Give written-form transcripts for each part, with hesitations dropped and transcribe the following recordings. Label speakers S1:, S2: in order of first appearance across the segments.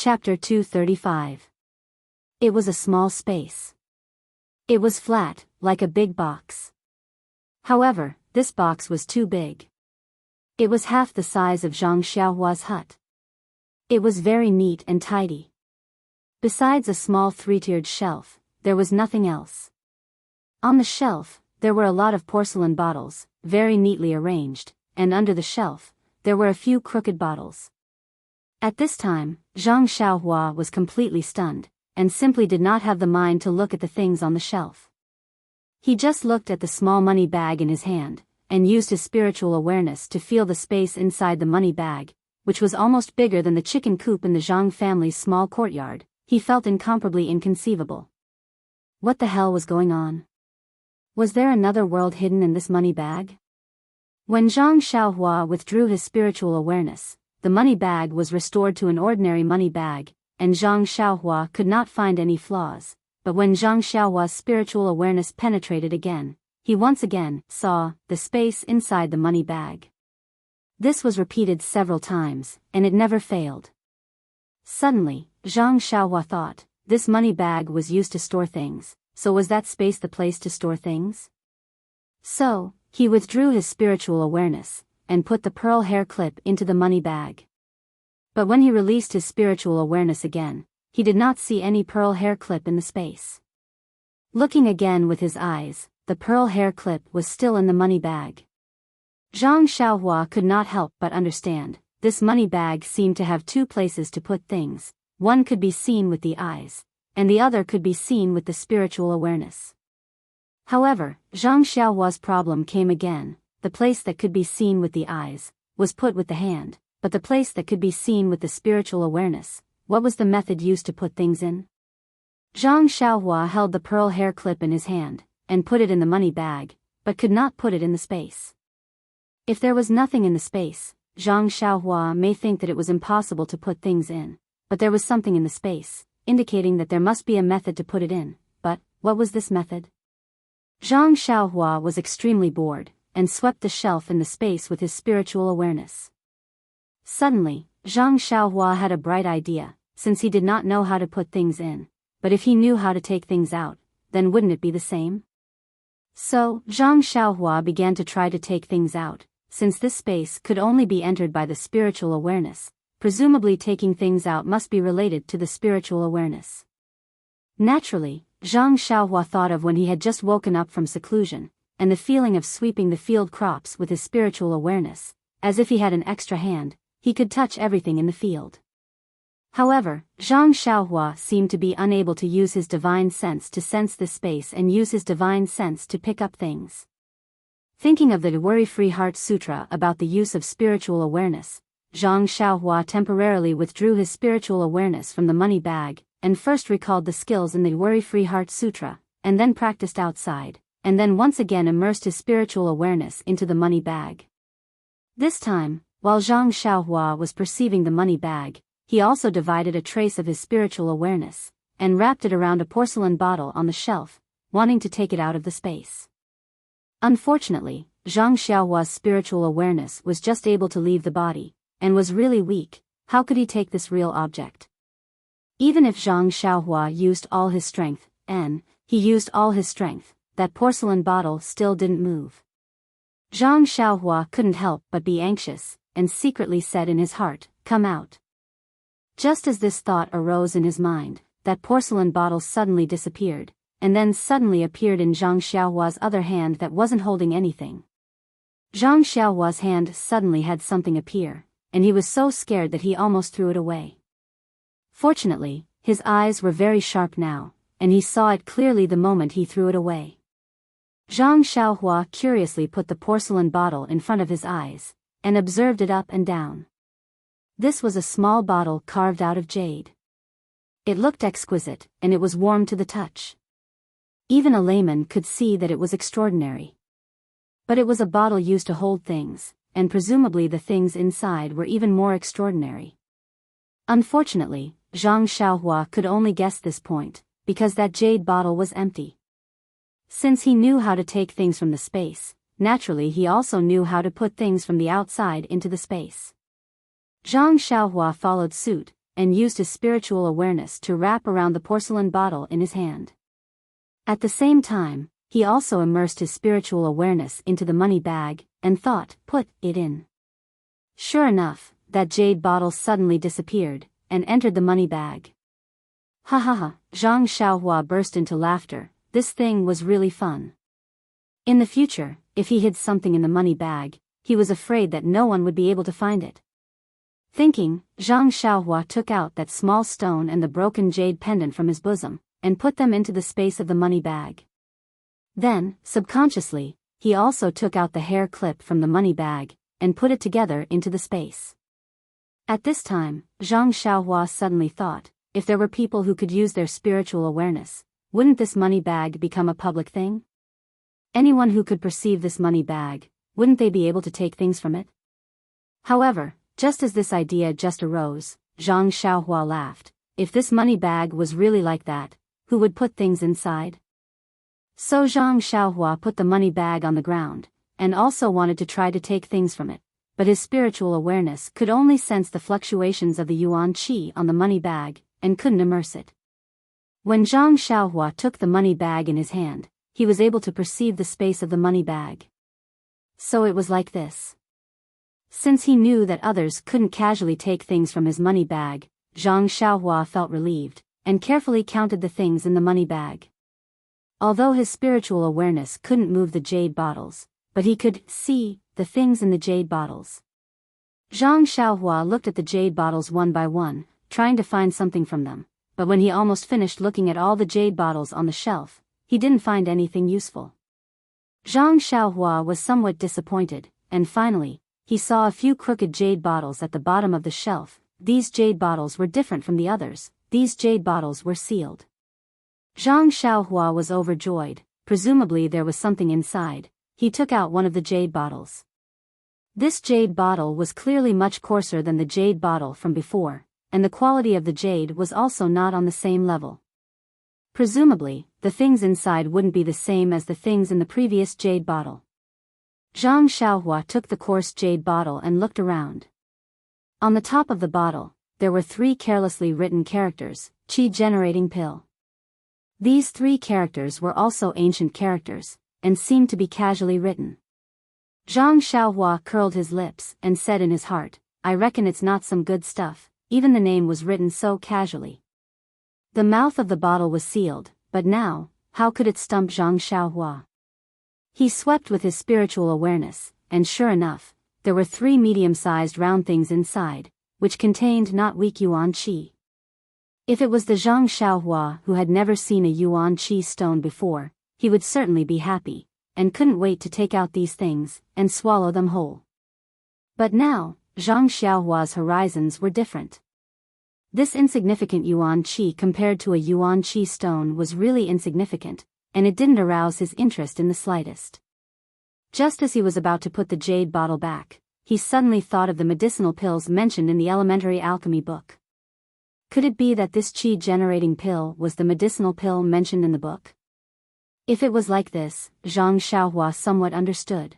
S1: Chapter 235. It was a small space. It was flat, like a big box. However, this box was too big. It was half the size of Zhang Xiaohua's hut. It was very neat and tidy. Besides a small three-tiered shelf, there was nothing else. On the shelf, there were a lot of porcelain bottles, very neatly arranged, and under the shelf, there were a few crooked bottles. At this time, Zhang Xiaohua was completely stunned, and simply did not have the mind to look at the things on the shelf. He just looked at the small money bag in his hand, and used his spiritual awareness to feel the space inside the money bag, which was almost bigger than the chicken coop in the Zhang family's small courtyard. He felt incomparably inconceivable. What the hell was going on? Was there another world hidden in this money bag? When Zhang Xiaohua withdrew his spiritual awareness, the money bag was restored to an ordinary money bag, and Zhang Xiaohua could not find any flaws. But when Zhang Xiaohua's spiritual awareness penetrated again, he once again saw the space inside the money bag. This was repeated several times, and it never failed. Suddenly, Zhang Xiaohua thought, this money bag was used to store things, so was that space the place to store things? So, he withdrew his spiritual awareness, and put the pearl hair clip into the money bag. But when he released his spiritual awareness again, he did not see any pearl hair clip in the space. Looking again with his eyes, the pearl hair clip was still in the money bag. Zhang Xiaohua could not help but understand, this money bag seemed to have two places to put things. One could be seen with the eyes, and the other could be seen with the spiritual awareness. However, Zhang Xiaohua's problem came again. The place that could be seen with the eyes was put with the hand, but the place that could be seen with the spiritual awareness, what was the method used to put things in? Zhang Xiaohua held the pearl hair clip in his hand, and put it in the money bag, but could not put it in the space. If there was nothing in the space, Zhang Xiaohua may think that it was impossible to put things in, but there was something in the space, indicating that there must be a method to put it in. But what was this method? Zhang Xiaohua was extremely bored, and swept the shelf in the space with his spiritual awareness. Suddenly, Zhang Xiaohua had a bright idea, since he did not know how to put things in, but if he knew how to take things out, then wouldn't it be the same? So, Zhang Xiaohua began to try to take things out, since this space could only be entered by the spiritual awareness, presumably taking things out must be related to the spiritual awareness. Naturally, Zhang Xiaohua thought of when he had just woken up from seclusion, and the feeling of sweeping the field crops with his spiritual awareness, as if he had an extra hand, he could touch everything in the field. However, Zhang Xiaohua seemed to be unable to use his divine sense to sense this space and use his divine sense to pick up things. Thinking of the Worry-Free Heart Sutra about the use of spiritual awareness, Zhang Xiaohua temporarily withdrew his spiritual awareness from the money bag, and first recalled the skills in the Worry-Free Heart Sutra, and then practiced outside, and then once again immersed his spiritual awareness into the money bag. This time, while Zhang Xiaohua was perceiving the money bag, he also divided a trace of his spiritual awareness, and wrapped it around a porcelain bottle on the shelf, wanting to take it out of the space. Unfortunately, Zhang Xiaohua's spiritual awareness was just able to leave the body, and was really weak. How could he take this real object? Even if Zhang Xiaohua used all his strength, that porcelain bottle still didn't move. Zhang Xiaohua couldn't help but be anxious, and secretly said in his heart, "Come out." Just as this thought arose in his mind, that porcelain bottle suddenly disappeared, and then suddenly appeared in Zhang Xiaohua's other hand that wasn't holding anything. Zhang Xiaohua's hand suddenly had something appear, and he was so scared that he almost threw it away. Fortunately, his eyes were very sharp now, and he saw it clearly the moment he threw it away. Zhang Xiaohua curiously put the porcelain bottle in front of his eyes, and observed it up and down. This was a small bottle carved out of jade. It looked exquisite, and it was warm to the touch. Even a layman could see that it was extraordinary. But it was a bottle used to hold things, and presumably the things inside were even more extraordinary. Unfortunately, Zhang Xiaohua could only guess this point, because that jade bottle was empty. Since he knew how to take things from the space, naturally he also knew how to put things from the outside into the space. Zhang Xiaohua followed suit, and used his spiritual awareness to wrap around the porcelain bottle in his hand. At the same time, he also immersed his spiritual awareness into the money bag, and thought, put it in. Sure enough, that jade bottle suddenly disappeared, and entered the money bag. Ha ha ha, Zhang Xiaohua burst into laughter. This thing was really fun. In the future, if he hid something in the money bag, he was afraid that no one would be able to find it. Thinking, Zhang Xiaohua took out that small stone and the broken jade pendant from his bosom, and put them into the space of the money bag. Then, subconsciously, he also took out the hair clip from the money bag, and put it together into the space. At this time, Zhang Xiaohua suddenly thought, if there were people who could use their spiritual awareness, wouldn't this money bag become a public thing? Anyone who could perceive this money bag, wouldn't they be able to take things from it? However, just as this idea just arose, Zhang Xiaohua laughed. If this money bag was really like that, who would put things inside? So Zhang Xiaohua put the money bag on the ground, and also wanted to try to take things from it, but his spiritual awareness could only sense the fluctuations of the yuan qi on the money bag, and couldn't immerse it. When Zhang Xiaohua took the money bag in his hand, he was able to perceive the space of the money bag. So it was like this. Since he knew that others couldn't casually take things from his money bag, Zhang Xiaohua felt relieved, and carefully counted the things in the money bag. Although his spiritual awareness couldn't move the jade bottles, but he could see the things in the jade bottles. Zhang Xiaohua looked at the jade bottles one by one, trying to find something from them, but when he almost finished looking at all the jade bottles on the shelf, he didn't find anything useful. Zhang Xiaohua was somewhat disappointed, and finally, he saw a few crooked jade bottles at the bottom of the shelf. These jade bottles were different from the others. These jade bottles were sealed. Zhang Xiaohua was overjoyed. Presumably there was something inside. He took out one of the jade bottles. This jade bottle was clearly much coarser than the jade bottle from before, and the quality of the jade was also not on the same level. Presumably, the things inside wouldn't be the same as the things in the previous jade bottle. Zhang Xiaohua took the coarse jade bottle and looked around. On the top of the bottle, there were 3 carelessly written characters, Qi generating pill. These 3 characters were also ancient characters, and seemed to be casually written. Zhang Xiaohua curled his lips and said in his heart, I reckon it's not some good stuff, even the name was written so casually. The mouth of the bottle was sealed, but now, how could it stump Zhang Xiaohua? He swept with his spiritual awareness, and sure enough, there were 3 medium-sized round things inside, which contained not weak yuan qi. If it was the Zhang Xiaohua who had never seen a yuan qi stone before, he would certainly be happy, and couldn't wait to take out these things, and swallow them whole. But now, Zhang Xiaohua's horizons were different. This insignificant yuan qi compared to a yuan qi stone was really insignificant, and it didn't arouse his interest in the slightest. Just as he was about to put the jade bottle back, he suddenly thought of the medicinal pills mentioned in the elementary alchemy book. Could it be that this qi-generating pill was the medicinal pill mentioned in the book? If it was like this, Zhang Xiaohua somewhat understood.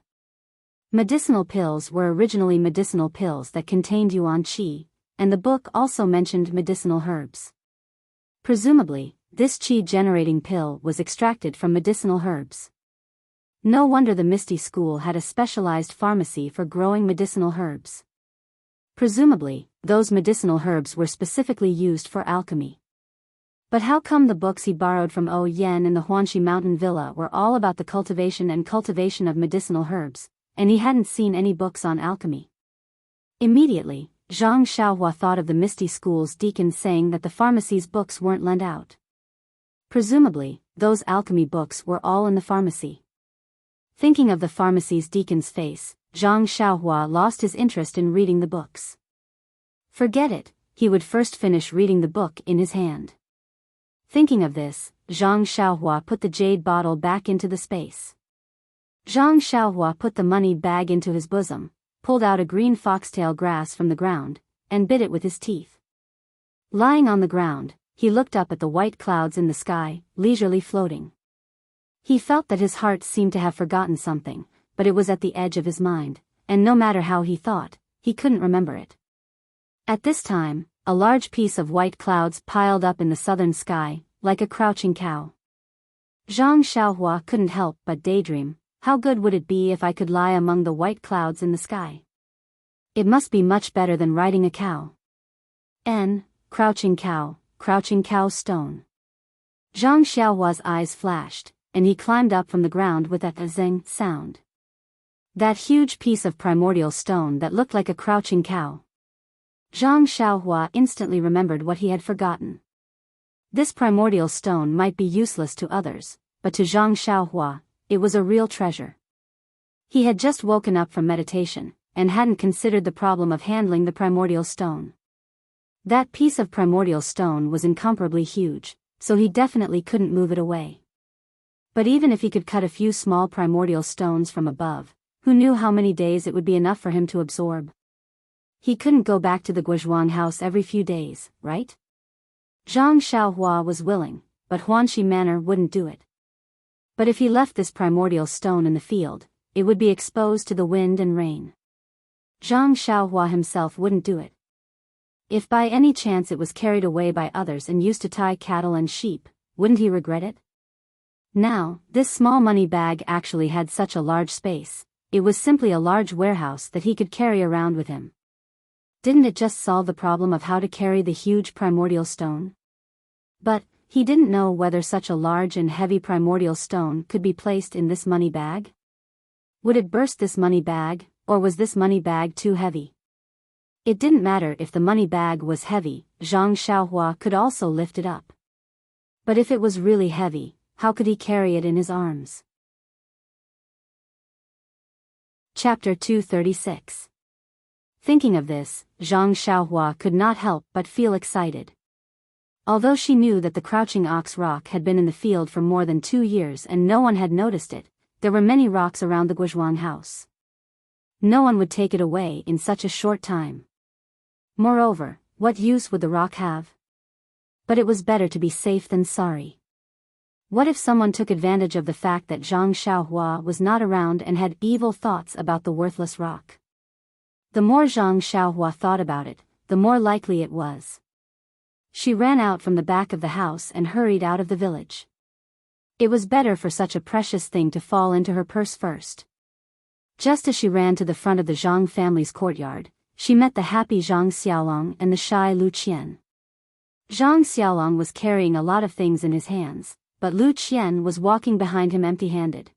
S1: Medicinal pills were originally medicinal pills that contained yuan qi, and the book also mentioned medicinal herbs. Presumably, this qi-generating pill was extracted from medicinal herbs. No wonder the Misty School had a specialized pharmacy for growing medicinal herbs. Presumably, those medicinal herbs were specifically used for alchemy. But how come the books he borrowed from O Yen in the Huanxi Mountain Villa were all about the cultivation of medicinal herbs, and he hadn't seen any books on alchemy? Immediately, Zhang Xiaohua thought of the Misty School's deacon saying that the pharmacy's books weren't lent out. Presumably, those alchemy books were all in the pharmacy. Thinking of the pharmacy's deacon's face, Zhang Xiaohua lost his interest in reading the books. Forget it, he would first finish reading the book in his hand. Thinking of this, Zhang Xiaohua put the jade bottle back into the space. Zhang Xiaohua put the money bag into his bosom, pulled out a green foxtail grass from the ground, and bit it with his teeth. Lying on the ground, he looked up at the white clouds in the sky, leisurely floating. He felt that his heart seemed to have forgotten something, but it was at the edge of his mind, and no matter how he thought, he couldn't remember it. At this time, a large piece of white clouds piled up in the southern sky, like a crouching cow. Zhang Xiaohua couldn't help but daydream, how good would it be if I could lie among the white clouds in the sky? It must be much better than riding a cow. Crouching cow stone. Zhang Xiaohua's eyes flashed, and he climbed up from the ground with a zing sound. That huge piece of primordial stone that looked like a crouching cow. Zhang Xiaohua instantly remembered what he had forgotten. This primordial stone might be useless to others, but to Zhang Xiaohua, it was a real treasure. He had just woken up from meditation, and hadn't considered the problem of handling the primordial stone. That piece of primordial stone was incomparably huge, so he definitely couldn't move it away. But even if he could cut a few small primordial stones from above, who knew how many days it would be enough for him to absorb? He couldn't go back to the Guizhuang house every few days, right? Zhang Xiaohua was willing, but Huanxi Manor wouldn't do it. But if he left this primordial stone in the field, it would be exposed to the wind and rain. Zhang Xiaohua himself wouldn't do it. If by any chance it was carried away by others and used to tie cattle and sheep, wouldn't he regret it? Now, this small money bag actually had such a large space, it was simply a large warehouse that he could carry around with him. Didn't it just solve the problem of how to carry the huge primordial stone? But, he didn't know whether such a large and heavy primordial stone could be placed in this money bag. Would it burst this money bag, or was this money bag too heavy? It didn't matter if the money bag was heavy, Zhang Xiaohua could also lift it up. But if it was really heavy, how could he carry it in his arms? Chapter 236. Thinking of this, Zhang Xiaohua could not help but feel excited. Although she knew that the crouching ox rock had been in the field for more than 2 years and no one had noticed it, there were many rocks around the Guizhuang house. No one would take it away in such a short time. Moreover, what use would the rock have? But it was better to be safe than sorry. What if someone took advantage of the fact that Zhang Xiaohua was not around and had evil thoughts about the worthless rock? The more Zhang Xiaohua thought about it, the more likely it was. She ran out from the back of the house and hurried out of the village. It was better for such a precious thing to fall into her purse first. Just as she ran to the front of the Zhang family's courtyard, she met the happy Zhang Xiaolong and the shy Lu Qian. Zhang Xiaolong was carrying a lot of things in his hands, but Lu Qian was walking behind him empty-handed.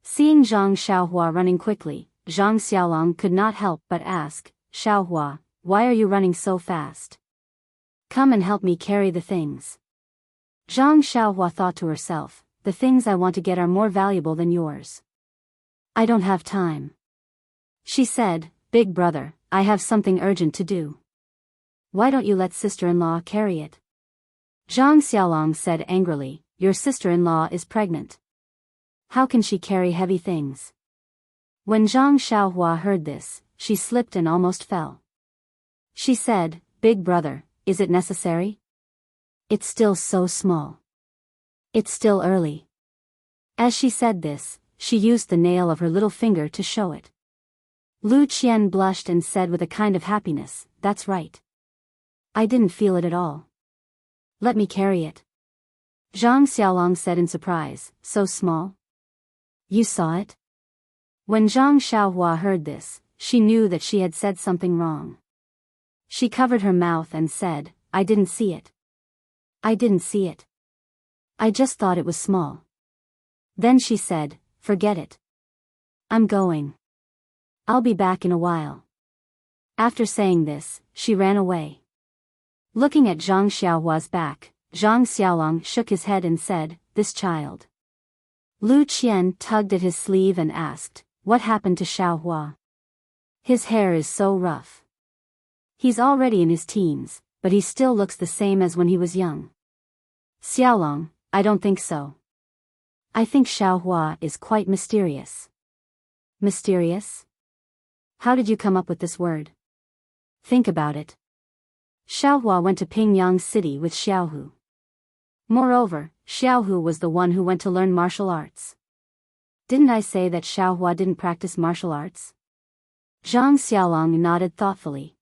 S1: Seeing Zhang Xiaohua running quickly, Zhang Xiaolong could not help but ask, "Xiaohua, why are you running so fast? Come and help me carry the things." Zhang Xiaohua thought to herself, "The things I want to get are more valuable than yours. I don't have time." She said, "Big brother, I have something urgent to do. Why don't you let sister-in-law carry it?" Zhang Xiaolong said angrily, "Your sister-in-law is pregnant. How can she carry heavy things?" When Zhang Xiaohua heard this, she slipped and almost fell. She said, "Big brother, is it necessary? It's still so small. It's still early." As she said this, she used the nail of her little finger to show it. Lu Qian blushed and said with a kind of happiness, "That's right. I didn't feel it at all. Let me carry it." Zhang Xiaolong said in surprise, "So small? You saw it?" When Zhang Xiaohua heard this, she knew that she had said something wrong. She covered her mouth and said, "I didn't see it. I didn't see it. I just thought it was small." Then she said, "Forget it. I'm going. I'll be back in a while." After saying this, she ran away. Looking at Zhang Xiaohua's back, Zhang Xiaolong shook his head and said, "This child." Lu Qian tugged at his sleeve and asked, "What happened to Xiaohua? His hair is so rough. He's already in his teens, but he still looks the same as when he was young." "Xiaolong, I don't think so. I think Xiaohua is quite mysterious." "Mysterious? How did you come up with this word? Think about it. Xiaohua went to Pingyang City with Xiaohu. Moreover, Xiaohu was the one who went to learn martial arts. Didn't I say that Xiaohua didn't practice martial arts?" Zhang Xiaolong nodded thoughtfully.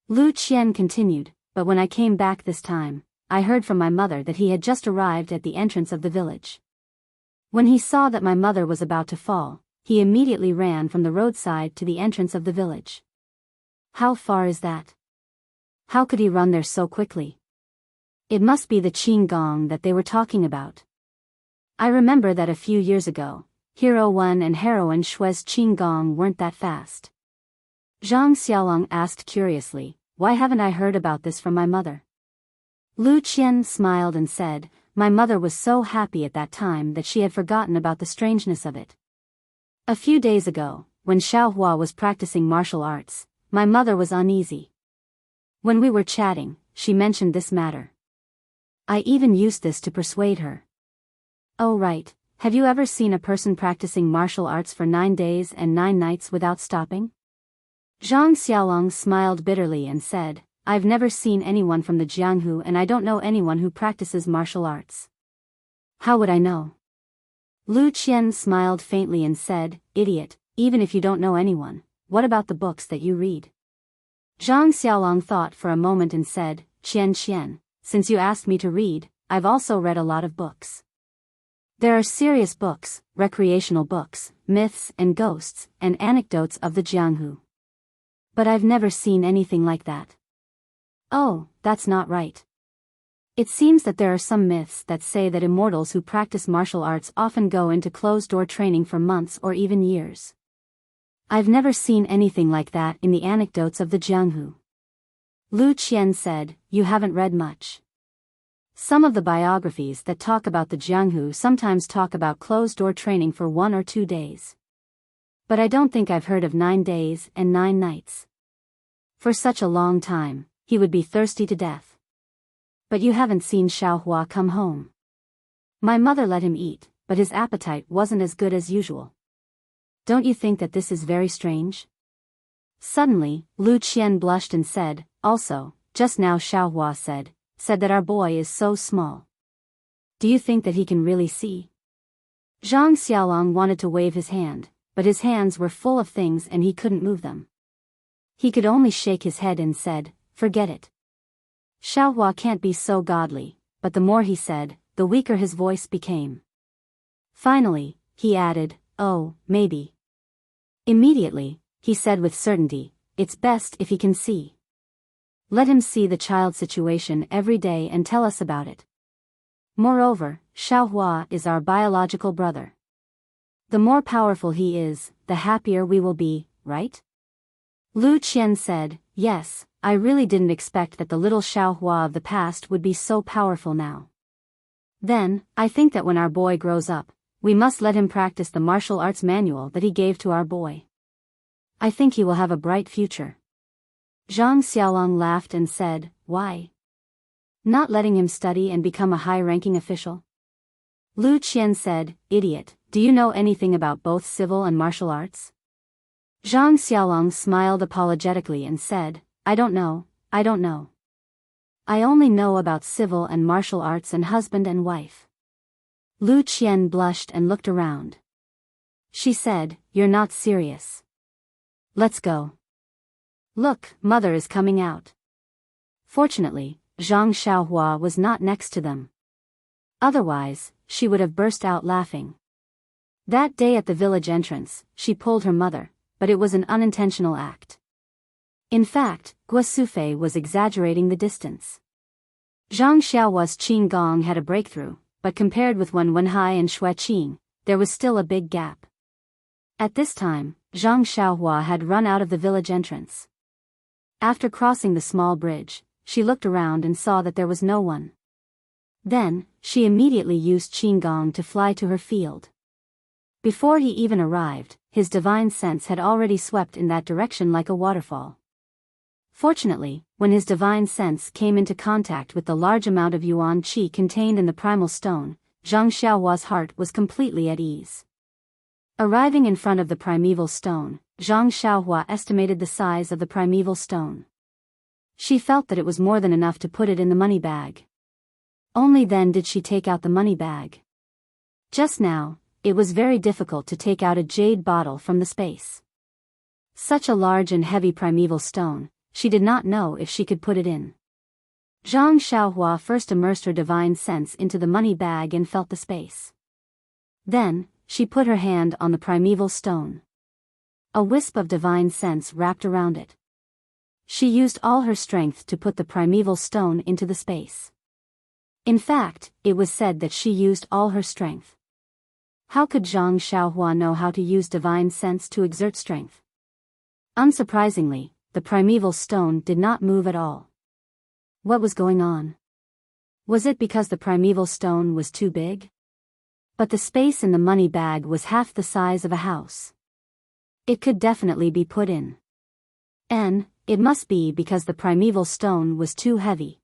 S1: Lu Qian continued, but when I came back this time, I heard from my mother that he had just arrived at the entrance of the village. When he saw that my mother was about to fall, he immediately ran from the roadside to the entrance of the village. How far is that? How could he run there so quickly? It must be the qin gong that they were talking about. I remember that a few years ago, Hero 1 and Heroine Shui's qin gong weren't that fast. Zhang Xiaolong asked curiously, why haven't I heard about this from my mother? Lu Qian smiled and said, my mother was so happy at that time that she had forgotten about the strangeness of it. A few days ago, when Xiaohua was practicing martial arts, my mother was uneasy. When we were chatting, she mentioned this matter. I even used this to persuade her. Oh right, have you ever seen a person practicing martial arts for 9 days and 9 nights without stopping? Zhang Xiaolong smiled bitterly and said, I've never seen anyone from the Jianghu and I don't know anyone who practices martial arts. How would I know? Lu Qian smiled faintly and said, idiot, even if you don't know anyone, what about the books that you read? Zhang Xiaolong thought for a moment and said, Qian, since you asked me to read, I've also read a lot of books. There are serious books, recreational books, myths and ghosts, and anecdotes of the Jianghu. But I've never seen anything like that. Oh, that's not right. It seems that there are some myths that say that immortals who practice martial arts often go into closed-door training for months or even years. I've never seen anything like that in the anecdotes of the Jianghu. Lu Qian said, you haven't read much. Some of the biographies that talk about the Jianghu sometimes talk about closed-door training for 1 or 2 days. But I don't think I've heard of 9 days and 9 nights. For such a long time, he would be thirsty to death. But you haven't seen Xiaohua come home. My mother let him eat, but his appetite wasn't as good as usual. Don't you think that this is very strange? Suddenly, Lu Qian blushed and said, also, just now Xiaohua said that our boy is so small. Do you think that he can really see? Zhang Xiaolong wanted to wave his hand, but his hands were full of things and he couldn't move them. He could only shake his head and said, forget it. Xiaohua can't be so godly, but the more he said, the weaker his voice became. Finally, he added, oh, maybe. Immediately, he said with certainty, it's best if he can see. Let him see the child's situation every day and tell us about it. Moreover, Xiaohua is our biological brother. The more powerful he is, the happier we will be, right? Lu Qian said, yes, I really didn't expect that the little Xiaohua of the past would be so powerful now. Then, I think that when our boy grows up, we must let him practice the martial arts manual that he gave to our boy. I think he will have a bright future. Zhang Xiaolong laughed and said, why? Not letting him study and become a high-ranking official? Lu Qian said, idiot, do you know anything about both civil and martial arts? Zhang Xiaolong smiled apologetically and said, I don't know. I only know about civil and martial arts and husband and wife. Lu Qian blushed and looked around. She said, you're not serious. Let's go. Look, mother is coming out. Fortunately, Zhang Xiaohua was not next to them. Otherwise, she would have burst out laughing. That day at the village entrance, she pulled her mother, but it was an unintentional act. In fact, Guosufei was exaggerating the distance. Zhang Xiaohua's qin gong had a breakthrough, but compared with Wenhai and Shui qin, there was still a big gap. At this time, Zhang Xiaohua had run out of the village entrance. After crossing the small bridge, she looked around and saw that there was no one. Then, she immediately used qin gong to fly to her field. Before he even arrived, his divine sense had already swept in that direction like a waterfall. Fortunately, when his divine sense came into contact with the large amount of yuan qi contained in the primal stone, Zhang Xiaohua's heart was completely at ease. Arriving in front of the primeval stone, Zhang Xiaohua estimated the size of the primeval stone. She felt that it was more than enough to put it in the money bag. Only then did she take out the money bag. Just now, it was very difficult to take out a jade bottle from the space. Such a large and heavy primeval stone, she did not know if she could put it in. Zhang Xiaohua first immersed her divine sense into the money bag and felt the space. Then, she put her hand on the primeval stone. A wisp of divine sense wrapped around it. She used all her strength to put the primeval stone into the space. In fact, it was said that she used all her strength. How could Zhang Xiaohua know how to use divine sense to exert strength? Unsurprisingly, the primeval stone did not move at all. What was going on? Was it because the primeval stone was too big? But the space in the money bag was half the size of a house. It could definitely be put in. And it must be because the primeval stone was too heavy.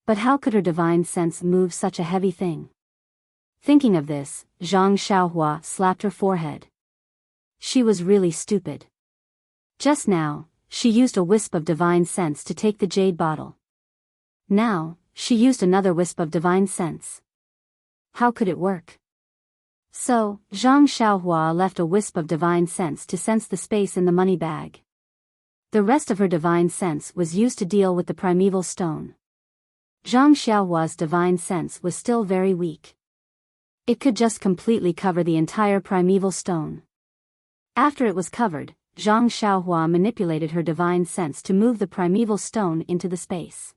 S1: But how could her divine sense move such a heavy thing? Thinking of this, Zhang Xiaohua slapped her forehead. She was really stupid. Just now, she used a wisp of divine sense to take the jade bottle. Now, she used another wisp of divine sense. How could it work? So, Zhang Xiaohua left a wisp of divine sense to sense the space in the money bag. The rest of her divine sense was used to deal with the primeval stone. Zhang Xiaohua's divine sense was still very weak. It could just completely cover the entire primeval stone. After it was covered, Zhang Xiaohua manipulated her divine sense to move the primeval stone into the space.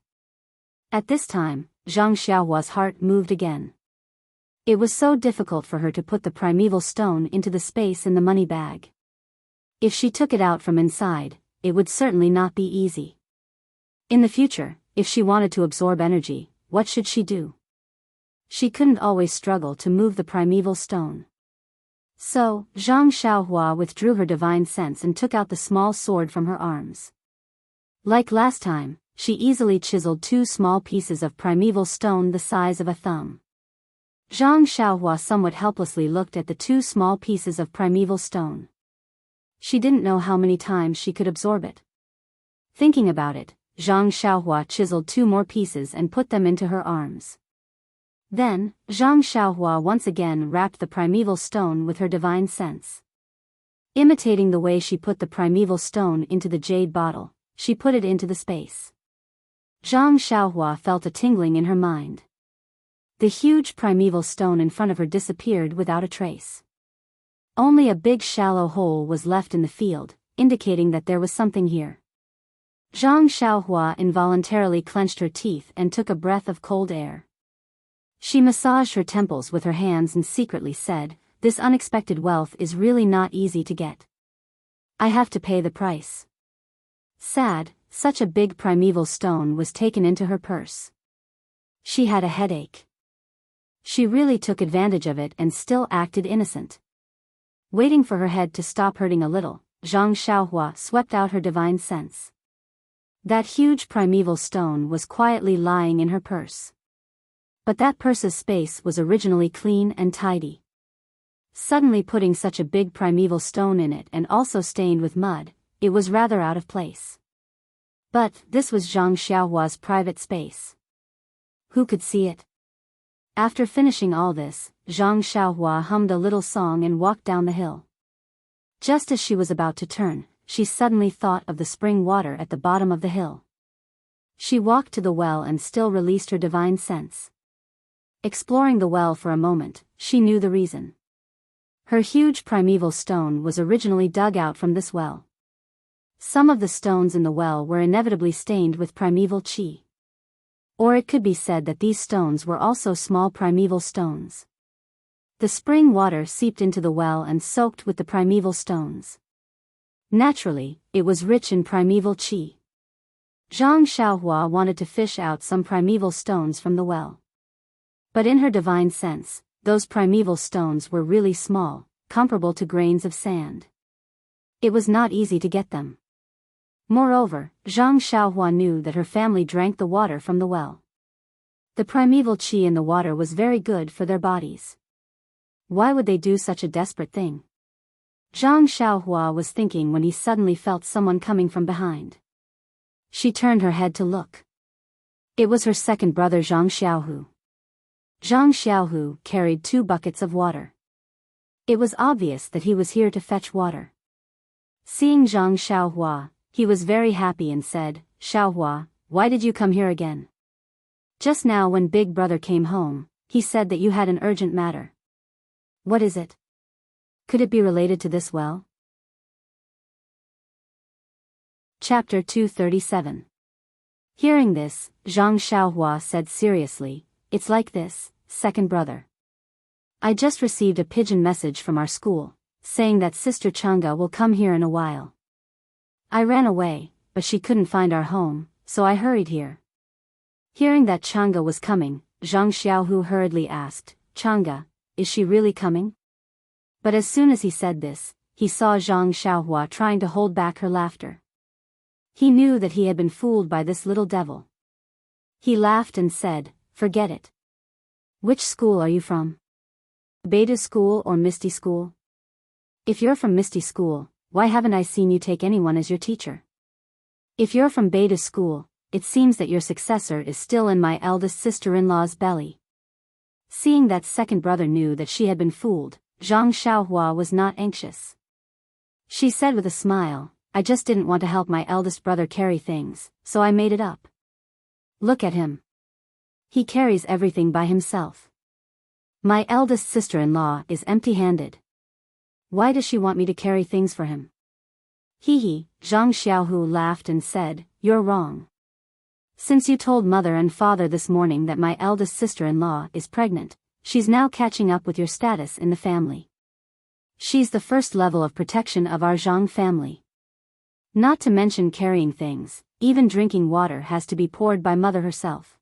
S1: At this time, Zhang Xiaohua's heart moved again. It was so difficult for her to put the primeval stone into the space in the money bag. If she took it out from inside, it would certainly not be easy. In the future, if she wanted to absorb energy, what should she do? She couldn't always struggle to move the primeval stone. So, Zhang Xiaohua withdrew her divine sense and took out the small sword from her arms. Like last time, she easily chiseled 2 small pieces of primeval stone the size of a thumb. Zhang Xiaohua somewhat helplessly looked at the 2 small pieces of primeval stone. She didn't know how many times she could absorb it. Thinking about it, Zhang Xiaohua chiseled 2 more pieces and put them into her arms. Then, Zhang Xiaohua once again wrapped the primeval stone with her divine sense. Imitating the way she put the primeval stone into the jade bottle, she put it into the space. Zhang Xiaohua felt a tingling in her mind. The huge primeval stone in front of her disappeared without a trace. Only a big shallow hole was left in the field, indicating that there was something here. Zhang Xiaohua involuntarily clenched her teeth and took a breath of cold air. She massaged her temples with her hands and secretly said, "This unexpected wealth is really not easy to get. I have to pay the price." Sad, such a big primeval stone was taken into her purse. She had a headache. She really took advantage of it and still acted innocent. Waiting for her head to stop hurting a little, Zhang Xiaohua swept out her divine sense. That huge primeval stone was quietly lying in her purse. But that purse's space was originally clean and tidy. Suddenly putting such a big primeval stone in it and also stained with mud, it was rather out of place. But this was Zhang Xiaohua's private space. Who could see it? After finishing all this, Zhang Xiaohua hummed a little song and walked down the hill. Just as she was about to turn, she suddenly thought of the spring water at the bottom of the hill. She walked to the well and still released her divine sense. Exploring the well for a moment, she knew the reason. Her huge primeval stone was originally dug out from this well. Some of the stones in the well were inevitably stained with primeval qi. Or it could be said that these stones were also small primeval stones. The spring water seeped into the well and soaked with the primeval stones. Naturally, it was rich in primeval qi. Zhang Xiaohua wanted to fish out some primeval stones from the well. But in her divine sense, those primeval stones were really small, comparable to grains of sand. It was not easy to get them. Moreover, Zhang Xiaohua knew that her family drank the water from the well. The primeval qi in the water was very good for their bodies. Why would they do such a desperate thing? Zhang Xiaohua was thinking when he suddenly felt someone coming from behind. She turned her head to look. It was her second brother Zhang Xiaohu. Zhang Xiaohu carried 2 buckets of water. It was obvious that he was here to fetch water. Seeing Zhang Xiaohua, He was very happy and said, Xiaohua, why did you come here again? Just now when Big Brother came home, he said that you had an urgent matter. What is it? Could it be related to this well? Chapter 237. Hearing this, Zhang Xiaohua said seriously, it's like this, second brother. I just received a pigeon message from our school, saying that Sister Chang'e will come here in a while. I ran away, but she couldn't find our home, so I hurried here. Hearing that Chang'e was coming, Zhang Xiaohu hurriedly asked, Chang'e, is she really coming? But as soon as he said this, he saw Zhang Xiaohua trying to hold back her laughter. He knew that he had been fooled by this little devil. He laughed and said, forget it. Which school are you from? Beta School or Misty School? If you're from Misty School, why haven't I seen you take anyone as your teacher? If you're from Beta School, it seems that your successor is still in my eldest sister-in-law's belly. Seeing that second brother knew that she had been fooled, Zhang Xiaohua was not anxious. She said with a smile, I just didn't want to help my eldest brother carry things, so I made it up. Look at him. He carries everything by himself. My eldest sister-in-law is empty-handed. Why does she want me to carry things for him? Hee, Zhang Xiaohu laughed and said, you're wrong. Since you told mother and father this morning that my eldest sister-in-law is pregnant, she's now catching up with your status in the family. She's the first level of protection of our Zhang family. Not to mention carrying things, even drinking water has to be poured by mother herself.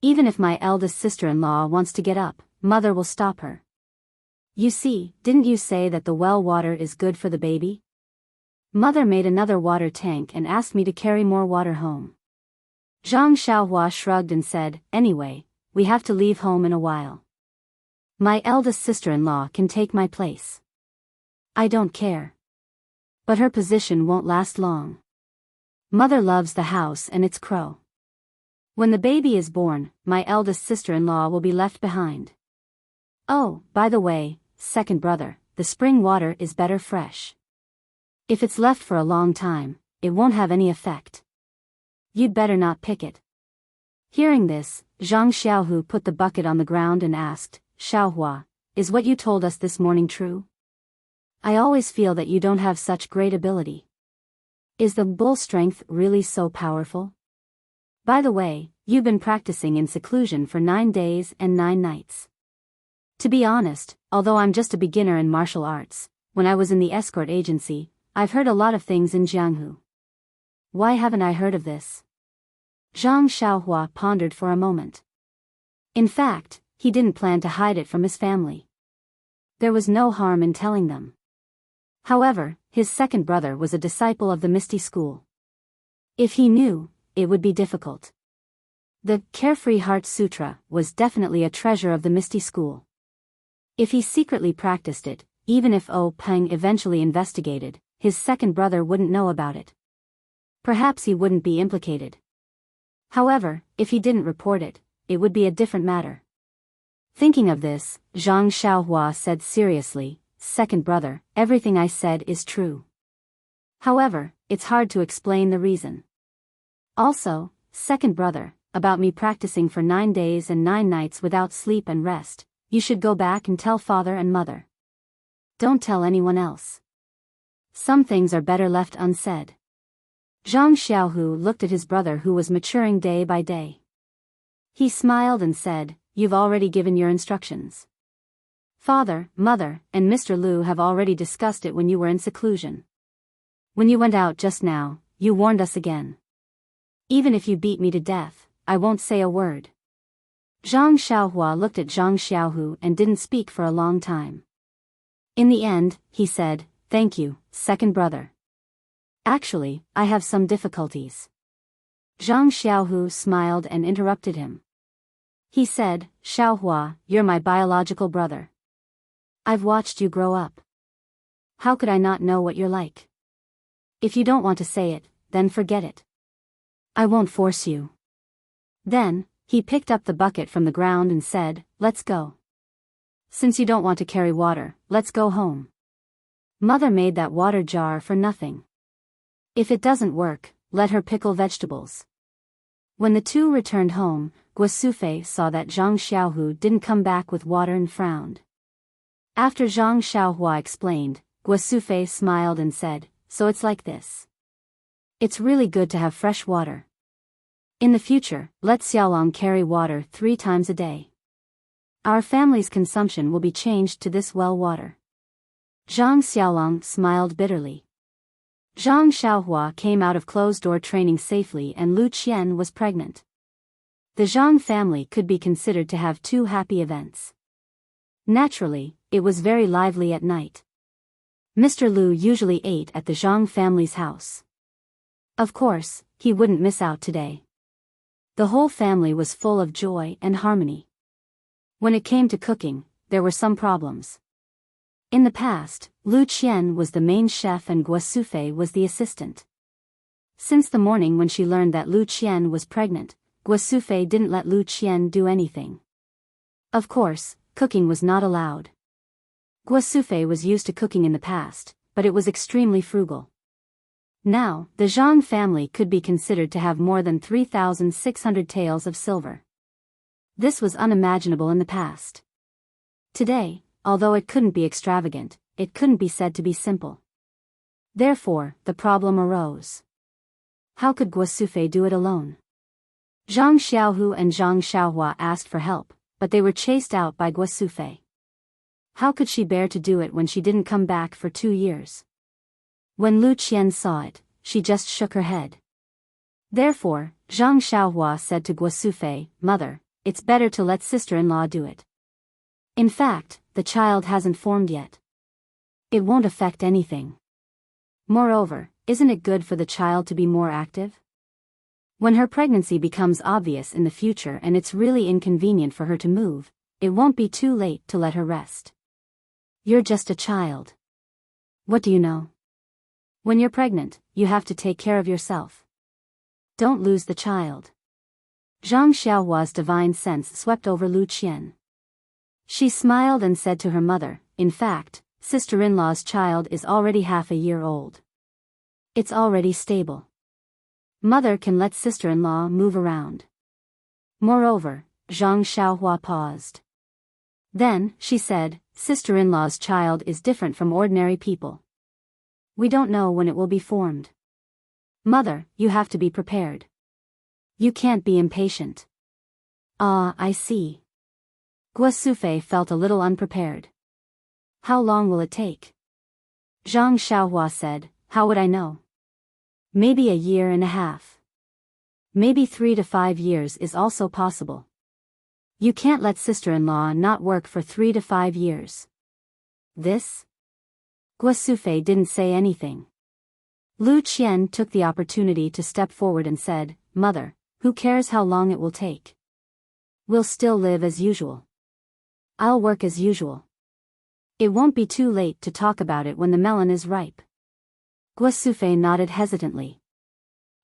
S1: Even if my eldest sister-in-law wants to get up, mother will stop her. You see, didn't you say that the well water is good for the baby? Mother made another water tank and asked me to carry more water home. Zhang Xiaohua shrugged and said, anyway, we have to leave home in a while. My eldest sister-in-law can take my place. I don't care. But her position won't last long. Mother loves the house and its crow. When the baby is born, my eldest sister-in-law will be left behind. Oh, by the way, second brother, the spring water is better fresh. If it's left for a long time, it won't have any effect. You'd better not pick it. Hearing this, Zhang Xiaohu put the bucket on the ground and asked, Xiaohua, is what you told us this morning true? I always feel that you don't have such great ability. Is the bull strength really so powerful? By the way, you've been practicing in seclusion for 9 days and 9 nights. To be honest, although I'm just a beginner in martial arts, when I was in the escort agency, I've heard a lot of things in Jianghu. Why haven't I heard of this? Zhang Xiaohua pondered for a moment. In fact, he didn't plan to hide it from his family. There was no harm in telling them. However, his second brother was a disciple of the Misty School. If he knew, it would be difficult. The Carefree Heart Sutra was definitely a treasure of the Misty School. If he secretly practiced it, even if Peng eventually investigated, his second brother wouldn't know about it. Perhaps he wouldn't be implicated. However, if he didn't report it, it would be a different matter. Thinking of this, Zhang Xiaohua said seriously, second brother, everything I said is true. However, it's hard to explain the reason. Also, second brother, about me practicing for 9 days and 9 nights without sleep and rest, you should go back and tell father and mother. Don't tell anyone else. Some things are better left unsaid. Zhang Xiaohu looked at his brother who was maturing day by day. He smiled and said, you've already given your instructions. Father, mother, and Mr. Liu have already discussed it when you were in seclusion. When you went out just now, you warned us again. Even if you beat me to death, I won't say a word. Zhang Xiaohua looked at Zhang Xiaohu and didn't speak for a long time. In the end, he said, thank you, second brother. Actually, I have some difficulties. Zhang Xiaohu smiled and interrupted him. He said, Xiaohua, you're my biological brother. I've watched you grow up. How could I not know what you're like? If you don't want to say it, then forget it. I won't force you. Then, he picked up the bucket from the ground and said, let's go. Since you don't want to carry water, let's go home. Mother made that water jar for nothing. If it doesn't work, let her pickle vegetables. When the two returned home, Guosufei saw that Zhang Xiaohu didn't come back with water and frowned. After Zhang Xiaohua explained, Guosufei smiled and said, "So it's like this. It's really good to have fresh water. In the future, let Xiaolong carry water 3 times a day. Our family's consumption will be changed to this well water." Zhang Xiaolong smiled bitterly. Zhang Xiaohua came out of closed-door training safely and Lu Qian was pregnant. The Zhang family could be considered to have 2 happy events. Naturally, it was very lively at night. Mr. Lu usually ate at the Zhang family's house. Of course, he wouldn't miss out today. The whole family was full of joy and harmony. When it came to cooking, there were some problems. In the past, Lu Qian was the main chef and Guosufei was the assistant. Since the morning when she learned that Lu Qian was pregnant, Guosufei didn't let Lu Qian do anything. Of course, cooking was not allowed. Guosufei was used to cooking in the past, but it was extremely frugal. Now, the Zhang family could be considered to have more than 3,600 taels of silver. This was unimaginable in the past. Today, although it couldn't be extravagant, it couldn't be said to be simple. Therefore, the problem arose. How could Guosufei do it alone? Zhang Xiaohu and Zhang Xiaohua asked for help, but they were chased out by Guosufei. How could she bear to do it when she didn't come back for 2 years? When Lu Qian saw it, she just shook her head. Therefore, Zhang Xiaohua said to Guosufei, "Mother, it's better to let sister-in-law do it. In fact, the child hasn't formed yet. It won't affect anything. Moreover, isn't it good for the child to be more active? When her pregnancy becomes obvious in the future and it's really inconvenient for her to move, it won't be too late to let her rest. You're just a child. What do you know? When you're pregnant, you have to take care of yourself. Don't lose the child." Zhang Xiaohua's divine sense swept over Lu Qian. She smiled and said to her mother, "In fact, sister-in-law's child is already half a year old. It's already stable. Mother can let sister-in-law move around." Moreover, Zhang Xiaohua paused. Then, she said, "Sister-in-law's child is different from ordinary people. We don't know when it will be formed. Mother, you have to be prepared. You can't be impatient." "Ah, I see." Guosufei felt a little unprepared. "How long will it take?" Zhang Xiaohua said, "How would I know? Maybe a year and a half. Maybe 3 to 5 years is also possible. You can't let sister-in-law not work for 3 to 5 years. This?" Guosufei didn't say anything. Lu Qian took the opportunity to step forward and said, "Mother, who cares how long it will take? We'll still live as usual. I'll work as usual. It won't be too late to talk about it when the melon is ripe." Guosufei nodded hesitantly.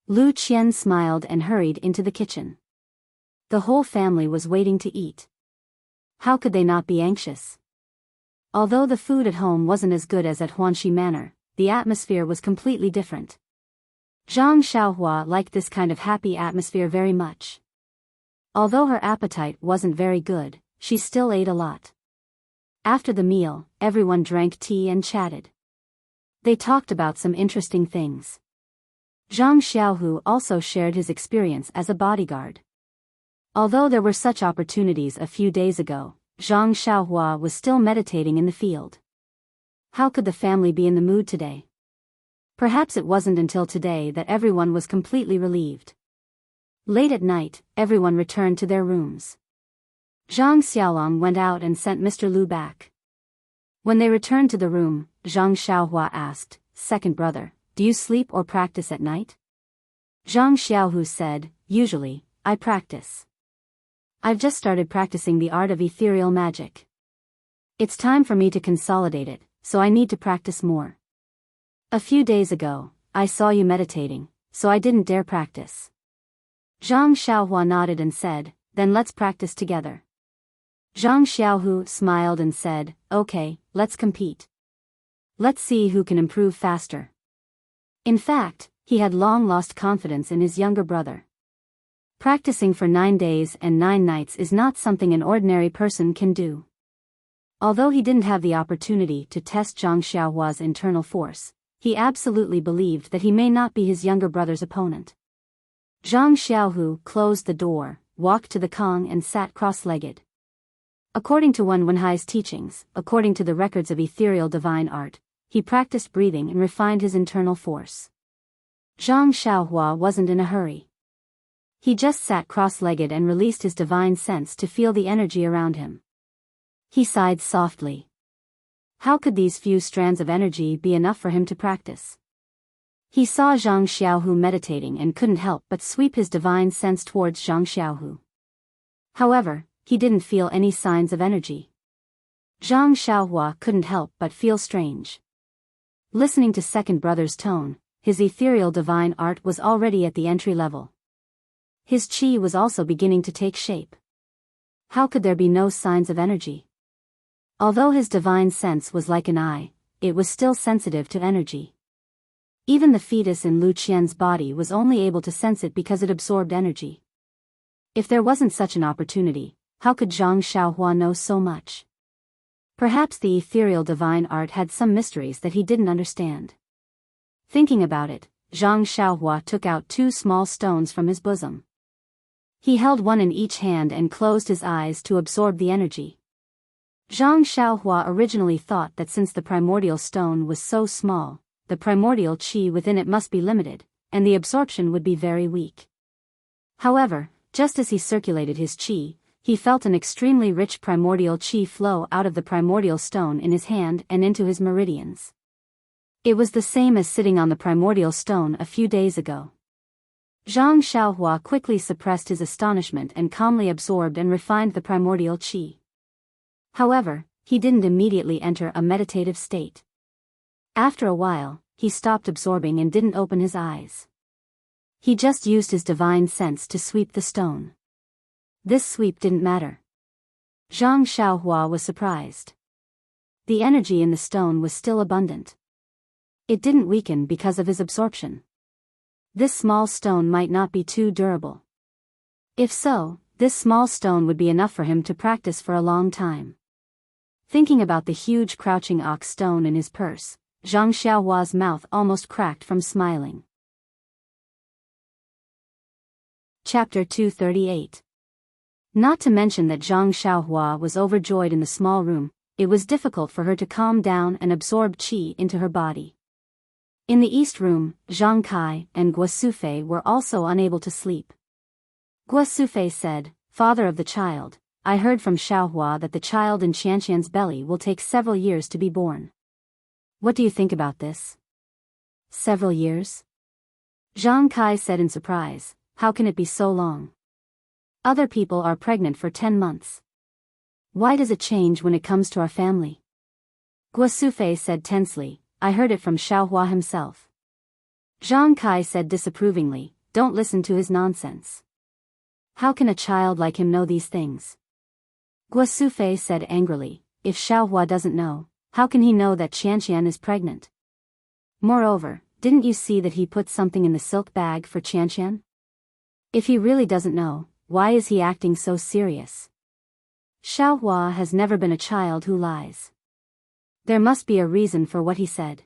S1: Lu Qian smiled and hurried into the kitchen. The whole family was waiting to eat. How could they not be anxious? Although the food at home wasn't as good as at Huanxi Manor, the atmosphere was completely different. Zhang Xiaohua liked this kind of happy atmosphere very much. Although her appetite wasn't very good, she still ate a lot. After the meal, everyone drank tea and chatted. They talked about some interesting things. Zhang Xiaohu also shared his experience as a bodyguard. Although there were such opportunities a few days ago, Zhang Xiaohua was still meditating in the field. How could the family be in the mood today? Perhaps it wasn't until today that everyone was completely relieved. Late at night, everyone returned to their rooms. Zhang Xiaolong went out and sent Mr. Lu back. When they returned to the room, Zhang Xiaohua asked, "Second brother, do you sleep or practice at night?" Zhang Xiaohu said, "Usually, I practice. I've just started practicing the art of ethereal magic. It's time for me to consolidate it, so I need to practice more. A few days ago, I saw you meditating, so I didn't dare practice." Zhang Xiaohua nodded and said, "Then let's practice together." Zhang Xiaohu smiled and said, "Okay, let's compete. Let's see who can improve faster." In fact, He had long lost confidence in his younger brother. Practicing for 9 days and 9 nights is not something an ordinary person can do. Although he didn't have the opportunity to test Zhang Xiaohua's internal force, he absolutely believed that he may not be his younger brother's opponent. Zhang Xiaohu closed the door, walked to the Kong and sat cross-legged. According to Wen Wenhai's teachings, according to the records of ethereal divine art, he practiced breathing and refined his internal force. Zhang Xiaohua wasn't in a hurry. He just sat cross-legged and released his divine sense to feel the energy around him. He sighed softly. How could these few strands of energy be enough for him to practice? He saw Zhang Xiaohu meditating and couldn't help but sweep his divine sense towards Zhang Xiaohu. However, he didn't feel any signs of energy. Zhang Xiaohua couldn't help but feel strange. Listening to second brother's tone, his ethereal divine art was already at the entry level. His chi was also beginning to take shape. How could there be no signs of energy? Although his divine sense was like an eye, it was still sensitive to energy. Even the fetus in Lu Qian's body was only able to sense it because it absorbed energy. If there wasn't such an opportunity, how could Zhang Xiaohua know so much? Perhaps the ethereal divine art had some mysteries that he didn't understand. Thinking about it, Zhang Xiaohua took out 2 small stones from his bosom. He held one in each hand and closed his eyes to absorb the energy. Zhang Xiaohua originally thought that since the primordial stone was so small, the primordial qi within it must be limited, and the absorption would be very weak. However, just as he circulated his qi, he felt an extremely rich primordial qi flow out of the primordial stone in his hand and into his meridians. It was the same as sitting on the primordial stone a few days ago. Zhang Xiaohua quickly suppressed his astonishment and calmly absorbed and refined the primordial qi. However, he didn't immediately enter a meditative state. After a while, he stopped absorbing and didn't open his eyes. He just used his divine sense to sweep the stone. This sweep didn't matter. Zhang Xiaohua was surprised. The energy in the stone was still abundant. It didn't weaken because of his absorption. This small stone might not be too durable. If so, this small stone would be enough for him to practice for a long time. Thinking about the huge crouching ox stone in his purse, Zhang Xiaohua's mouth almost cracked from smiling. Chapter 238. Not to mention that Zhang Xiaohua was overjoyed in the small room, it was difficult for her to calm down and absorb qi into her body. In the east room, Zhang Kai and Guo Sufei were also unable to sleep. Guo Sufei said, "Father of the child, I heard from Xiaohua that the child in Qianqian's belly will take several years to be born. What do you think about this?" "Several years?" Zhang Kai said in surprise, "How can it be so long? Other people are pregnant for 10 months. Why does it change when it comes to our family?" Guo Sufei said tensely, "I heard it from Xiaohua himself." Zhang Kai said disapprovingly, "Don't listen to his nonsense. How can a child like him know these things?" Guo Sufei said angrily, "If Xiaohua doesn't know, how can he know that Qianqian is pregnant? Moreover, didn't you see that he put something in the silk bag for Qianqian? If he really doesn't know, why is he acting so serious? Xiaohua has never been a child who lies. There must be a reason for what he said."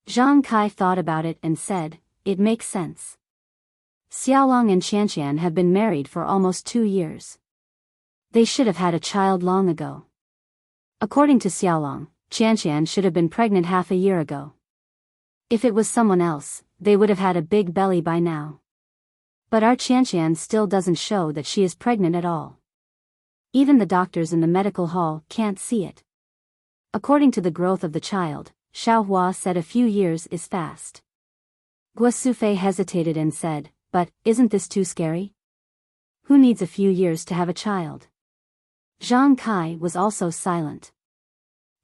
S1: Zhang Kai thought about it and said, "It makes sense. Xiaolong and Qianqian have been married for almost 2 years. They should have had a child long ago. According to Xiaolong, Qianqian should have been pregnant half a year ago. If it was someone else, they would have had a big belly by now. But our Qianqian still doesn't show that she is pregnant at all. Even the doctors in the medical hall can't see it. According to the growth of the child, Xiaohua said a few years is fast." Guo Sufei hesitated and said, "But, isn't this too scary? Who needs a few years to have a child?" Zhang Kai was also silent.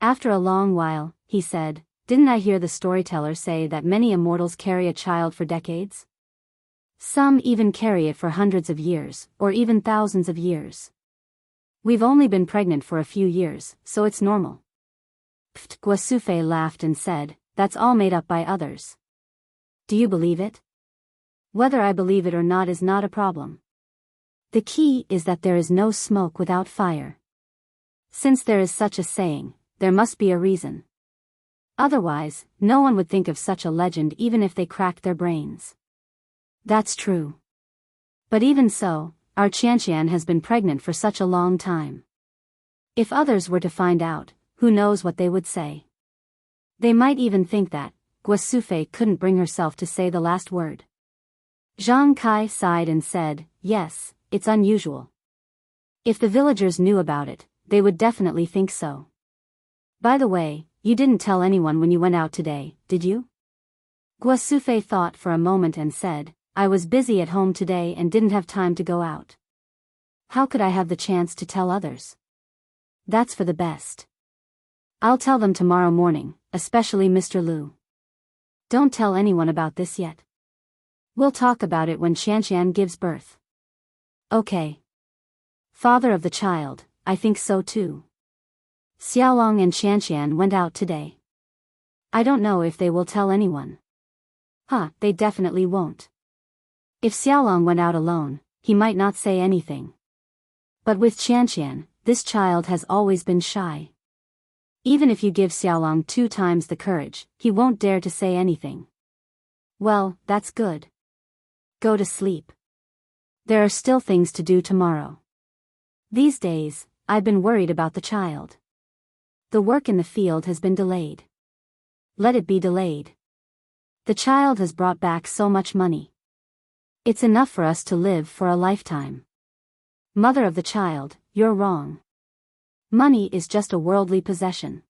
S1: After a long while, he said, "Didn't I hear the storyteller say that many immortals carry a child for decades? Some even carry it for hundreds of years, or even thousands of years. We've only been pregnant for a few years, so it's normal." Guo Sufei laughed and said, "That's all made up by others. Do you believe it? Whether I believe it or not is not a problem. The key is that there is no smoke without fire. Since there is such a saying, there must be a reason. Otherwise, no one would think of such a legend even if they cracked their brains. That's true. But even so, our Qianqian has been pregnant for such a long time. If others were to find out, who knows what they would say. They might even think that Guosufei couldn't bring herself to say the last word. Zhang Kai sighed and said, yes, it's unusual. If the villagers knew about it, they would definitely think so. By the way, you didn't tell anyone when you went out today, did you? Guosufei thought for a moment and said, I was busy at home today and didn't have time to go out. How could I have the chance to tell others? That's for the best. I'll tell them tomorrow morning, especially Mr. Lu. Don't tell anyone about this yet. We'll talk about it when Qianqian gives birth. Okay. Father of the child, I think so too. Xiaolong and Qianqian went out today. I don't know if they will tell anyone. They definitely won't. If Xiaolong went out alone, he might not say anything. But with Qianqian, this child has always been shy. Even if you give Xiaolong 2 times the courage, he won't dare to say anything. Well, that's good. Go to sleep. There are still things to do tomorrow. These days, I've been worried about the child. The work in the field has been delayed. Let it be delayed. The child has brought back so much money. It's enough for us to live for a lifetime. Mother of the child, you're wrong. Money is just a worldly possession.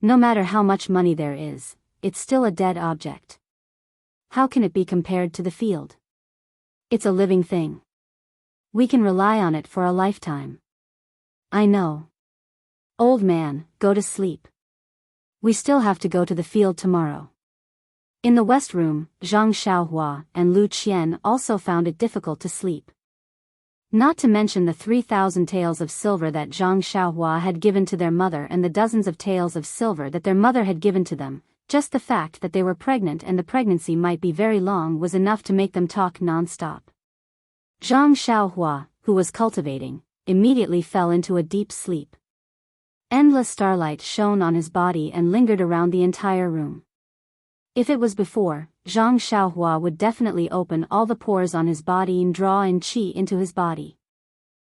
S1: No matter how much money there is, it's still a dead object. How can it be compared to the field? It's a living thing. We can rely on it for a lifetime. I know. Old man, go to sleep. We still have to go to the field tomorrow. In the west room, Zhang Xiaohua and Lu Qian also found it difficult to sleep. Not to mention the 3,000 taels of silver that Zhang Xiaohua had given to their mother and the dozens of taels of silver that their mother had given to them. Just the fact that they were pregnant and the pregnancy might be very long was enough to make them talk non-stop. Zhang Xiaohua, who was cultivating, immediately fell into a deep sleep. Endless starlight shone on his body and lingered around the entire room. If it was before, Zhang Xiaohua would definitely open all the pores on his body and draw in qi into his body.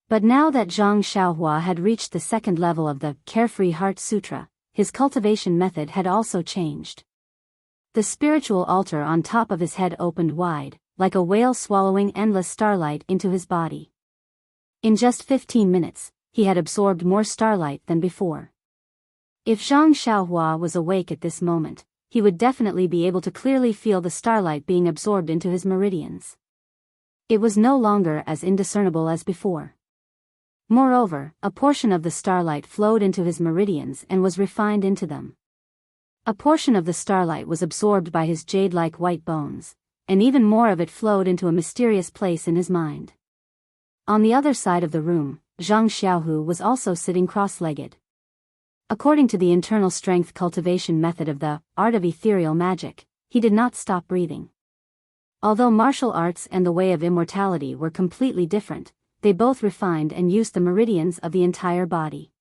S1: But now that Zhang Xiaohua had reached the 2nd level of the Carefree Heart Sutra, his cultivation method had also changed. The spiritual altar on top of his head opened wide, like a whale swallowing endless starlight into his body. In just 15 minutes, he had absorbed more starlight than before. If Zhang Xiaohua was awake at this moment, he would definitely be able to clearly feel the starlight being absorbed into his meridians. It was no longer as indiscernible as before. Moreover, a portion of the starlight flowed into his meridians and was refined into them. A portion of the starlight was absorbed by his jade-like white bones, and even more of it flowed into a mysterious place in his mind. On the other side of the room, Zhang Xiaohu was also sitting cross-legged. According to the internal strength cultivation method of the art of ethereal magic, he did not stop breathing. Although martial arts and the way of immortality were completely different, they both refined and used the meridians of the entire body.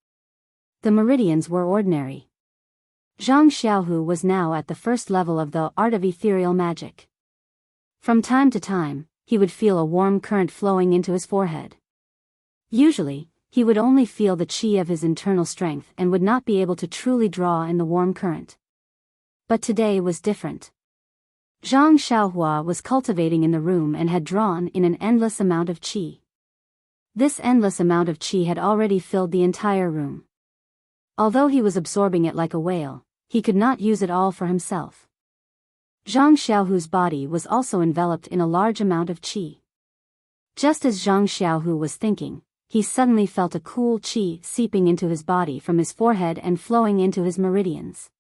S1: The meridians were ordinary. Zhang Xiaohu was now at the 1st level of the art of ethereal magic. From time to time, he would feel a warm current flowing into his forehead. Usually, he would only feel the qi of his internal strength and would not be able to truly draw in the warm current. But today was different. Zhang Xiaohua was cultivating in the room and had drawn in an endless amount of qi. This endless amount of qi had already filled the entire room. Although he was absorbing it like a whale, he could not use it all for himself. Zhang Xiaohu's body was also enveloped in a large amount of qi. Just as Zhang Xiaohu was thinking, he suddenly felt a cool qi seeping into his body from his forehead and flowing into his meridians.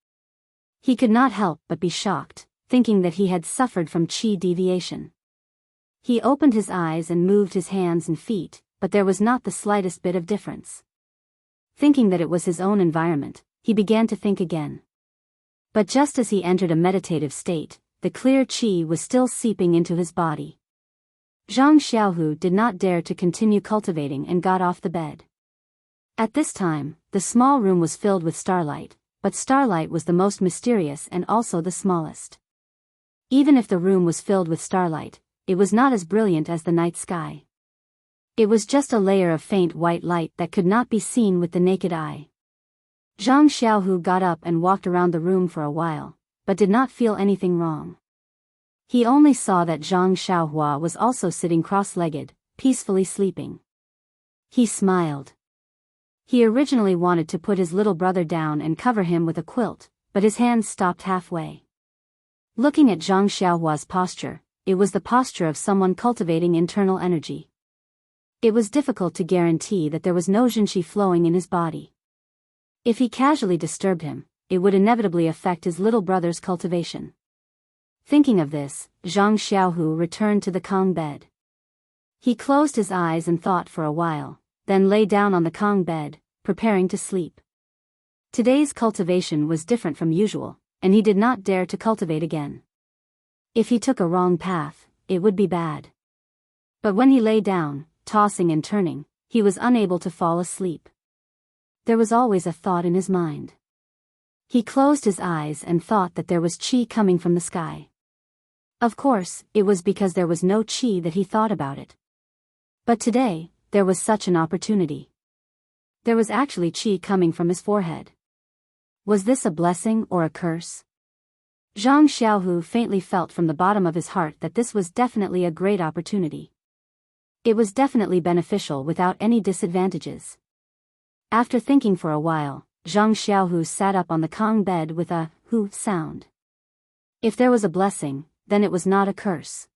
S1: He could not help but be shocked, thinking that he had suffered from qi deviation. He opened his eyes and moved his hands and feet, but there was not the slightest bit of difference. Thinking that it was his own environment, he began to think again. But just as he entered a meditative state, the clear qi was still seeping into his body. Zhang Xiaohu did not dare to continue cultivating and got off the bed. At this time, the small room was filled with starlight, but starlight was the most mysterious and also the smallest. Even if the room was filled with starlight, it was not as brilliant as the night sky. It was just a layer of faint white light that could not be seen with the naked eye. Zhang Xiaohu got up and walked around the room for a while, but did not feel anything wrong. He only saw that Zhang Xiaohua was also sitting cross-legged, peacefully sleeping. He smiled. He originally wanted to put his little brother down and cover him with a quilt, but his hands stopped halfway. Looking at Zhang Xiaohua's posture, it was the posture of someone cultivating internal energy. It was difficult to guarantee that there was no jinqi flowing in his body. If he casually disturbed him, it would inevitably affect his little brother's cultivation. Thinking of this, Zhang Xiaohu returned to the Kong bed. He closed his eyes and thought for a while, then lay down on the Kong bed, preparing to sleep. Today's cultivation was different from usual, and he did not dare to cultivate again. If he took a wrong path, it would be bad. But when he lay down, tossing and turning, he was unable to fall asleep. There was always a thought in his mind. He closed his eyes and thought that there was qi coming from the sky. Of course, it was because there was no qi that he thought about it. But today, there was such an opportunity. There was actually qi coming from his forehead. Was this a blessing or a curse? Zhang Xiaohu faintly felt from the bottom of his heart that this was definitely a great opportunity. It was definitely beneficial without any disadvantages. After thinking for a while, Zhang Xiaohu sat up on the Kong bed with a hu sound. If there was a blessing, then it was not a curse.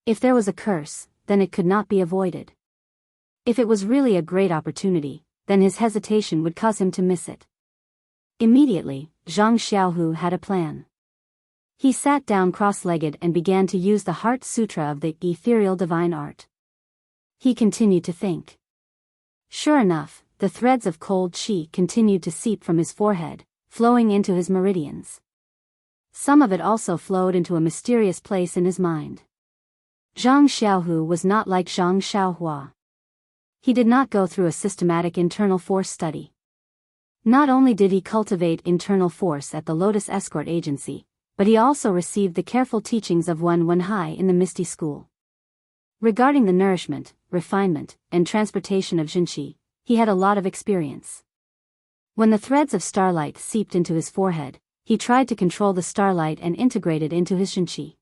S1: If there was a curse, then it could not be avoided. If it was really a great opportunity, then his hesitation would cause him to miss it. Immediately, Zhang Xiaohu had a plan. He sat down cross-legged and began to use the Heart Sutra of the ethereal divine art. He continued to think. Sure enough, the threads of cold qi continued to seep from his forehead, flowing into his meridians. Some of it also flowed into a mysterious place in his mind. Zhang Xiaohu was not like Zhang Xiaohua. He did not go through a systematic internal force study. Not only did he cultivate internal force at the Lotus Escort Agency, but he also received the careful teachings of Wen Wenhai in the Misty School. Regarding the nourishment, refinement, and transportation of jinqi, he had a lot of experience. When the threads of starlight seeped into his forehead, he tried to control the starlight and integrate it into his jinqi.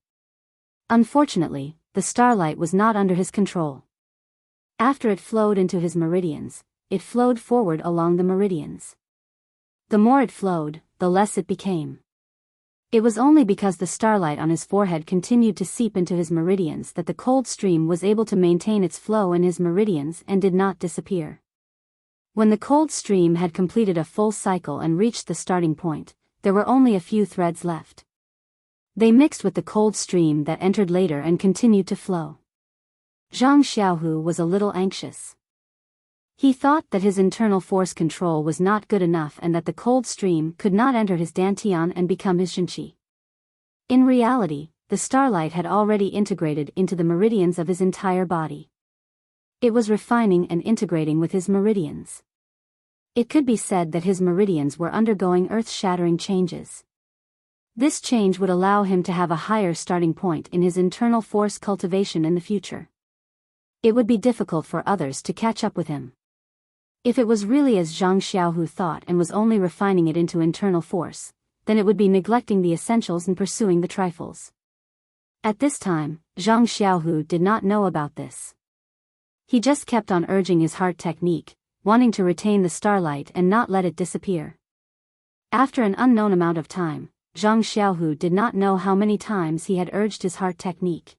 S1: Unfortunately, the starlight was not under his control. After it flowed into his meridians, it flowed forward along the meridians. The more it flowed, the less it became. It was only because the starlight on his forehead continued to seep into his meridians that the cold stream was able to maintain its flow in his meridians and did not disappear. When the cold stream had completed a full cycle and reached the starting point, there were only a few threads left. They mixed with the cold stream that entered later and continued to flow. Zhang Xiaohu was a little anxious. He thought that his internal force control was not good enough and that the cold stream could not enter his dantian and become his jinqi. In reality, the starlight had already integrated into the meridians of his entire body. It was refining and integrating with his meridians. It could be said that his meridians were undergoing earth-shattering changes. This change would allow him to have a higher starting point in his internal force cultivation in the future. It would be difficult for others to catch up with him. If it was really as Zhang Xiaohu thought and was only refining it into internal force, then it would be neglecting the essentials and pursuing the trifles. At this time, Zhang Xiaohu did not know about this. He just kept on urging his heart technique, wanting to retain the starlight and not let it disappear. After an unknown amount of time, Zhang Xiaohu did not know how many times he had urged his heart technique.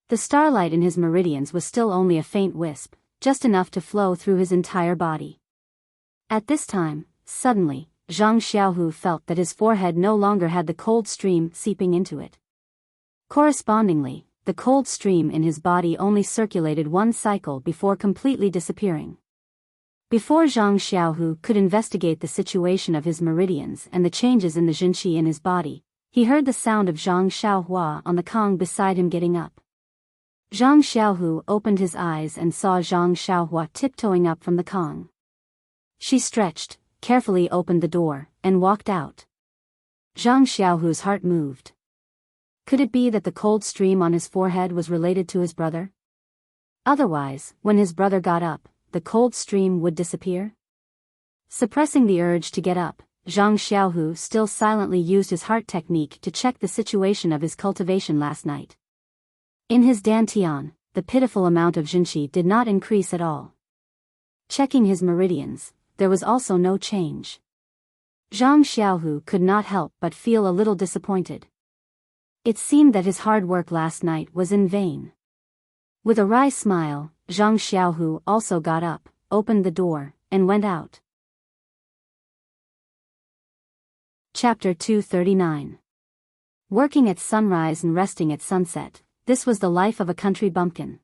S1: The starlight in his meridians was still only a faint wisp, just enough to flow through his entire body. At this time, suddenly, Zhang Xiaohu felt that his forehead no longer had the cold stream seeping into it. Correspondingly, the cold stream in his body only circulated one cycle before completely disappearing. Before Zhang Xiaohu could investigate the situation of his meridians and the changes in the jinqi in his body, He heard the sound of Zhang Xiaohua on the Kong beside him getting up. Zhang Xiaohu opened his eyes and saw Zhang Xiaohua tiptoeing up from the Kong. She stretched, carefully opened the door, and walked out. Zhang Xiaohu's heart moved. Could it be that the cold stream on his forehead was related to his brother? Otherwise, when his brother got up, the cold stream would disappear? Suppressing the urge to get up, Zhang Xiaohu still silently used his heart technique to check the situation of his cultivation last night. In his dantian, the pitiful amount of jinqi did not increase at all. Checking his meridians, there was also no change. Zhang Xiaohu could not help but feel a little disappointed. It seemed that his hard work last night was in vain. With a wry smile, Zhang Xiaohu also got up, opened the door, and went out. Chapter 239. Working at sunrise and resting at sunset, this was the life of a country bumpkin.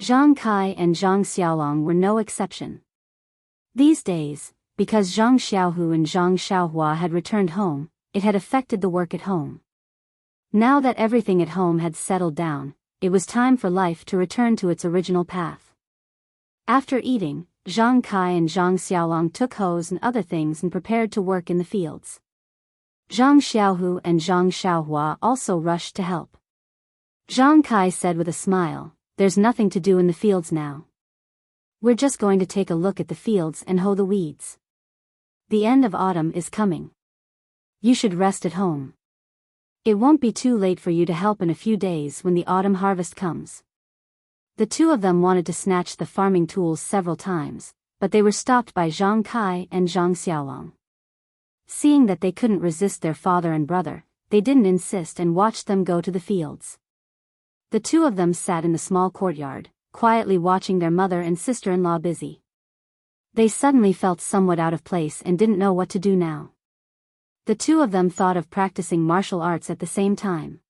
S1: Zhang Kai and Zhang Xiaolong were no exception. These days, because Zhang Xiaohu and Zhang Xiaohua had returned home, it had affected the work at home. Now that everything at home had settled down, it was time for life to return to its original path. After eating, Zhang Kai and Zhang Xiaolong took hoes and other things and prepared to work in the fields. Zhang Xiaohu and Zhang Xiaohua also rushed to help. Zhang Kai said with a smile, "There's nothing to do in the fields now. We're just going to take a look at the fields and hoe the weeds. The end of autumn is coming. You should rest at home. It won't be too late for you to help in a few days when the autumn harvest comes." The two of them wanted to snatch the farming tools several times, but they were stopped by Zhang Kai and Zhang Xiaolong. Seeing that they couldn't resist their father and brother, they didn't insist and watched them go to the fields. The two of them sat in the small courtyard, quietly watching their mother and sister-in-law busy. They suddenly felt somewhat out of place and didn't know what to do now. The two of them thought of practicing martial arts at the same time.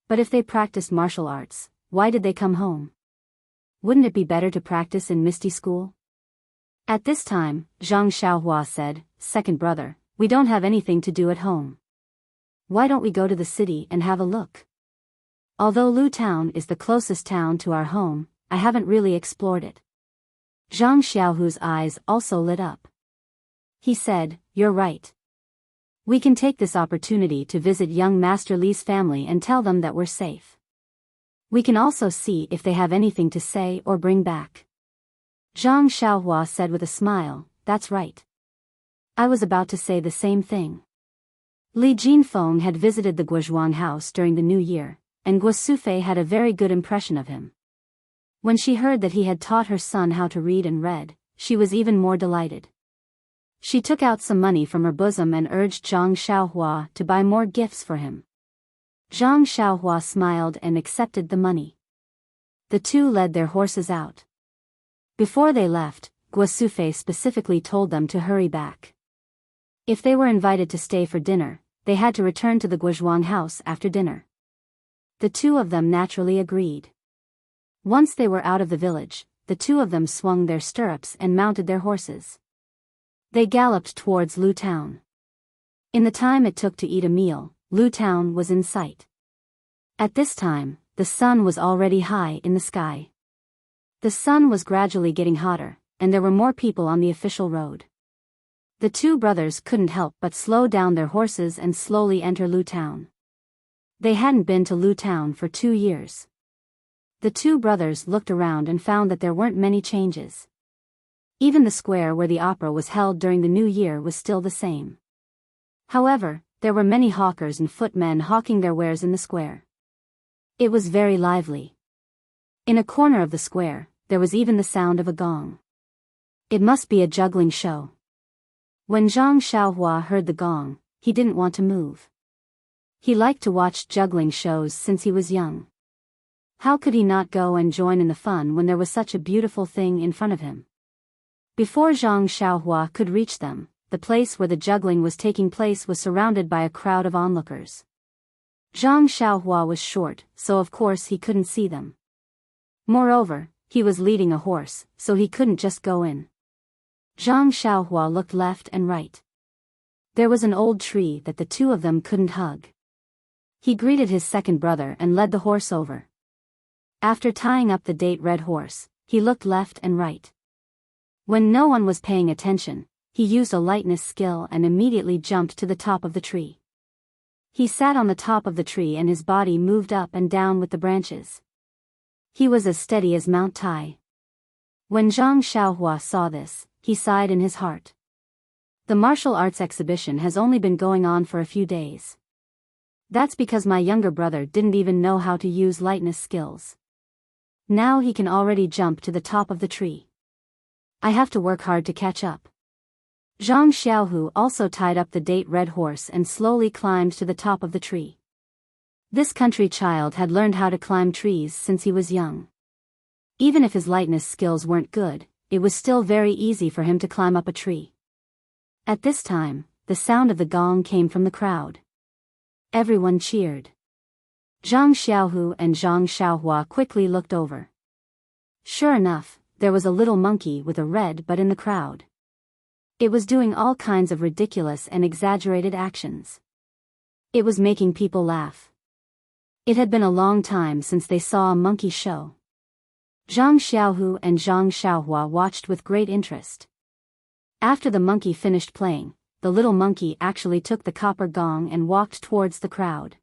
S1: But if they practiced martial arts, why did they come home? Wouldn't it be better to practice in Misty School? At this time, Zhang Xiaohua said, "Second brother, we don't have anything to do at home. Why don't we go to the city and have a look? Although Lu Town is the closest town to our home, I haven't really explored it." Zhang Xiaohu's eyes also lit up. He said, "You're right. We can take this opportunity to visit young Master Li's family and tell them that we're safe. We can also see if they have anything to say or bring back." Zhang Xiaohua said with a smile, "That's right. I was about to say the same thing." Li Jinfeng had visited the Guozhuang house during the New Year, and Guo Sufei had a very good impression of him. When she heard that he had taught her son how to read and read, she was even more delighted. She took out some money from her bosom and urged Zhang Xiaohua to buy more gifts for him. Zhang Xiaohua smiled and accepted the money. The two led their horses out. Before they left, Guo Sufei specifically told them to hurry back. If they were invited to stay for dinner, they had to return to the Guozhuang house after dinner. The two of them naturally agreed. Once they were out of the village, the two of them swung their stirrups and mounted their horses. They galloped towards Lu Town. In the time it took to eat a meal, Lu Town was in sight. At this time, the sun was already high in the sky. The sun was gradually getting hotter, and there were more people on the official road. The two brothers couldn't help but slow down their horses and slowly enter Lu Town. They hadn't been to Lu Town for 2 years. The two brothers looked around and found that there weren't many changes. Even the square where the opera was held during the New Year was still the same. However, there were many hawkers and footmen hawking their wares in the square. It was very lively. In a corner of the square, there was even the sound of a gong. It must be a juggling show. When Zhang Xiaohua heard the gong, he didn't want to move. He liked to watch juggling shows since he was young. How could he not go and join in the fun when there was such a beautiful thing in front of him? Before Zhang Xiaohua could reach them, the place where the juggling was taking place was surrounded by a crowd of onlookers. Zhang Xiaohua was short, so of course he couldn't see them. Moreover, he was leading a horse, so he couldn't just go in. Zhang Xiaohua looked left and right. There was an old tree that the two of them couldn't hug. He greeted his second brother and led the horse over. After tying up the date red horse, he looked left and right. When no one was paying attention, he used a lightness skill and immediately jumped to the top of the tree. He sat on the top of the tree and his body moved up and down with the branches. He was as steady as Mount Tai. When Zhang Xiaohua saw this, he sighed in his heart. The martial arts exhibition has only been going on for a few days. That's because my younger brother didn't even know how to use lightness skills. Now he can already jump to the top of the tree. I have to work hard to catch up. Zhang Xiaohu also tied up the date red horse and slowly climbed to the top of the tree. This country child had learned how to climb trees since he was young. Even if his lightness skills weren't good, it was still very easy for him to climb up a tree. At this time, the sound of the gong came from the crowd. Everyone cheered. Zhang Xiaohu and Zhang Xiaohua quickly looked over. Sure enough, there was a little monkey with a red butt in the crowd. It was doing all kinds of ridiculous and exaggerated actions. It was making people laugh. It had been a long time since they saw a monkey show. Zhang Xiaohu and Zhang Xiaohua watched with great interest. After the monkey finished playing, the little monkey actually took the copper gong and walked towards the crowd.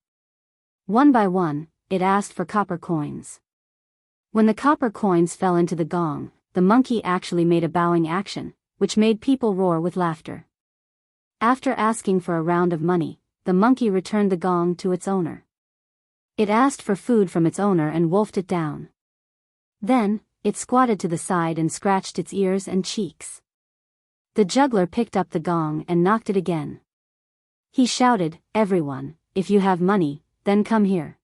S1: One by one, it asked for copper coins. When the copper coins fell into the gong, the monkey actually made a bowing action, which made people roar with laughter. After asking for a round of money, the monkey returned the gong to its owner. It asked for food from its owner and wolfed it down. Then, it squatted to the side and scratched its ears and cheeks. The juggler picked up the gong and knocked it again. He shouted, "Everyone, if you have money, then come here.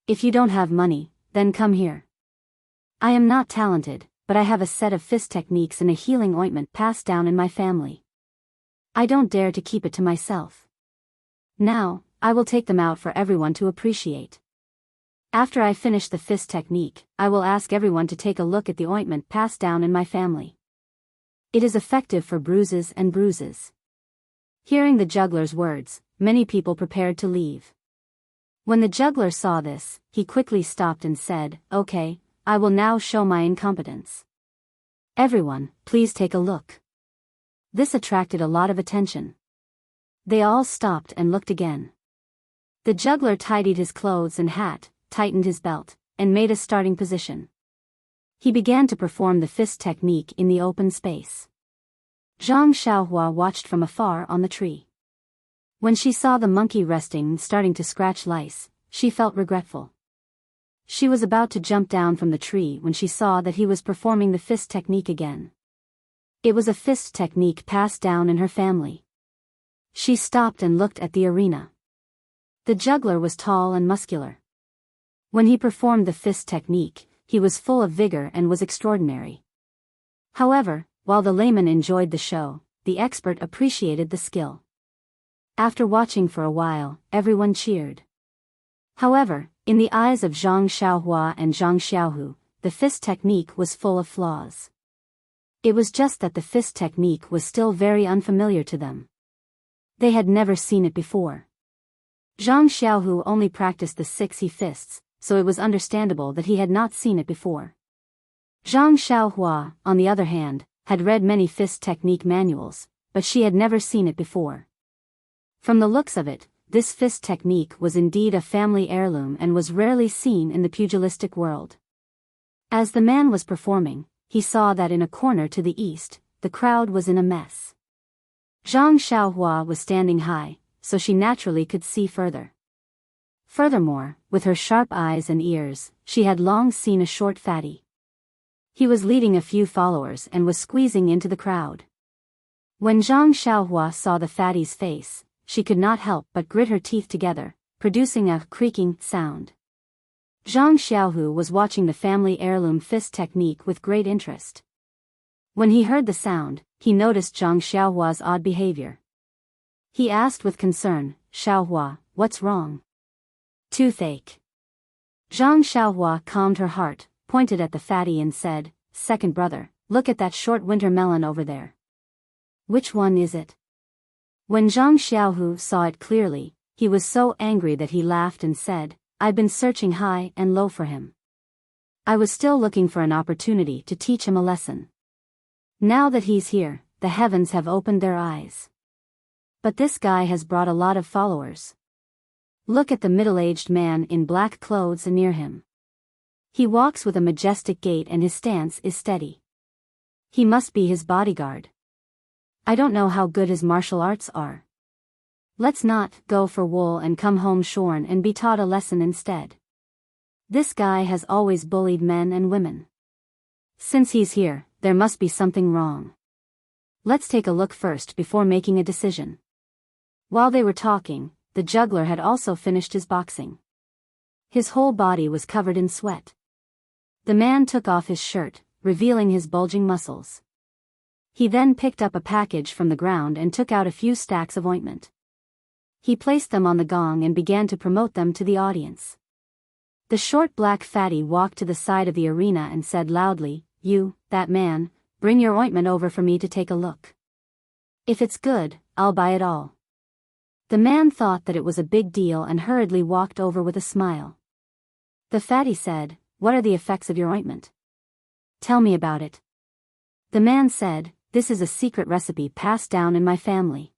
S1: If you don't have money, then come here. I am not talented, but I have a set of fist techniques and a healing ointment passed down in my family. I don't dare to keep it to myself. Now, I will take them out for everyone to appreciate. After I finish the fist technique, I will ask everyone to take a look at the ointment passed down in my family. It is effective for bruises and bruises." Hearing the juggler's words, many people prepared to leave. When the juggler saw this, he quickly stopped and said, "Okay, I will now show my incompetence. Everyone, please take a look." This attracted a lot of attention. They all stopped and looked again. The juggler tidied his clothes and hat, tightened his belt, and made a starting position. He began to perform the fist technique in the open space. Zhang Xiaohua watched from afar on the tree. When she saw the monkey resting and starting to scratch lice, she felt regretful. She was about to jump down from the tree when she saw that he was performing the fist technique again. It was a fist technique passed down in her family. She stopped and looked at the arena. The juggler was tall and muscular. When he performed the fist technique, he was full of vigor and was extraordinary. However, while the layman enjoyed the show, the expert appreciated the skill. After watching for a while, everyone cheered. However, in the eyes of Zhang Xiaohua and Zhang Xiaohu, the fist technique was full of flaws. It was just that the fist technique was still very unfamiliar to them. They had never seen it before. Zhang Xiaohu only practiced the 6 fists, so it was understandable that he had not seen it before. Zhang Xiaohua, on the other hand, had read many fist technique manuals, but she had never seen it before. From the looks of it, this fist technique was indeed a family heirloom and was rarely seen in the pugilistic world. As the man was performing, he saw that in a corner to the east, the crowd was in a mess. Zhang Xiaohua was standing high, so she naturally could see further. Furthermore, with her sharp eyes and ears, she had long seen a short fatty. He was leading a few followers and was squeezing into the crowd. When Zhang Xiaohua saw the fatty's face, she could not help but grit her teeth together, producing a creaking sound. Zhang Xiaohu was watching the family heirloom fist technique with great interest. When he heard the sound, he noticed Zhang Xiaohua's odd behavior. He asked with concern, "Xiaohua, what's wrong?" "Toothache." Zhang Xiaohua calmed her heart, pointed at the fatty and said, "Second brother, look at that short winter melon over there." "Which one is it?" When Zhang Xiaohu saw it clearly, he was so angry that he laughed and said, "I've been searching high and low for him. I was still looking for an opportunity to teach him a lesson. Now that he's here, the heavens have opened their eyes. But this guy has brought a lot of followers. Look at the middle-aged man in black clothes near him. He walks with a majestic gait and his stance is steady. He must be his bodyguard. I don't know how good his martial arts are. Let's not go for wool and come home shorn and be taught a lesson instead. This guy has always bullied men and women. Since he's here, there must be something wrong. Let's take a look first before making a decision." While they were talking, the juggler had also finished his boxing. His whole body was covered in sweat. The man took off his shirt, revealing his bulging muscles. He then picked up a package from the ground and took out a few stacks of ointment. He placed them on the gong and began to promote them to the audience. The short black fatty walked to the side of the arena and said loudly, "You, that man, bring your ointment over for me to take a look. If it's good, I'll buy it all." The man thought that it was a big deal and hurriedly walked over with a smile. The fatty said, "What are the effects of your ointment? Tell me about it." The man said, "This is a secret recipe passed down in my family.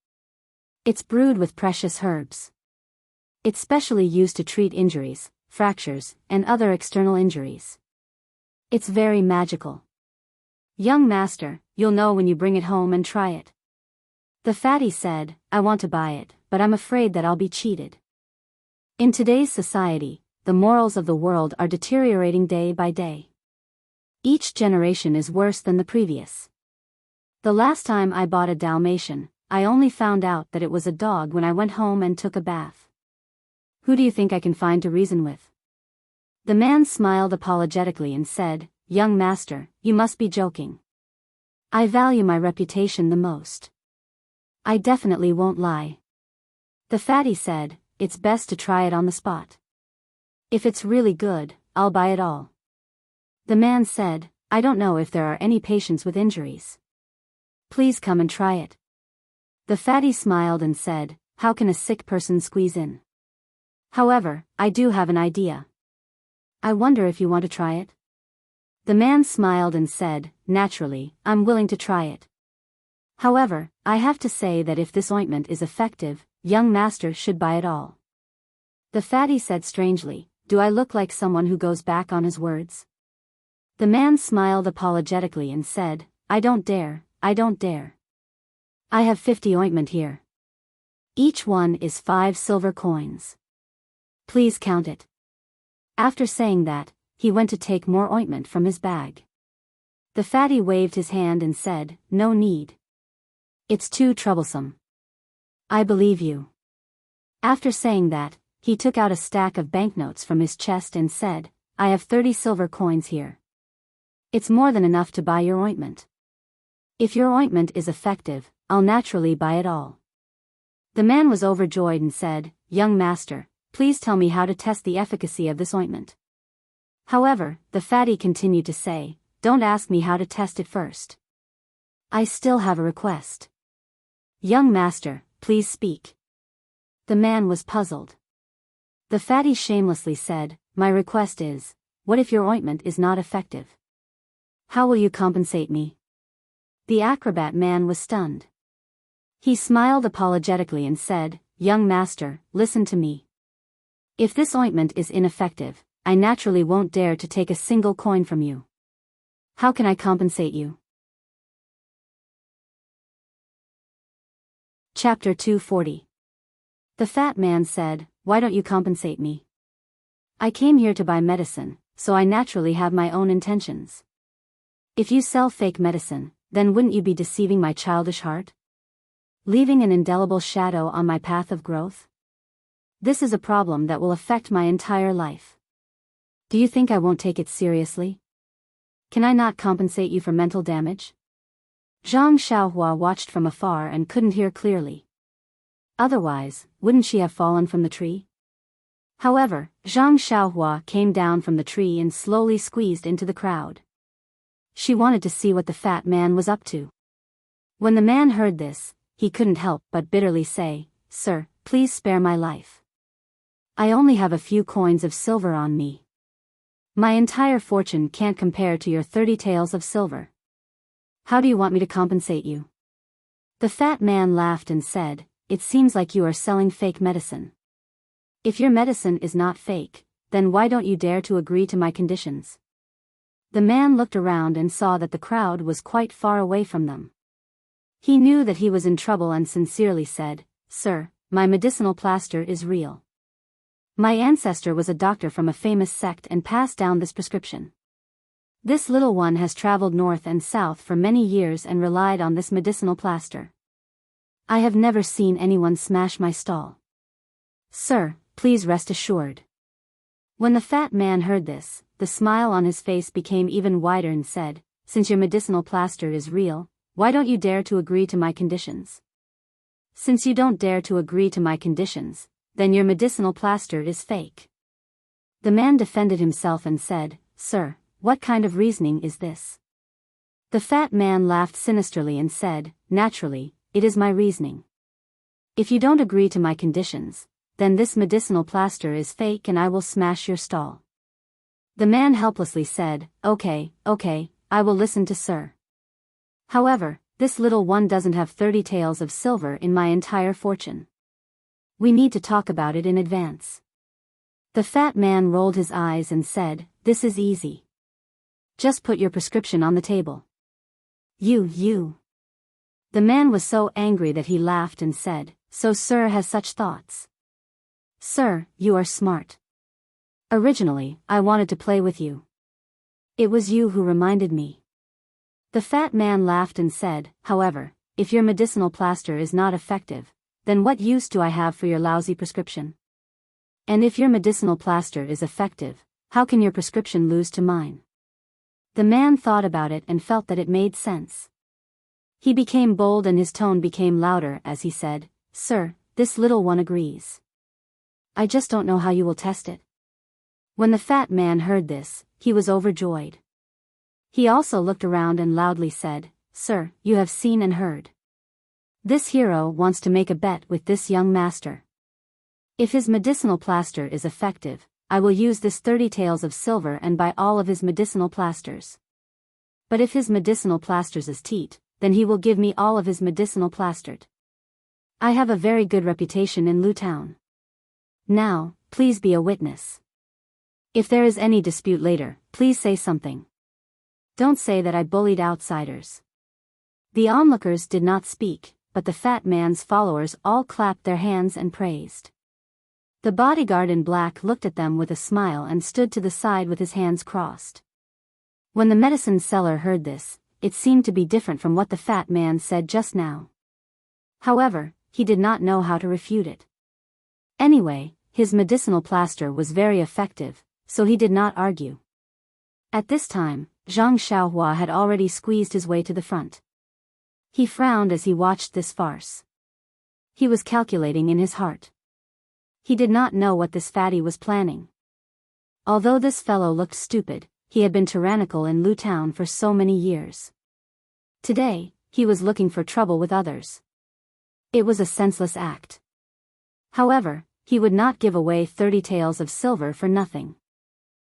S1: It's brewed with precious herbs. It's specially used to treat injuries, fractures, and other external injuries. It's very magical. Young master, you'll know when you bring it home and try it." The fatty said, "I want to buy it, but I'm afraid that I'll be cheated. In today's society, the morals of the world are deteriorating day by day. Each generation is worse than the previous. The last time I bought a Dalmatian, I only found out that it was a dog when I went home and took a bath. Who do you think I can find to reason with?" The man smiled apologetically and said, "Young master, you must be joking. I value my reputation the most. I definitely won't lie." The fatty said, "It's best to try it on the spot. If it's really good, I'll buy it all." The man said, "I don't know if there are any patients with injuries. Please come and try it." The fatty smiled and said, "How can a sick person squeeze in? However, I do have an idea. I wonder if you want to try it?" The man smiled and said, "Naturally, I'm willing to try it. However, I have to say that if this ointment is effective, young master should buy it all." The fatty said strangely, "Do I look like someone who goes back on his words?" The man smiled apologetically and said, I don't dare. I have 50 ointment here. Each one is 5 silver coins. Please count it." After saying that, he went to take more ointment from his bag. The fatty waved his hand and said, "No need. It's too troublesome. I believe you." After saying that, he took out a stack of banknotes from his chest and said, "I have 30 silver coins here. It's more than enough to buy your ointment. If your ointment is effective, I'll naturally buy it all." The man was overjoyed and said, "Young master, please tell me how to test the efficacy of this ointment." However, the fatty continued to say, "Don't ask me how to test it first. I still have a request. Young master, please speak." The man was puzzled. The fatty shamelessly said, "My request is, what if your ointment is not effective? How will you compensate me?" The acrobat man was stunned. He smiled apologetically and said, "Young master, listen to me. If this ointment is ineffective, I naturally won't dare to take a single coin from you. How can I compensate you?" Chapter 240. The fat man said, "Why don't you compensate me? I came here to buy medicine, so I naturally have my own intentions. If you sell fake medicine, then wouldn't you be deceiving my childish heart? Leaving an indelible shadow on my path of growth? This is a problem that will affect my entire life. Do you think I won't take it seriously? Can I not compensate you for mental damage?" Zhang Xiaohua watched from afar and couldn't hear clearly. Otherwise, wouldn't she have fallen from the tree? However, Zhang Xiaohua came down from the tree and slowly squeezed into the crowd. She wanted to see what the fat man was up to. When the man heard this, he couldn't help but bitterly say, "Sir, please spare my life. I only have a few coins of silver on me. My entire fortune can't compare to your 30 taels of silver. How do you want me to compensate you?" The fat man laughed and said, "It seems like you are selling fake medicine. If your medicine is not fake, then why don't you dare to agree to my conditions?" The man looked around and saw that the crowd was quite far away from them. He knew that he was in trouble and sincerely said, "Sir, my medicinal plaster is real. My ancestor was a doctor from a famous sect and passed down this prescription. This little one has traveled north and south for many years and relied on this medicinal plaster. I have never seen anyone smash my stall. Sir, please rest assured." When the fat man heard this, the smile on his face became even wider and said, "Since your medicinal plaster is real, why don't you dare to agree to my conditions? Since you don't dare to agree to my conditions, then your medicinal plaster is fake." The man defended himself and said, "Sir, what kind of reasoning is this?" The fat man laughed sinisterly and said, "Naturally, it is my reasoning. If you don't agree to my conditions, then this medicinal plaster is fake and I will smash your stall." The man helplessly said, Okay, I will listen to sir. However, this little one doesn't have 30 taels of silver in my entire fortune. We need to talk about it in advance." The fat man rolled his eyes and said, "This is easy. Just put your prescription on the table." You. The man was so angry that he laughed and said, "So sir has such thoughts. Sir, you are smart. Originally, I wanted to play with you. It was you who reminded me." The fat man laughed and said, "However, if your medicinal plaster is not effective, then what use do I have for your lousy prescription? And if your medicinal plaster is effective, how can your prescription lose to mine?" The man thought about it and felt that it made sense. He became bold and his tone became louder as he said, "Sir, this little one agrees. I just don't know how you will test it." When the fat man heard this, he was overjoyed. He also looked around and loudly said, "Sir, you have seen and heard. This hero wants to make a bet with this young master. If his medicinal plaster is effective, I will use this 30 taels of silver and buy all of his medicinal plasters. But if his medicinal plasters is teat, then he will give me all of his medicinal plastered. I have a very good reputation in Lu Town. Now, please be a witness. If there is any dispute later, please say something. Don't say that I bullied outsiders." The onlookers did not speak, but the fat man's followers all clapped their hands and praised. The bodyguard in black looked at them with a smile and stood to the side with his hands crossed. When the medicine seller heard this, it seemed to be different from what the fat man said just now. However, he did not know how to refute it. Anyway, his medicinal plaster was very effective, so he did not argue. At this time, Zhang Xiaohua had already squeezed his way to the front. He frowned as he watched this farce. He was calculating in his heart. He did not know what this fatty was planning. Although this fellow looked stupid, he had been tyrannical in Lu Town for so many years. Today, he was looking for trouble with others. It was a senseless act. However, he would not give away 30 taels of silver for nothing.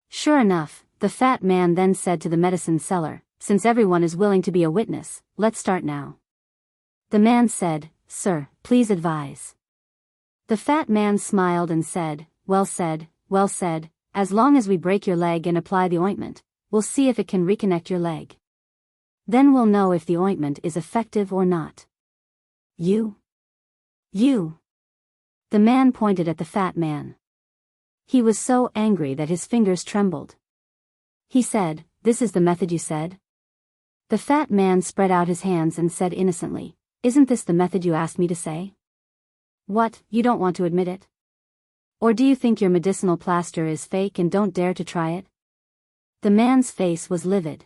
S1: Sure enough, the fat man then said to the medicine seller, "Since everyone is willing to be a witness, let's start now." The man said, "Sir, please advise." The fat man smiled and said, well said, as long as we break your leg and apply the ointment, we'll see if it can reconnect your leg. Then we'll know if the ointment is effective or not." You. The man pointed at the fat man. He was so angry that his fingers trembled. He said, "This is the method you said?" The fat man spread out his hands and said innocently, "Isn't this the method you asked me to say? What, you don't want to admit it? Or do you think your medicinal plaster is fake and don't dare to try it?" The man's face was livid.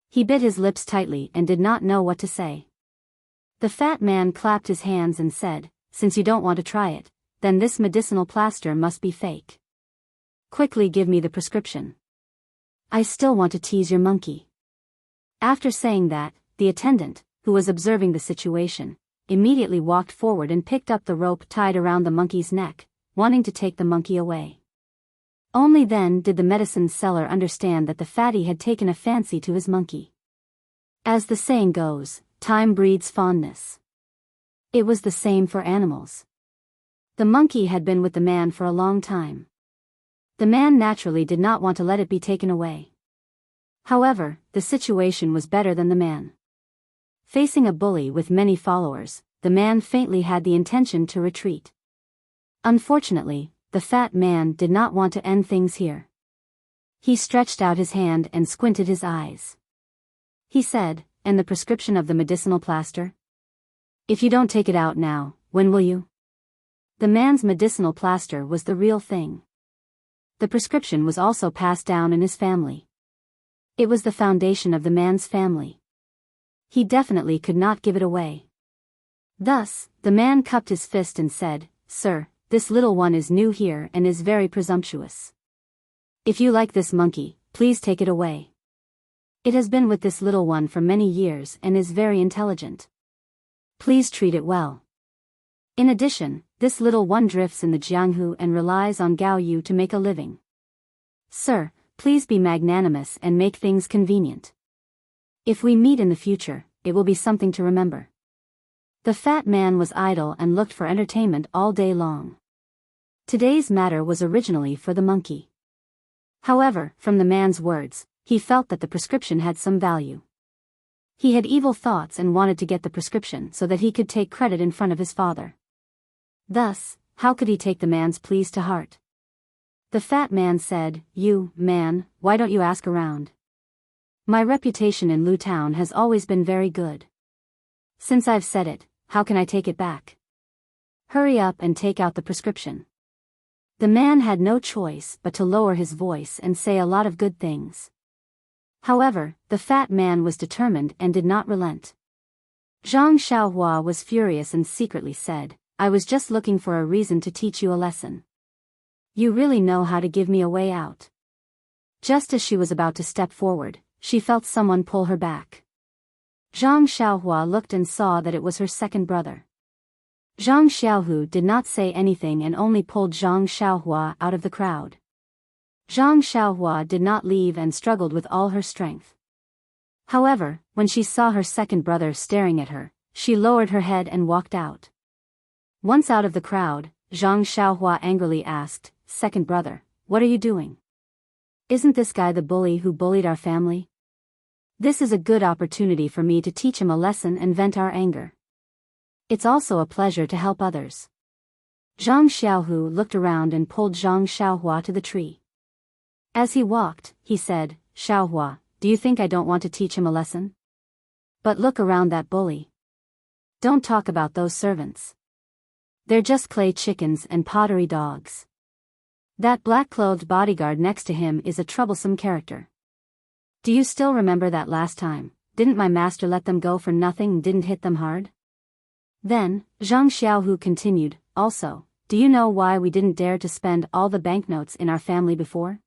S1: He bit his lips tightly and did not know what to say. The fat man clapped his hands and said, "Since you don't want to try it, then this medicinal plaster must be fake. Quickly give me the prescription. I still want to tease your monkey." After saying that, the attendant, who was observing the situation, immediately walked forward and picked up the rope tied around the monkey's neck, wanting to take the monkey away. Only then did the medicine seller understand that the fatty had taken a fancy to his monkey. As the saying goes, time breeds fondness. It was the same for animals. The monkey had been with the man for a long time. The man naturally did not want to let it be taken away. However, the situation was better than the man. Facing a bully with many followers, the man faintly had the intention to retreat. Unfortunately, the fat man did not want to end things here. He stretched out his hand and squinted his eyes. He said, "And the prescription of the medicinal plaster? If you don't take it out now, when will you?" The man's medicinal plaster was the real thing. The prescription was also passed down in his family. It was the foundation of the man's family. He definitely could not give it away. Thus, the man cupped his fist and said, "Sir, this little one is new here and is very presumptuous. If you like this monkey, please take it away. It has been with this little one for many years and is very intelligent. Please treat it well. In addition, this little one drifts in the Jianghu and relies on Gao Yu to make a living. Sir, please be magnanimous and make things convenient. If we meet in the future, it will be something to remember." The fat man was idle and looked for entertainment all day long. Today's matter was originally for the monkey. However, from the man's words, he felt that the prescription had some value. He had evil thoughts and wanted to get the prescription so that he could take credit in front of his father. Thus, how could he take the man's pleas to heart? The fat man said, "You, man, why don't you ask around? My reputation in Lu Town has always been very good. Since I've said it, how can I take it back? Hurry up and take out the prescription." The man had no choice but to lower his voice and say a lot of good things. However, the fat man was determined and did not relent. Zhang Xiaohua was furious and secretly said, "I was just looking for a reason to teach you a lesson. You really know how to give me a way out." Just as she was about to step forward, she felt someone pull her back. Zhang Xiaohua looked and saw that it was her second brother. Zhang Xiaohu did not say anything and only pulled Zhang Xiaohua out of the crowd. Zhang Xiaohua did not leave and struggled with all her strength. However, when she saw her second brother staring at her, she lowered her head and walked out. Once out of the crowd, Zhang Xiaohua angrily asked, "Second brother, what are you doing? Isn't this guy the bully who bullied our family? This is a good opportunity for me to teach him a lesson and vent our anger. It's also a pleasure to help others." Zhang Xiaohu looked around and pulled Zhang Xiaohua to the tree. As he walked, he said, "Xiaohua, do you think I don't want to teach him a lesson? But look around that bully. Don't talk about those servants. They're just clay chickens and pottery dogs. That black-clothed bodyguard next to him is a troublesome character. Do you still remember that last time? Didn't my master let them go for nothing and didn't hit them hard?" Then, Zhang Xiaohu continued, "Also, do you know why we didn't dare to spend all the banknotes in our family before?"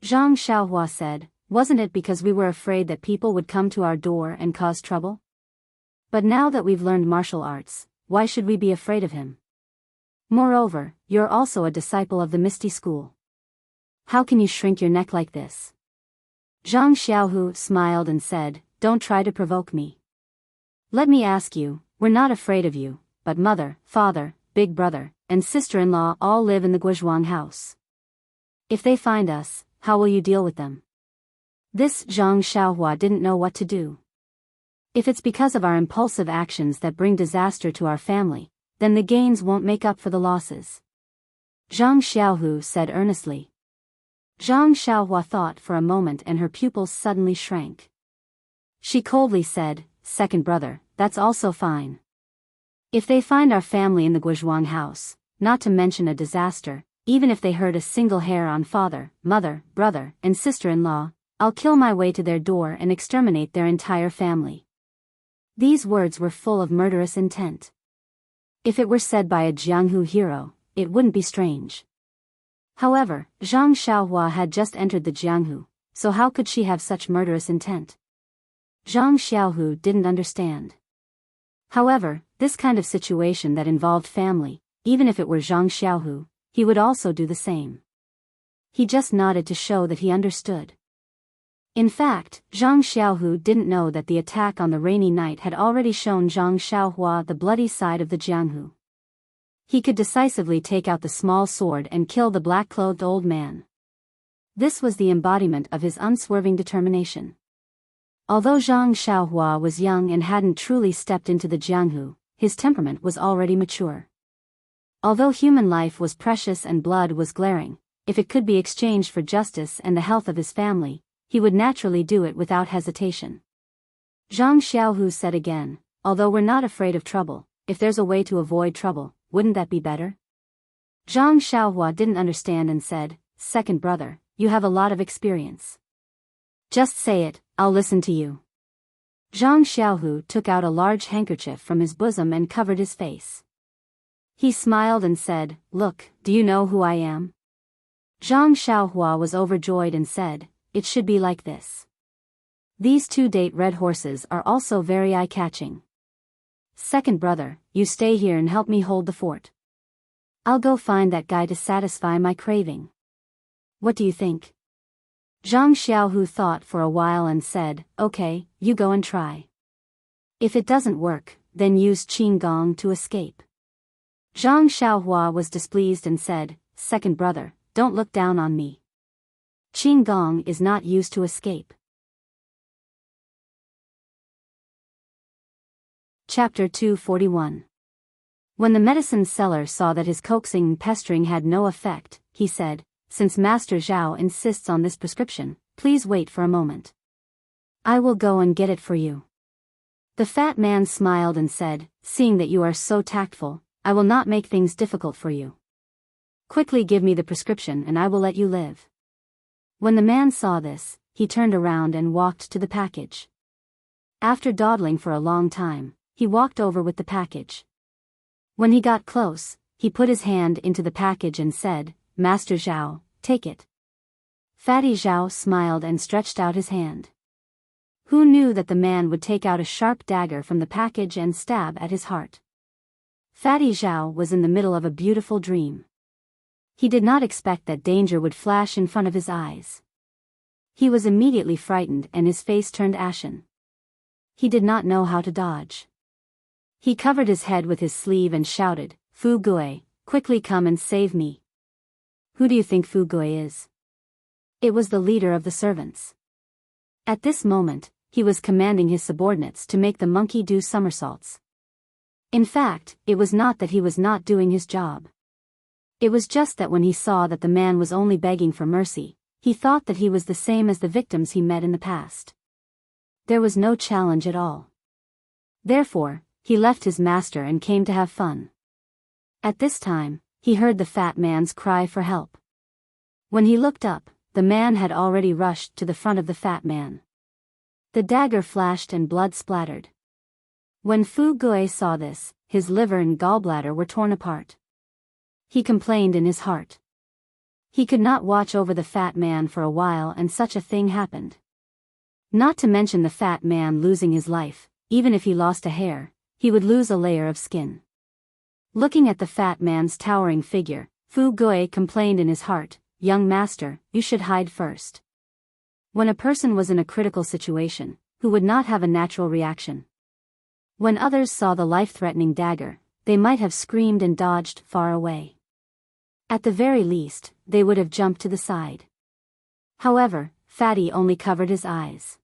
S1: Zhang Xiaohua said, "Wasn't it because we were afraid that people would come to our door and cause trouble? But now that we've learned martial arts, why should we be afraid of him? Moreover, you're also a disciple of the Misty School. How can you shrink your neck like this?" Zhang Xiaohu smiled and said, "Don't try to provoke me. Let me ask you, we're not afraid of you, but mother, father, big brother, and sister-in-law all live in the Guizhuang house. If they find us, how will you deal with them?" This Zhang Xiaohua didn't know what to do. If it's because of our impulsive actions that bring disaster to our family, then the gains won't make up for the losses. Zhang Xiaohu said earnestly. Zhang Xiaohua thought for a moment and her pupils suddenly shrank. She coldly said, "Second brother, that's also fine. If they find our family in the Guizhuang house, not to mention a disaster, even if they hurt a single hair on father, mother, brother, and sister-in-law, I'll kill my way to their door and exterminate their entire family." These words were full of murderous intent. If it were said by a Jianghu hero, it wouldn't be strange. However, Zhang Xiaohua had just entered the Jianghu, so how could she have such murderous intent? Zhang Xiaohu didn't understand. However, this kind of situation that involved family, even if it were Zhang Xiaohu, he would also do the same. He just nodded to show that he understood. In fact, Zhang Xiaohu didn't know that the attack on the rainy night had already shown Zhang Xiaohua the bloody side of the Jianghu. He could decisively take out the small sword and kill the black-clothed old man. This was the embodiment of his unswerving determination. Although Zhang Xiaohua was young and hadn't truly stepped into the Jianghu, his temperament was already mature. Although human life was precious and blood was glaring, if it could be exchanged for justice and the health of his family, he would naturally do it without hesitation. Zhang Xiaohu said again, although we're not afraid of trouble, if there's a way to avoid trouble, wouldn't that be better? Zhang Xiaohua didn't understand and said, second brother, you have a lot of experience. Just say it, I'll listen to you. Zhang Xiaohu took out a large handkerchief from his bosom and covered his face. He smiled and said, look, do you know who I am? Zhang Xiaohua was overjoyed and said, it should be like this. These two date red horses are also very eye-catching. Second brother, you stay here and help me hold the fort. I'll go find that guy to satisfy my craving. What do you think? Zhang Xiaohu thought for a while and said, okay, you go and try. If it doesn't work, then use Qin Gong to escape. Zhang Xiaohua was displeased and said, second brother, don't look down on me. Qin Gong is not used to escape. Chapter 241. When the medicine seller saw that his coaxing and pestering had no effect, he said, since Master Zhao insists on this prescription, please wait for a moment. I will go and get it for you. The fat man smiled and said, seeing that you are so tactful, I will not make things difficult for you. Quickly give me the prescription and I will let you live. When the man saw this, he turned around and walked to the package. After dawdling for a long time, he walked over with the package. When he got close, he put his hand into the package and said, Master Zhao, take it. Fatty Zhao smiled and stretched out his hand. Who knew that the man would take out a sharp dagger from the package and stab at his heart? Fatty Zhao was in the middle of a beautiful dream. He did not expect that danger would flash in front of his eyes. He was immediately frightened and his face turned ashen. He did not know how to dodge. He covered his head with his sleeve and shouted, Fu Gui, quickly come and save me. Who do you think Fu Gui is? It was the leader of the servants. At this moment, he was commanding his subordinates to make the monkey do somersaults. In fact, it was not that he was not doing his job. It was just that when he saw that the man was only begging for mercy, he thought that he was the same as the victims he met in the past. There was no challenge at all. Therefore, he left his master and came to have fun. At this time, he heard the fat man's cry for help. When he looked up, the man had already rushed to the front of the fat man. The dagger flashed and blood splattered. When Fu Gui saw this, his liver and gallbladder were torn apart. He complained in his heart. He could not watch over the fat man for a while and such a thing happened. Not to mention the fat man losing his life, even if he lost a hair, he would lose a layer of skin. Looking at the fat man's towering figure, Fu Gui complained in his heart, young master, you should hide first. When a person was in a critical situation, who would not have a natural reaction? When others saw the life-threatening dagger, they might have screamed and dodged far away. At the very least, they would have jumped to the side. However, Fatty only covered his eyes.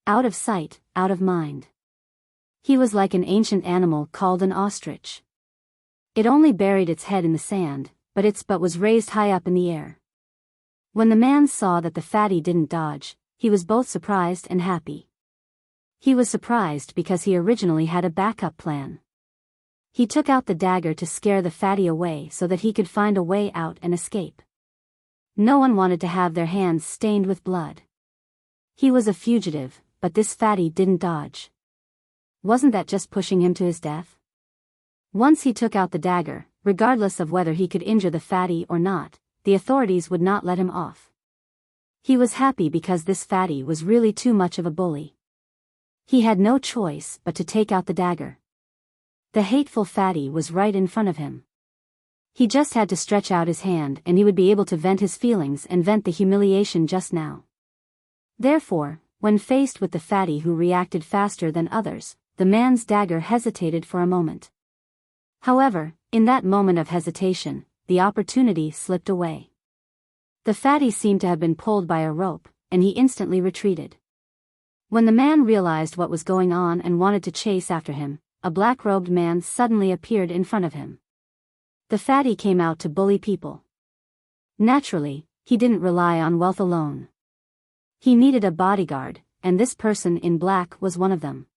S1: Out of sight, out of mind. He was like an ancient animal called an ostrich. It only buried its head in the sand, but its butt was raised high up in the air. When the man saw that the fatty didn't dodge, he was both surprised and happy. He was surprised because he originally had a backup plan. He took out the dagger to scare the fatty away so that he could find a way out and escape. No one wanted to have their hands stained with blood. He was a fugitive, but this fatty didn't dodge. Wasn't that just pushing him to his death? Once he took out the dagger, regardless of whether he could injure the fatty or not, the authorities would not let him off. He was happy because this fatty was really too much of a bully. He had no choice but to take out the dagger. The hateful fatty was right in front of him. He just had to stretch out his hand and he would be able to vent his feelings and vent the humiliation just now. Therefore, when faced with the fatty who reacted faster than others, the man's dagger hesitated for a moment. However, in that moment of hesitation, the opportunity slipped away. The fatty seemed to have been pulled by a rope, and he instantly retreated. When the man realized what was going on and wanted to chase after him, a black-robed man suddenly appeared in front of him. The fatty came out to bully people. Naturally, he didn't rely on wealth alone. He needed a bodyguard, and this person in black was one of them.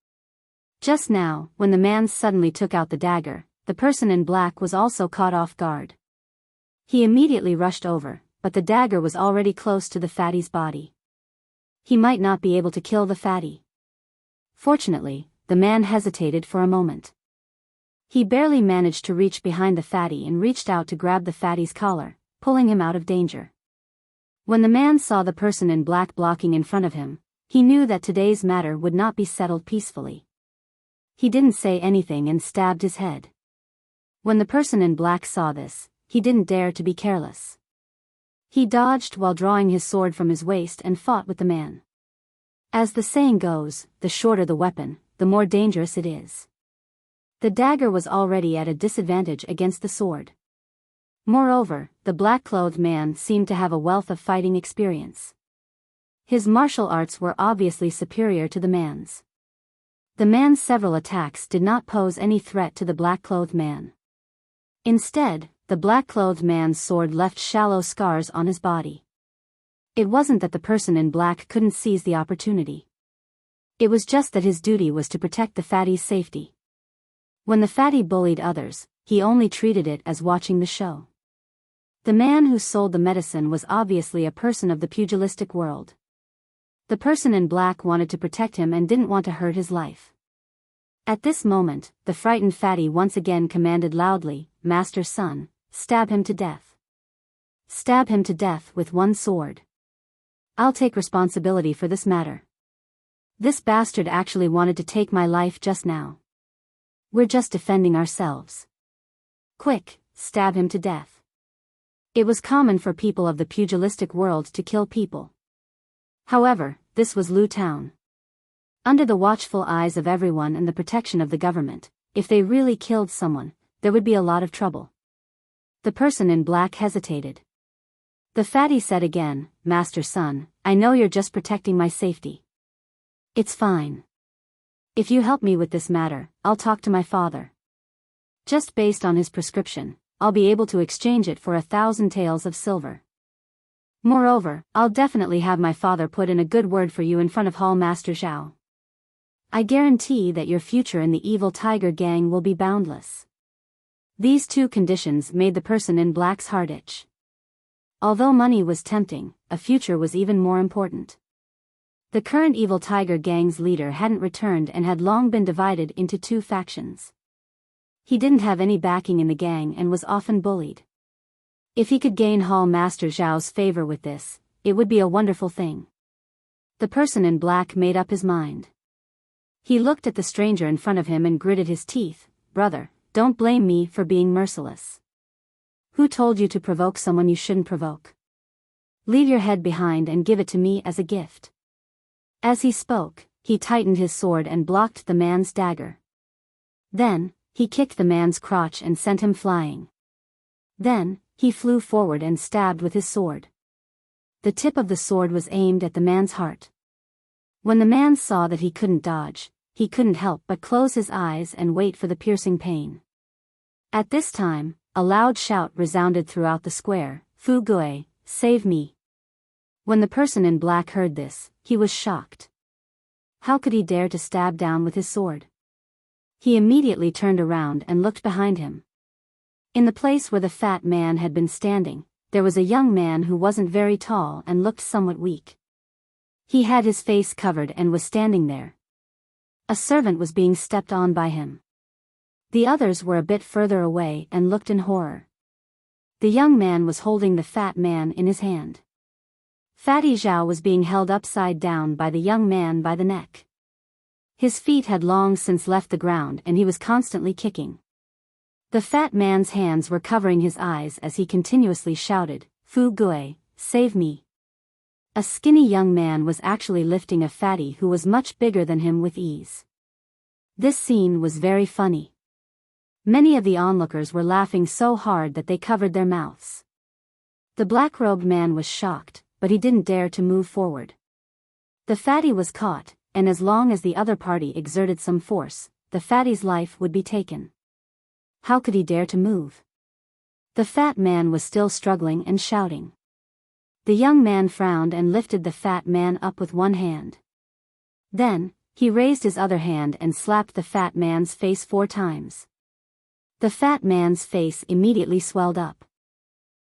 S1: Just now, when the man suddenly took out the dagger, the person in black was also caught off guard. He immediately rushed over, but the dagger was already close to the fatty's body. He might not be able to kill the fatty. Fortunately, the man hesitated for a moment. He barely managed to reach behind the fatty and reached out to grab the fatty's collar, pulling him out of danger. When the man saw the person in black blocking in front of him, he knew that today's matter would not be settled peacefully. He didn't say anything and stabbed his head. When the person in black saw this, he didn't dare to be careless. He dodged while drawing his sword from his waist and fought with the man. As the saying goes, the shorter the weapon, the more dangerous it is. The dagger was already at a disadvantage against the sword. Moreover, the black-clothed man seemed to have a wealth of fighting experience. His martial arts were obviously superior to the man's. The man's several attacks did not pose any threat to the black-clothed man. Instead, the black-clothed man's sword left shallow scars on his body. It wasn't that the person in black couldn't seize the opportunity. It was just that his duty was to protect the fatty's safety. When the fatty bullied others, he only treated it as watching the show. The man who sold the medicine was obviously a person of the pugilistic world. The person in black wanted to protect him and didn't want to hurt his life. At this moment, the frightened fatty once again commanded loudly, "Master Son, stab him to death. Stab him to death with one sword. I'll take responsibility for this matter. This bastard actually wanted to take my life just now. We're just defending ourselves. Quick, stab him to death." It was common for people of the pugilistic world to kill people. However, this was Lu Town. Under the watchful eyes of everyone and the protection of the government, if they really killed someone, there would be a lot of trouble. The person in black hesitated. The fatty said again, "Master Son, I know you're just protecting my safety. It's fine. If you help me with this matter, I'll talk to my father. Just based on his prescription, I'll be able to exchange it for 1,000 taels of silver. Moreover, I'll definitely have my father put in a good word for you in front of Hall Master Zhao. I guarantee that your future in the evil tiger gang will be boundless." These two conditions made the person in black's heart itch. Although money was tempting, a future was even more important. The current evil tiger gang's leader hadn't returned and had long been divided into two factions. He didn't have any backing in the gang and was often bullied. If he could gain Hall Master Zhao's favor with this, it would be a wonderful thing. The person in black made up his mind. He looked at the stranger in front of him and gritted his teeth. "Brother, don't blame me for being merciless. Who told you to provoke someone you shouldn't provoke? Leave your head behind and give it to me as a gift." As he spoke, he tightened his sword and blocked the man's dagger. Then, he kicked the man's crotch and sent him flying. Then, he flew forward and stabbed with his sword. The tip of the sword was aimed at the man's heart. When the man saw that he couldn't dodge, he couldn't help but close his eyes and wait for the piercing pain. At this time, a loud shout resounded throughout the square, "Fu Gui, save me!" When the person in black heard this, he was shocked. How could he dare to stab down with his sword? He immediately turned around and looked behind him. In the place where the fat man had been standing, there was a young man who wasn't very tall and looked somewhat weak. He had his face covered and was standing there. A servant was being stepped on by him. The others were a bit further away and looked in horror. The young man was holding the fat man in his hand. Fatty Zhao was being held upside down by the young man by the neck. His feet had long since left the ground and he was constantly kicking. The fat man's hands were covering his eyes as he continuously shouted, "Fu Gui, save me." A skinny young man was actually lifting a fatty who was much bigger than him with ease. This scene was very funny. Many of the onlookers were laughing so hard that they covered their mouths. The black-robed man was shocked, but he didn't dare to move forward. The fatty was caught, and as long as the other party exerted some force, the fatty's life would be taken. How could he dare to move? The fat man was still struggling and shouting. The young man frowned and lifted the fat man up with one hand. Then, he raised his other hand and slapped the fat man's face 4 times. The fat man's face immediately swelled up.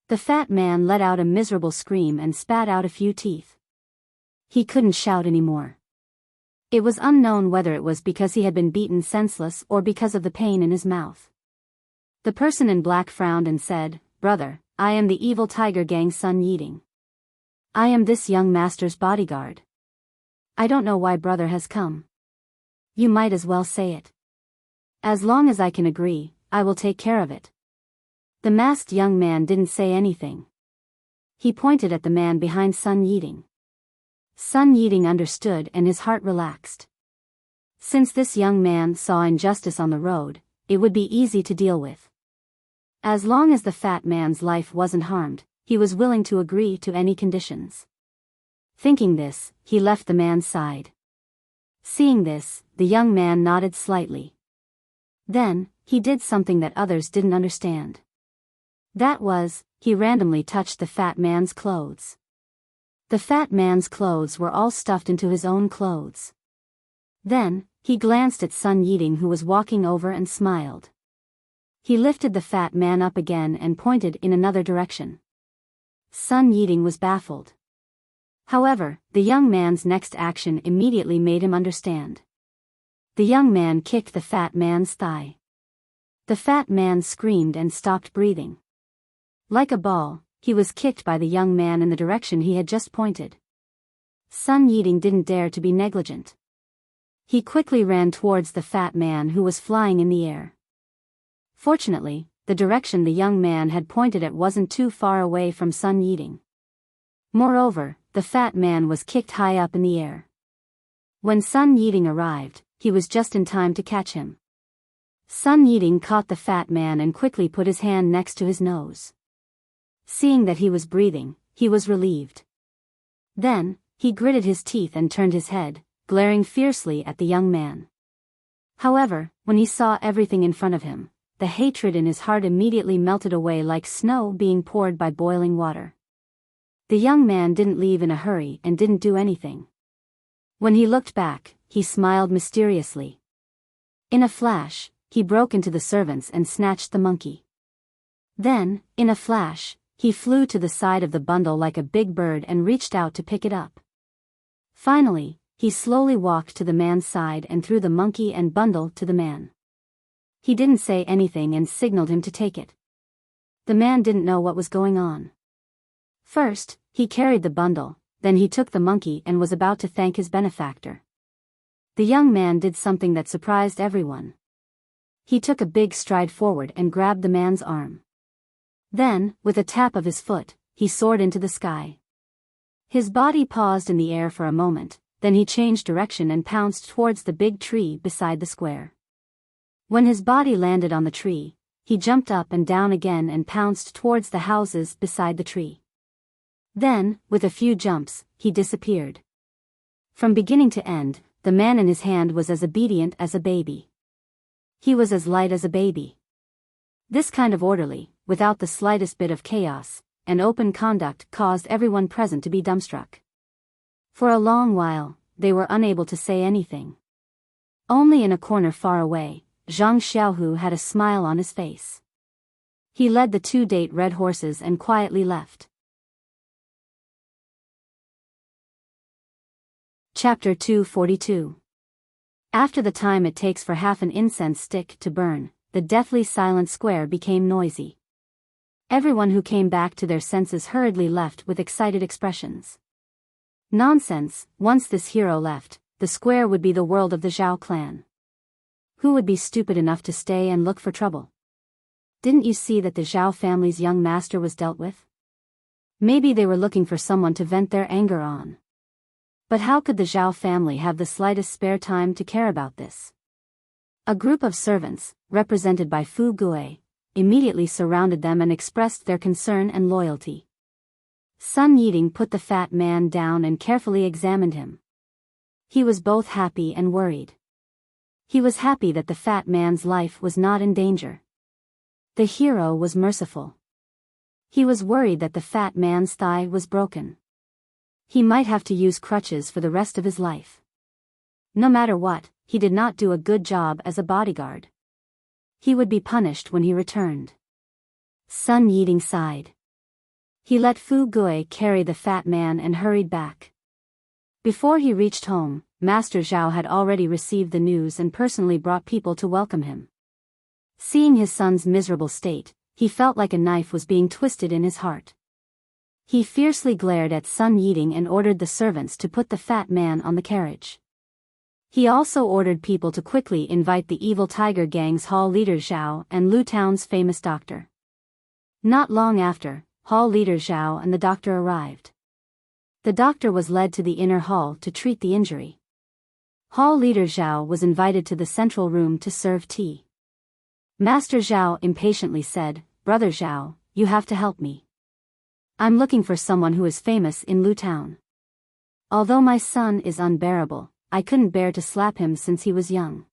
S1: The fat man let out a miserable scream and spat out a few teeth. He couldn't shout anymore. It was unknown whether it was because he had been beaten senseless or because of the pain in his mouth. The person in black frowned and said, "Brother, I am the evil tiger gang Sun Yiding. I am this young master's bodyguard. I don't know why brother has come." "You might as well say it. As long as I can agree, I will take care of it." The masked young man didn't say anything. He pointed at the man behind Sun Yiding. Sun Yiding understood and his heart relaxed. Since this young man saw injustice on the road, it would be easy to deal with. As long as the fat man's life wasn't harmed, he was willing to agree to any conditions. Thinking this, he left the man's side. Seeing this, the young man nodded slightly. Then, he did something that others didn't understand. That was, he randomly touched the fat man's clothes. The fat man's clothes were all stuffed into his own clothes. Then, he glanced at Sun Yiding who was walking over and smiled. He lifted the fat man up again and pointed in another direction. Sun Yiding was baffled. However, the young man's next action immediately made him understand. The young man kicked the fat man's thigh. The fat man screamed and stopped breathing. Like a ball, he was kicked by the young man in the direction he had just pointed. Sun Yiding didn't dare to be negligent. He quickly ran towards the fat man who was flying in the air. Fortunately, the direction the young man had pointed at wasn't too far away from Sun Yiding. Moreover, the fat man was kicked high up in the air. When Sun Yiding arrived, he was just in time to catch him. Sun Yiding caught the fat man and quickly put his hand next to his nose. Seeing that he was breathing, he was relieved. Then, he gritted his teeth and turned his head, glaring fiercely at the young man. However, when he saw everything in front of him, the hatred in his heart immediately melted away like snow being poured by boiling water. The young man didn't leave in a hurry and didn't do anything. When he looked back, he smiled mysteriously. In a flash, he broke into the servants and snatched the monkey. Then, in a flash, he flew to the side of the bundle like a big bird and reached out to pick it up. Finally, he slowly walked to the man's side and threw the monkey and bundle to the man. He didn't say anything and signaled him to take it. The man didn't know what was going on. First, he carried the bundle, then he took the monkey and was about to thank his benefactor. The young man did something that surprised everyone. He took a big stride forward and grabbed the man's arm. Then, with a tap of his foot, he soared into the sky. His body paused in the air for a moment, then he changed direction and pounced towards the big tree beside the square. When his body landed on the tree, he jumped up and down again and pounced towards the houses beside the tree. Then, with a few jumps, he disappeared. From beginning to end, the man in his hand was as obedient as a baby. He was as light as a baby. This kind of orderly, without the slightest bit of chaos, and open conduct caused everyone present to be dumbstruck. For a long while, they were unable to say anything. Only in a corner far away, Zhang Xiaohu had a smile on his face. He led the 2 date red horses and quietly left. Chapter 242. After the time it takes for half an incense stick to burn, the deathly silent square became noisy. Everyone who came back to their senses hurriedly left with excited expressions. Nonsense, once this hero left, the square would be the world of the Zhao clan. Who would be stupid enough to stay and look for trouble? Didn't you see that the Zhao family's young master was dealt with? Maybe they were looking for someone to vent their anger on. But how could the Zhao family have the slightest spare time to care about this? A group of servants, represented by Fu Gui, immediately surrounded them and expressed their concern and loyalty. Sun Yiding put the fat man down and carefully examined him. He was both happy and worried. He was happy that the fat man's life was not in danger. The hero was merciful. He was worried that the fat man's thigh was broken. He might have to use crutches for the rest of his life. No matter what, he did not do a good job as a bodyguard. He would be punished when he returned. Sun Yiding sighed. He let Fu Gui carry the fat man and hurried back. Before he reached home, Master Zhao had already received the news and personally brought people to welcome him. Seeing his son's miserable state, he felt like a knife was being twisted in his heart. He fiercely glared at Sun Yiding and ordered the servants to put the fat man on the carriage. He also ordered people to quickly invite the evil tiger gang's hall leader Zhao and Lu Town's famous doctor. Not long after, hall leader Zhao and the doctor arrived. The doctor was led to the inner hall to treat the injury. Hall leader Zhao was invited to the central room to serve tea. Master Zhao impatiently said, "Brother Zhao, you have to help me. I'm looking for someone who is famous in Lu Town. Although my son is unbearable, I couldn't bear to slap him since he was young.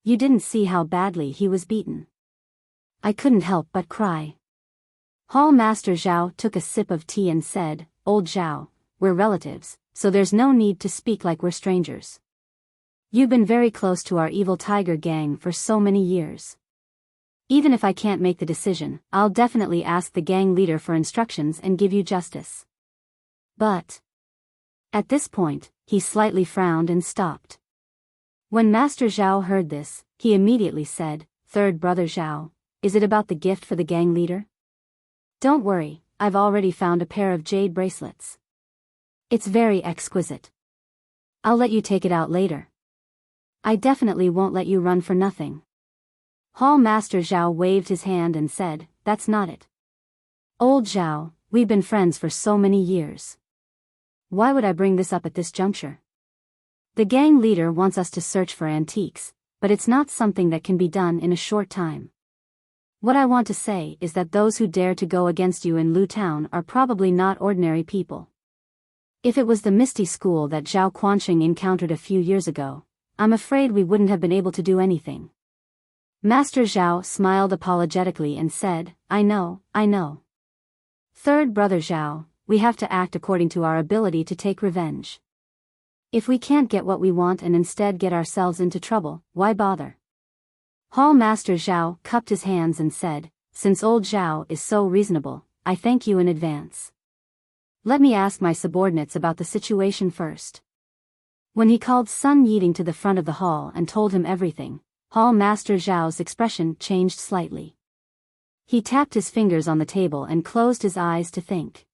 S1: You didn't see how badly he was beaten. I couldn't help but cry." Hall Master Zhao took a sip of tea and said, "Old Zhao, we're relatives, so there's no need to speak like we're strangers. You've been very close to our evil tiger gang for so many years. Even if I can't make the decision, I'll definitely ask the gang leader for instructions and give you justice. But..." At this point, he slightly frowned and stopped. When Master Zhao heard this, he immediately said, "Third brother Zhao, is it about the gift for the gang leader? Don't worry, I've already found a pair of jade bracelets. It's very exquisite. I'll let you take it out later. I definitely won't let you run for nothing." Hall Master Zhao waved his hand and said, "That's not it. Old Zhao, we've been friends for so many years. Why would I bring this up at this juncture? The gang leader wants us to search for antiques, but it's not something that can be done in a short time. What I want to say is that those who dare to go against you in Lu Town are probably not ordinary people. If it was the Misty School that Zhao Quanxing encountered a few years ago, I'm afraid we wouldn't have been able to do anything." Master Zhao smiled apologetically and said, I know. Third brother Zhao, we have to act according to our ability to take revenge. If we can't get what we want and instead get ourselves into trouble, why bother?" Hall Master Zhao cupped his hands and said, "Since old Zhao is so reasonable, I thank you in advance. Let me ask my subordinates about the situation first." When he called Sun Yiding to the front of the hall and told him everything, Hall Master Zhao's expression changed slightly. He tapped his fingers on the table and closed his eyes to think.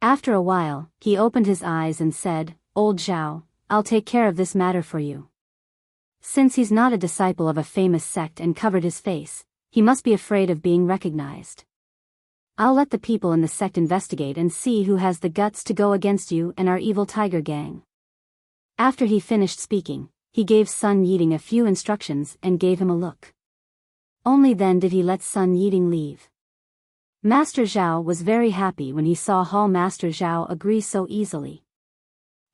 S1: After a while, he opened his eyes and said, "Old Zhao, I'll take care of this matter for you. Since he's not a disciple of a famous sect and covered his face, he must be afraid of being recognized. I'll let the people in the sect investigate and see who has the guts to go against you and our evil tiger gang." After he finished speaking, he gave Sun Yiding a few instructions and gave him a look. Only then did he let Sun Yiding leave. Master Zhao was very happy when he saw Hall Master Zhao agree so easily.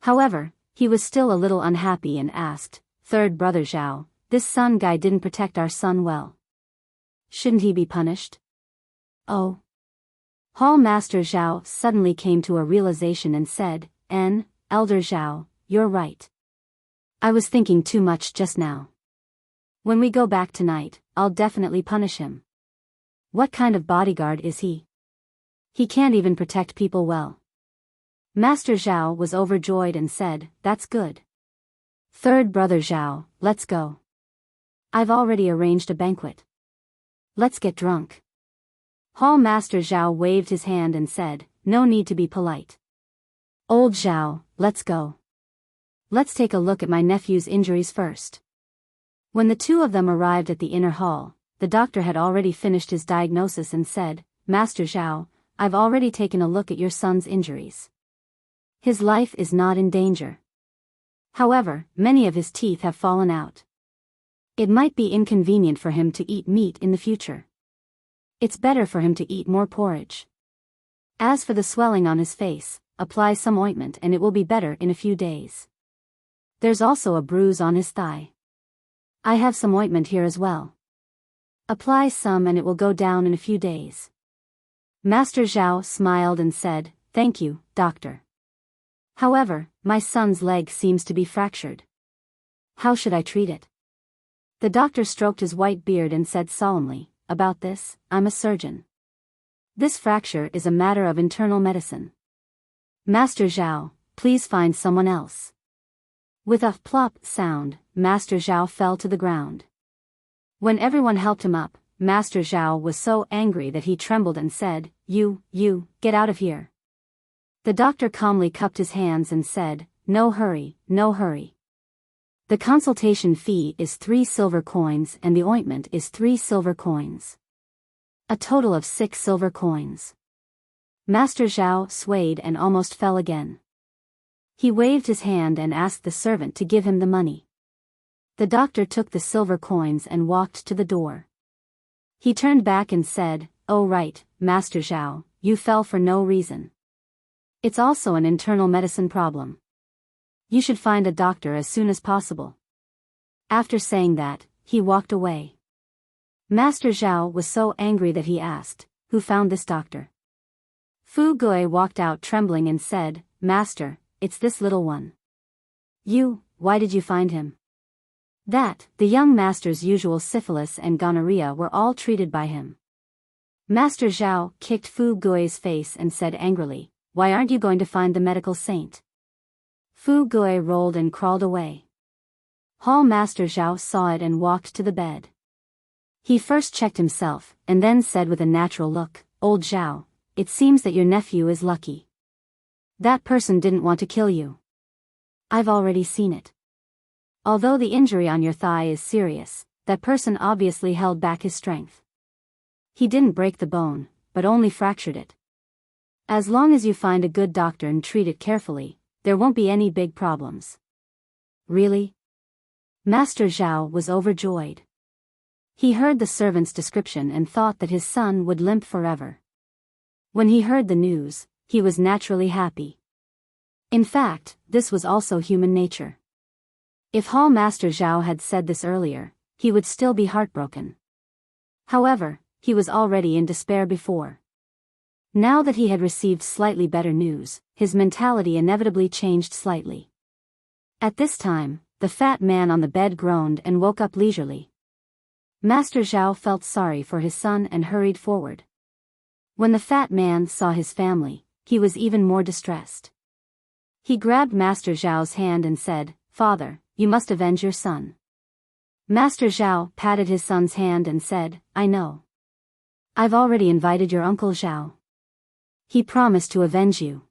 S1: However, he was still a little unhappy and asked, "Third brother Zhao, this Sun guy didn't protect our son well. Shouldn't he be punished?" "Oh." Hall Master Zhao suddenly came to a realization and said, Elder Zhao, you're right. I was thinking too much just now. When we go back tonight, I'll definitely punish him. What kind of bodyguard is he? He can't even protect people well." Master Zhao was overjoyed and said, "That's good. Third brother Zhao, let's go. I've already arranged a banquet. Let's get drunk." Hall Master Zhao waved his hand and said, "No need to be polite. Old Zhao, let's go." let's take a look at my nephew's injuries first. When the two of them arrived at the inner hall, the doctor had already finished his diagnosis and said, Master Zhao, I've already taken a look at your son's injuries. His life is not in danger. However, many of his teeth have fallen out. It might be inconvenient for him to eat meat in the future. It's better for him to eat more porridge. As for the swelling on his face, apply some ointment and it will be better in a few days. There's also a bruise on his thigh. I have some ointment here as well. Apply some and it will go down in a few days. Master Zhao smiled and said, Thank you, doctor. However, my son's leg seems to be fractured. How should I treat it? The doctor stroked his white beard and said solemnly, About this, I'm a surgeon. This fracture is a matter of internal medicine. Master Zhao, please find someone else. With a plop sound, Master Zhao fell to the ground. When everyone helped him up, Master Zhao was so angry that he trembled and said, You, get out of here. The doctor calmly cupped his hands and said, No hurry, no hurry. The consultation fee is 3 silver coins and the ointment is 3 silver coins. A total of 6 silver coins. Master Zhao swayed and almost fell again. He waved his hand and asked the servant to give him the money. The doctor took the silver coins and walked to the door. He turned back and said, Oh right, Master Zhao, you fell for no reason. It's also an internal medicine problem. You should find a doctor as soon as possible. After saying that, he walked away. Master Zhao was so angry that he asked, Who found this doctor? Fu Gui walked out trembling and said, Master, it's this little one. Why did you find him? The young master's usual syphilis and gonorrhea were all treated by him. Master Zhao kicked Fu Gui's face and said angrily, Why aren't you going to find the medical saint? Fu Gui rolled and crawled away. Hall Master Zhao saw it and walked to the bed. He first checked himself, and then said with a natural look, Old Zhao, it seems that your nephew is lucky. That person didn't want to kill you. I've already seen it. Although the injury on your thigh is serious, that person obviously held back his strength. He didn't break the bone, but only fractured it. As long as you find a good doctor and treat it carefully, there won't be any big problems. Really? Master Zhao was overjoyed. He heard the servant's description and thought that his son would limp forever. When he heard the news, he was naturally happy. In fact, this was also human nature. If Hall Master Zhao had said this earlier, he would still be heartbroken. However, he was already in despair before. Now that he had received slightly better news, his mentality inevitably changed slightly. At this time, the fat man on the bed groaned and woke up leisurely. Master Zhao felt sorry for his son and hurried forward. When the fat man saw his family, he was even more distressed. He grabbed Master Zhao's hand and said, Father, you must avenge your son. Master Zhao patted his son's hand and said, I know. I've already invited your uncle Zhao. He promised to avenge you.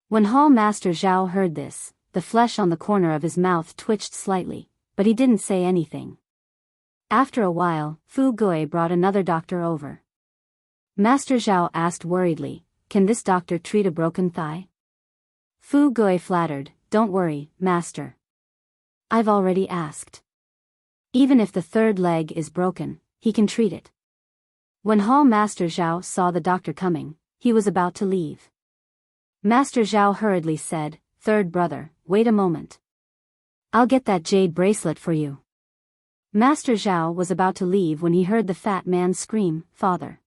S1: When Hall Master Zhao heard this, the flesh on the corner of his mouth twitched slightly, but he didn't say anything. After a while, Fu Gui brought another doctor over. Master Zhao asked worriedly, Can this doctor treat a broken thigh? Fu Gui flattered, Don't worry, master. I've already asked. Even if the third leg is broken, he can treat it. When Hall Master Zhao saw the doctor coming, he was about to leave. Master Zhao hurriedly said, Third brother, wait a moment. I'll get that jade bracelet for you. Master Zhao was about to leave when he heard the fat man scream, Father.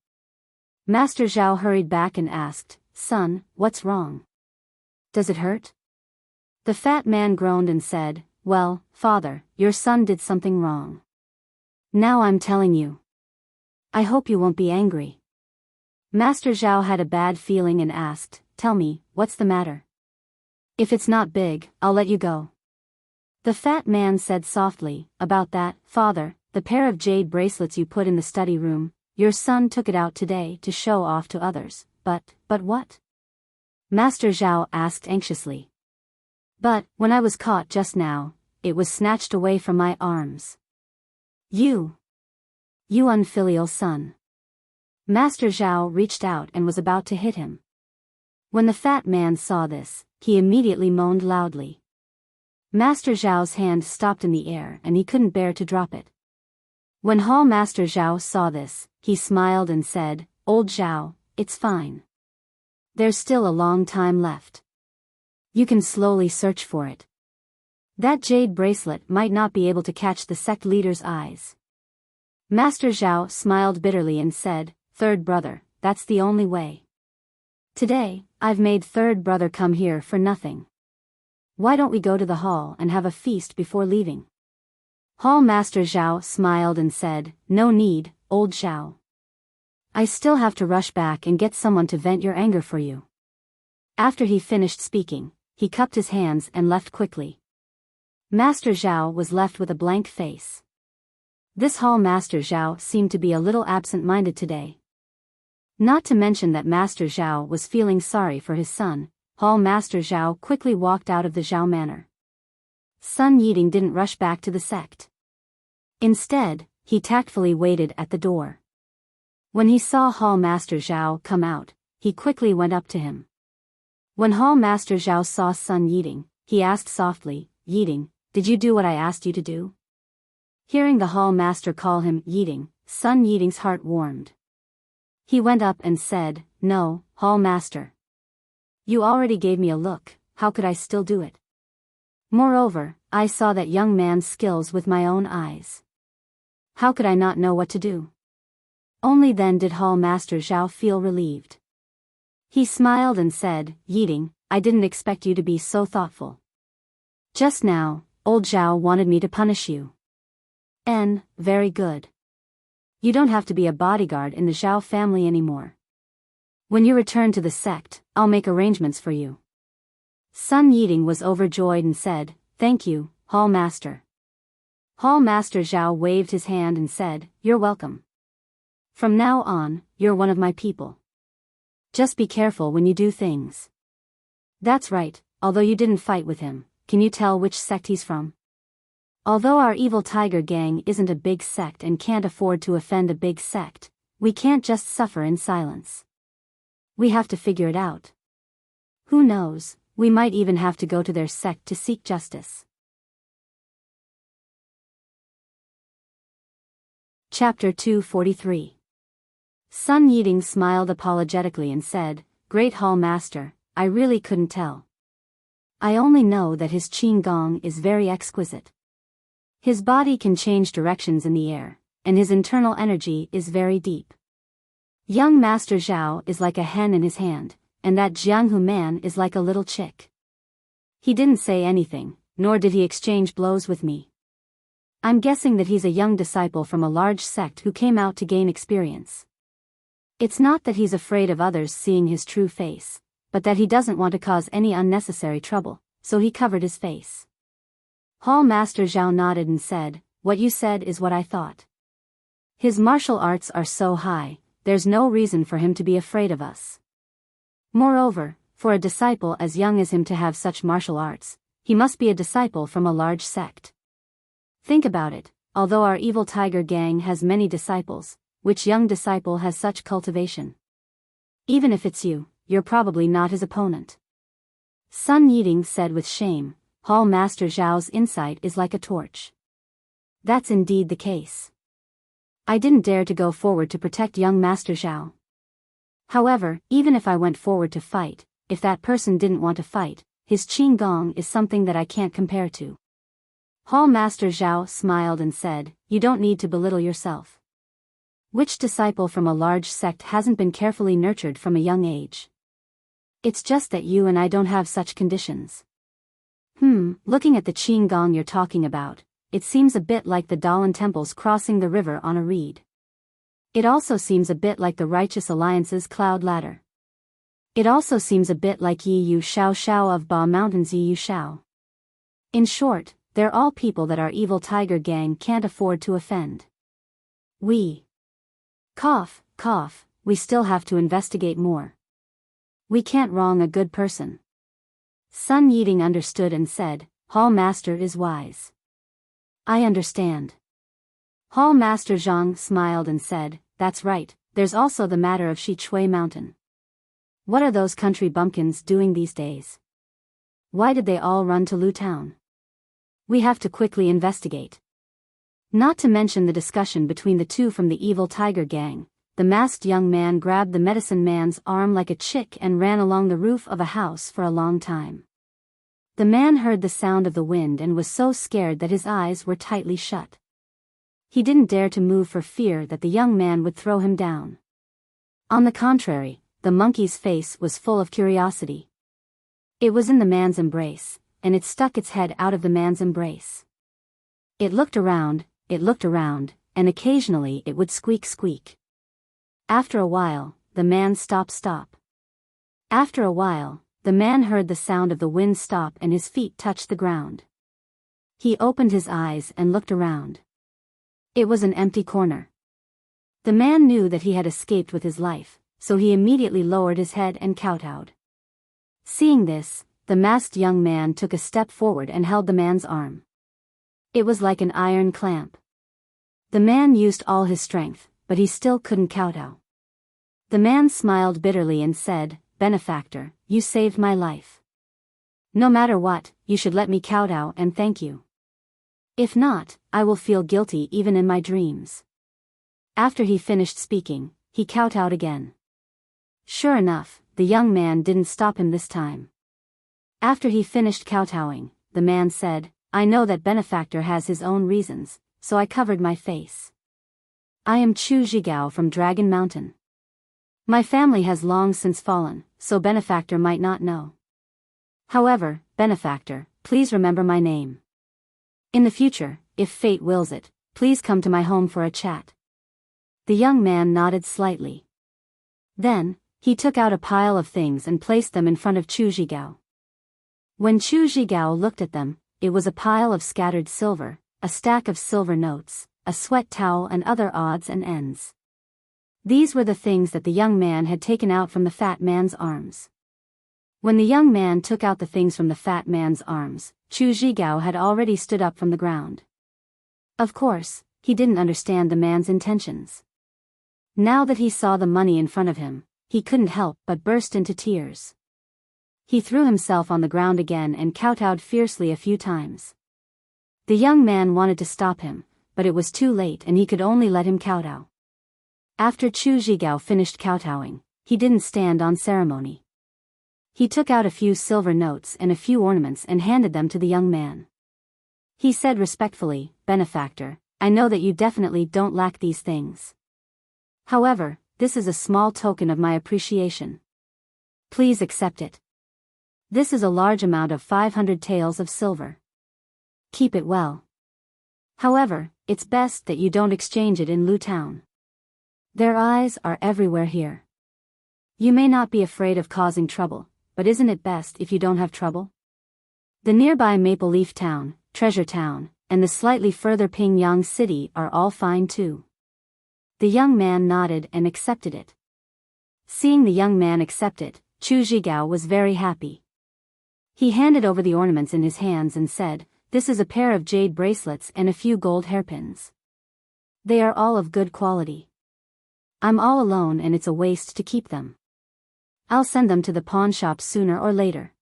S1: Master Zhao hurried back and asked, Son, what's wrong? Does it hurt? The fat man groaned and said, Well, father, your son did something wrong. Now I'm telling you. I hope you won't be angry. Master Zhao had a bad feeling and asked, Tell me, what's the matter? If it's not big, I'll let you go. The fat man said softly, About that, father, the pair of jade bracelets you put in the study room, your son took it out today to show off to others, but what? Master Zhao asked anxiously. But, when I was caught just now, it was snatched away from my arms. You unfilial son. Master Zhao reached out and was about to hit him. When the fat man saw this, he immediately moaned loudly. Master Zhao's hand stopped in the air and he couldn't bear to drop it. When Hall Master Zhao saw this, he smiled and said, "Old Zhao, it's fine. There's still a long time left. You can slowly search for it. That jade bracelet might not be able to catch the sect leader's eyes." Master Zhao smiled bitterly and said, "Third brother, that's the only way. Today, I've made third brother come here for nothing. Why don't we go to the hall and have a feast before leaving?" Hall Master Zhao smiled and said, "No need, old Zhao. I still have to rush back and get someone to vent your anger for you." After he finished speaking, he cupped his hands and left quickly. Master Zhao was left with a blank face. This Hall Master Zhao seemed to be a little absent-minded today. Not to mention that Master Zhao was feeling sorry for his son, Hall Master Zhao quickly walked out of the Zhao manor. Sun Yiding didn't rush back to the sect. Instead, he tactfully waited at the door. When he saw Hall Master Zhao come out, he quickly went up to him. When Hall Master Zhao saw Sun Yiding, he asked softly, "Yiding, did you do what I asked you to do?" Hearing the Hall Master call him Yiding, Sun Yiding's heart warmed. He went up and said, "No, Hall Master. You already gave me a look, how could I still do it? Moreover, I saw that young man's skills with my own eyes. How could I not know what to do?" Only then did Hall Master Zhao feel relieved. He smiled and said, "Yiding, I didn't expect you to be so thoughtful. Just now, old Zhao wanted me to punish you. Very good. You don't have to be a bodyguard in the Zhao family anymore. When you return to the sect, I'll make arrangements for you." Sun Yiding was overjoyed and said, "Thank you, Hall Master." Hall Master Zhao waved his hand and said, "You're welcome. From now on, you're one of my people. Just be careful when you do things." "That's right, although you didn't fight with him, can you tell which sect he's from?" "Although our evil tiger gang isn't a big sect and can't afford to offend a big sect, we can't just suffer in silence. We have to figure it out. Who knows, we might even have to go to their sect to seek justice." Chapter 243. Sun Yiding smiled apologetically and said, "Great Hall Master, I really couldn't tell. I only know that his Qin Gong is very exquisite. His body can change directions in the air, and his internal energy is very deep. Young Master Zhao is like a hen in his hand, and that Jianghu man is like a little chick." He didn't say anything, nor did he exchange blows with me. I'm guessing that he's a young disciple from a large sect who came out to gain experience. It's not that he's afraid of others seeing his true face, but that he doesn't want to cause any unnecessary trouble, so he covered his face. Hall Master Zhao nodded and said, "What you said is what I thought. His martial arts are so high, there's no reason for him to be afraid of us. Moreover, for a disciple as young as him to have such martial arts, he must be a disciple from a large sect. Think about it, although our evil tiger gang has many disciples, which young disciple has such cultivation? Even if it's you, you're probably not his opponent." Sun Yiding said with shame, "Hall Master Zhao's insight is like a torch. That's indeed the case. I didn't dare to go forward to protect young Master Zhao. However, even if I went forward to fight, if that person didn't want to fight, his Qin Gong is something that I can't compare to." Hall Master Zhao smiled and said, "You don't need to belittle yourself. Which disciple from a large sect hasn't been carefully nurtured from a young age? It's just that you and I don't have such conditions. Looking at the Qin Gong you're talking about, it seems a bit like the Dalan temples crossing the river on a reed. It also seems a bit like the Righteous Alliance's cloud ladder. It also seems a bit like Yi Yu Shao Shao of Ba Mountain's Yi Yu Shao. In short, they're all people that our evil tiger gang can't afford to offend. We we still have to investigate more. We can't wrong a good person. Sun Yiding understood and said, Hall Master is wise. I understand. Hall Master Zhang smiled and said, that's right, there's also the matter of Shi Chui Mountain. What are those country bumpkins doing these days? Why did they all run to Lu Town? We have to quickly investigate. Not to mention the discussion between the two from the evil tiger gang. The masked young man grabbed the medicine man's arm like a chick and ran along the roof of a house for a long time. The man heard the sound of the wind and was so scared that his eyes were tightly shut. He didn't dare to move for fear that the young man would throw him down. On the contrary, the monkey's face was full of curiosity. It was in the man's embrace, and it stuck its head out of the man's embrace. It looked around, and occasionally it would squeak. After a while, the man stopped. After a while, the man heard the sound of the wind stop and his feet touched the ground. He opened his eyes and looked around. It was an empty corner. The man knew that he had escaped with his life, so he immediately lowered his head and kowtowed. Seeing this, the masked young man took a step forward and held the man's arm. It was like an iron clamp. The man used all his strength, but he still couldn't kowtow. The man smiled bitterly and said, Benefactor, you saved my life. No matter what, you should let me kowtow and thank you. If not, I will feel guilty even in my dreams. After he finished speaking, he kowtowed again. Sure enough, the young man didn't stop him this time. After he finished kowtowing, the man said, I know that Benefactor has his own reasons, so I covered my face. I am Chu Zhigao from Dragon Mountain. My family has long since fallen, so Benefactor might not know. However, Benefactor, please remember my name. In the future, if fate wills it, please come to my home for a chat. The young man nodded slightly. Then, he took out a pile of things and placed them in front of Chu Zhigao. When Chu Zhigao looked at them, it was a pile of scattered silver, a stack of silver notes, a sweat towel and other odds and ends. These were the things that the young man had taken out from the fat man's arms. When the young man took out the things from the fat man's arms, Chu Zhigao had already stood up from the ground. Of course, he didn't understand the man's intentions. Now that he saw the money in front of him, he couldn't help but burst into tears. He threw himself on the ground again and kowtowed fiercely a few times. The young man wanted to stop him, but it was too late and he could only let him kowtow. After Chu Zhigao finished kowtowing, he didn't stand on ceremony. He took out a few silver notes and a few ornaments and handed them to the young man. He said respectfully, Benefactor, I know that you definitely don't lack these things. However, this is a small token of my appreciation. Please accept it. This is a large amount of 500 taels of silver. Keep it well. However, it's best that you don't exchange it in Lu Town. Their eyes are everywhere here. You may not be afraid of causing trouble, but isn't it best if you don't have trouble? The nearby Maple Leaf Town, Treasure Town, and the slightly further Pingyang City are all fine too. The young man nodded and accepted it. Seeing the young man accept it, Chu Zhigao was very happy. He handed over the ornaments in his hands and said, This is a pair of jade bracelets and a few gold hairpins. They are all of good quality. I'm all alone and it's a waste to keep them. I'll send them to the pawn shop sooner or later.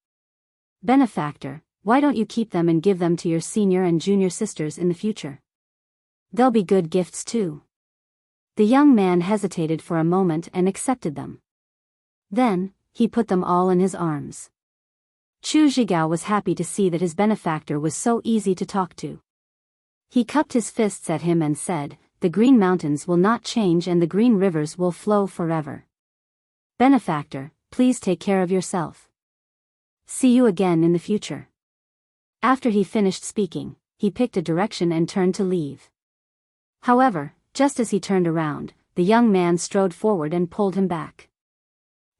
S1: Benefactor, why don't you keep them and give them to your senior and junior sisters in the future? They'll be good gifts too. The young man hesitated for a moment and accepted them. Then, he put them all in his arms. Chu Zhigao was happy to see that his benefactor was so easy to talk to. He cupped his fists at him and said, The green mountains will not change and the green rivers will flow forever. Benefactor, please take care of yourself. See you again in the future. After he finished speaking, he picked a direction and turned to leave. However, just as he turned around, the young man strode forward and pulled him back.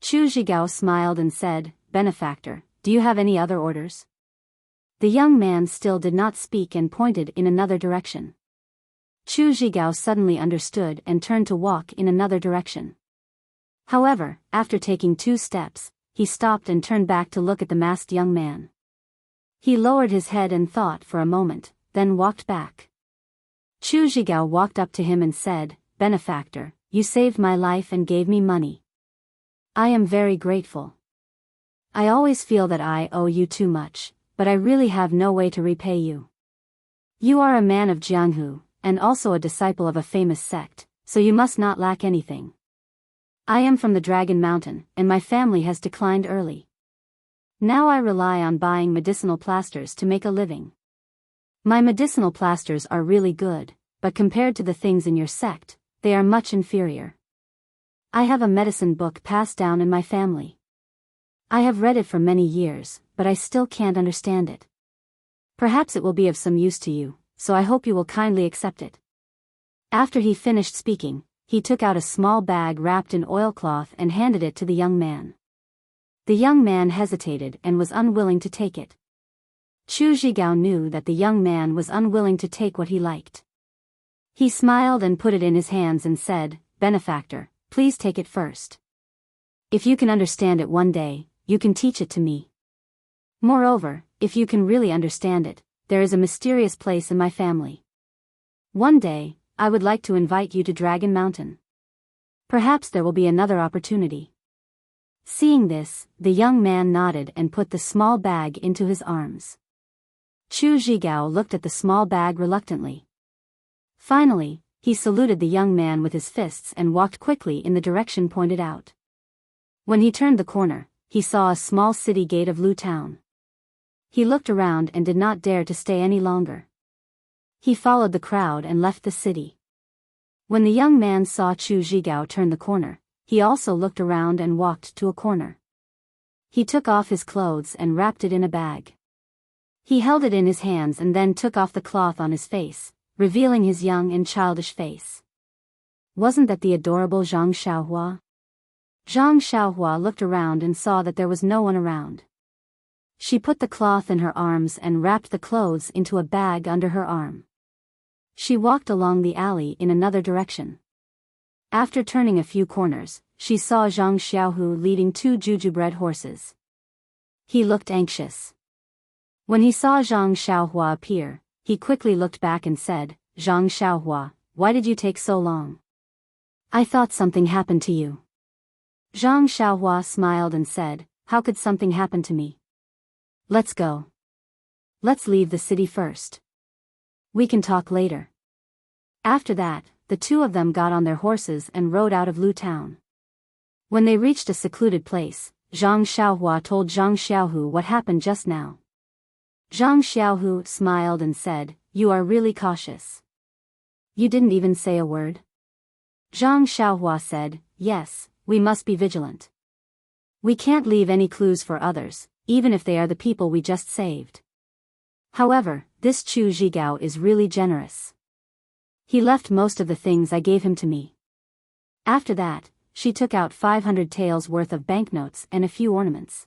S1: Chu Zhigao smiled and said, Benefactor, do you have any other orders? The young man still did not speak and pointed in another direction. Chu Zhigao suddenly understood and turned to walk in another direction. However, after taking 2 steps, he stopped and turned back to look at the masked young man. He lowered his head and thought for a moment, then walked back. Chu Zhigao walked up to him and said, "Benefactor, you saved my life and gave me money. I am very grateful. I always feel that I owe you too much, but I really have no way to repay you. You are a man of Jianghu, and also a disciple of a famous sect, so you must not lack anything. I am from the Dragon Mountain, and my family has declined early. Now I rely on buying medicinal plasters to make a living. My medicinal plasters are really good, but compared to the things in your sect, they are much inferior. I have a medicine book passed down in my family. I have read it for many years, but I still can't understand it. Perhaps it will be of some use to you, so I hope you will kindly accept it." After he finished speaking, he took out a small bag wrapped in oilcloth and handed it to the young man. The young man hesitated and was unwilling to take it. Chu Zhigao knew that the young man was unwilling to take what he liked. He smiled and put it in his hands and said, "Benefactor, please take it first. If you can understand it one day, you can teach it to me. Moreover, if you can really understand it, there is a mysterious place in my family. One day, I would like to invite you to Dragon Mountain. Perhaps there will be another opportunity." Seeing this, the young man nodded and put the small bag into his arms. Chu Zhigao looked at the small bag reluctantly. Finally, he saluted the young man with his fists and walked quickly in the direction pointed out. When he turned the corner, he saw a small city gate of Lu Town. He looked around and did not dare to stay any longer. He followed the crowd and left the city. When the young man saw Chu Zhigao turn the corner, he also looked around and walked to a corner. He took off his clothes and wrapped it in a bag. He held it in his hands and then took off the cloth on his face, revealing his young and childish face. Wasn't that the adorable Zhang Xiaohua? Zhang Xiaohua looked around and saw that there was no one around. She put the cloth in her arms and wrapped the clothes into a bag under her arm. She walked along the alley in another direction. After turning a few corners, she saw Zhang Xiaohu leading 2 jujubred horses. He looked anxious. When he saw Zhang Xiaohua appear, he quickly looked back and said, "Zhang Xiaohua, why did you take so long? I thought something happened to you." Zhang Xiaohua smiled and said, "How could something happen to me? Let's go. Let's leave the city first. We can talk later." After that, the two of them got on their horses and rode out of Lu Town. When they reached a secluded place, Zhang Xiaohua told Zhang Xiaohu what happened just now. Zhang Xiaohu smiled and said, "You are really cautious. You didn't even say a word." Zhang Xiaohua said, "Yes, we must be vigilant. We can't leave any clues for others, even if they are the people we just saved. However, this Chu Zhigao is really generous. He left most of the things I gave him to me." After that, she took out 500 taels worth of banknotes and a few ornaments.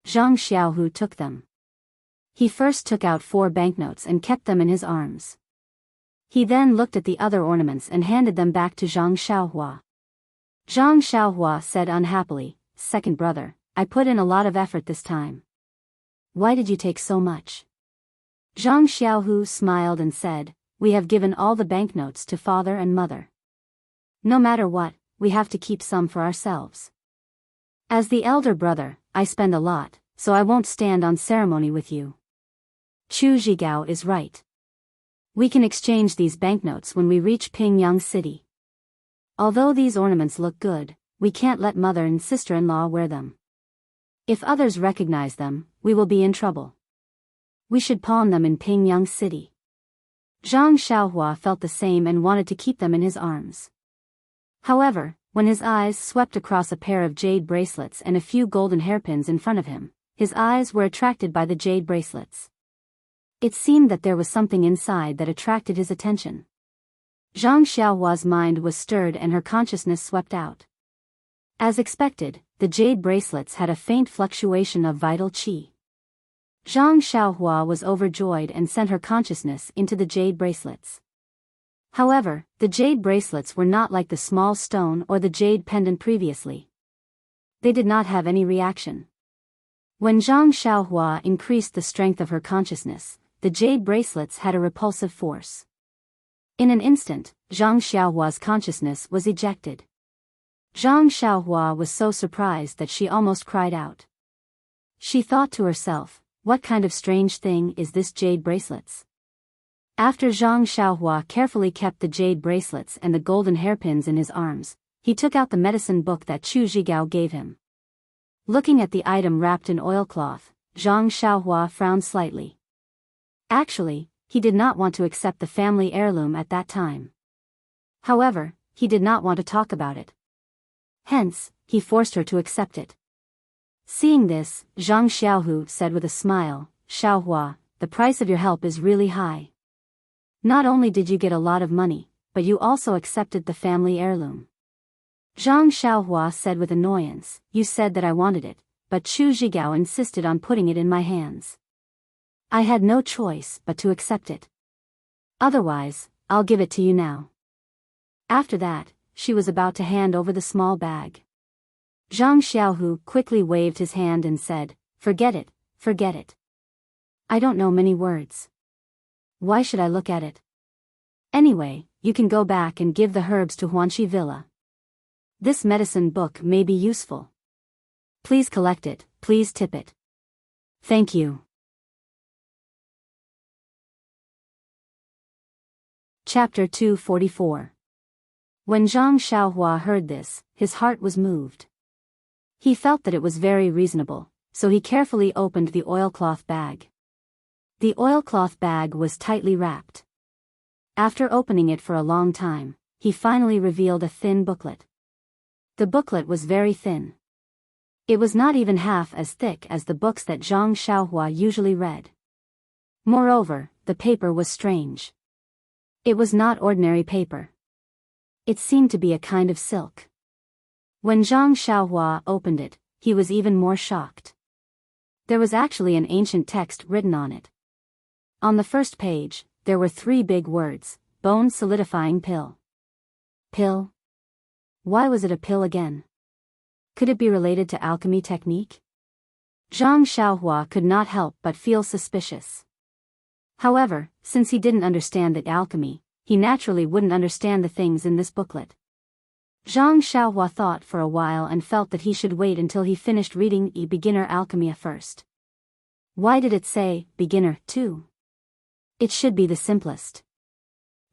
S1: Zhang Xiaohu took them. He first took out 4 banknotes and kept them in his arms. He then looked at the other ornaments and handed them back to Zhang Xiaohua. Zhang Xiaohua said unhappily, "Second brother, I put in a lot of effort this time. Why did you take so much?" Zhang Xiaohu smiled and said, "We have given all the banknotes to father and mother. No matter what, we have to keep some for ourselves. As the elder brother, I spend a lot, so I won't stand on ceremony with you." Chu Zhigao is right. We can exchange these banknotes when we reach Pingyang City. Although these ornaments look good, we can't let mother and sister-in-law wear them. If others recognize them, we will be in trouble. We should pawn them in Pingyang City. Zhang Xiaohua felt the same and wanted to keep them in his arms. However, when his eyes swept across a pair of jade bracelets and a few golden hairpins in front of him, his eyes were attracted by the jade bracelets. It seemed that there was something inside that attracted his attention. Zhang Xiaohua's mind was stirred and her consciousness swept out. As expected, the jade bracelets had a faint fluctuation of vital qi. Zhang Xiaohua was overjoyed and sent her consciousness into the jade bracelets. However, the jade bracelets were not like the small stone or the jade pendant previously. They did not have any reaction. When Zhang Xiaohua increased the strength of her consciousness, the jade bracelets had a repulsive force. In an instant, Zhang Xiaohua's consciousness was ejected. Zhang Xiaohua was so surprised that she almost cried out. She thought to herself, what kind of strange thing is this jade bracelets? After Zhang Xiaohua carefully kept the jade bracelets and the golden hairpins in his arms, he took out the medicine book that Chu Zhigao gave him. Looking at the item wrapped in oilcloth, Zhang Xiaohua frowned slightly. Actually, he did not want to accept the family heirloom at that time. However, he did not want to talk about it. Hence, he forced her to accept it. Seeing this, Zhang Xiaohu said with a smile, Xiaohua, the price of your help is really high. Not only did you get a lot of money, but you also accepted the family heirloom. Zhang Xiaohua said with annoyance, you said that I wanted it, but Chu Zhigao insisted on putting it in my hands. I had no choice but to accept it. Otherwise, I'll give it to you now. After that, she was about to hand over the small bag. Zhang Xiaohu quickly waved his hand and said, forget it, forget it. I don't know many words. Why should I look at it? Anyway, you can go back and give the herbs to Huanxi Villa. This medicine book may be useful. Please collect it, please tip it. Thank you. Chapter 244. When Zhang Xiaohua heard this, his heart was moved. He felt that it was very reasonable, so he carefully opened the oilcloth bag. The oilcloth bag was tightly wrapped. After opening it for a long time, he finally revealed a thin booklet. The booklet was very thin. It was not even half as thick as the books that Zhang Xiaohua usually read. Moreover, the paper was strange. It was not ordinary paper. It seemed to be a kind of silk. When Zhang Xiaohua opened it, he was even more shocked. There was actually an ancient text written on it. On the first page, there were 3 big words, bone solidifying pill. Pill? Why was it a pill again? Could it be related to alchemy technique? Zhang Xiaohua could not help but feel suspicious. However, since he didn't understand the alchemy, he naturally wouldn't understand the things in this booklet. Zhang Xiaohua thought for a while and felt that he should wait until he finished reading Beginner Alchemy first. Why did it say, Beginner, too? It should be the simplest.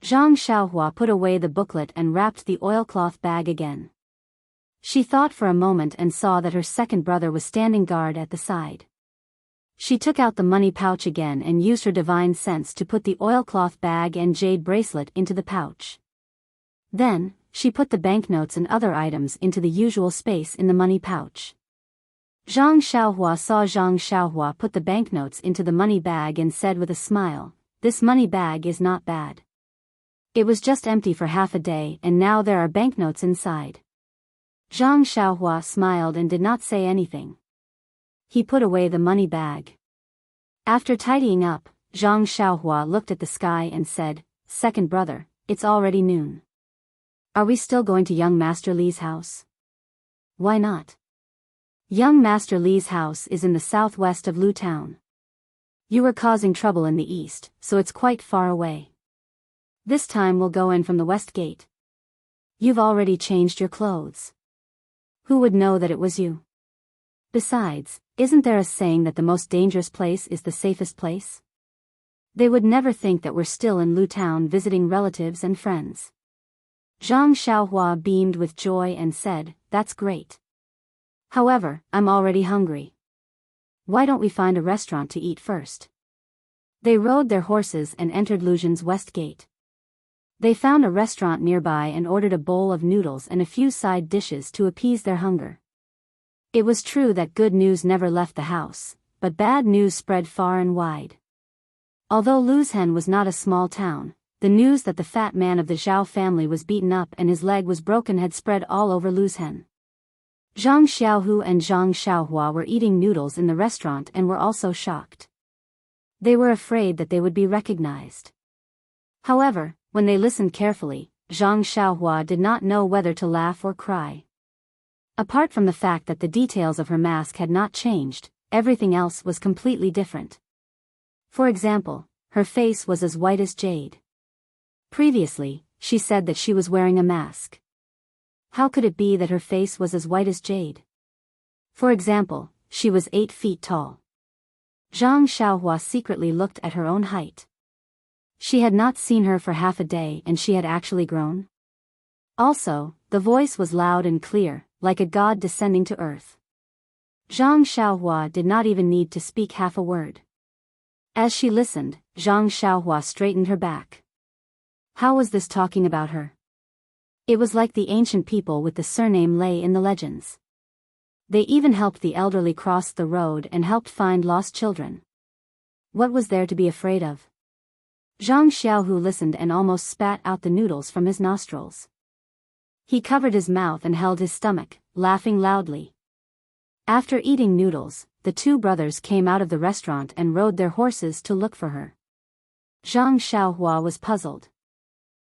S1: Zhang Xiaohua put away the booklet and wrapped the oilcloth bag again. She thought for a moment and saw that her second brother was standing guard at the side. She took out the money pouch again and used her divine sense to put the oilcloth bag and jade bracelet into the pouch. Then, she put the banknotes and other items into the usual space in the money pouch. Zhang Xiaohua saw Zhang Xiaohua put the banknotes into the money bag and said with a smile, this money bag is not bad. It was just empty for half a day and now there are banknotes inside. Zhang Xiaohua smiled and did not say anything. He put away the money bag. After tidying up, Zhang Xiaohua looked at the sky and said, second brother, it's already noon. Are we still going to young Master Li's house? Why not? Young Master Li's house is in the southwest of Lu Town. You were causing trouble in the east, so it's quite far away. This time we'll go in from the west gate. You've already changed your clothes. Who would know that it was you? Besides, isn't there a saying that the most dangerous place is the safest place? They would never think that we're still in Lu Town visiting relatives and friends. Zhang Xiaohua beamed with joy and said, that's great. However, I'm already hungry. Why don't we find a restaurant to eat first? They rode their horses and entered Luzhen's west gate. They found a restaurant nearby and ordered a bowl of noodles and a few side dishes to appease their hunger. It was true that good news never left the house, but bad news spread far and wide. Although Luzhen was not a small town, the news that the fat man of the Zhao family was beaten up and his leg was broken had spread all over Luzhen. Zhang Xiaohu and Zhang Xiaohua were eating noodles in the restaurant and were also shocked. They were afraid that they would be recognized. However, when they listened carefully, Zhang Xiaohua did not know whether to laugh or cry. Apart from the fact that the details of her mask had not changed, everything else was completely different. For example, her face was as white as jade. Previously, she said that she was wearing a mask. How could it be that her face was as white as jade? For example, she was 8 feet tall. Zhang Xiaohua secretly looked at her own height. She had not seen her for half a day and she had actually grown. Also, the voice was loud and clear, like a god descending to earth. Zhang Xiaohua did not even need to speak half a word. As she listened, Zhang Xiaohua straightened her back. How was this talking about her? It was like the ancient people with the surname Lei in the legends. They even helped the elderly cross the road and helped find lost children. What was there to be afraid of? Zhang Xiaohu listened and almost spat out the noodles from his nostrils. He covered his mouth and held his stomach, laughing loudly. After eating noodles, the two brothers came out of the restaurant and rode their horses to look for her. Zhang Xiaohua was puzzled.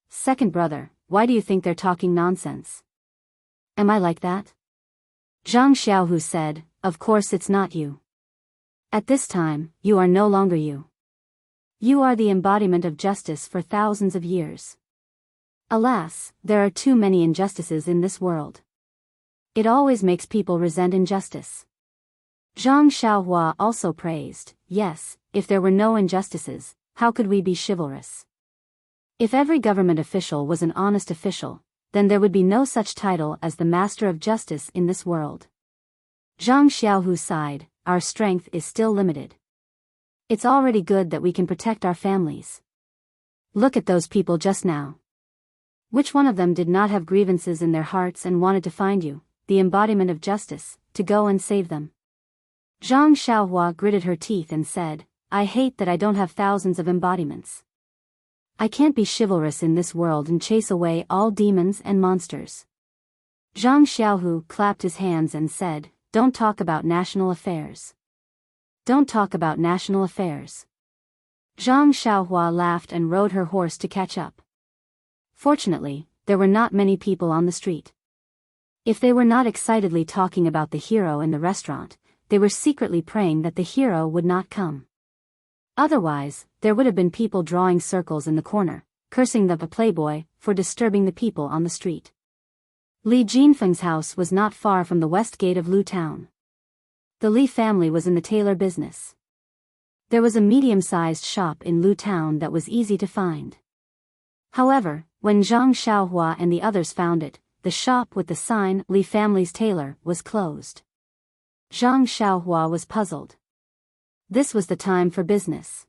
S1: Second brother, why do you think they're talking nonsense? Am I like that? Zhang Xiaohu said, of course it's not you. At this time, you are no longer you. You are the embodiment of justice for thousands of years. Alas, there are too many injustices in this world. It always makes people resent injustice. Zhang Xiaohua also praised, yes, if there were no injustices, how could we be chivalrous? If every government official was an honest official, then there would be no such title as the Master of Justice in this world. Zhang Xiaohu sighed, our strength is still limited. It's already good that we can protect our families. Look at those people just now. Which one of them did not have grievances in their hearts and wanted to find you, the embodiment of justice, to go and save them? Zhang Xiaohua gritted her teeth and said, I hate that I don't have thousands of embodiments. I can't be chivalrous in this world and chase away all demons and monsters. Zhang Xiaohu clapped his hands and said, don't talk about national affairs. Don't talk about national affairs. Zhang Xiaohua laughed and rode her horse to catch up. Fortunately, there were not many people on the street. If they were not excitedly talking about the hero in the restaurant, they were secretly praying that the hero would not come. Otherwise, there would have been people drawing circles in the corner, cursing the playboy for disturbing the people on the street. Li Jinfeng's house was not far from the west gate of Lu Town. The Li family was in the tailor business. There was a medium-sized shop in Lu Town that was easy to find. However, when Zhang Xiaohua and the others found it, the shop with the sign Li family's tailor was closed. Zhang Xiaohua was puzzled. This was the time for business.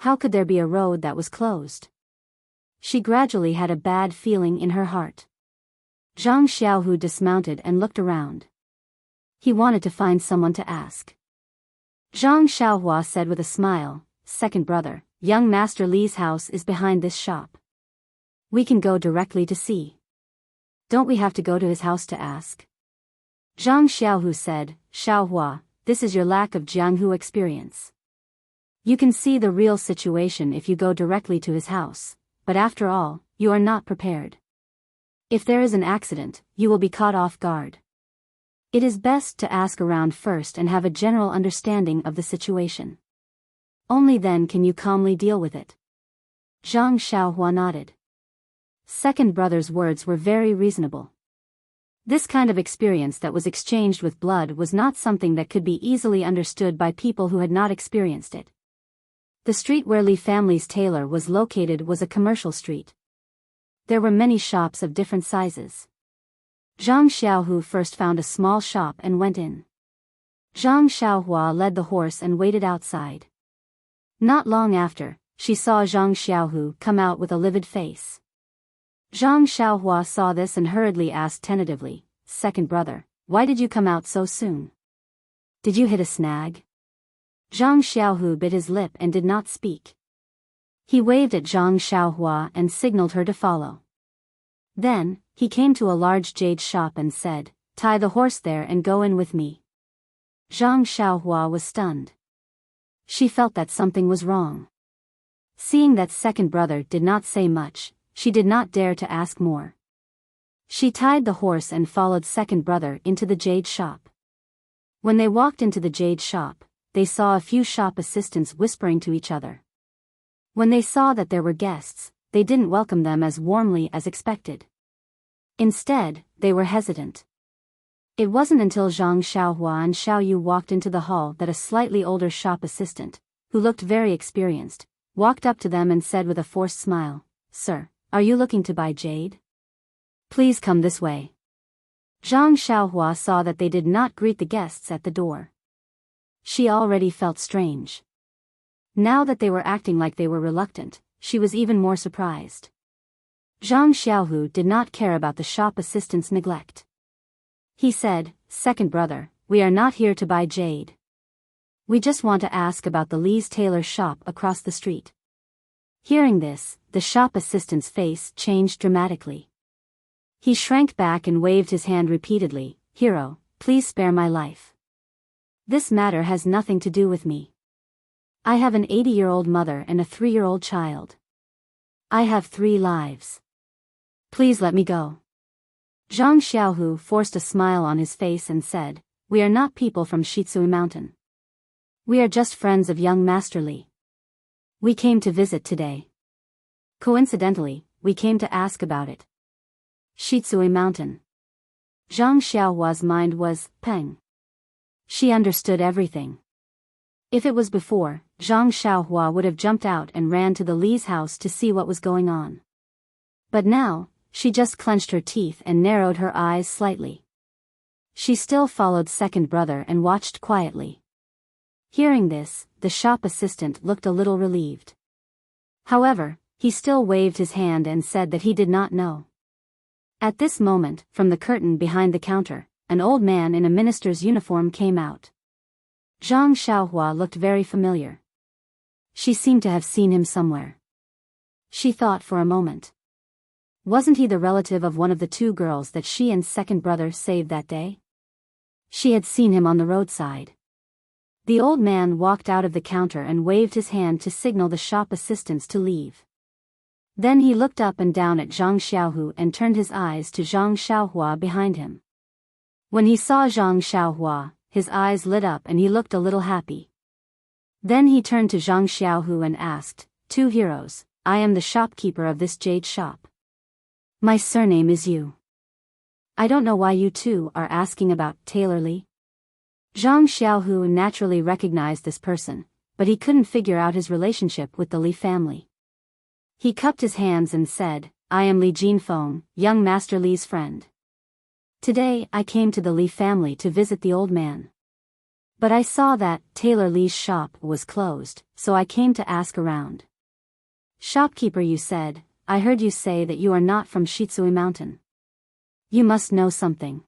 S1: How could there be a road that was closed? She gradually had a bad feeling in her heart. Zhang Xiaohu dismounted and looked around. He wanted to find someone to ask. Zhang Xiaohua said with a smile, second brother, young Master Li's house is behind this shop. We can go directly to see. Don't we have to go to his house to ask? Zhang Xiaohu said, Xiaohua, this is your lack of Jianghu experience. You can see the real situation if you go directly to his house, but after all, you are not prepared. If there is an accident, you will be caught off guard. It is best to ask around first and have a general understanding of the situation. Only then can you calmly deal with it. Zhang Xiaohua nodded. Second brother's words were very reasonable. This kind of experience that was exchanged with blood was not something that could be easily understood by people who had not experienced it. The street where Li family's tailor was located was a commercial street. There were many shops of different sizes. Zhang Xiaohu first found a small shop and went in. Zhang Xiaohua led the horse and waited outside. Not long after, she saw Zhang Xiaohu come out with a livid face. Zhang Xiaohua saw this and hurriedly asked tentatively, second brother, why did you come out so soon? Did you hit a snag? Zhang Xiaohu bit his lip and did not speak. He waved at Zhang Xiaohua and signaled her to follow. Then, he came to a large jade shop and said, tie the horse there and go in with me. Zhang Xiaohua was stunned. She felt that something was wrong. Seeing that second brother did not say much, she did not dare to ask more. She tied the horse and followed second brother into the jade shop. When they walked into the jade shop, they saw a few shop assistants whispering to each other. When they saw that there were guests, they didn't welcome them as warmly as expected. Instead, they were hesitant. It wasn't until Zhang Xiaohua and Xiao Yu walked into the hall that a slightly older shop assistant, who looked very experienced, walked up to them and said with a forced smile, "Sir, are you looking to buy jade? Please come this way." Zhang Xiaohua saw that they did not greet the guests at the door. She already felt strange. Now that they were acting like they were reluctant, she was even more surprised. Zhang Xiaohu did not care about the shop assistant's neglect. He said, "Second brother, we are not here to buy jade. We just want to ask about the Lee's tailor shop across the street." Hearing this, the shop assistant's face changed dramatically. He shrank back and waved his hand repeatedly. "Hero, please spare my life. This matter has nothing to do with me. I have an 80-year-old mother and a 3-year-old child. I have 3 lives. Please let me go." Zhang Xiaohu forced a smile on his face and said, "We are not people from Shitsui Mountain. We are just friends of young Master Li. We came to visit today. Coincidentally, we came to ask about it." Shitsui Mountain. Zhang Xiaohua's mind was peng. She understood everything. If it was before, Zhang Xiaohua would have jumped out and ran to the Li's house to see what was going on. But now, she just clenched her teeth and narrowed her eyes slightly. She still followed second brother and watched quietly. Hearing this, the shop assistant looked a little relieved. However, he still waved his hand and said that he did not know. At this moment, from the curtain behind the counter, an old man in a minister's uniform came out. Zhang Xiaohua looked very familiar. She seemed to have seen him somewhere. She thought for a moment. Wasn't he the relative of one of the 2 girls that she and second brother saved that day? She had seen him on the roadside. The old man walked out of the counter and waved his hand to signal the shop assistants to leave. Then he looked up and down at Zhang Xiaohu and turned his eyes to Zhang Xiaohua behind him. When he saw Zhang Xiaohua, his eyes lit up and he looked a little happy. Then he turned to Zhang Xiaohu and asked, "Two heroes, I am the shopkeeper of this jade shop. My surname is Yu. I don't know why you two are asking about Tailor Li." Zhang Xiaohu naturally recognized this person, but he couldn't figure out his relationship with the Li family. He cupped his hands and said, "I am Li Jinfeng, young Master Li's friend. Today I came to the Li family to visit the old man. But I saw that Tailor Li's shop was closed, so I came to ask around." "Shopkeeper," you said, "I heard you say that you are not from Shitsui Mountain. You must know something."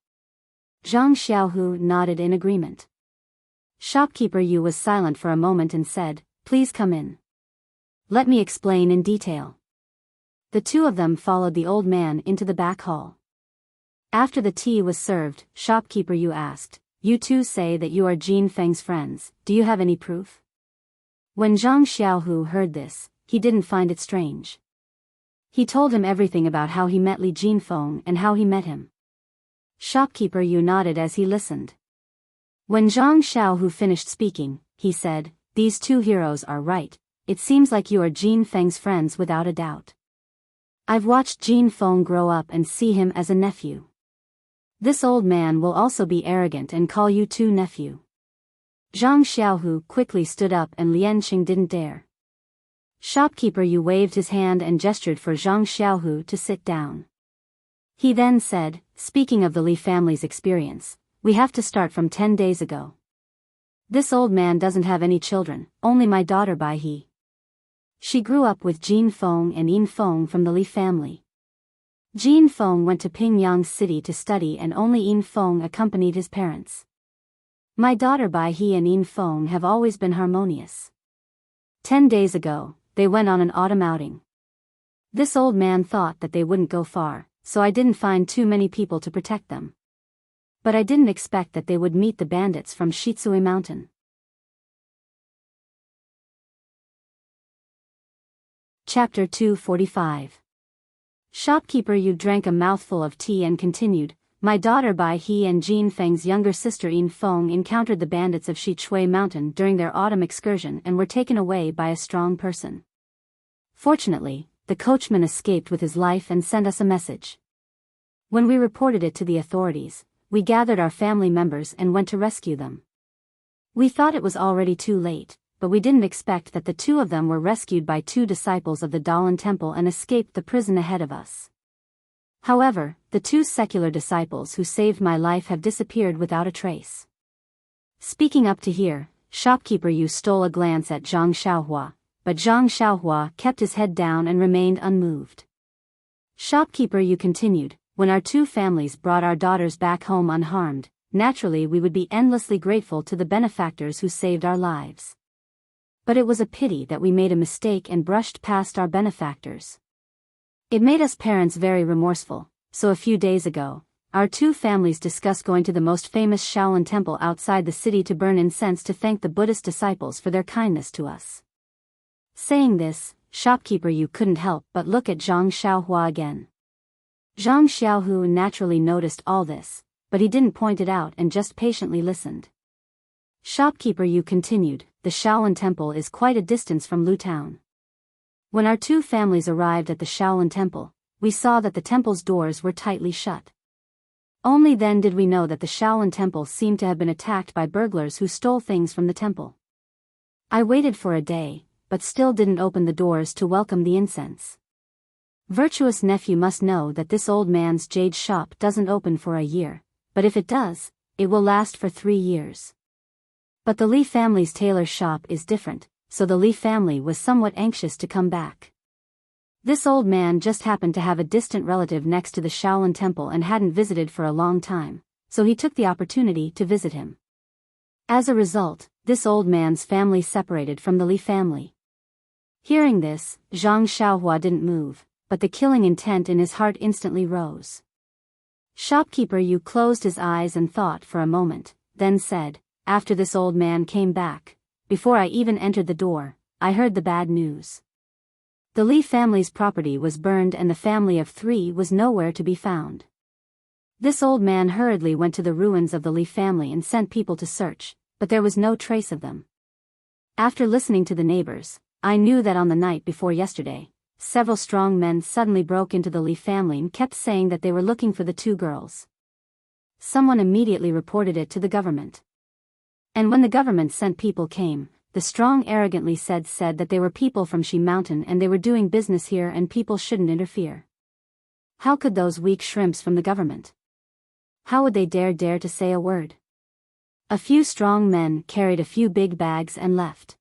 S1: Zhang Xiaohu nodded in agreement. Shopkeeper Yu was silent for a moment and said, "Please come in. Let me explain in detail." The 2 of them followed the old man into the back hall. After the tea was served, Shopkeeper Yu asked, "You two say that you are Jin Feng's friends, do you have any proof?" When Zhang Xiaohu heard this, he didn't find it strange. He told him everything about how he met Li Jinfeng and how he met him. Shopkeeper Yu nodded as he listened. When Zhang Xiaohu finished speaking, he said, "These 2 heroes are right. It seems like you are Jin Feng's friends without a doubt. I've watched Jin Feng grow up and see him as a nephew. This old man will also be arrogant and call you 2 nephew." Zhang Xiaohu quickly stood up and Lian Qing didn't dare. Shopkeeper Yu waved his hand and gestured for Zhang Xiaohu to sit down. He then said, "Speaking of the Li family's experience, we have to start from 10 days ago. This old man doesn't have any children, only my daughter Bai He. She grew up with Jin Feng and Yin Feng from the Li family. Jin Feng went to Pingyang City to study and only Yin Feng accompanied his parents. My daughter Bai He and Yin Feng have always been harmonious. 10 days ago, they went on an autumn outing. This old man thought that they wouldn't go far, so I didn't find too many people to protect them. But I didn't expect that they would meet the bandits from Shitsui Mountain." Chapter 245. Shopkeeper Yu drank a mouthful of tea and continued, my daughter Bai He and Jin Feng's younger sister Yin Feng encountered the bandits of Shichui Mountain during their autumn excursion and were taken away by a strong person. Fortunately, the coachman escaped with his life and sent us a message. When we reported it to the authorities, we gathered our family members and went to rescue them. We thought it was already too late, but we didn't expect that the two of them were rescued by two disciples of the Dalan Temple and escaped the prison ahead of us. However, the two secular disciples who saved my life have disappeared without a trace. Speaking up to here, Shopkeeper Yu stole a glance at Zhang Xiaohua, but Zhang Xiaohua kept his head down and remained unmoved. Shopkeeper Yu continued, when our two families brought our daughters back home unharmed, naturally we would be endlessly grateful to the benefactors who saved our lives. But it was a pity that we made a mistake and brushed past our benefactors. It made us parents very remorseful, so a few days ago, our two families discussed going to the most famous Shaolin temple outside the city to burn incense to thank the Buddhist disciples for their kindness to us. Saying this, Shopkeeper Yu couldn't help but look at Zhang Xiaohua again. Zhang Xiaohu naturally noticed all this, but he didn't point it out and just patiently listened. Shopkeeper Yu continued, the Shaolin temple is quite a distance from Lu Town. When our two families arrived at the Shaolin temple, we saw that the temple's doors were tightly shut. Only then did we know that the Shaolin temple seemed to have been attacked by burglars who stole things from the temple. I waited for a day, but still didn't open the doors to welcome the incense. Virtuous nephew must know that this old man's jade shop doesn't open for a year, but if it does, it will last for 3 years. But the Li family's tailor shop is different, so the Li family was somewhat anxious to come back. This old man just happened to have a distant relative next to the Shaolin temple and hadn't visited for a long time, so he took the opportunity to visit him. As a result, this old man's family separated from the Li family. Hearing this, Zhang Xiaohua didn't move, but the killing intent in his heart instantly rose. Shopkeeper Yu closed his eyes and thought for a moment, then said, after this old man came back, before I even entered the door, I heard the bad news. The Li family's property was burned and the family of 3 was nowhere to be found. This old man hurriedly went to the ruins of the Li family and sent people to search, but there was no trace of them. After listening to the neighbors, I knew that on the night before yesterday, several strong men suddenly broke into the Li family and kept saying that they were looking for the 2 girls. Someone immediately reported it to the government. And when the government sent people came, the strong arrogantly said that they were people from Shi Mountain and they were doing business here and people shouldn't interfere. How could those weak shrimps from the government? How would they dare to say a word? A few strong men carried a few big bags and left.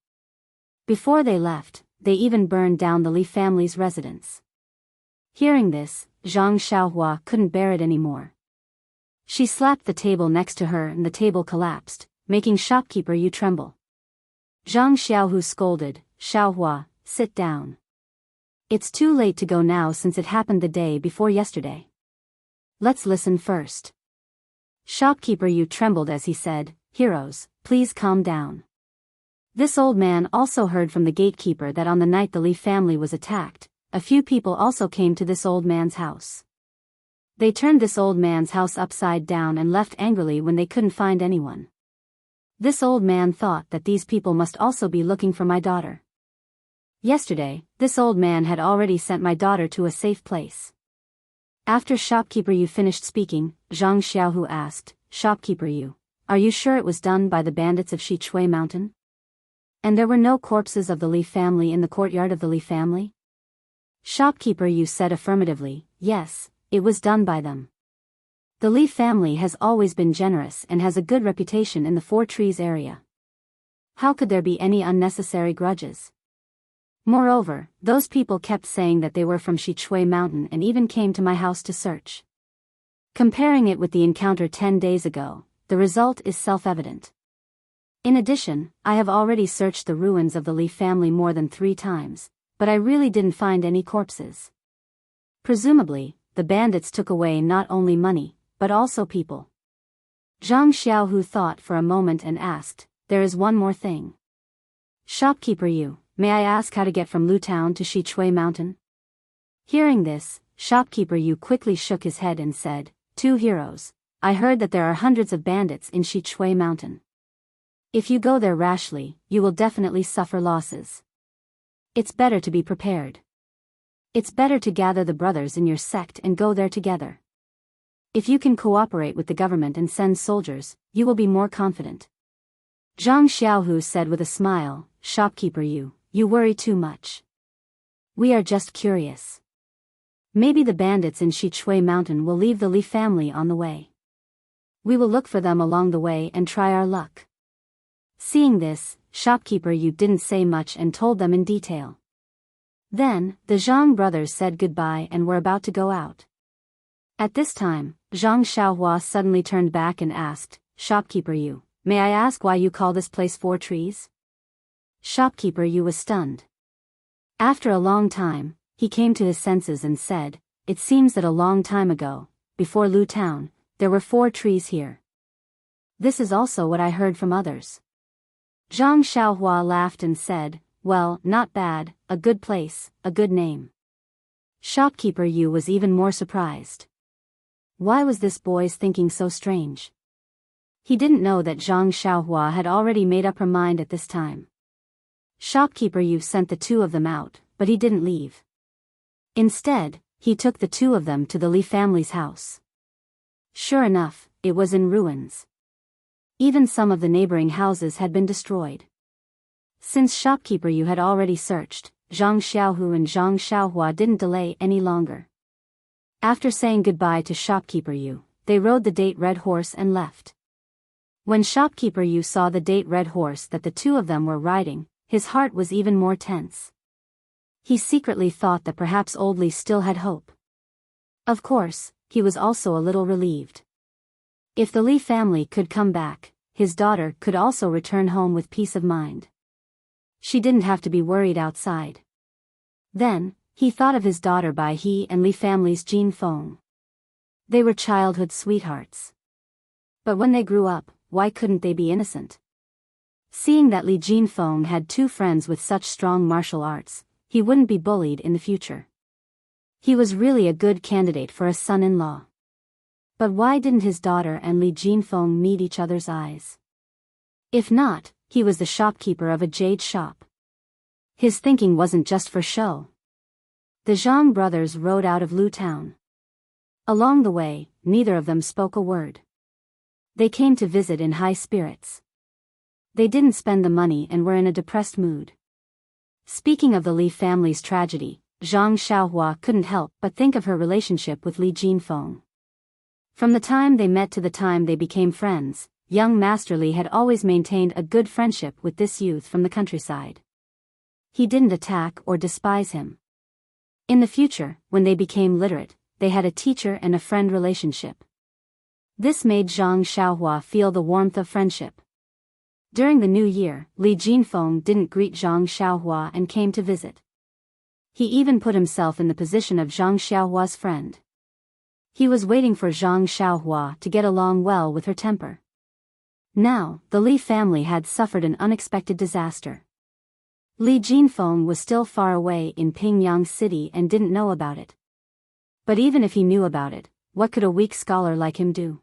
S1: Before they left, they even burned down the Li family's residence. Hearing this, Zhang Xiaohua couldn't bear it anymore. She slapped the table next to her and the table collapsed, making Shopkeeper Yu tremble. Zhang Xiaohu scolded, Xiaohua, sit down. It's too late to go now since it happened the day before yesterday. Let's listen first. Shopkeeper Yu trembled as he said, heroes, please calm down. This old man also heard from the gatekeeper that on the night the Li family was attacked, a few people also came to this old man's house. They turned this old man's house upside down and left angrily when they couldn't find anyone. This old man thought that these people must also be looking for my daughter. Yesterday, this old man had already sent my daughter to a safe place. After Shopkeeper Yu finished speaking, Zhang Xiaohu asked, Shopkeeper Yu, are you sure it was done by the bandits of Shichui Mountain? And there were no corpses of the Li family in the courtyard of the Li family? Shopkeeper Yu said affirmatively, yes, it was done by them. The Li family has always been generous and has a good reputation in the 4 Trees area. How could there be any unnecessary grudges? Moreover, those people kept saying that they were from Shichui Mountain and even came to my house to search. Comparing it with the encounter 10 days ago, the result is self-evident. In addition, I have already searched the ruins of the Li family more than 3 times, but I really didn't find any corpses. Presumably, the bandits took away not only money, but also people. Zhang Xiaohu thought for a moment and asked, there is one more thing. Shopkeeper Yu, may I ask how to get from Lu Town to Shichui Mountain? Hearing this, Shopkeeper Yu quickly shook his head and said, "Two heroes. I heard that there are hundreds of bandits in Shichui Mountain. If you go there rashly, you will definitely suffer losses. It's better to be prepared. It's better to gather the brothers in your sect and go there together. If you can cooperate with the government and send soldiers, you will be more confident." Zhang Xiaohu said with a smile, "Shopkeeper Yu, you worry too much. We are just curious. Maybe the bandits in Shichui Mountain will leave the Li family on the way. We will look for them along the way and try our luck." Seeing this, Shopkeeper Yu didn't say much and told them in detail. Then, the Zhang brothers said goodbye and were about to go out. At this time, Zhang Xiaohua suddenly turned back and asked, "Shopkeeper Yu, may I ask why you call this place Four Trees?" Shopkeeper Yu was stunned. After a long time, he came to his senses and said, "It seems that a long time ago, before Lu Town, there were 4 trees here. This is also what I heard from others." Zhang Xiaohua laughed and said, "Well, not bad, a good place, a good name." Shopkeeper Yu was even more surprised. Why was this boy's thinking so strange? He didn't know that Zhang Xiaohua had already made up her mind at this time. Shopkeeper Yu sent the 2 of them out, but he didn't leave. Instead, he took the 2 of them to the Li family's house. Sure enough, it was in ruins. Even some of the neighboring houses had been destroyed. Since Shopkeeper Yu had already searched, Zhang Xiaohu and Zhang Xiaohua didn't delay any longer. After saying goodbye to Shopkeeper Yu, they rode the date red horse and left. When Shopkeeper Yu saw the date red horse that the 2 of them were riding, his heart was even more tense. He secretly thought that perhaps Old Li still had hope. Of course, he was also a little relieved. If the Li family could come back, his daughter could also return home with peace of mind. She didn't have to be worried outside. Then, he thought of his daughter Bai He and Li family's Jin Feng. They were childhood sweethearts. But when they grew up, why couldn't they be innocent? Seeing that Li Jinfeng had 2 friends with such strong martial arts, he wouldn't be bullied in the future. He was really a good candidate for a son-in-law. But why didn't his daughter and Li Jinfeng meet each other's eyes? If not, he was the shopkeeper of a jade shop. His thinking wasn't just for show. The Zhang brothers rode out of Lu Town. Along the way, neither of them spoke a word. They came to visit in high spirits. They didn't spend the money and were in a depressed mood. Speaking of the Li family's tragedy, Zhang Xiaohua couldn't help but think of her relationship with Li Jinfeng. From the time they met to the time they became friends, young Master Li had always maintained a good friendship with this youth from the countryside. He didn't attack or despise him. In the future, when they became literate, they had a teacher and a friend relationship. This made Zhang Xiaohua feel the warmth of friendship. During the new year, Li Jinfeng didn't greet Zhang Xiaohua and came to visit. He even put himself in the position of Zhang Xiaohua's friend. He was waiting for Zhang Xiaohua to get along well with her temper. Now, the Li family had suffered an unexpected disaster. Li Jinfeng was still far away in Pingyang City and didn't know about it. But even if he knew about it, what could a weak scholar like him do?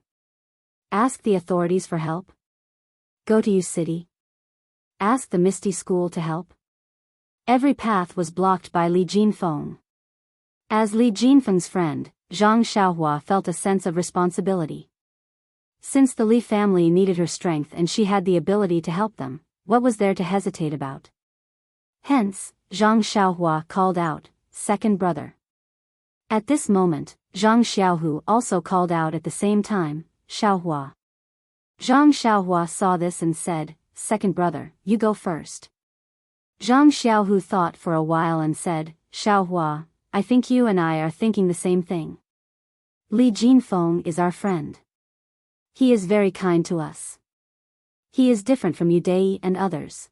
S1: Ask the authorities for help? Go to Yu City? Ask the Misty School to help? Every path was blocked by Li Jinfeng. As Li Jinfeng's friend, Zhang Xiaohua felt a sense of responsibility. Since the Li family needed her strength and she had the ability to help them, what was there to hesitate about? Hence, Zhang Xiaohua called out, "Second brother." At this moment, Zhang Xiaohu also called out at the same time, "Xiaohua." Zhang Xiaohua saw this and said, "Second brother, you go first." Zhang Xiaohu thought for a while and said, "Xiaohua, I think you and I are thinking the same thing. Li Jinfeng is our friend. He is very kind to us. He is different from Yudai and others.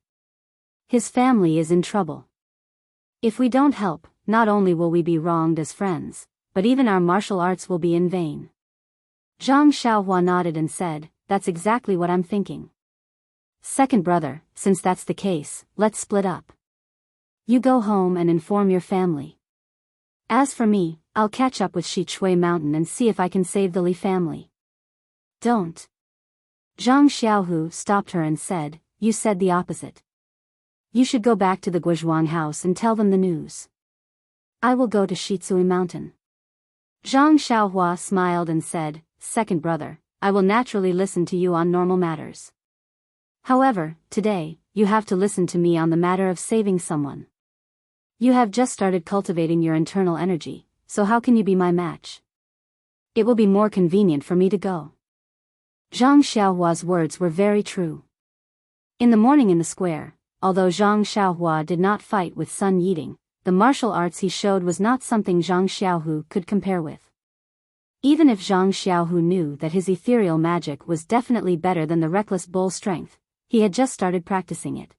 S1: His family is in trouble. If we don't help, not only will we be wronged as friends, but even our martial arts will be in vain." Zhang Xiaohua nodded and said, "That's exactly what I'm thinking. Second brother, since that's the case, let's split up. You go home and inform your family. As for me, I'll catch up with Shi Chui Mountain and see if I can save the Li family. Don't. Zhang Xiaohu stopped her and said, you said the opposite. You should go back to the Guizhuang house and tell them the news. I will go to Shitsui Mountain. Zhang Xiaohua smiled and said, second brother, I will naturally listen to you on normal matters. However, today, you have to listen to me on the matter of saving someone. You have just started cultivating your internal energy, so how can you be my match? It will be more convenient for me to go. Zhang Xiaohua's words were very true. In the morning in the square, although Zhang Xiaohua did not fight with Sun Yiding, the martial arts he showed was not something Zhang Xiaohu could compare with. Even if Zhang Xiaohu knew that his ethereal magic was definitely better than the reckless bull strength, he had just started practicing it.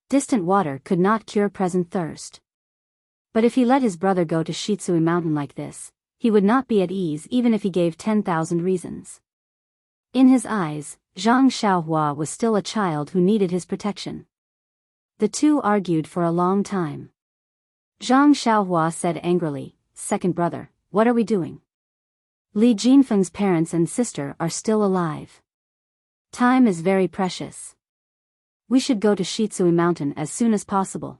S1: Distant water could not cure present thirst. But if he let his brother go to Shitsui Mountain like this, he would not be at ease even if he gave 10,000 reasons. In his eyes, Zhang Xiaohua was still a child who needed his protection. The two argued for a long time. Zhang Xiaohua said angrily, second brother, what are we doing? Li Jinfeng's parents and sister are still alive. Time is very precious. We should go to Shitsui Mountain as soon as possible.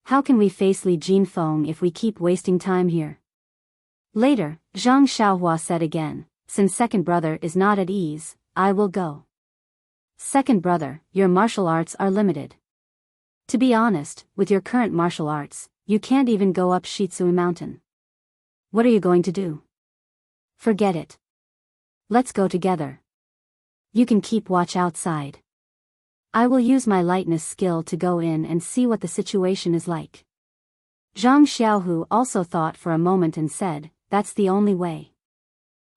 S1: How can we face Li Jinfeng if we keep wasting time here? Later, Zhang Xiaohua said again, since second brother is not at ease, I will go. Second brother, your martial arts are limited. To be honest, with your current martial arts, you can't even go up Shitsui Mountain. What are you going to do? Forget it. Let's go together. You can keep watch outside. I will use my lightness skill to go in and see what the situation is like. Zhang Xiaohu also thought for a moment and said, that's the only way.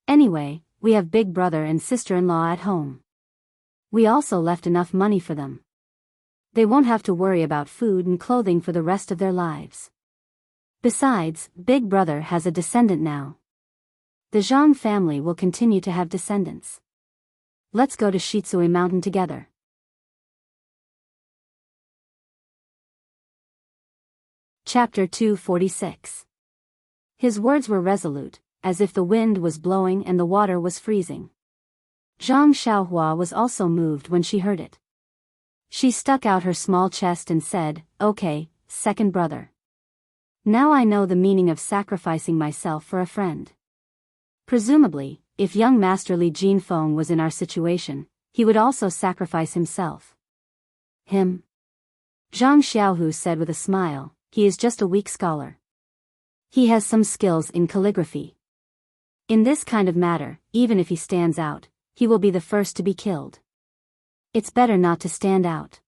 S1: Anyway, we have big brother and sister-in-law at home. We also left enough money for them. They won't have to worry about food and clothing for the rest of their lives. Besides, big brother has a descendant now. The Zhang family will continue to have descendants. Let's go to Shitsui Mountain together. Chapter 246. His words were resolute, as if the wind was blowing and the water was freezing. Zhang Xiaohua was also moved when she heard it. She stuck out her small chest and said, okay, second brother. Now I know the meaning of sacrificing myself for a friend. Presumably, if young Master Li Jinfeng was in our situation, he would also sacrifice himself. Him? Zhang Xiaohu said with a smile, he is just a weak scholar. He has some skills in calligraphy. In this kind of matter, even if he stands out, he will be the first to be killed. It's better not to stand out.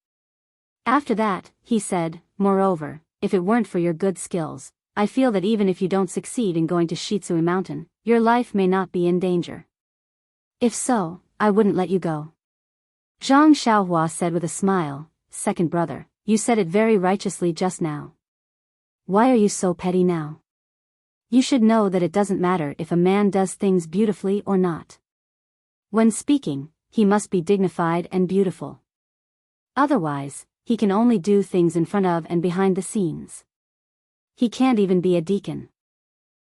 S1: After that, he said, moreover, if it weren't for your good skills, I feel that even if you don't succeed in going to Shitsui Mountain, your life may not be in danger. If so, I wouldn't let you go. Zhang Xiaohua said with a smile, second brother, you said it very righteously just now. Why are you so petty now? You should know that it doesn't matter if a man does things beautifully or not. When speaking, he must be dignified and beautiful. Otherwise, he can only do things in front of and behind the scenes. He can't even be a deacon.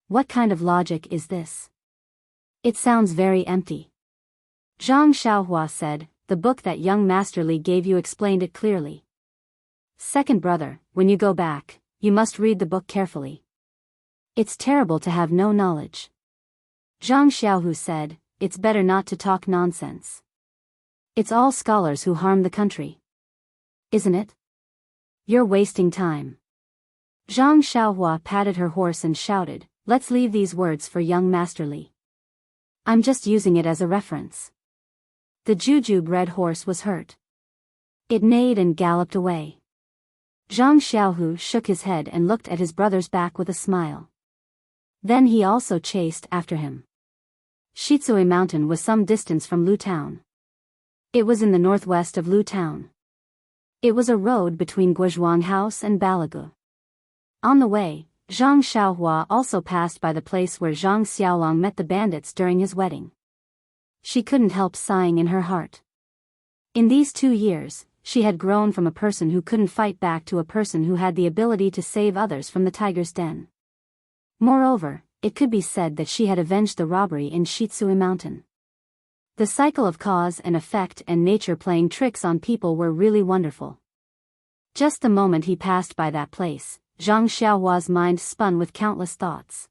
S1: What kind of logic is this? It sounds very empty. Zhang Xiaohua said, the book that young Master Li gave you explained it clearly. Second brother, when you go back, you must read the book carefully. It's terrible to have no knowledge. Zhang Xiaohu said, it's better not to talk nonsense. It's all scholars who harm the country. Isn't it? You're wasting time. Zhang Xiaohua patted her horse and shouted, let's leave these words for young Master Li. I'm just using it as a reference. The jujube red horse was hurt. It neighed and galloped away. Zhang Xiaohu shook his head and looked at his brother's back with a smile. Then he also chased after him. Shitsui Mountain was some distance from Lu Town. It was in the northwest of Lu Town. It was a road between Guizhuang House and Balagu. On the way, Zhang Xiaohua also passed by the place where Zhang Xiaolong met the bandits during his wedding. She couldn't help sighing in her heart. In these 2 years, she had grown from a person who couldn't fight back to a person who had the ability to save others from the tiger's den. Moreover, it could be said that she had avenged the robbery in Shitsui Mountain. The cycle of cause and effect and nature playing tricks on people were really wonderful. Just the moment he passed by that place, Zhang Xiaohua's mind spun with countless thoughts.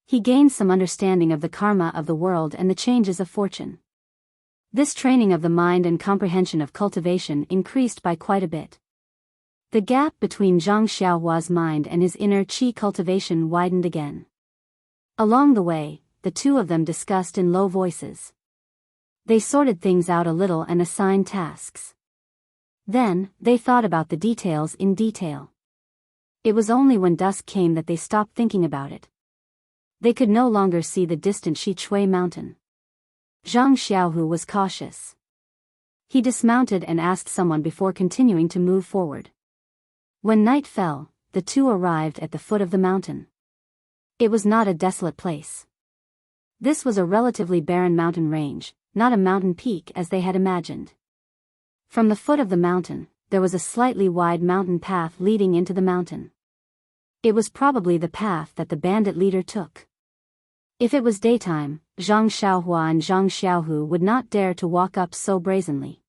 S1: He gained some understanding of the karma of the world and the changes of fortune. This training of the mind and comprehension of cultivation increased by quite a bit. The gap between Zhang Xiaohua's mind and his inner qi cultivation widened again. Along the way, the two of them discussed in low voices. They sorted things out a little and assigned tasks. Then, they thought about the details in detail. It was only when dusk came that they stopped thinking about it. They could no longer see the distant Shichui Mountain. Zhang Xiaohu was cautious. He dismounted and asked someone before continuing to move forward. When night fell, the two arrived at the foot of the mountain. It was not a desolate place. This was a relatively barren mountain range, not a mountain peak as they had imagined. From the foot of the mountain, there was a slightly wide mountain path leading into the mountain. It was probably the path that the bandit leader took. If it was daytime, Zhang Xiaohua and Zhang Xiaohu would not dare to walk up so brazenly.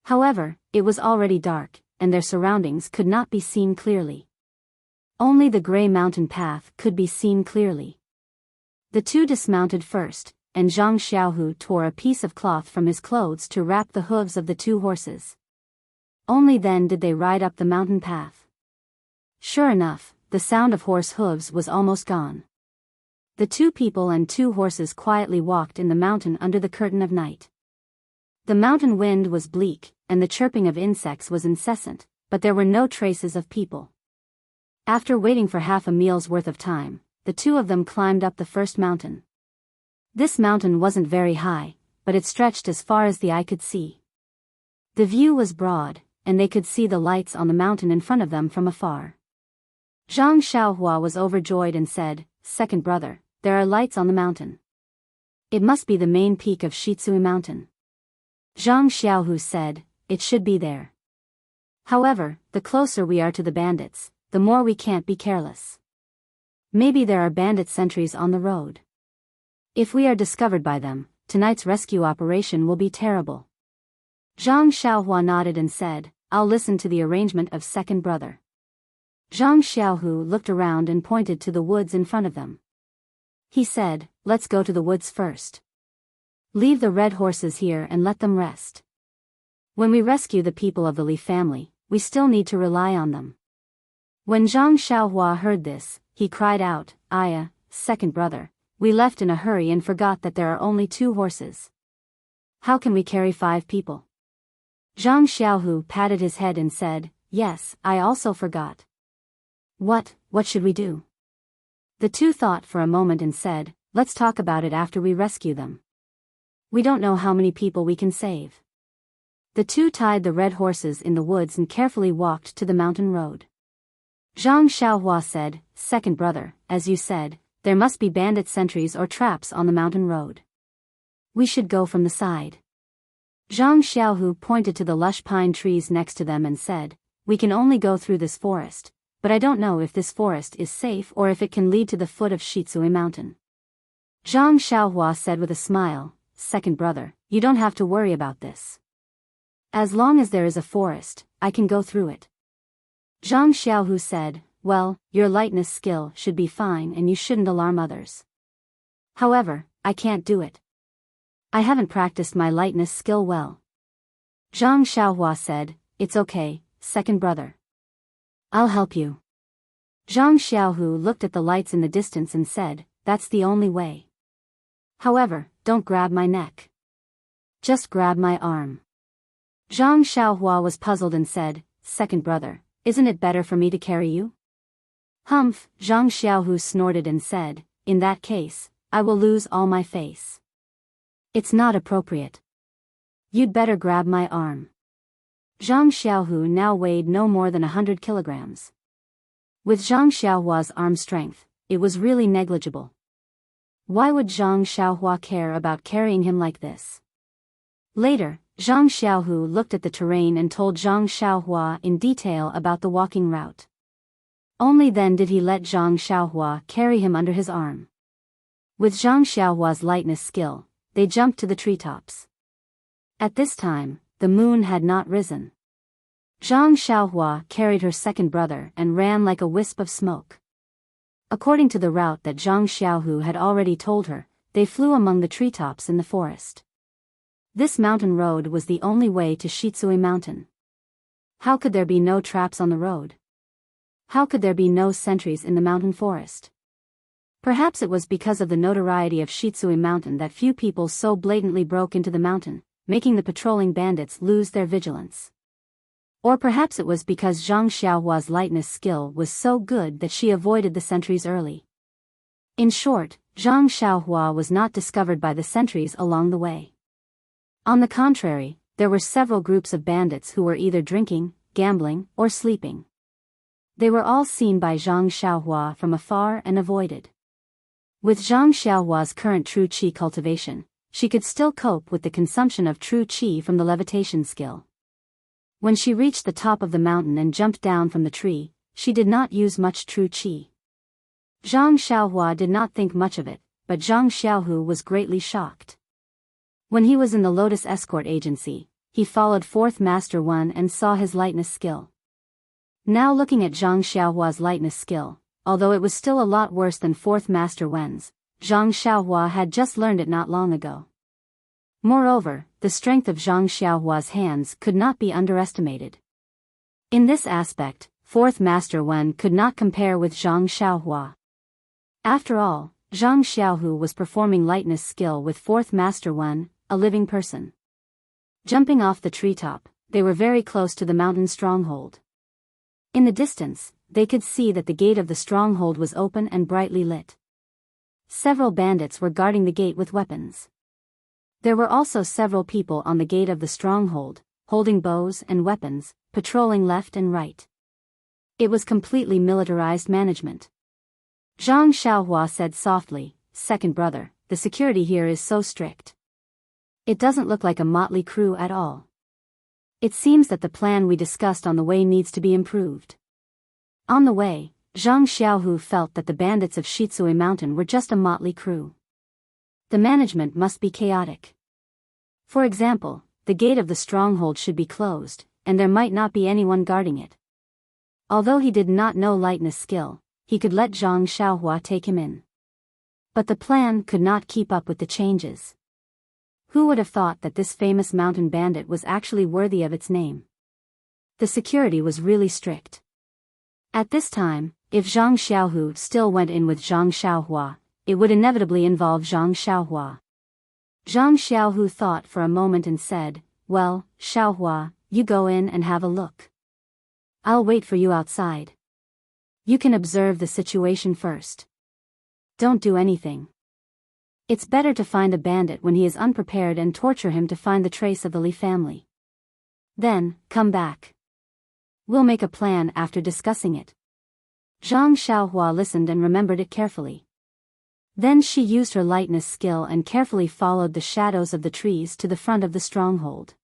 S1: However, it was already dark, and their surroundings could not be seen clearly. Only the gray mountain path could be seen clearly. The two dismounted first, and Zhang Xiaohu tore a piece of cloth from his clothes to wrap the hooves of the two horses. Only then did they ride up the mountain path. Sure enough, the sound of horse hooves was almost gone. The two people and two horses quietly walked in the mountain under the curtain of night. The mountain wind was bleak, and the chirping of insects was incessant, but there were no traces of people. After waiting for half a meal's worth of time, the two of them climbed up the first mountain. This mountain wasn't very high, but it stretched as far as the eye could see. The view was broad, and they could see the lights on the mountain in front of them from afar. Zhang Xiaohua was overjoyed and said, "Second brother, there are lights on the mountain. It must be the main peak of Shitsui Mountain." Zhang Xiaohu said, "It should be there. However, the closer we are to the bandits, the more we can't be careless. Maybe there are bandit sentries on the road. If we are discovered by them, tonight's rescue operation will be terrible." Zhang Xiaohua nodded and said, "I'll listen to the arrangement of second brother." Zhang Xiaohu looked around and pointed to the woods in front of them. He said, "Let's go to the woods first. Leave the red horses here and let them rest. When we rescue the people of the Li family, we still need to rely on them." When Zhang Xiaohua heard this, he cried out, "Aya, second brother, we left in a hurry and forgot that there are only 2 horses. How can we carry 5 people?" Zhang Xiaohu patted his head and said, "Yes, I also forgot." What should we do?" The two thought for a moment and said, "Let's talk about it after we rescue them. We don't know how many people we can save." The two tied the red horses in the woods and carefully walked to the mountain road. Zhang Xiaohua said, "Second brother, as you said, there must be bandit sentries or traps on the mountain road. We should go from the side." Zhang Xiaohu pointed to the lush pine trees next to them and said, "We can only go through this forest, but I don't know if this forest is safe or if it can lead to the foot of Shitsui Mountain." Zhang Xiaohua said with a smile, "Second brother, you don't have to worry about this. As long as there is a forest, I can go through it." Zhang Xiaohu said, "Well, your lightness skill should be fine and you shouldn't alarm others. However, I can't do it. I haven't practiced my lightness skill well." Zhang Xiaohua said, "It's okay, second brother. I'll help you." Zhang Xiaohu looked at the lights in the distance and said, "That's the only way. However, don't grab my neck. Just grab my arm." Zhang Xiaohua was puzzled and said, "Second brother, isn't it better for me to carry you?" "Humph," Zhang Xiaohu snorted and said, "In that case, I will lose all my face. It's not appropriate. You'd better grab my arm." Zhang Xiaohu now weighed no more than 100 kilograms. With Zhang Xiaohua's arm strength, it was really negligible. Why would Zhang Xiaohua care about carrying him like this? Later, Zhang Xiaohu looked at the terrain and told Zhang Xiaohua in detail about the walking route. Only then did he let Zhang Xiaohua carry him under his arm. With Zhang Xiaohua's lightness skill, they jumped to the treetops. At this time, the moon had not risen. Zhang Xiaohua carried her second brother and ran like a wisp of smoke. According to the route that Zhang Xiaohu had already told her, they flew among the treetops in the forest. This mountain road was the only way to Shitsui Mountain. How could there be no traps on the road? How could there be no sentries in the mountain forest? Perhaps it was because of the notoriety of Shitsui Mountain that few people so blatantly broke into the mountain, making the patrolling bandits lose their vigilance. Or perhaps it was because Zhang Xiaohua's lightness skill was so good that she avoided the sentries early. In short, Zhang Xiaohua was not discovered by the sentries along the way. On the contrary, there were several groups of bandits who were either drinking, gambling, or sleeping. They were all seen by Zhang Xiaohua from afar and avoided. With Zhang Xiaohua's current true qi cultivation, she could still cope with the consumption of true qi from the levitation skill. When she reached the top of the mountain and jumped down from the tree, she did not use much true qi. Zhang Xiaohua did not think much of it, but Zhang Xiaohu was greatly shocked. When he was in the Lotus Escort Agency, he followed Fourth Master Wen and saw his lightness skill. Now looking at Zhang Xiaohua's lightness skill, although it was still a lot worse than Fourth Master Wen's, Zhang Xiaohua had just learned it not long ago. Moreover, the strength of Zhang Xiaohua's hands could not be underestimated. In this aspect, Fourth Master Wen could not compare with Zhang Xiaohua. After all, Zhang Xiaohu was performing lightness skill with Fourth Master Wen, a living person. Jumping off the treetop, they were very close to the mountain stronghold. In the distance, they could see that the gate of the stronghold was open and brightly lit. Several bandits were guarding the gate with weapons. There were also several people on the gate of the stronghold, holding bows and weapons, patrolling left and right. It was completely militarized management. Zhang Xiaohua said softly, "Second brother, the security here is so strict. It doesn't look like a motley crew at all. It seems that the plan we discussed on the way needs to be improved." On the way, Zhang Xiaohu felt that the bandits of Shitsui Mountain were just a motley crew. The management must be chaotic. For example, the gate of the stronghold should be closed, and there might not be anyone guarding it. Although he did not know lightness skill, he could let Zhang Xiaohua take him in. But the plan could not keep up with the changes. Who would have thought that this famous mountain bandit was actually worthy of its name? The security was really strict. At this time, if Zhang Xiaohu still went in with Zhang Xiaohua, it would inevitably involve Zhang Xiaohua. Zhang Xiaohu thought for a moment and said, "Well, Xiaohua, you go in and have a look. I'll wait for you outside. You can observe the situation first. Don't do anything. It's better to find a bandit when he is unprepared and torture him to find the trace of the Li family. Then, come back. We'll make a plan after discussing it." Zhang Xiaohua listened and remembered it carefully. Then she used her lightness skill and carefully followed the shadows of the trees to the front of the stronghold.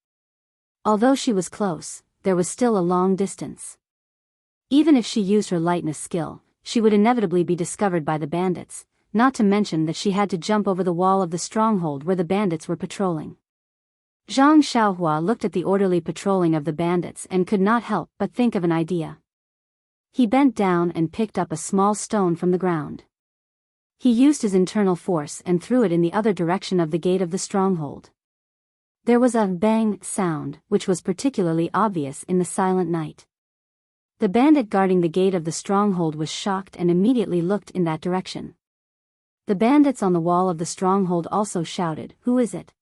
S1: Although she was close, there was still a long distance. Even if she used her lightness skill, she would inevitably be discovered by the bandits, not to mention that she had to jump over the wall of the stronghold where the bandits were patrolling. Zhang Xiaohua looked at the orderly patrolling of the bandits and could not help but think of an idea. He bent down and picked up a small stone from the ground. He used his internal force and threw it in the other direction of the gate of the stronghold. There was a bang sound, which was particularly obvious in the silent night. The bandit guarding the gate of the stronghold was shocked and immediately looked in that direction. The bandits on the wall of the stronghold also shouted, "Who is it?"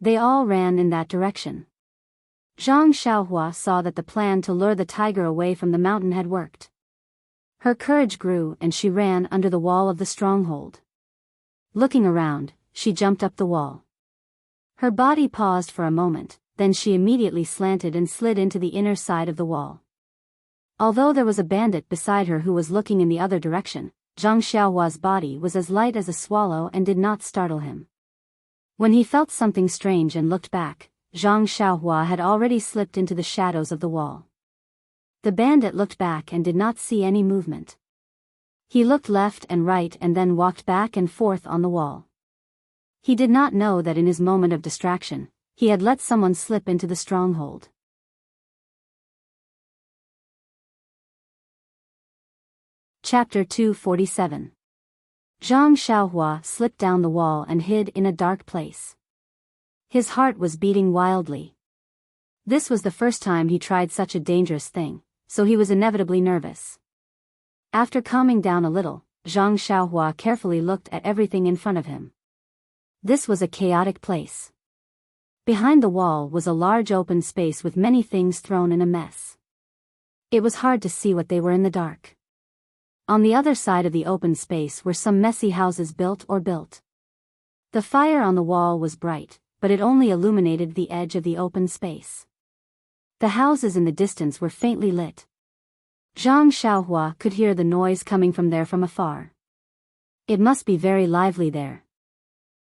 S1: They all ran in that direction. Zhang Xiaohua saw that the plan to lure the tiger away from the mountain had worked. Her courage grew and she ran under the wall of the stronghold. Looking around, she jumped up the wall. Her body paused for a moment, then she immediately slanted and slid into the inner side of the wall. Although there was a bandit beside her who was looking in the other direction, Zhang Xiaohua's body was as light as a swallow and did not startle him. When he felt something strange and looked back, Zhang Xiaohua had already slipped into the shadows of the wall. The bandit looked back and did not see any movement. He looked left and right and then walked back and forth on the wall. He did not know that in his moment of distraction, he had let someone slip into the stronghold. Chapter 247. Zhang Xiaohua slipped down the wall and hid in a dark place. His heart was beating wildly. This was the first time he tried such a dangerous thing, so he was inevitably nervous. After calming down a little, Zhang Xiaohua carefully looked at everything in front of him. This was a chaotic place. Behind the wall was a large open space with many things thrown in a mess. It was hard to see what they were in the dark. On the other side of the open space were some messy houses built. The fire on the wall was bright, but it only illuminated the edge of the open space. The houses in the distance were faintly lit. Zhang Xiaohua could hear the noise coming from there from afar. It must be very lively there.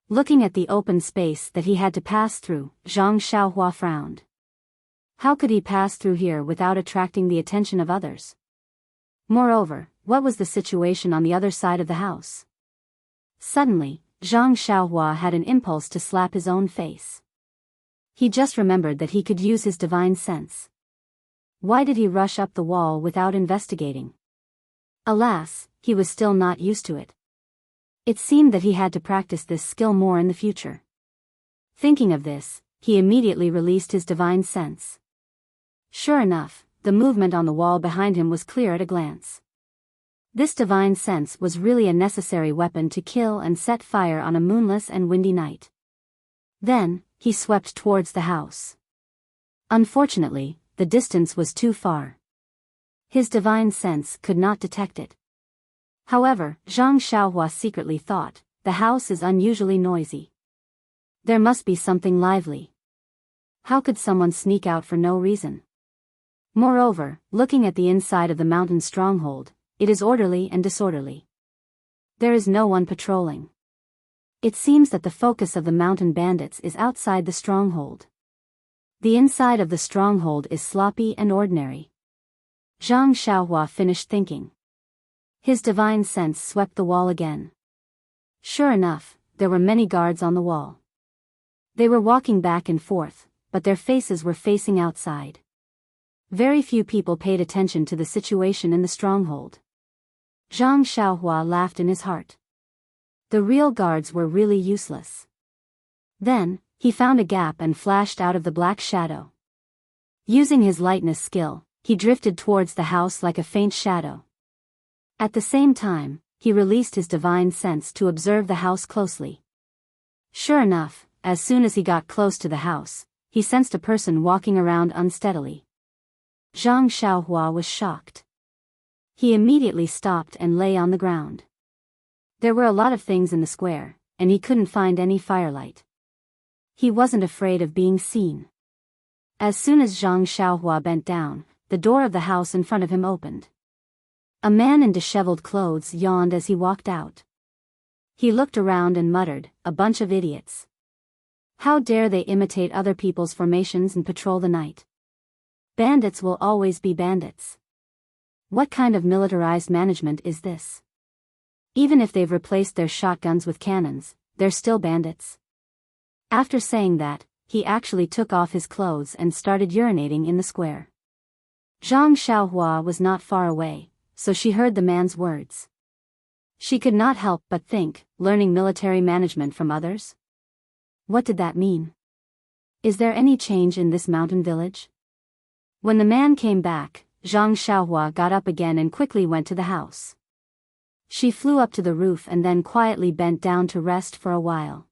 S1: Looking at the open space that he had to pass through, Zhang Xiaohua frowned. How could he pass through here without attracting the attention of others? Moreover, what was the situation on the other side of the house? Suddenly, Zhang Xiaohua had an impulse to slap his own face. He just remembered that he could use his divine sense. Why did he rush up the wall without investigating? Alas, he was still not used to it. It seemed that he had to practice this skill more in the future. Thinking of this, he immediately released his divine sense. Sure enough, the movement on the wall behind him was clear at a glance. This divine sense was really a necessary weapon to kill and set fire on a moonless and windy night. Then, he swept towards the house. Unfortunately, the distance was too far. His divine sense could not detect it. However, Zhang Xiaohua secretly thought, the house is unusually noisy. There must be something lively. How could someone sneak out for no reason? Moreover, looking at the inside of the mountain stronghold, it is orderly and disorderly. There is no one patrolling. It seems that the focus of the mountain bandits is outside the stronghold. The inside of the stronghold is sloppy and ordinary. Zhang Xiaohua finished thinking. His divine sense swept the wall again. Sure enough, there were many guards on the wall. They were walking back and forth, but their faces were facing outside. Very few people paid attention to the situation in the stronghold. Zhang Xiaohua laughed in his heart. The real guards were really useless. Then, he found a gap and flashed out of the black shadow. Using his lightness skill, he drifted towards the house like a faint shadow. At the same time, he released his divine sense to observe the house closely. Sure enough, as soon as he got close to the house, he sensed a person walking around unsteadily. Zhang Xiaohua was shocked. He immediately stopped and lay on the ground. There were a lot of things in the square, and he couldn't find any firelight. He wasn't afraid of being seen. As soon as Zhang Xiaohua bent down, the door of the house in front of him opened. A man in disheveled clothes yawned as he walked out. He looked around and muttered, "A bunch of idiots. How dare they imitate other people's formations and patrol the night? Bandits will always be bandits. What kind of militarized management is this? Even if they've replaced their shotguns with cannons, they're still bandits." After saying that, he actually took off his clothes and started urinating in the square. Zhang Xiaohua was not far away, so she heard the man's words. She could not help but think, learning military management from others? What did that mean? Is there any change in this mountain village? When the man came back, Zhang Xiaohua got up again and quickly went to the house. She flew up to the roof and then quietly bent down to rest for a while.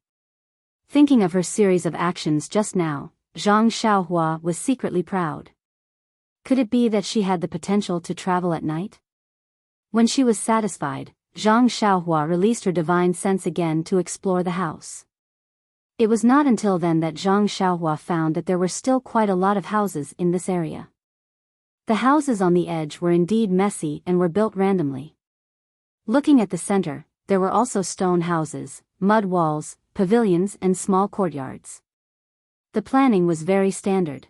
S1: Thinking of her series of actions just now, Zhang Xiaohua was secretly proud. Could it be that she had the potential to travel at night? When she was satisfied, Zhang Xiaohua released her divine sense again to explore the house. It was not until then that Zhang Xiaohua found that there were still quite a lot of houses in this area. The houses on the edge were indeed messy and were built randomly. Looking at the center, there were also stone houses, mud walls, pavilions and small courtyards. The planning was very standard.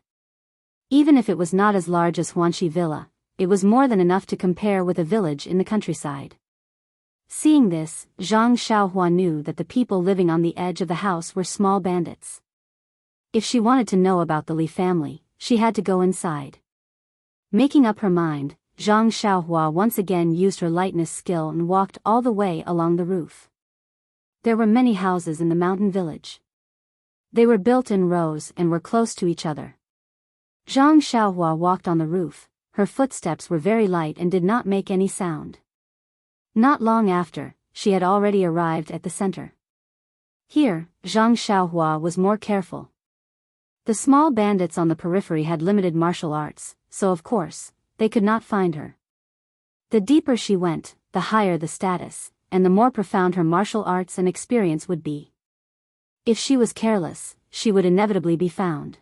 S1: Even if it was not as large as Huanxi Villa, it was more than enough to compare with a village in the countryside. Seeing this, Zhang Xiaohua knew that the people living on the edge of the house were small bandits. If she wanted to know about the Li family, she had to go inside. Making up her mind, Zhang Xiaohua once again used her lightness skill and walked all the way along the roof. There were many houses in the mountain village. They were built in rows and were close to each other. Zhang Xiaohua walked on the roof. Her footsteps were very light and did not make any sound. Not long after, she had already arrived at the center. Here, Zhang Xiaohua was more careful. The small bandits on the periphery had limited martial arts, so of course, they could not find her. The deeper she went, the higher the status, and the more profound her martial arts and experience would be. If she was careless, she would inevitably be found.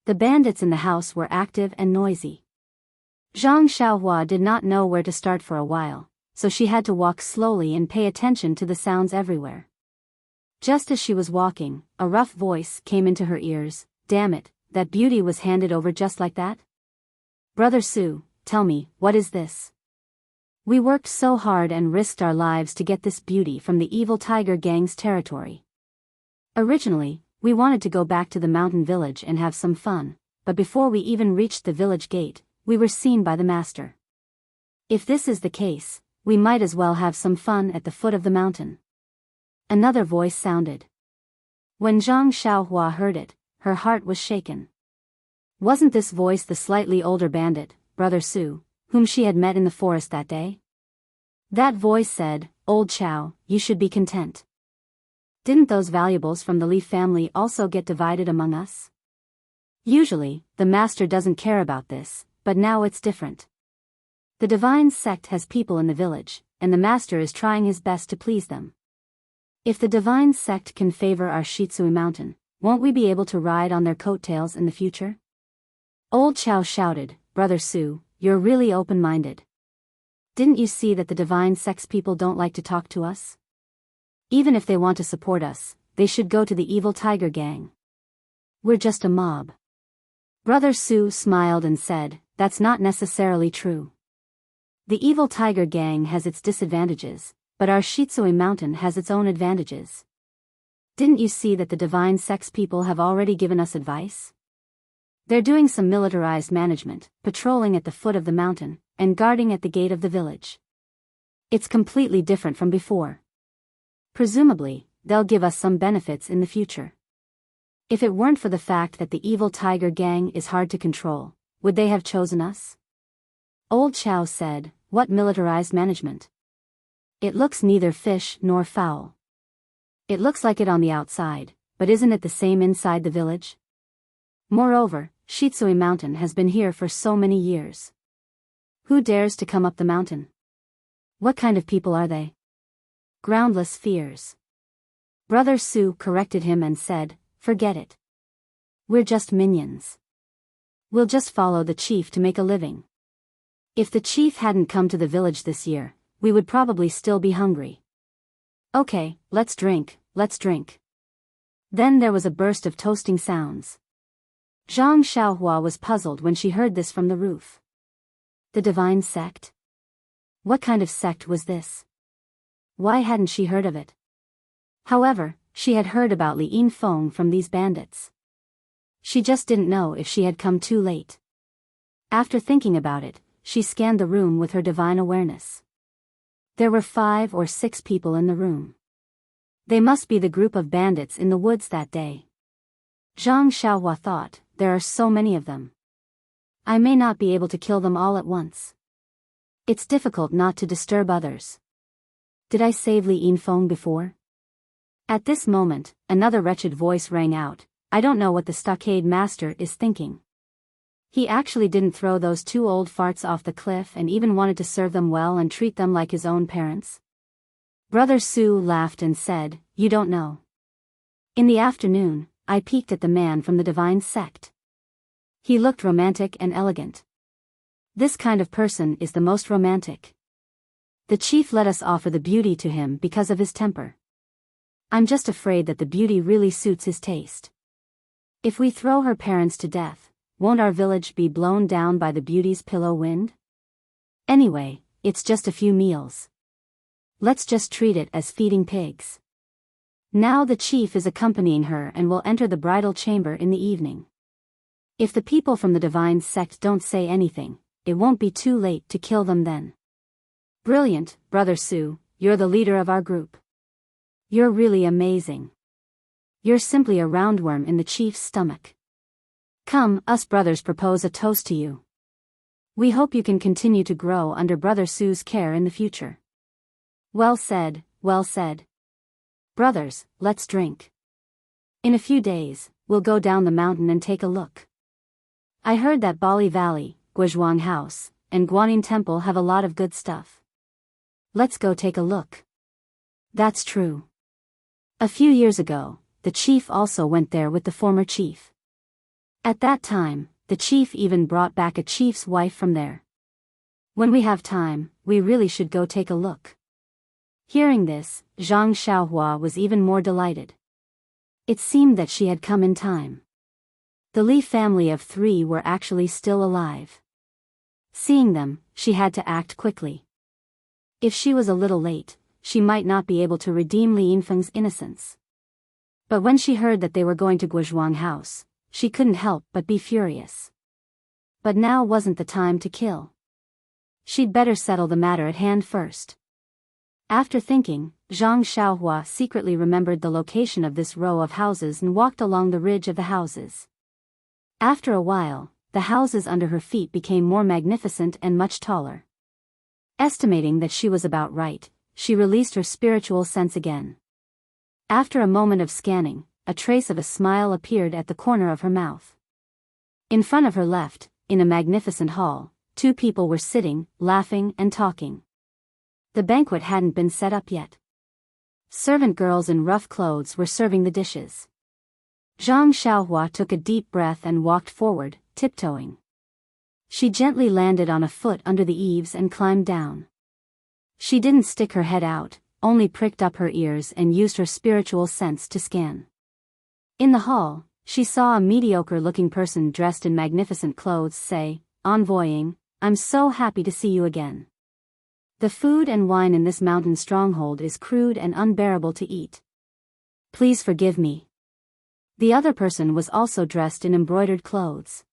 S1: The bandits in the house were active and noisy. Zhang Xiaohua did not know where to start for a while, so she had to walk slowly and pay attention to the sounds everywhere. Just as she was walking, a rough voice came into her ears. "Damn it, that beauty was handed over just like that? Brother Su, tell me, what is this? We worked so hard and risked our lives to get this beauty from the evil tiger gang's territory. Originally, we wanted to go back to the mountain village and have some fun, but before we even reached the village gate, we were seen by the master. If this is the case, we might as well have some fun at the foot of the mountain." Another voice sounded. When Zhang Xiaohua heard it, her heart was shaken. Wasn't this voice the slightly older bandit, Brother Su, whom she had met in the forest that day? That voice said, "Old Chow, you should be content. Didn't those valuables from the Li family also get divided among us? Usually, the master doesn't care about this, but now it's different. The divine sect has people in the village, and the master is trying his best to please them. If the divine sect can favor our Shitsui mountain, won't we be able to ride on their coattails in the future?" Old Chow shouted, "Brother Su, you're really open-minded. Didn't you see that the divine sect's people don't like to talk to us? Even if they want to support us, they should go to the evil tiger gang. We're just a mob." Brother Su smiled and said, "That's not necessarily true. The evil tiger gang has its disadvantages, but our Shitsui mountain has its own advantages. Didn't you see that the divine sect's people have already given us advice? They're doing some militarized management, patrolling at the foot of the mountain, and guarding at the gate of the village. It's completely different from before. Presumably, they'll give us some benefits in the future. If it weren't for the fact that the evil tiger gang is hard to control, would they have chosen us?" Old Chow said, "What militarized management? It looks neither fish nor fowl. It looks like it on the outside, but isn't it the same inside the village? Moreover, Shitsui Mountain has been here for so many years. Who dares to come up the mountain? What kind of people are they? Groundless fears." Brother Su corrected him and said, "Forget it. We're just minions. We'll just follow the chief to make a living. If the chief hadn't come to the village this year, we would probably still be hungry. Okay, let's drink, let's drink." Then there was a burst of toasting sounds. Zhang Xiaohua was puzzled when she heard this from the roof. The divine sect? What kind of sect was this? Why hadn't she heard of it? However, she had heard about Li Yinfeng from these bandits. She just didn't know if she had come too late. After thinking about it, she scanned the room with her divine awareness. There were 5 or 6 people in the room. They must be the group of bandits in the woods that day. Zhang Xiaohua thought, there are so many of them. I may not be able to kill them all at once. It's difficult not to disturb others. Did I save Li Yinfeng before? At this moment, another wretched voice rang out, "I don't know what the stockade master is thinking. He actually didn't throw those 2 old farts off the cliff and even wanted to serve them well and treat them like his own parents." Brother Su laughed and said, "You don't know. In the afternoon, I peeked at the man from the divine sect. He looked romantic and elegant. This kind of person is the most romantic. The chief let us offer the beauty to him because of his temper. I'm just afraid that the beauty really suits his taste. If we throw her parents to death, won't our village be blown down by the beauty's pillow wind? Anyway, it's just a few meals. Let's just treat it as feeding pigs. Now the chief is accompanying her and will enter the bridal chamber in the evening. If the people from the divine sect don't say anything, it won't be too late to kill them then. Brilliant, Brother Su, you're the leader of our group. You're really amazing. You're simply a roundworm in the chief's stomach. Come, us brothers propose a toast to you. We hope you can continue to grow under Brother Su's care in the future. Well said, well said. Brothers, let's drink. In a few days, we'll go down the mountain and take a look. I heard that Bali Valley, Guizhuang House, and Guanyin Temple have a lot of good stuff. Let's go take a look. That's true. A few years ago, the chief also went there with the former chief. At that time, the chief even brought back a chief's wife from there. When we have time, we really should go take a look. Hearing this, Zhang Xiaohua was even more delighted. It seemed that she had come in time. The Li family of 3 were actually still alive. Seeing them, she had to act quickly. If she was a little late, she might not be able to redeem Li Yinfeng's innocence. But when she heard that they were going to Guizhuang House, she couldn't help but be furious. But now wasn't the time to kill. She'd better settle the matter at hand first. After thinking, Zhang Xiaohua secretly remembered the location of this row of houses and walked along the ridge of the houses. After a while, the houses under her feet became more magnificent and much taller. Estimating that she was about right, she released her spiritual sense again. After a moment of scanning, a trace of a smile appeared at the corner of her mouth. In front of her left, in a magnificent hall, 2 people were sitting, laughing and talking. The banquet hadn't been set up yet. Servant girls in rough clothes were serving the dishes. Zhang Xiaohua took a deep breath and walked forward, tiptoeing. She gently landed on a foot under the eaves and climbed down. She didn't stick her head out, only pricked up her ears and used her spiritual sense to scan. In the hall, she saw a mediocre-looking person dressed in magnificent clothes say, "Envoying, I'm so happy to see you again. The food and wine in this mountain stronghold is crude and unbearable to eat. Please forgive me." The other person was also dressed in embroidered clothes.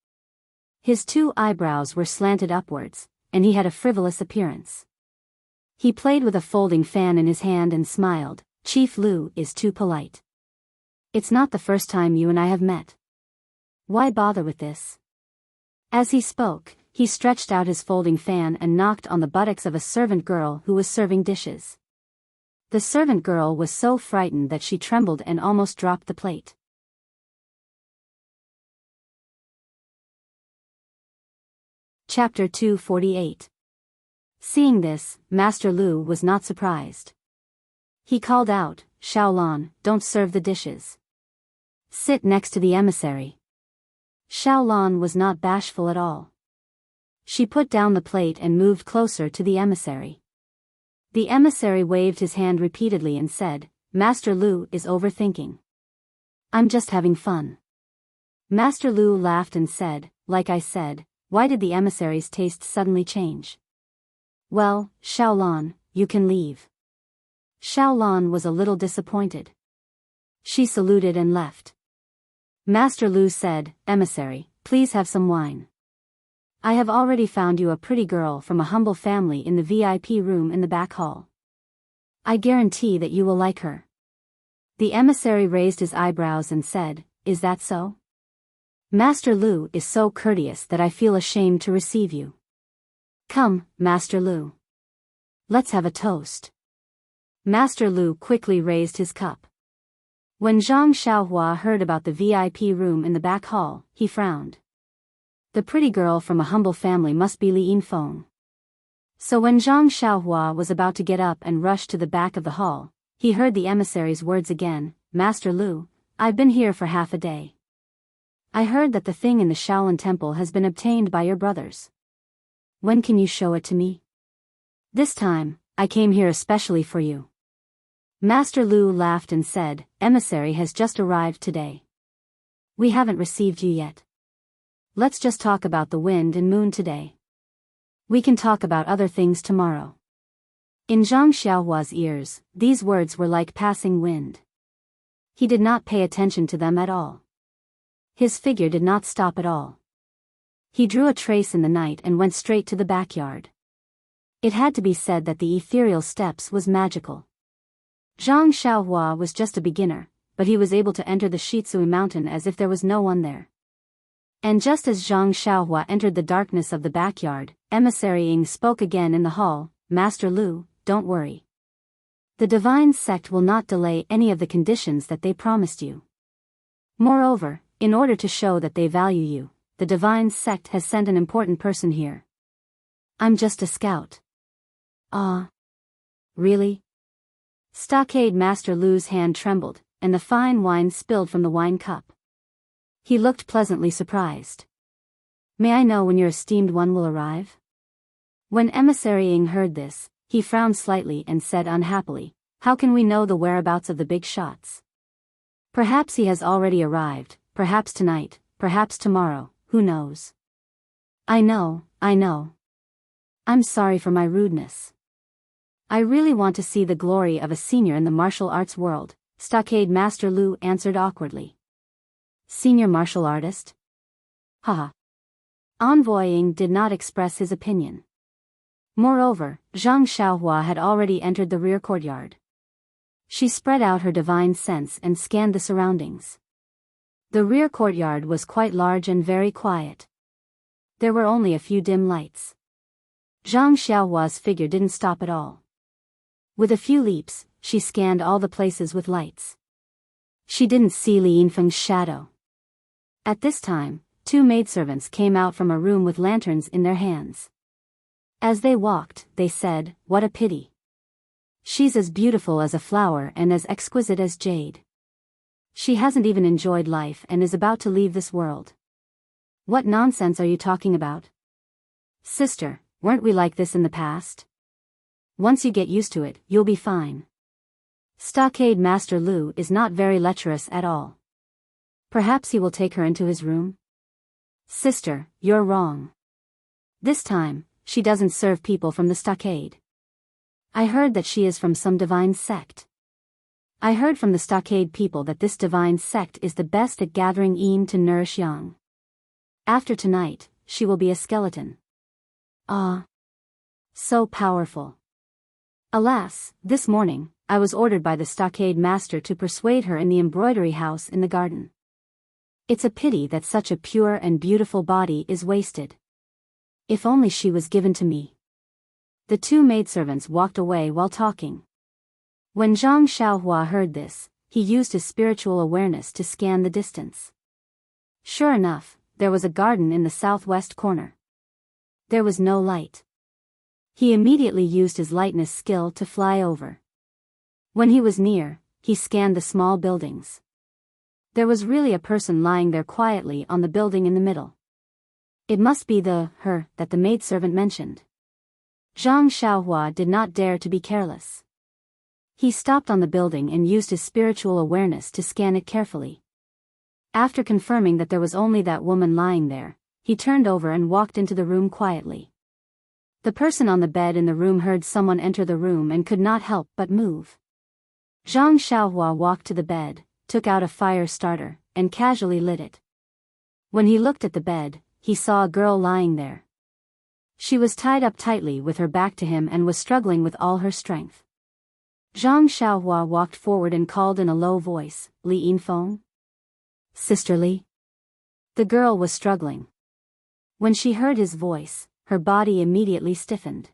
S1: His 2 eyebrows were slanted upwards, and he had a frivolous appearance. He played with a folding fan in his hand and smiled. "Chief Lu is too polite. It's not the first time you and I have met. Why bother with this?" As he spoke, he stretched out his folding fan and knocked on the buttocks of a servant girl who was serving dishes. The servant girl was so frightened that she trembled and almost dropped the plate. Chapter 248. Seeing this, Master Lu was not surprised. He called out, "Xiaolan, don't serve the dishes. Sit next to the emissary." Xiaolan was not bashful at all. She put down the plate and moved closer to the emissary. The emissary waved his hand repeatedly and said, "Master Lu is overthinking. I'm just having fun." Master Lu laughed and said, "Like I said, why did the emissary's taste suddenly change?" "Well, Xiaolan, you can leave." Xiaolan was a little disappointed. She saluted and left. Master Lu said, "Emissary, please have some wine. I have already found you a pretty girl from a humble family in the VIP room in the back hall. I guarantee that you will like her." The emissary raised his eyebrows and said, "Is that so? Master Lu is so courteous that I feel ashamed to receive you. Come, Master Lu. Let's have a toast." Master Lu quickly raised his cup. When Zhang Xiaohua heard about the VIP room in the back hall, he frowned. The pretty girl from a humble family must be Li Yinfeng. So when Zhang Xiaohua was about to get up and rush to the back of the hall, he heard the emissary's words again, "Master Lu, I've been here for half a day. I heard that the thing in the Shaolin Temple has been obtained by your brothers. When can you show it to me? This time, I came here especially for you." Master Lu laughed and said, "Emissary has just arrived today. We haven't received you yet. Let's just talk about the wind and moon today. We can talk about other things tomorrow. In Zhang Xiaohua's ears, these words were like passing wind. He did not pay attention to them at all. His figure did not stop at all. He drew a trace in the night and went straight to the backyard. It had to be said that the ethereal steps was magical. Zhang Xiaohua was just a beginner, but he was able to enter the Shizui mountain as if there was no one there. And just as Zhang Xiaohua entered the darkness of the backyard, Emissary Ying spoke again in the hall, "Master Lu, don't worry. The divine sect will not delay any of the conditions that they promised you. Moreover, in order to show that they value you, the divine sect has sent an important person here. I'm just a scout." Ah. Really? Stockade Master Lu's hand trembled, and the fine wine spilled from the wine cup. He looked pleasantly surprised. "May I know when your esteemed one will arrive?" When Emissary Ying heard this, he frowned slightly and said unhappily, "How can we know the whereabouts of the big shots? Perhaps he has already arrived, perhaps tonight, perhaps tomorrow, who knows?" I know. I'm sorry for my rudeness. I really want to see the glory of a senior in the martial arts world," Stockade Master Lu answered awkwardly. "Senior martial artist?" Haha. Envoy Ying did not express his opinion. Moreover, Zhang Xiaohua had already entered the rear courtyard. She spread out her divine sense and scanned the surroundings. The rear courtyard was quite large and very quiet. There were only a few dim lights. Zhang Xiaohua's figure didn't stop at all. With a few leaps, she scanned all the places with lights. She didn't see Li Yinfeng's shadow. At this time, two maidservants came out from a room with lanterns in their hands. As they walked, they said, "What a pity. She's as beautiful as a flower and as exquisite as jade. She hasn't even enjoyed life and is about to leave this world." "What nonsense are you talking about? Sister, weren't we like this in the past? Once you get used to it, you'll be fine." Stockade Master Lu is not very lecherous at all. Perhaps he will take her into his room? "Sister, you're wrong. This time, she doesn't serve people from the stockade. I heard that she is from some divine sect. I heard from the stockade people that this divine sect is the best at gathering yin to nourish yang. After tonight, she will be a skeleton." Ah. So powerful. Alas, this morning, I was ordered by the stockade master to persuade her in the embroidery house in the garden. It's a pity that such a pure and beautiful body is wasted. If only she was given to me. The two maidservants walked away while talking. When Zhang Xiaohua heard this, he used his spiritual awareness to scan the distance. Sure enough, there was a garden in the southwest corner. There was no light. He immediately used his lightness skill to fly over. When he was near, he scanned the small buildings. There was really a person lying there quietly on the building in the middle. It must be her that the maidservant mentioned. Zhang Xiaohua did not dare to be careless. He stopped on the building and used his spiritual awareness to scan it carefully. After confirming that there was only that woman lying there, he turned over and walked into the room quietly. The person on the bed in the room heard someone enter the room and could not help but move. Zhang Xiaohua walked to the bed, took out a fire starter, and casually lit it. When he looked at the bed, he saw a girl lying there. She was tied up tightly with her back to him and was struggling with all her strength. Zhang Xiaohua walked forward and called in a low voice, "Li Yinfeng? Sister Li?" The girl was struggling. When she heard his voice, her body immediately stiffened.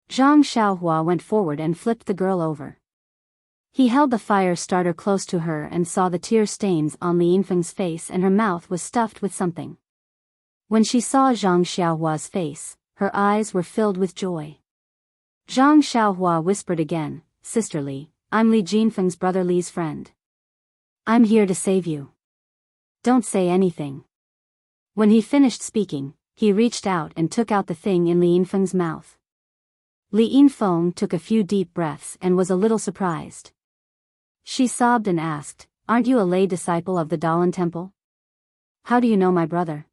S1: Zhang Xiaohua went forward and flipped the girl over. He held the fire starter close to her and saw the tear stains on Li Yinfeng's face, and her mouth was stuffed with something. When she saw Zhang Xiaohua's face, her eyes were filled with joy. Zhang Xiaohua whispered again, "Sister Li, I'm Li Jinfeng's brother Li's friend. I'm here to save you. Don't say anything." When he finished speaking, he reached out and took out the thing in Li Yinfeng's mouth. Li Yinfeng took a few deep breaths and was a little surprised. She sobbed and asked, "Aren't you a lay disciple of the Dalan temple? How do you know my brother?"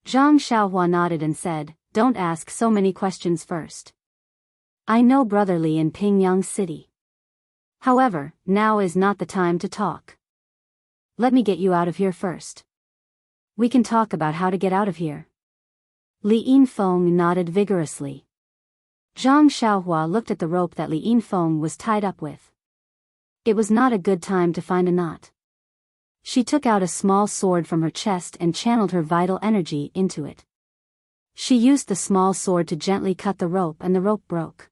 S1: Zhang Xiaohua nodded and said, "Don't ask so many questions first. I know Brother Li in Pingyang City. However, now is not the time to talk. Let me get you out of here first. We can talk about how to get out of here." Li Yinfeng nodded vigorously. Zhang Xiaohua looked at the rope that Li Yinfeng was tied up with. It was not a good time to find a knot. She took out a small sword from her chest and channeled her vital energy into it. She used the small sword to gently cut the rope and the rope broke.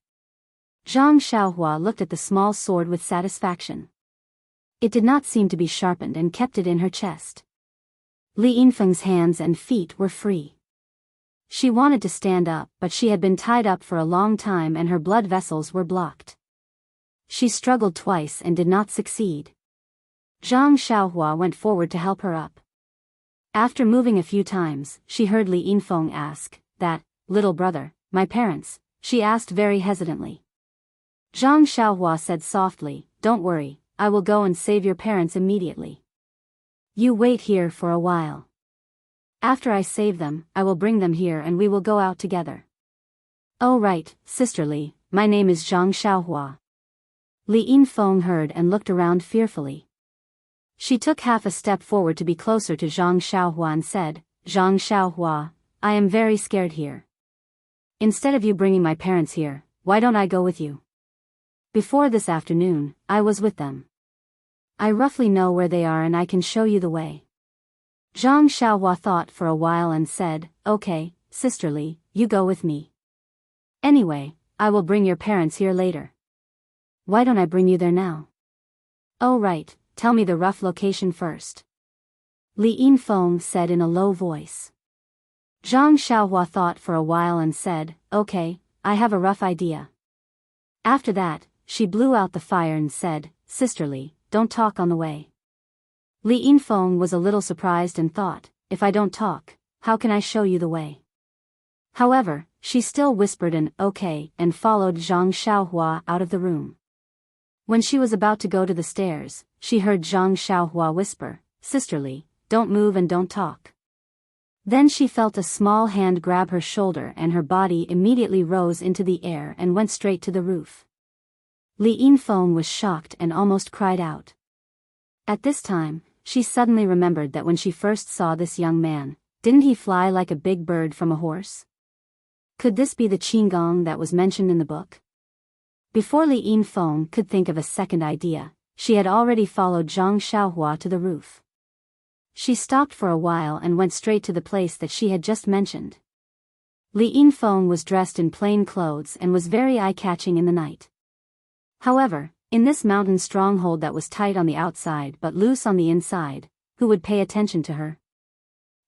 S1: Zhang Xiaohua looked at the small sword with satisfaction. It did not seem to be sharpened and kept it in her chest. Li Yinfeng's hands and feet were free. She wanted to stand up, but she had been tied up for a long time and her blood vessels were blocked. She struggled twice and did not succeed. Zhang Xiaohua went forward to help her up. After moving a few times, she heard Li Yinfeng ask, "That, little brother, my parents?" she asked very hesitantly. Zhang Xiaohua said softly, "Don't worry, I will go and save your parents immediately. You wait here for a while. After I save them, I will bring them here and we will go out together." "Oh right, Sister Li, my name is Zhang Xiaohua." Li Yinfeng heard and looked around fearfully. She took half a step forward to be closer to Zhang Xiaohua and said, "Zhang Xiaohua, I am very scared here. Instead of you bringing my parents here, why don't I go with you? Before this afternoon, I was with them. I roughly know where they are and I can show you the way." Zhang Xiaohua thought for a while and said, "Okay, Sister Li, you go with me. Anyway, I will bring your parents here later." "Why don't I bring you there now?" "Oh right, tell me the rough location first," Li Yinfeng said in a low voice. Zhang Xiaohua thought for a while and said, "Okay, I have a rough idea." After that, she blew out the fire and said, "Sister Li, don't talk on the way." Li Yinfeng was a little surprised and thought, "If I don't talk, how can I show you the way?" However, she still whispered an "okay" and followed Zhang Xiaohua out of the room. When she was about to go to the stairs, she heard Zhang Xiaohua whisper, "Sister Li, don't move and don't talk." Then she felt a small hand grab her shoulder and her body immediately rose into the air and went straight to the roof. Li Yinfeng was shocked and almost cried out. At this time, she suddenly remembered that when she first saw this young man, didn't he fly like a big bird from a horse? Could this be the Qinggong that was mentioned in the book? Before Li Yinfeng could think of a second idea, she had already followed Zhang Xiaohua to the roof. She stopped for a while and went straight to the place that she had just mentioned. Li Yinfeng was dressed in plain clothes and was very eye-catching in the night. However, in this mountain stronghold that was tight on the outside but loose on the inside, who would pay attention to her?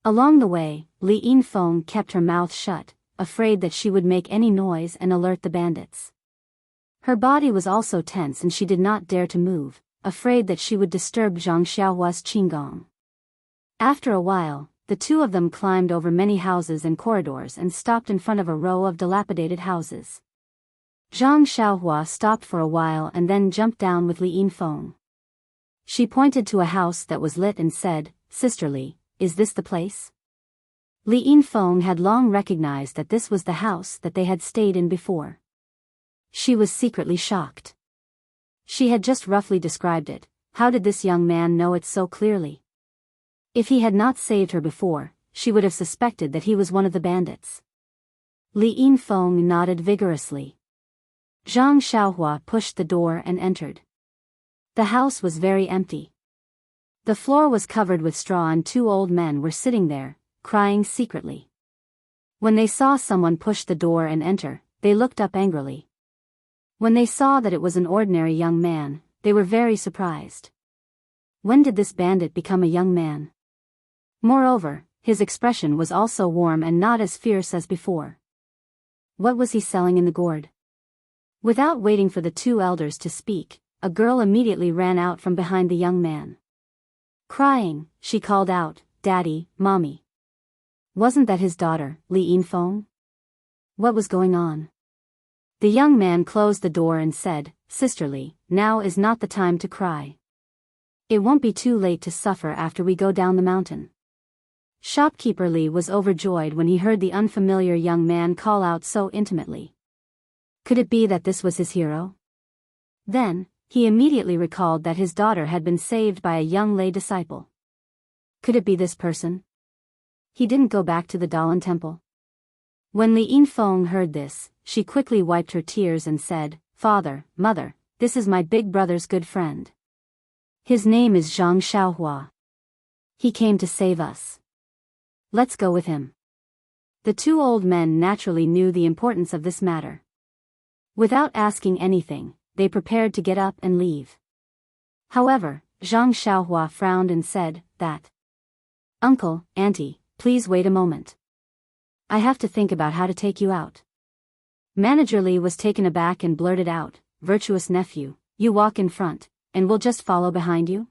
S1: Along the way, Li Yinfeng kept her mouth shut, afraid that she would make any noise and alert the bandits. Her body was also tense and she did not dare to move, afraid that she would disturb Zhang Xiaohua's Qinggong. After a while, the two of them climbed over many houses and corridors and stopped in front of a row of dilapidated houses. Zhang Xiaohua stopped for a while and then jumped down with Li Yinfeng. She pointed to a house that was lit and said, "Sister Li, is this the place?" Li Yinfeng had long recognized that this was the house that they had stayed in before. She was secretly shocked. She had just roughly described it. How did this young man know it so clearly? If he had not saved her before, she would have suspected that he was one of the bandits. Li Yinfeng nodded vigorously. Zhang Xiaohua pushed the door and entered. The house was very empty. The floor was covered with straw and two old men were sitting there, crying secretly. When they saw someone push the door and enter, they looked up angrily. When they saw that it was an ordinary young man, they were very surprised. When did this bandit become a young man? Moreover, his expression was also warm and not as fierce as before. What was he selling in the gourd? Without waiting for the two elders to speak, a girl immediately ran out from behind the young man. Crying, she called out, "Daddy, Mommy." Wasn't that his daughter, Li Yinfeng? What was going on? The young man closed the door and said, "Sister Li, now is not the time to cry. It won't be too late to suffer after we go down the mountain." Shopkeeper Li was overjoyed when he heard the unfamiliar young man call out so intimately. Could it be that this was his hero? Then, he immediately recalled that his daughter had been saved by a young lay disciple. Could it be this person? He didn't go back to the Dalan temple. When Li Yinfeng heard this, she quickly wiped her tears and said, "Father, mother, this is my big brother's good friend. His name is Zhang Xiaohua. He came to save us. Let's go with him." The two old men naturally knew the importance of this matter. Without asking anything, they prepared to get up and leave. However, Zhang Xiaohua frowned and said, "That. Uncle, auntie, please wait a moment. I have to think about how to take you out." Manager Li was taken aback and blurted out, "Virtuous nephew, you walk in front, and we'll just follow behind you?"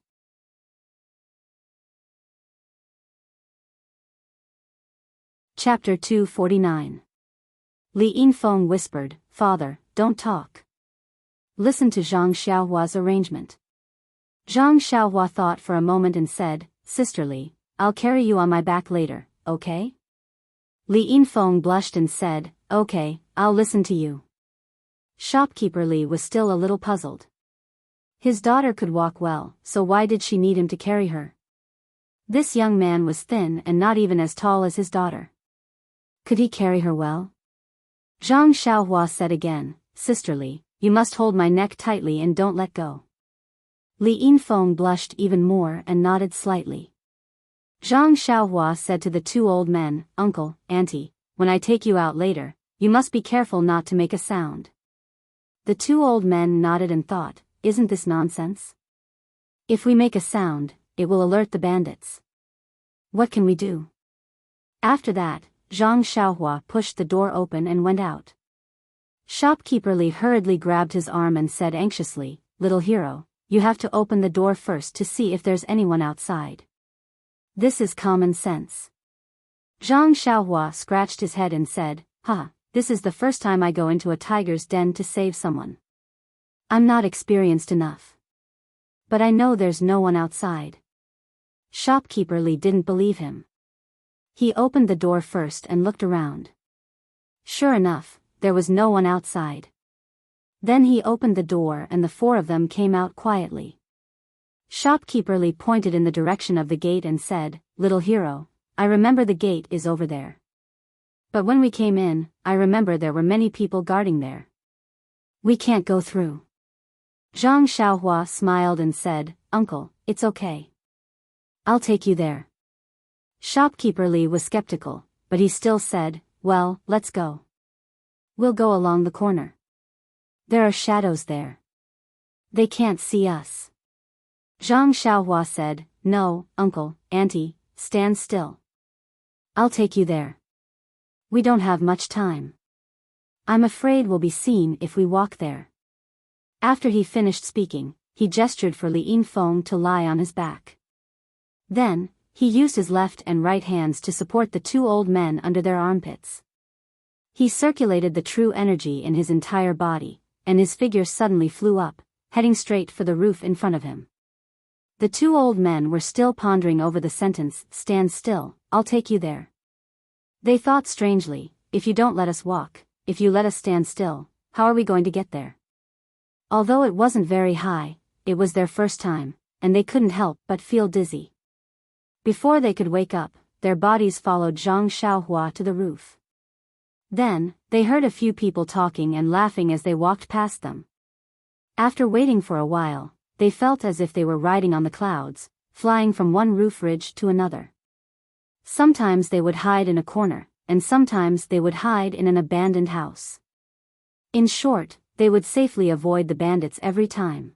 S1: Chapter 249. Li Yinfeng whispered, "Father, don't talk. Listen to Zhang Xiaohua's arrangement." Zhang Xiaohua thought for a moment and said, "Sister Li, I'll carry you on my back later, okay?" Li Yinfeng blushed and said, "Okay, I'll listen to you." Shopkeeper Li was still a little puzzled. His daughter could walk well, so why did she need him to carry her? This young man was thin and not even as tall as his daughter. Could he carry her well? Zhang Xiaohua said again, "Sister Li, you must hold my neck tightly and don't let go." Li Yinfeng blushed even more and nodded slightly. Zhang Xiaohua said to the two old men, "Uncle, auntie, when I take you out later, you must be careful not to make a sound." The two old men nodded and thought, "Isn't this nonsense? If we make a sound, it will alert the bandits. What can we do?" After that, Zhang Xiaohua pushed the door open and went out. Shopkeeper Li hurriedly grabbed his arm and said anxiously, "Little hero, you have to open the door first to see if there's anyone outside. This is common sense." Zhang Xiaohua scratched his head and said, This is the first time I go into a tiger's den to save someone. I'm not experienced enough. But I know there's no one outside." Shopkeeper Li didn't believe him. He opened the door first and looked around. Sure enough, there was no one outside. Then he opened the door and the four of them came out quietly. Shopkeeper Li pointed in the direction of the gate and said, "Little hero, I remember the gate is over there. But when we came in, I remember there were many people guarding there. We can't go through." Zhang Xiaohua smiled and said, "Uncle, it's okay. I'll take you there." Shopkeeper Li was skeptical, but he still said, "Well, let's go. We'll go along the corner. There are shadows there. They can't see us." Zhang Xiaohua said, "No, uncle, auntie, stand still. I'll take you there. We don't have much time. I'm afraid we'll be seen if we walk there." After he finished speaking, he gestured for Li Yinfeng to lie on his back. Then, he used his left and right hands to support the two old men under their armpits. He circulated the true energy in his entire body, and his figure suddenly flew up, heading straight for the roof in front of him. The two old men were still pondering over the sentence, "Stand still, I'll take you there." They thought strangely, if you don't let us walk, if you let us stand still, how are we going to get there? Although it wasn't very high, it was their first time, and they couldn't help but feel dizzy. Before they could wake up, their bodies followed Zhang Xiaohua to the roof. Then, they heard a few people talking and laughing as they walked past them. After waiting for a while, they felt as if they were riding on the clouds, flying from one roof ridge to another. Sometimes they would hide in a corner, and sometimes they would hide in an abandoned house. In short, they would safely avoid the bandits every time.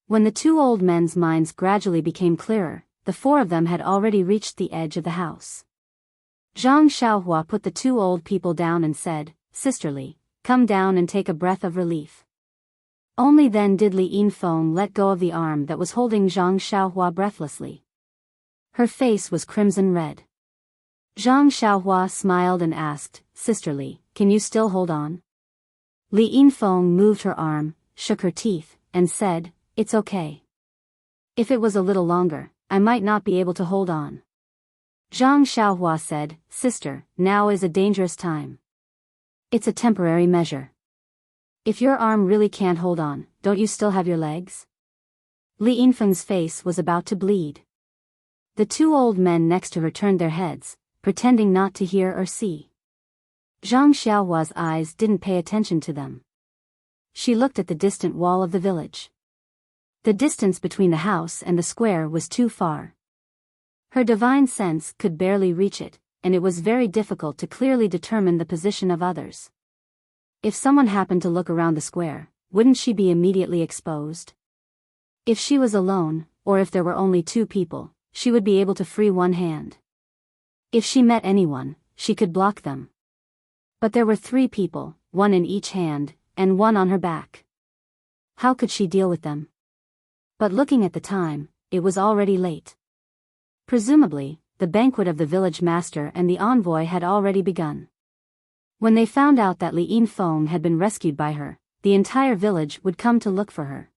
S1: When the two old men's minds gradually became clearer, the four of them had already reached the edge of the house. Zhang Xiaohua put the two old people down and said, "Sister Li, come down and take a breath of relief." Only then did Li Yinfeng let go of the arm that was holding Zhang Xiaohua breathlessly. Her face was crimson red. Zhang Xiaohua smiled and asked, "Sister Li, can you still hold on?" Li Yinfeng moved her arm, shook her teeth, and said, "It's okay. If it was a little longer, I might not be able to hold on." Zhang Xiaohua said, "Sister, now is a dangerous time. It's a temporary measure. If your arm really can't hold on, don't you still have your legs?" Li Yinfeng's face was about to bleed. The two old men next to her turned their heads, pretending not to hear or see. Zhang Xiaohua's eyes didn't pay attention to them. She looked at the distant wall of the village. The distance between the house and the square was too far. Her divine sense could barely reach it, and it was very difficult to clearly determine the position of others. If someone happened to look around the square, wouldn't she be immediately exposed? If she was alone, or if there were only two people, she would be able to free one hand. If she met anyone, she could block them. But there were three people, one in each hand, and one on her back. How could she deal with them? But looking at the time, it was already late. Presumably, the banquet of the village master and the envoy had already begun. When they found out that Li Yinfeng had been rescued by her, the entire village would come to look for her.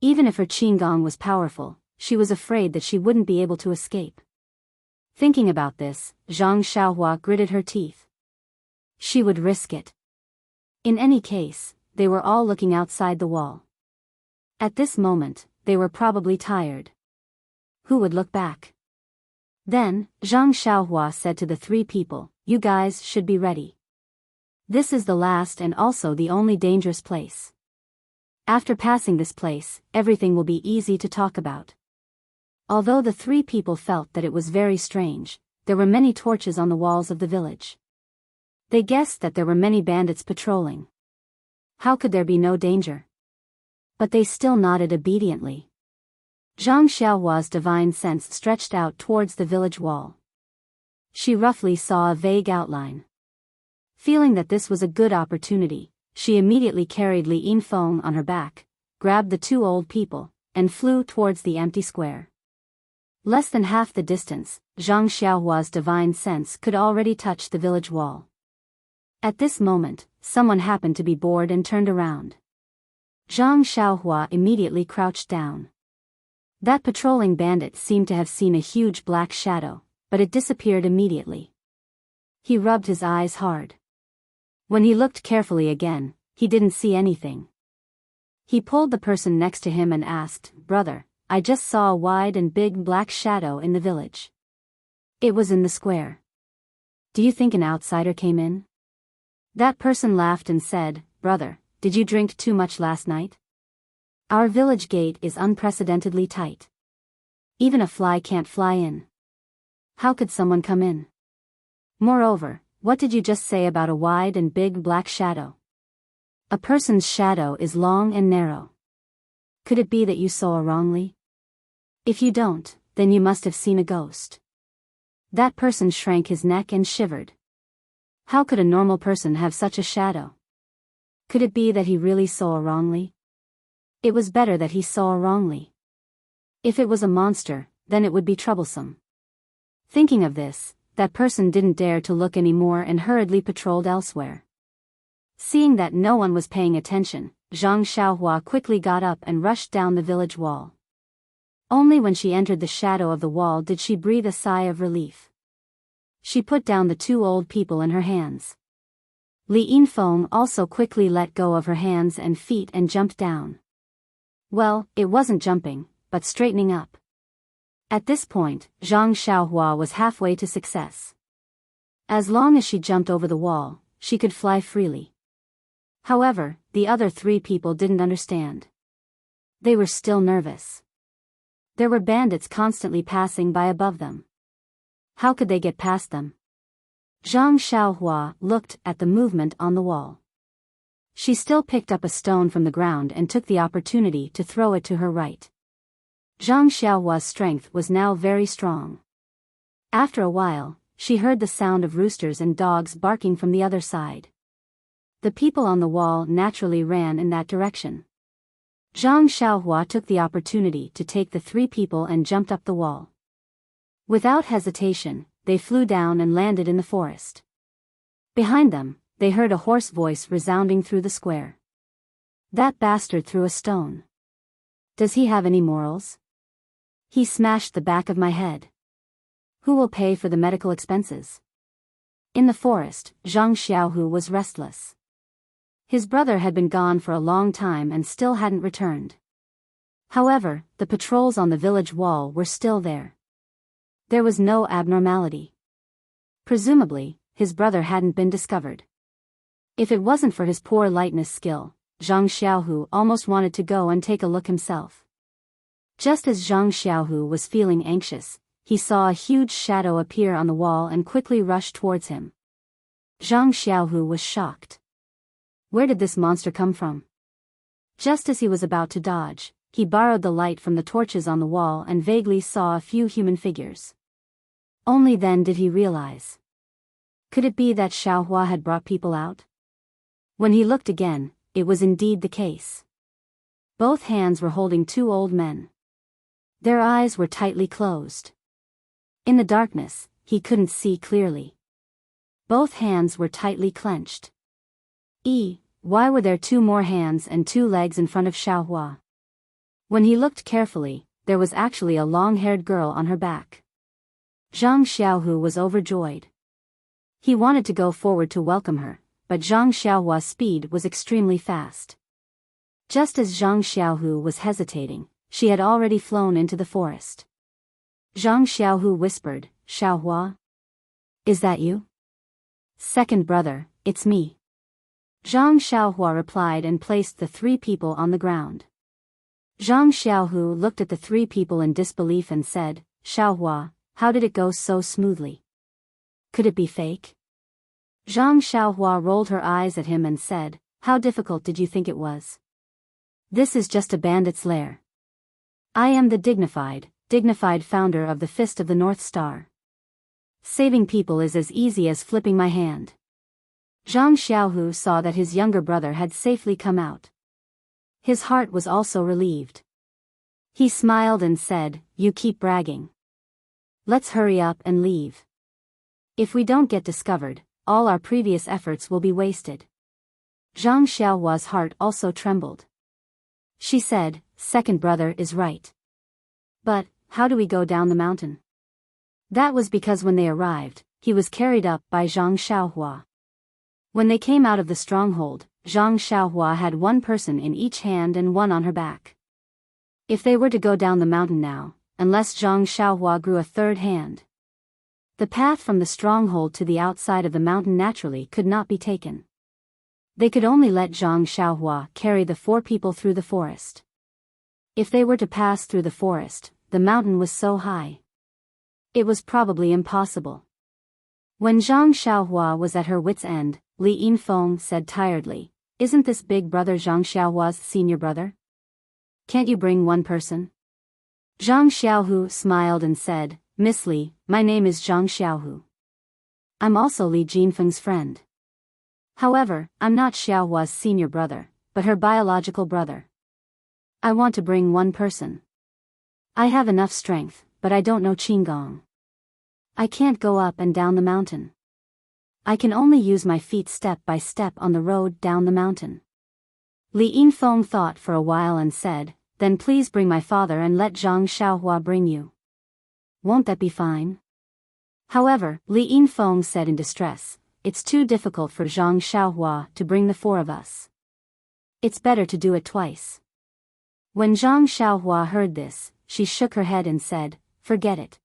S1: Even if her qigong was powerful, she was afraid that she wouldn't be able to escape. Thinking about this, Zhang Xiaohua gritted her teeth. She would risk it. In any case, they were all looking outside the wall. At this moment, they were probably tired. Who would look back? Then, Zhang Xiaohua said to the three people, "You guys should be ready. This is the last and also the only dangerous place. After passing this place, everything will be easy to talk about." Although the three people felt that it was very strange, there were many torches on the walls of the village. They guessed that there were many bandits patrolling. How could there be no danger? But they still nodded obediently. Zhang Xiaohua's divine sense stretched out towards the village wall. She roughly saw a vague outline. Feeling that this was a good opportunity, she immediately carried Li Yinfeng on her back, grabbed the two old people, and flew towards the empty square. Less than half the distance, Zhang Xiaohua's divine sense could already touch the village wall. At this moment, someone happened to be bored and turned around. Zhang Xiaohua immediately crouched down. That patrolling bandit seemed to have seen a huge black shadow, but it disappeared immediately. He rubbed his eyes hard. When he looked carefully again, he didn't see anything. He pulled the person next to him and asked, "Brother, I just saw a wide and big black shadow in the village. It was in the square. Do you think an outsider came in?" That person laughed and said, "Brother, did you drink too much last night? Our village gate is unprecedentedly tight. Even a fly can't fly in. How could someone come in? Moreover, what did you just say about a wide and big black shadow? A person's shadow is long and narrow. Could it be that you saw wrongly? If you don't, then you must have seen a ghost." That person shrank his neck and shivered. How could a normal person have such a shadow? Could it be that he really saw wrongly? It was better that he saw wrongly. If it was a monster, then it would be troublesome. Thinking of this, that person didn't dare to look anymore and hurriedly patrolled elsewhere. Seeing that no one was paying attention, Zhang Xiaohua quickly got up and rushed down the village wall. Only when she entered the shadow of the wall did she breathe a sigh of relief. She put down the two old people in her hands. Li Yinfeng also quickly let go of her hands and feet and jumped down. Well, it wasn't jumping, but straightening up. At this point, Zhang Xiaohua was halfway to success. As long as she jumped over the wall, she could fly freely. However, the other three people didn't understand. They were still nervous. There were bandits constantly passing by above them. How could they get past them? Zhang Xiaohua looked at the movement on the wall. She still picked up a stone from the ground and took the opportunity to throw it to her right. Zhang Xiaohua's strength was now very strong. After a while, she heard the sound of roosters and dogs barking from the other side. The people on the wall naturally ran in that direction. Zhang Xiaohua took the opportunity to take the three people and jumped up the wall. Without hesitation, they flew down and landed in the forest. Behind them, they heard a hoarse voice resounding through the square. "That bastard threw a stone. Does he have any morals? He smashed the back of my head. Who will pay for the medical expenses? In the forest, Zhang Xiaohu was restless. His brother had been gone for a long time and still hadn't returned. However, the patrols on the village wall were still there. There was no abnormality. Presumably, his brother hadn't been discovered. If it wasn't for his poor lightness skill, Zhang Xiaohu almost wanted to go and take a look himself. Just as Zhang Xiaohu was feeling anxious, he saw a huge shadow appear on the wall and quickly rush towards him. Zhang Xiaohu was shocked. Where did this monster come from? Just as he was about to dodge, he borrowed the light from the torches on the wall and vaguely saw a few human figures. Only then did he realize. Could it be that Xiaohua had brought people out? When he looked again, it was indeed the case. Both hands were holding two old men. Their eyes were tightly closed. In the darkness, he couldn't see clearly. Both hands were tightly clenched. Why were there two more hands and two legs in front of Xiaohua? When he looked carefully, there was actually a long-haired girl on her back. Zhang Xiaohu was overjoyed. He wanted to go forward to welcome her, but Zhang Xiaohua's speed was extremely fast. Just as Zhang Xiaohu was hesitating, she had already flown into the forest. Zhang Xiaohu whispered, "Xiaohua? Is that you?" "Second brother, it's me." Zhang Xiaohua replied and placed the three people on the ground. Zhang Xiaohu looked at the three people in disbelief and said, "Xiaohua, how did it go so smoothly? Could it be fake?" Zhang Xiaohua rolled her eyes at him and said, "How difficult did you think it was? This is just a bandit's lair. I am the dignified founder of the Fist of the North Star. Saving people is as easy as flipping my hand." Zhang Xiaohu saw that his younger brother had safely come out. His heart was also relieved. He smiled and said, "You keep bragging. Let's hurry up and leave. If we don't get discovered, all our previous efforts will be wasted." Zhang Xiaohua's heart also trembled. She said, "Second brother is right. But, how do we go down the mountain?" That was because when they arrived, he was carried up by Zhang Xiaohua. When they came out of the stronghold, Zhang Xiaohua had one person in each hand and one on her back. If they were to go down the mountain now, unless Zhang Xiaohua grew a third hand, the path from the stronghold to the outside of the mountain naturally could not be taken. They could only let Zhang Xiaohua carry the four people through the forest. If they were to pass through the forest, the mountain was so high. It was probably impossible. When Zhang Xiaohua was at her wit's end, Li Yinfeng said tiredly, "Isn't this big brother Zhang Xiaohua's senior brother? Can't you bring one person?" Zhang Xiaohu smiled and said, "Miss Li, my name is Zhang Xiaohu. I'm also Li Jinfeng's friend. However, I'm not Xiaohua's senior brother, but her biological brother. I want to bring one person. I have enough strength, but I don't know Qinggong. I can't go up and down the mountain. I can only use my feet step by step on the road down the mountain." Li Yinfeng thought for a while and said, "Then please bring my father and let Zhang Xiaohua bring you. Won't that be fine?" However, Li Yinfeng said in distress, "It's too difficult for Zhang Xiaohua to bring the four of us. It's better to do it twice." When Zhang Xiaohua heard this, she shook her head and said, "Forget it.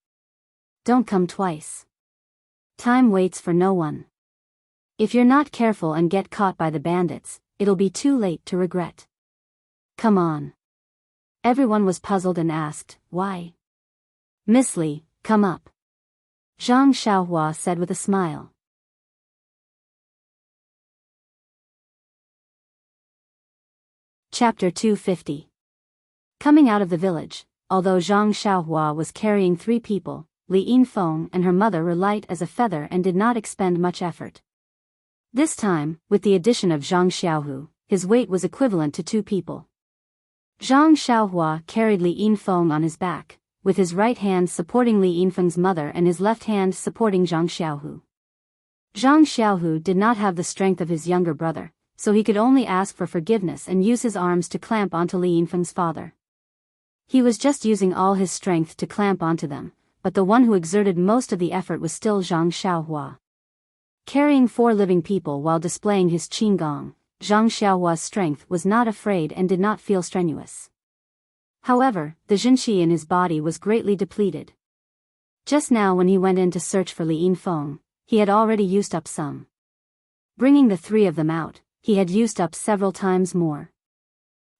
S1: Don't come twice. Time waits for no one. If you're not careful and get caught by the bandits, it'll be too late to regret. Come on." Everyone was puzzled and asked, "Why?" "Miss Li, come up," Zhang Xiaohua said with a smile. Chapter 250. Coming out of the village, although Zhang Xiaohua was carrying three people, Li Yinfeng and her mother were light as a feather and did not expend much effort. This time, with the addition of Zhang Xiaohu, his weight was equivalent to two people. Zhang Xiaohua carried Li Yinfeng on his back, with his right hand supporting Li Yinfeng's mother and his left hand supporting Zhang Xiaohu. Zhang Xiaohu did not have the strength of his younger brother, so he could only ask for forgiveness and use his arms to clamp onto Li Yinfeng's father. He was just using all his strength to clamp onto them, but the one who exerted most of the effort was still Zhang Xiaohua. Carrying 4 living people while displaying his qigong, Zhang Xiaohua's strength was not afraid and did not feel strenuous. However, the Jinqi in his body was greatly depleted. Just now when he went in to search for Li Yinfeng, he had already used up some. Bringing the 3 of them out, he had used up several times more.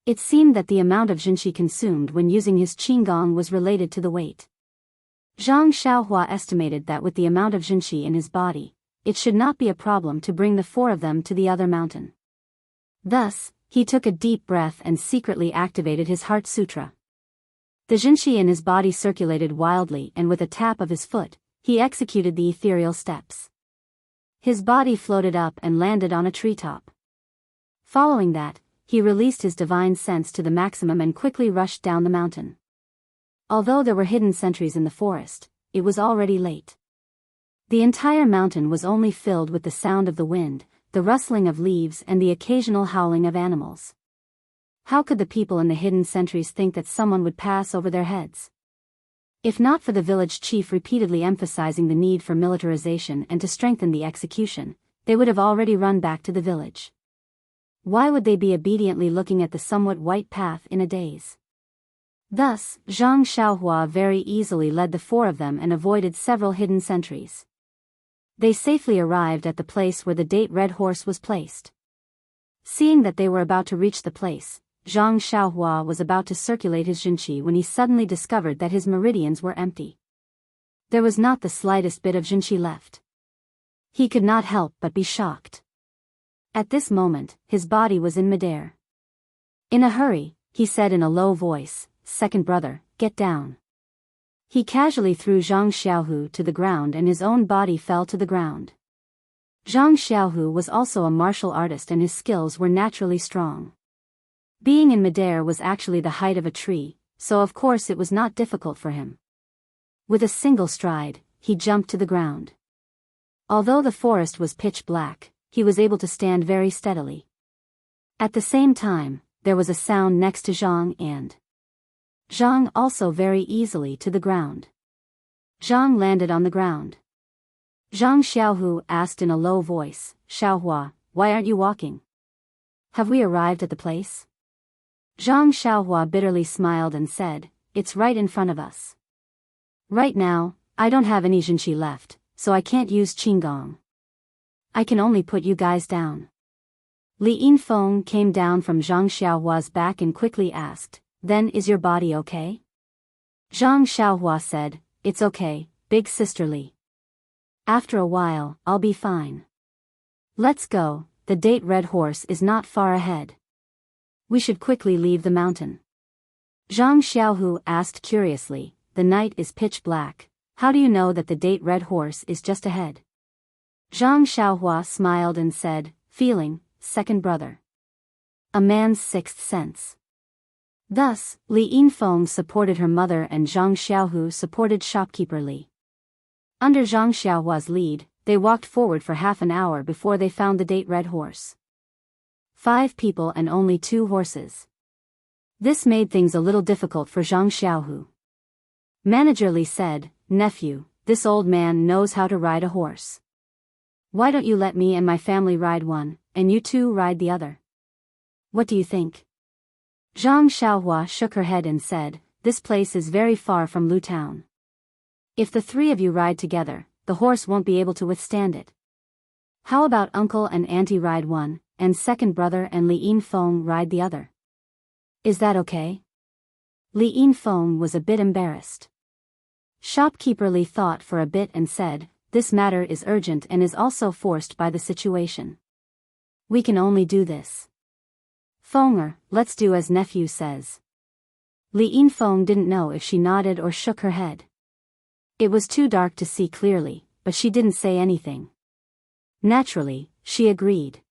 S1: It seemed that the amount of Jinqi consumed when using his qigong was related to the weight. Zhang Xiaohua estimated that with the amount of Jinqi in his body, it should not be a problem to bring the 4 of them to the other mountain. Thus, he took a deep breath and secretly activated his heart sutra. The Jinqi in his body circulated wildly, and with a tap of his foot, he executed the ethereal steps. His body floated up and landed on a treetop. Following that, he released his divine sense to the maximum and quickly rushed down the mountain. Although there were hidden sentries in the forest, it was already late. The entire mountain was only filled with the sound of the wind, the rustling of leaves and the occasional howling of animals. How could the people in the hidden sentries think that someone would pass over their heads? If not for the village chief repeatedly emphasizing the need for militarization and to strengthen the execution, they would have already run back to the village. Why would they be obediently looking at the somewhat white path in a daze? Thus, Zhang Xiaohua very easily led the 4 of them and avoided several hidden sentries. They safely arrived at the place where the date red horse was placed. Seeing that they were about to reach the place, Zhang Xiaohua was about to circulate his Jinqi when he suddenly discovered that his meridians were empty. There was not the slightest bit of Jinqi left. He could not help but be shocked. At this moment, his body was in midair. In a hurry, he said in a low voice, "Second brother, get down." He casually threw Zhang Xiaohu to the ground and his own body fell to the ground. Zhang Xiaohu was also a martial artist and his skills were naturally strong. Being in midair was actually the height of a tree, so of course it was not difficult for him. With a single stride, he jumped to the ground. Although the forest was pitch black, he was able to stand very steadily. At the same time, there was a sound next to Zhang and Zhang also very easily to the ground. Zhang landed on the ground. Zhang Xiaohu asked in a low voice, "Xiaohua, why aren't you walking? Have we arrived at the place?" Zhang Xiaohua bitterly smiled and said, "It's right in front of us. Right now, I don't have any Jinqi left, so I can't use qigong. I can only put you guys down." Li Yinfeng came down from Zhang Xiaohua's back and quickly asked, "Then is your body okay?" Zhang Xiaohua said, "It's okay, big sister Li. After a while, I'll be fine. Let's go, the date red horse is not far ahead. We should quickly leave the mountain." Zhang Xiaohu asked curiously, "The night is pitch black, how do you know that the date red horse is just ahead?" Zhang Xiaohua smiled and said, "Feeling, second brother. A man's sixth sense." Thus, Li Yinfeng supported her mother and Zhang Xiaohu supported shopkeeper Li. Under Zhang Xiaohua's lead, they walked forward for half an hour before they found the date red horse. 5 people and only 2 horses. This made things a little difficult for Zhang Xiaohu. Manager Li said, "Nephew, this old man knows how to ride a horse. Why don't you let me and my family ride one, and you 2 ride the other? What do you think?" Zhang Xiaohua shook her head and said, "This place is very far from Lu Town. If the 3 of you ride together, the horse won't be able to withstand it. How about uncle and auntie ride one, and second brother and Li Yinfeng ride the other? Is that okay?" Li Yinfeng was a bit embarrassed. Shopkeeper Li thought for a bit and said, "This matter is urgent and is also forced by the situation. We can only do this. Fenger, let's do as nephew says." Li Yinfeng didn't know if she nodded or shook her head. It was too dark to see clearly, but she didn't say anything. Naturally, she agreed.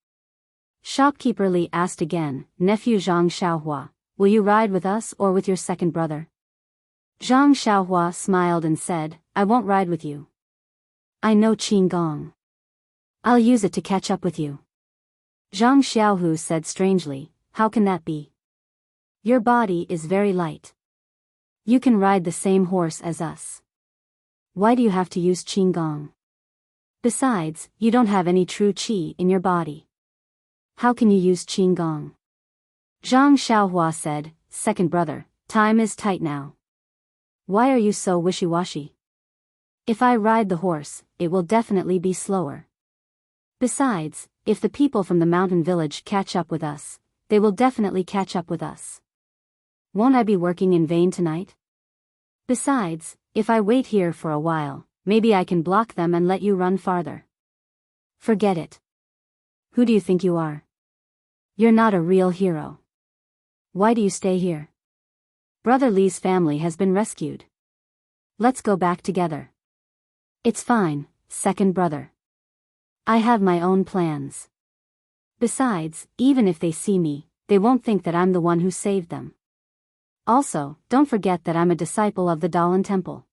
S1: Shopkeeper Li asked again, "Nephew Zhang Xiaohua, will you ride with us or with your second brother?" Zhang Xiaohua smiled and said, "I won't ride with you. I know qigong. I'll use it to catch up with you." Zhang Xiaohu said strangely, "How can that be? Your body is very light. You can ride the same horse as us. Why do you have to use qigong? Besides, you don't have any true qi in your body. How can you use qigong? Zhang Xiaohua said, second brother, time is tight now. Why are you so wishy-washy? If I ride the horse, it will definitely be slower. Besides, if the people from the mountain village catch up with us, they will definitely catch up with us. Won't I be working in vain tonight? Besides, if I wait here for a while, maybe I can block them and let you run farther. Forget it. Who do you think you are? You're not a real hero. Why do you stay here? Brother Li's family has been rescued. Let's go back together. It's fine, second brother. I have my own plans. Besides, even if they see me, they won't think that I'm the one who saved them. Also, don't forget that I'm a disciple of the Dalan Temple.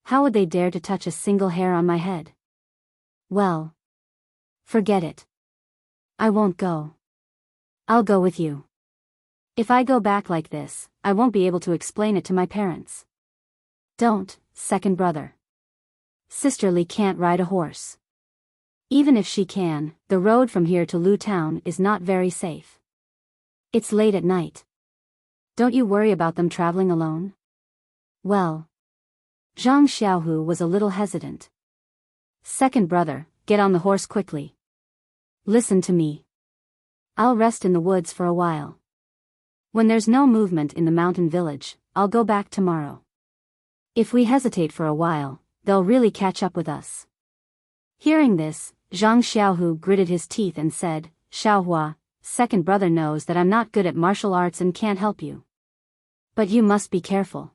S1: How would they dare to touch a single hair on my head? Well, forget it. I won't go. I'll go with you. If I go back like this, I won't be able to explain it to my parents. Don't, second brother. Sister Li can't ride a horse. Even if she can, the road from here to Lu Town is not very safe. It's late at night. Don't you worry about them traveling alone? Well. Zhang Xiaohu was a little hesitant. Second brother, get on the horse quickly. Listen to me. I'll rest in the woods for a while. When there's no movement in the mountain village, I'll go back tomorrow. If we hesitate for a while, they'll really catch up with us. Hearing this, Zhang Xiaohu gritted his teeth and said, Xiaohua, second brother knows that I'm not good at martial arts and can't help you. But you must be careful.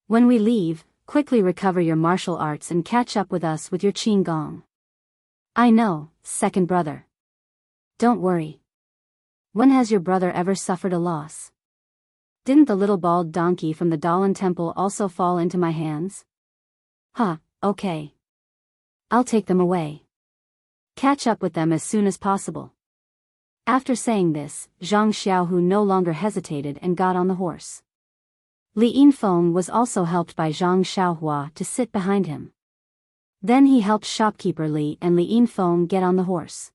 S1: When we leave, quickly recover your martial arts and catch up with us with your qigong. I know, second brother. Don't worry. When has your brother ever suffered a loss? Didn't the little bald donkey from the Dalan Temple also fall into my hands? Huh, okay. I'll take them away. Catch up with them as soon as possible. After saying this, Zhang Xiaohu no longer hesitated and got on the horse. Li Yinfeng was also helped by Zhang Xiaohua to sit behind him. Then he helped shopkeeper Li and Li Yinfeng get on the horse.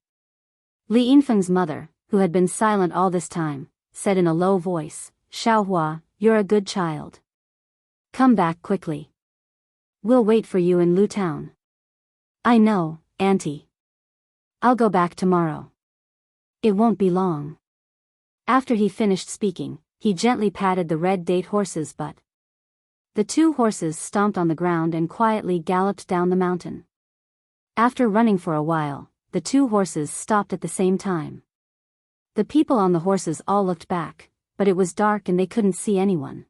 S1: Li Yinfeng's mother, who had been silent all this time, said in a low voice, Xiaohua, you're a good child. Come back quickly. We'll wait for you in Lu Town. I know, auntie. I'll go back tomorrow. It won't be long. After he finished speaking, he gently patted the red date horse's butt. The two horses stomped on the ground and quietly galloped down the mountain. After running for a while, the two horses stopped at the same time. The people on the horses all looked back, but it was dark and they couldn't see anyone.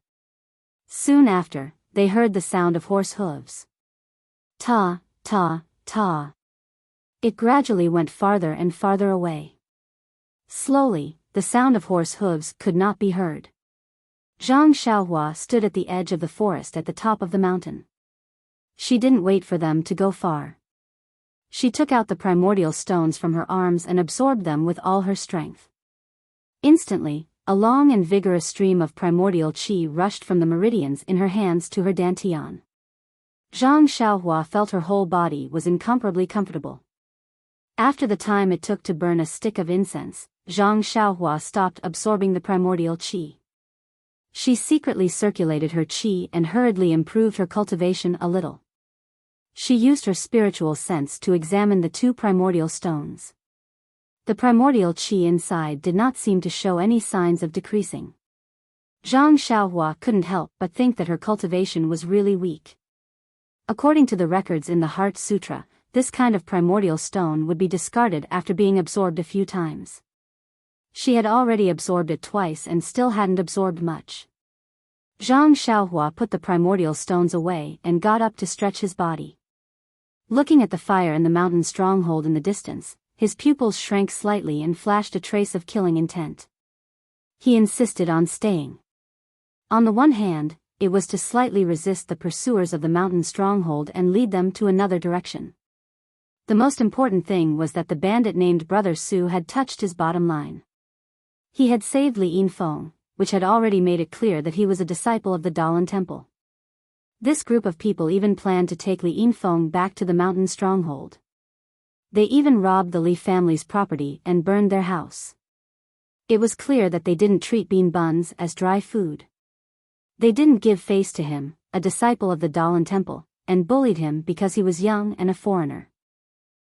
S1: Soon after, they heard the sound of horse hooves. Ta, ta, ta. It gradually went farther and farther away. Slowly, the sound of horse hooves could not be heard. Zhang Xiaohua stood at the edge of the forest at the top of the mountain. She didn't wait for them to go far. She took out the primordial stones from her arms and absorbed them with all her strength. Instantly, a long and vigorous stream of primordial qi rushed from the meridians in her hands to her dantian. Zhang Xiaohua felt her whole body was incomparably comfortable. After the time it took to burn a stick of incense, Zhang Xiaohua stopped absorbing the primordial qi. She secretly circulated her qi and hurriedly improved her cultivation a little. She used her spiritual sense to examine the two primordial stones. The primordial qi inside did not seem to show any signs of decreasing. Zhang Xiaohua couldn't help but think that her cultivation was really weak. According to the records in the Heart Sutra, this kind of primordial stone would be discarded after being absorbed a few times. She had already absorbed it twice and still hadn't absorbed much. Zhang Xiaohua put the primordial stones away and got up to stretch his body. Looking at the fire in the mountain stronghold in the distance, his pupils shrank slightly and flashed a trace of killing intent. He insisted on staying. On the one hand, it was to slightly resist the pursuers of the mountain stronghold and lead them to another direction. The most important thing was that the bandit named Brother Su had touched his bottom line. He had saved Li Yinfeng, which had already made it clear that he was a disciple of the Dalan Temple. This group of people even planned to take Li Yinfeng back to the mountain stronghold. They even robbed the Li family's property and burned their house. It was clear that they didn't treat bean buns as dry food. They didn't give face to him, a disciple of the Dalan temple, and bullied him because he was young and a foreigner.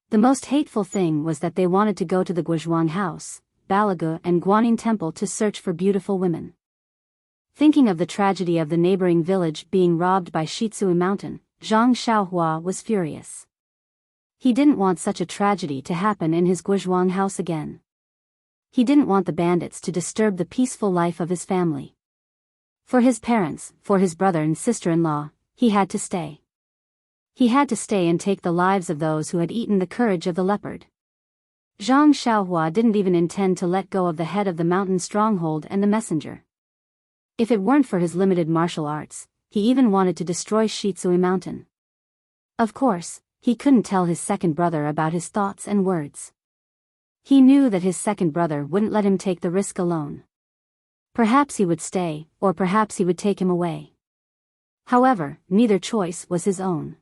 S1: The most hateful thing was that they wanted to go to the Guizhuang house, Balagu and Guanyin temple to search for beautiful women. Thinking of the tragedy of the neighboring village being robbed by Shitsui Mountain, Zhang Xiaohua was furious. He didn't want such a tragedy to happen in his Guizhuang house again. He didn't want the bandits to disturb the peaceful life of his family. For his parents, for his brother and sister-in-law, he had to stay. He had to stay and take the lives of those who had eaten the courage of the leopard. Zhang Xiaohua didn't even intend to let go of the head of the mountain stronghold and the messenger. If it weren't for his limited martial arts, he even wanted to destroy Shitsui Mountain. Of course, he couldn't tell his second brother about his thoughts and words. He knew that his second brother wouldn't let him take the risk alone. Perhaps he would stay, or perhaps he would take him away. However, neither choice was his own.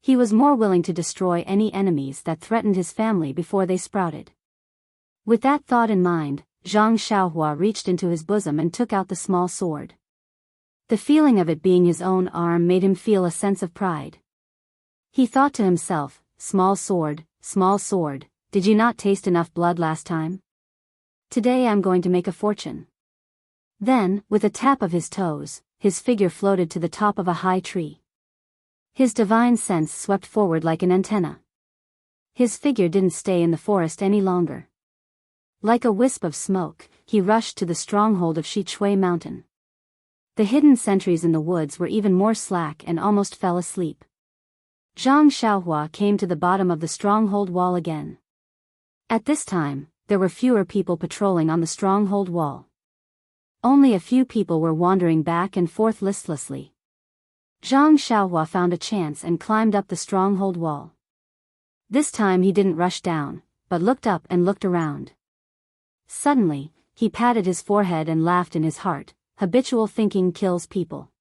S1: He was more willing to destroy any enemies that threatened his family before they sprouted. With that thought in mind, Zhang Xiaohua reached into his bosom and took out the small sword. The feeling of it being his own arm made him feel a sense of pride. He thought to himself, small sword, did you not taste enough blood last time? Today I'm going to make a fortune. Then, with a tap of his toes, his figure floated to the top of a high tree. His divine sense swept forward like an antenna. His figure didn't stay in the forest any longer. Like a wisp of smoke, he rushed to the stronghold of Shichui Mountain. The hidden sentries in the woods were even more slack and almost fell asleep. Zhang Xiaohua came to the bottom of the stronghold wall again. At this time, there were fewer people patrolling on the stronghold wall. Only a few people were wandering back and forth listlessly. Zhang Xiaohua found a chance and climbed up the stronghold wall. This time he didn't rush down, but looked up and looked around. Suddenly, he patted his forehead and laughed in his heart. Habitual thinking kills people.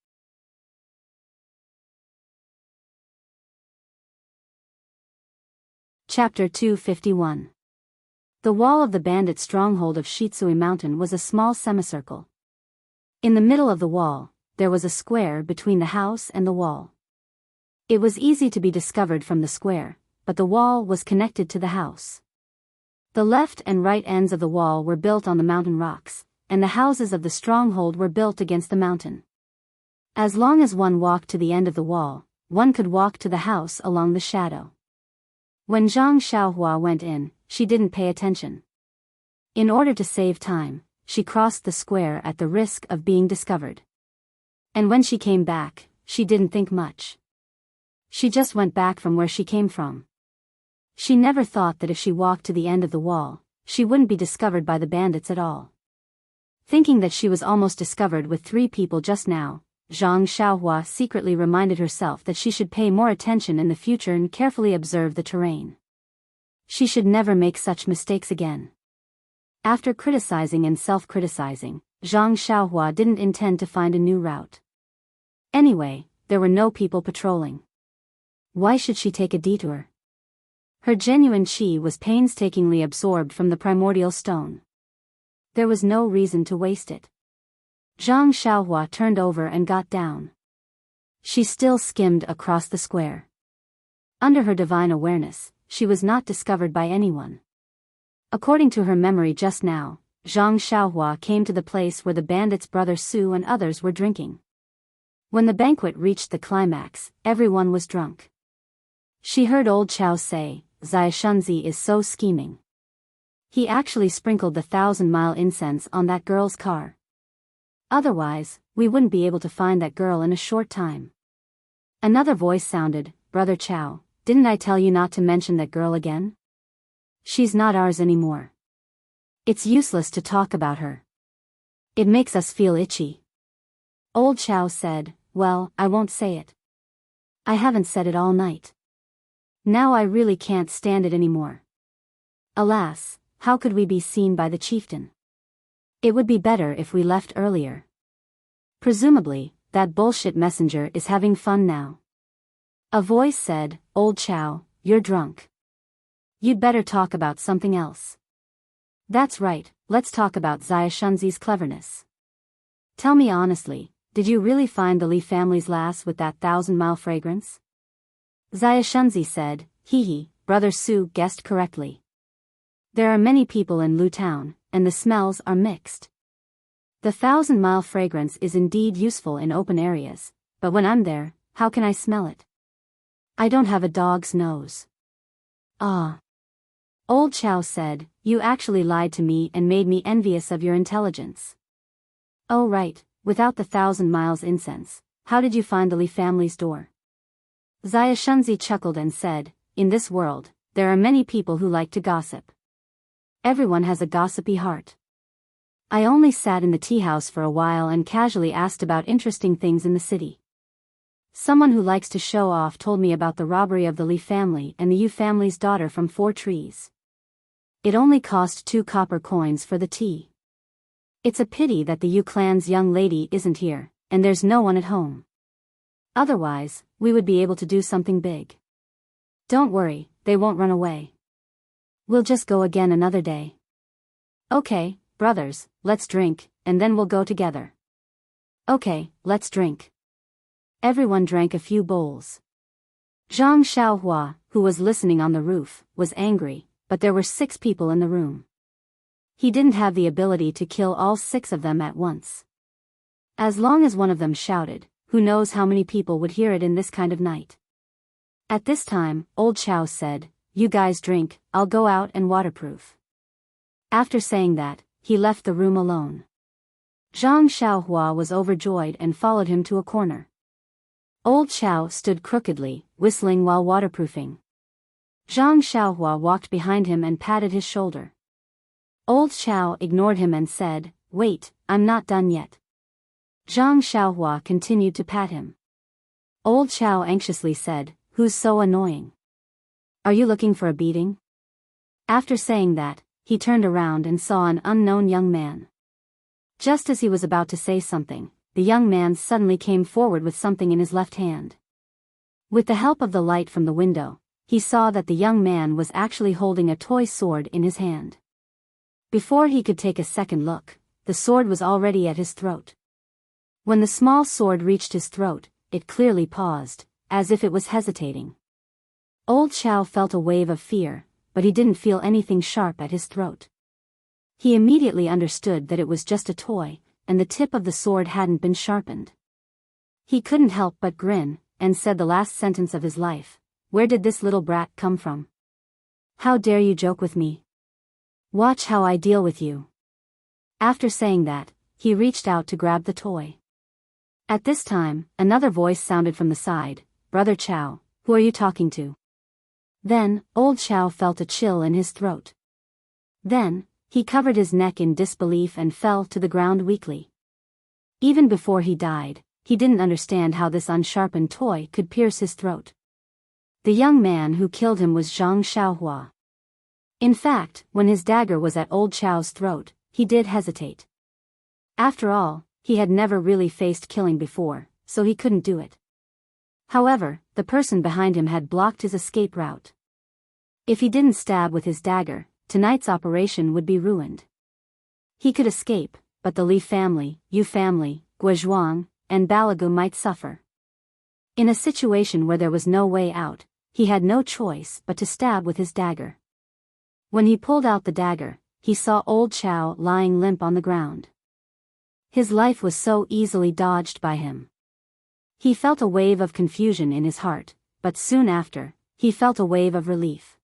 S1: Chapter 251. The wall of the bandit stronghold of Shitsui Mountain was a small semicircle. In the middle of the wall, there was a square between the house and the wall. It was easy to be discovered from the square, but the wall was connected to the house. The left and right ends of the wall were built on the mountain rocks, and the houses of the stronghold were built against the mountain. As long as one walked to the end of the wall, one could walk to the house along the shadow. When Zhang Xiaohua went in, she didn't pay attention. In order to save time, she crossed the square at the risk of being discovered. And when she came back, she didn't think much. She just went back from where she came from. She never thought that if she walked to the end of the wall, she wouldn't be discovered by the bandits at all. Thinking that she was almost discovered with 3 people just now, Zhang Xiaohua secretly reminded herself that she should pay more attention in the future and carefully observe the terrain. She should never make such mistakes again. After criticizing and self-criticizing, Zhang Xiaohua didn't intend to find a new route. Anyway, there were no people patrolling. Why should she take a detour? Her genuine chi was painstakingly absorbed from the primordial stone. There was no reason to waste it. Zhang Xiaohua turned over and got down. She still skimmed across the square. Under her divine awareness, she was not discovered by anyone. According to her memory just now, Zhang Xiaohua came to the place where the bandits' brother Su and others were drinking. When the banquet reached the climax, everyone was drunk. She heard old Chao say, "Zai Shunzi is so scheming. He actually sprinkled the 1,000-mile incense on that girl's car. Otherwise, we wouldn't be able to find that girl in a short time." Another voice sounded, "Brother Chao, didn't I tell you not to mention that girl again? She's not ours anymore. It's useless to talk about her. It makes us feel itchy." Old Chao said, "Well, I won't say it. I haven't said it all night. Now I really can't stand it anymore. Alas, how could we be seen by the chieftain? It would be better if we left earlier." Presumably, that bullshit messenger is having fun now. A voice said, Old Chow, you're drunk. You'd better talk about something else. That's right, let's talk about Xia Shunzi's cleverness. Tell me honestly, did you really find the Li family's lass with that 1,000-mile fragrance? Xia Shunzi said, hee hee, Brother Su guessed correctly. There are many people in Lu town, and the smells are mixed. The 1,000-mile fragrance is indeed useful in open areas, but when I'm there, how can I smell it? I don't have a dog's nose. Ah. Old Chow said, you actually lied to me and made me envious of your intelligence. Oh right, without the 1,000 miles incense, how did you find the Li family's door? Xia Shunzi chuckled and said, in this world, there are many people who like to gossip. Everyone has a gossipy heart. I only sat in the tea house for a while and casually asked about interesting things in the city. Someone who likes to show off told me about the robbery of the Li family and the Yu family's daughter from 4 trees. It only cost 2 copper coins for the tea. It's a pity that the Yu clan's young lady isn't here, and there's no one at home. Otherwise, we would be able to do something big. Don't worry, they won't run away. We'll just go again another day. Okay, brothers, let's drink, and then we'll go together. Okay, let's drink. Everyone drank a few bowls. Zhang Xiaohua, who was listening on the roof, was angry, but there were 6 people in the room. He didn't have the ability to kill all 6 of them at once. As long as one of them shouted, who knows how many people would hear it in this kind of night. At this time, Old Chow said, you guys drink, I'll go out and waterproof. After saying that, he left the room alone. Zhang Xiaohua was overjoyed and followed him to a corner. Old Chow stood crookedly, whistling while waterproofing. Zhang Xiaohua walked behind him and patted his shoulder. Old Chow ignored him and said, wait, I'm not done yet. Zhang Xiaohua continued to pat him. Old Chow anxiously said, who's so annoying? Are you looking for a beating? After saying that, he turned around and saw an unknown young man. Just as he was about to say something, the young man suddenly came forward with something in his left hand. With the help of the light from the window, he saw that the young man was actually holding a toy sword in his hand. Before he could take a second look, the sword was already at his throat. When the small sword reached his throat, it clearly paused, as if it was hesitating. Old Chow felt a wave of fear, but he didn't feel anything sharp at his throat. He immediately understood that it was just a toy, and the tip of the sword hadn't been sharpened. He couldn't help but grin, and said the last sentence of his life, where did this little brat come from? How dare you joke with me? Watch how I deal with you. After saying that, he reached out to grab the toy. At this time, another voice sounded from the side, Brother Chow, who are you talking to? Then, Old Chow felt a chill in his throat. Then, he covered his neck in disbelief and fell to the ground weakly. Even before he died, he didn't understand how this unsharpened toy could pierce his throat. The young man who killed him was Zhang Xiaohua. In fact, when his dagger was at Old Chow's throat, he did hesitate. After all, he had never really faced killing before, so he couldn't do it. However, the person behind him had blocked his escape route. If he didn't stab with his dagger, tonight's operation would be ruined. He could escape, but the Li family, Yu family, Guozhuang, and Balagu might suffer. In a situation where there was no way out, he had no choice but to stab with his dagger. When he pulled out the dagger, he saw Old Chow lying limp on the ground. His life was so easily dodged by him. He felt a wave of confusion in his heart, but soon after, he felt a wave of relief.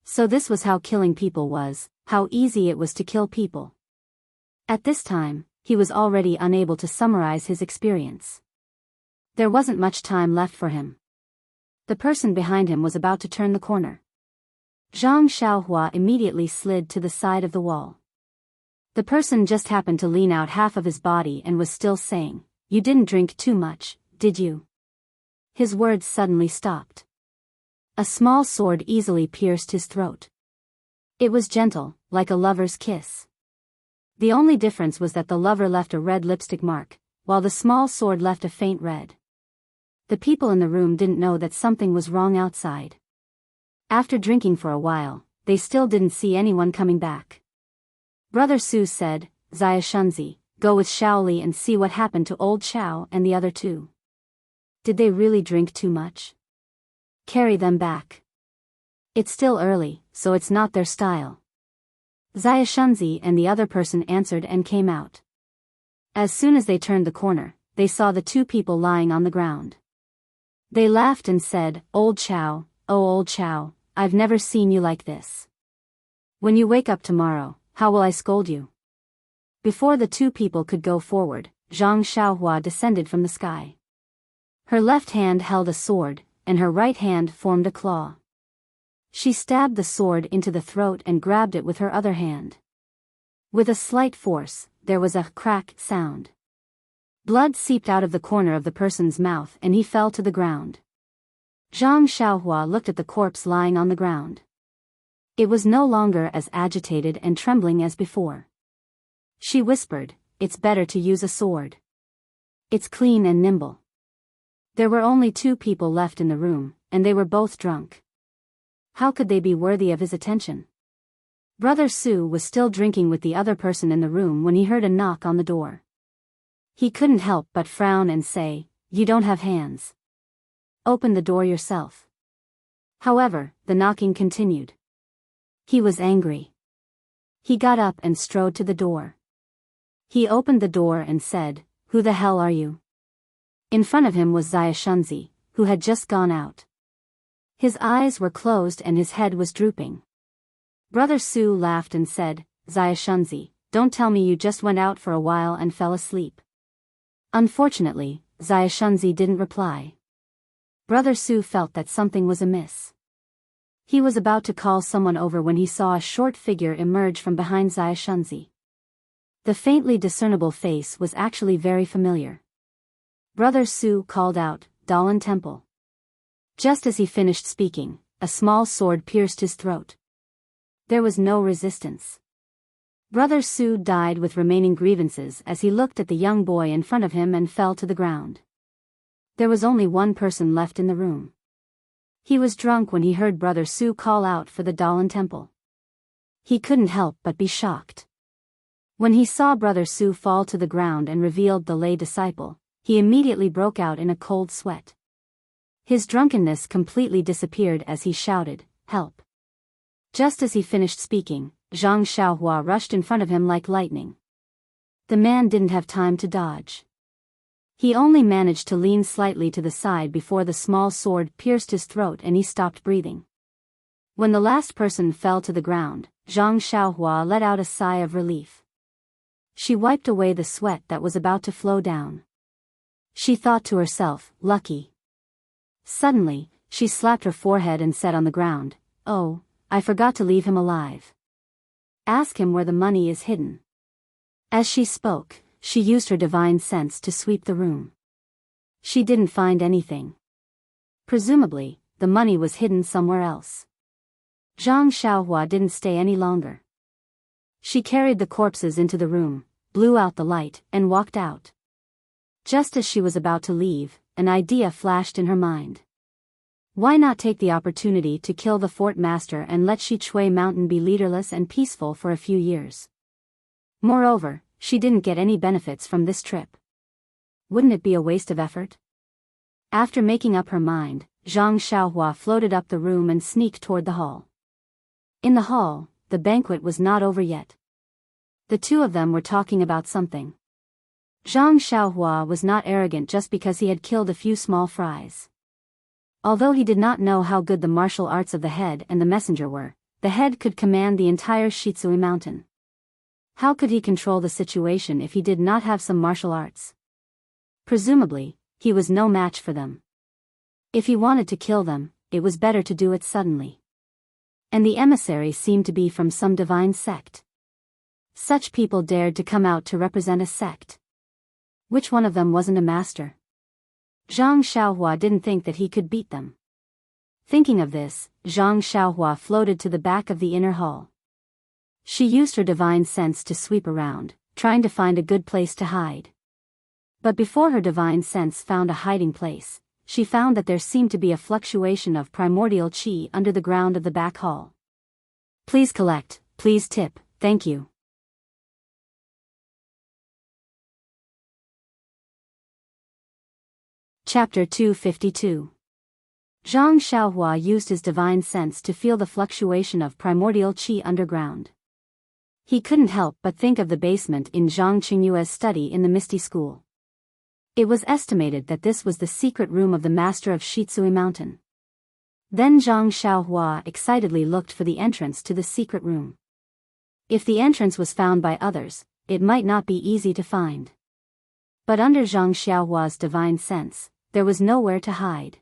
S1: So this was how killing people was, how easy it was to kill people. At this time, he was already unable to summarize his experience. There wasn't much time left for him. The person behind him was about to turn the corner. Zhang Xiaohua immediately slid to the side of the wall. The person just happened to lean out half of his body and was still saying, "You didn't drink too much, did you?" His words suddenly stopped. A small sword easily pierced his throat. It was gentle, like a lover's kiss. The only difference was that the lover left a red lipstick mark, while the small sword left a faint red. The people in the room didn't know that something was wrong outside. After drinking for a while, they still didn't see anyone coming back. Brother Su said, "Xia Shunzi, go with Shaoli and see what happened to old Xiao and the other two. Did they really drink too much? Carry them back. It's still early, so it's not their style." Xia Shunzi and the other person answered and came out. As soon as they turned the corner, they saw the two people lying on the ground. They laughed and said, "Old Xiao, oh old Xiao, I've never seen you like this. When you wake up tomorrow, how will I scold you?" Before the two people could go forward, Zhang Xiaohua descended from the sky. Her left hand held a sword, and her right hand formed a claw. She stabbed the sword into the throat and grabbed it with her other hand. With a slight force, there was a crack sound. Blood seeped out of the corner of the person's mouth and he fell to the ground. Zhang Xiaohua looked at the corpse lying on the ground. It was no longer as agitated and trembling as before. She whispered, "It's better to use a sword. It's clean and nimble." There were only two people left in the room, and they were both drunk. How could they be worthy of his attention? Brother Su was still drinking with the other person in the room when he heard a knock on the door. He couldn't help but frown and say, "You don't have hands. Open the door yourself." However, the knocking continued. He was angry. He got up and strode to the door. He opened the door and said, "Who the hell are you?" In front of him was Xia Shunzi, who had just gone out. His eyes were closed and his head was drooping. Brother Su laughed and said, "Xia Shunzi, don't tell me you just went out for a while and fell asleep." Unfortunately, Xia Shunzi didn't reply. Brother Su felt that something was amiss. He was about to call someone over when he saw a short figure emerge from behind Xia Shunzi. The faintly discernible face was actually very familiar. Brother Su called out, "Dalan Temple." Just as he finished speaking, a small sword pierced his throat. There was no resistance. Brother Su died with remaining grievances as he looked at the young boy in front of him and fell to the ground. There was only one person left in the room. He was drunk when he heard Brother Su call out for the Dalan Temple. He couldn't help but be shocked. When he saw Brother Su fall to the ground and revealed the lay disciple, he immediately broke out in a cold sweat. His drunkenness completely disappeared as he shouted, "Help!" Just as he finished speaking, Zhang Xiaohua rushed in front of him like lightning. The man didn't have time to dodge. He only managed to lean slightly to the side before the small sword pierced his throat and he stopped breathing. When the last person fell to the ground, Zhang Xiaohua let out a sigh of relief. She wiped away the sweat that was about to flow down. She thought to herself, "Lucky." Suddenly, she slapped her forehead and said on the ground, "Oh, I forgot to leave him alive. Ask him where the money is hidden." As she spoke, she used her divine sense to sweep the room. She didn't find anything. Presumably, the money was hidden somewhere else. Zhang Xiaohua didn't stay any longer. She carried the corpses into the room, blew out the light, and walked out. Just as she was about to leave, an idea flashed in her mind. Why not take the opportunity to kill the fort master and let Shui Mountain be leaderless and peaceful for a few years? Moreover, she didn't get any benefits from this trip. Wouldn't it be a waste of effort? After making up her mind, Zhang Xiaohua floated up the room and sneaked toward the hall. In the hall, the banquet was not over yet. The two of them were talking about something. Zhang Xiaohua was not arrogant just because he had killed a few small fries. Although he did not know how good the martial arts of the head and the messenger were, the head could command the entire Shitsui Mountain. How could he control the situation if he did not have some martial arts? Presumably, he was no match for them. If he wanted to kill them, it was better to do it suddenly. And the emissary seemed to be from some divine sect. Such people dared to come out to represent a sect. Which one of them wasn't a master? Zhang Xiaohua didn't think that he could beat them. Thinking of this, Zhang Xiaohua floated to the back of the inner hall. She used her divine sense to sweep around, trying to find a good place to hide. But before her divine sense found a hiding place, she found that there seemed to be a fluctuation of primordial qi under the ground of the back hall. Please collect, please tip, thank you. Chapter 252. Zhang Xiaohua used his divine sense to feel the fluctuation of primordial qi underground. He couldn't help but think of the basement in Zhang Qingyue's study in the Misty School. It was estimated that this was the secret room of the master of Shitsui Mountain. Then Zhang Xiaohua excitedly looked for the entrance to the secret room. If the entrance was found by others, it might not be easy to find. But under Zhang Xiaohua's divine sense, there was nowhere to hide.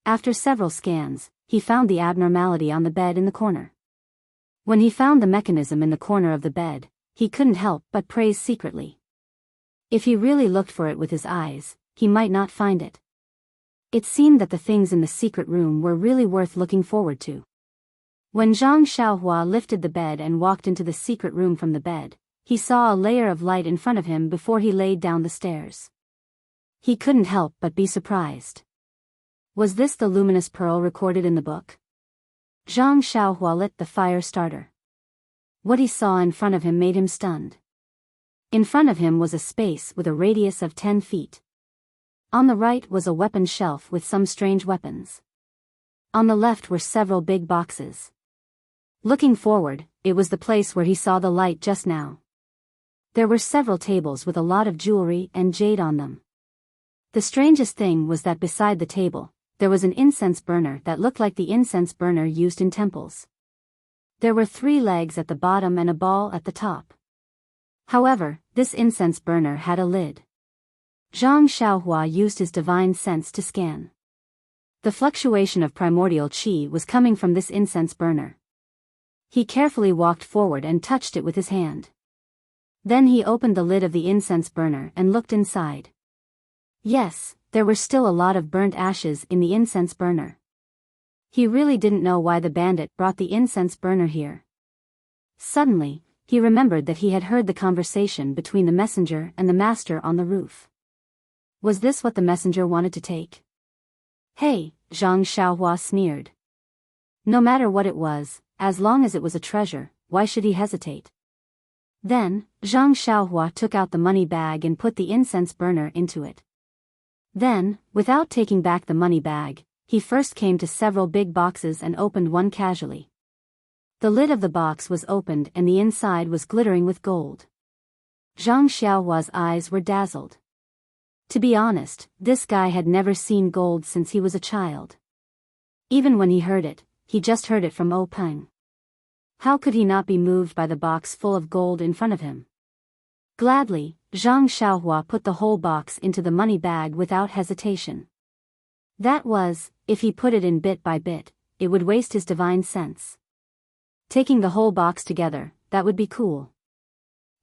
S1: After several scans, he found the abnormality on the bed in the corner. When he found the mechanism in the corner of the bed, he couldn't help but praise secretly. If he really looked for it with his eyes, he might not find it. It seemed that the things in the secret room were really worth looking forward to. When Zhang Xiaohua lifted the bed and walked into the secret room from the bed, he saw a layer of light in front of him before he laid down the stairs. He couldn't help but be surprised. Was this the luminous pearl recorded in the book? Zhang Xiaohua lit the fire starter. What he saw in front of him made him stunned. In front of him was a space with a radius of 10 feet. On the right was a weapon shelf with some strange weapons. On the left were several big boxes. Looking forward, it was the place where he saw the light just now. There were several tables with a lot of jewelry and jade on them. The strangest thing was that beside the table, there was an incense burner that looked like the incense burner used in temples. There were 3 legs at the bottom and a ball at the top. However, this incense burner had a lid. Zhang Xiaohua used his divine sense to scan. The fluctuation of primordial qi was coming from this incense burner. He carefully walked forward and touched it with his hand. Then he opened the lid of the incense burner and looked inside. Yes, there were still a lot of burnt ashes in the incense burner. He really didn't know why the bandit brought the incense burner here. Suddenly, he remembered that he had heard the conversation between the messenger and the master on the roof. Was this what the messenger wanted to take? Hey, Zhang Xiaohua sneered. No matter what it was, as long as it was a treasure, why should he hesitate? Then, Zhang Xiaohua took out the money bag and put the incense burner into it. Then, without taking back the money bag, he first came to several big boxes and opened one casually. The lid of the box was opened and the inside was glittering with gold. Zhang Xiaohua's eyes were dazzled. To be honest, this guy had never seen gold since he was a child. Even when he heard it, he just heard it from O Peng. How could he not be moved by the box full of gold in front of him? Gladly, Zhang Xiaohua put the whole box into the money bag without hesitation. That was, if he put it in bit by bit, it would waste his divine sense. Taking the whole box together, that would be cool.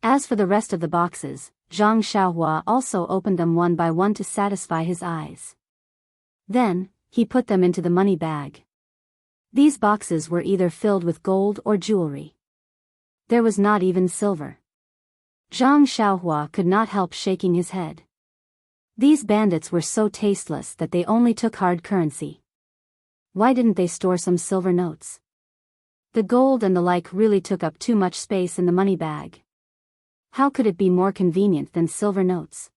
S1: As for the rest of the boxes, Zhang Xiaohua also opened them one by one to satisfy his eyes. Then, he put them into the money bag. These boxes were either filled with gold or jewelry. There was not even silver. Zhang Xiaohua could not help shaking his head. These bandits were so tasteless that they only took hard currency. Why didn't they store some silver notes? The gold and the like really took up too much space in the money bag. How could it be more convenient than silver notes?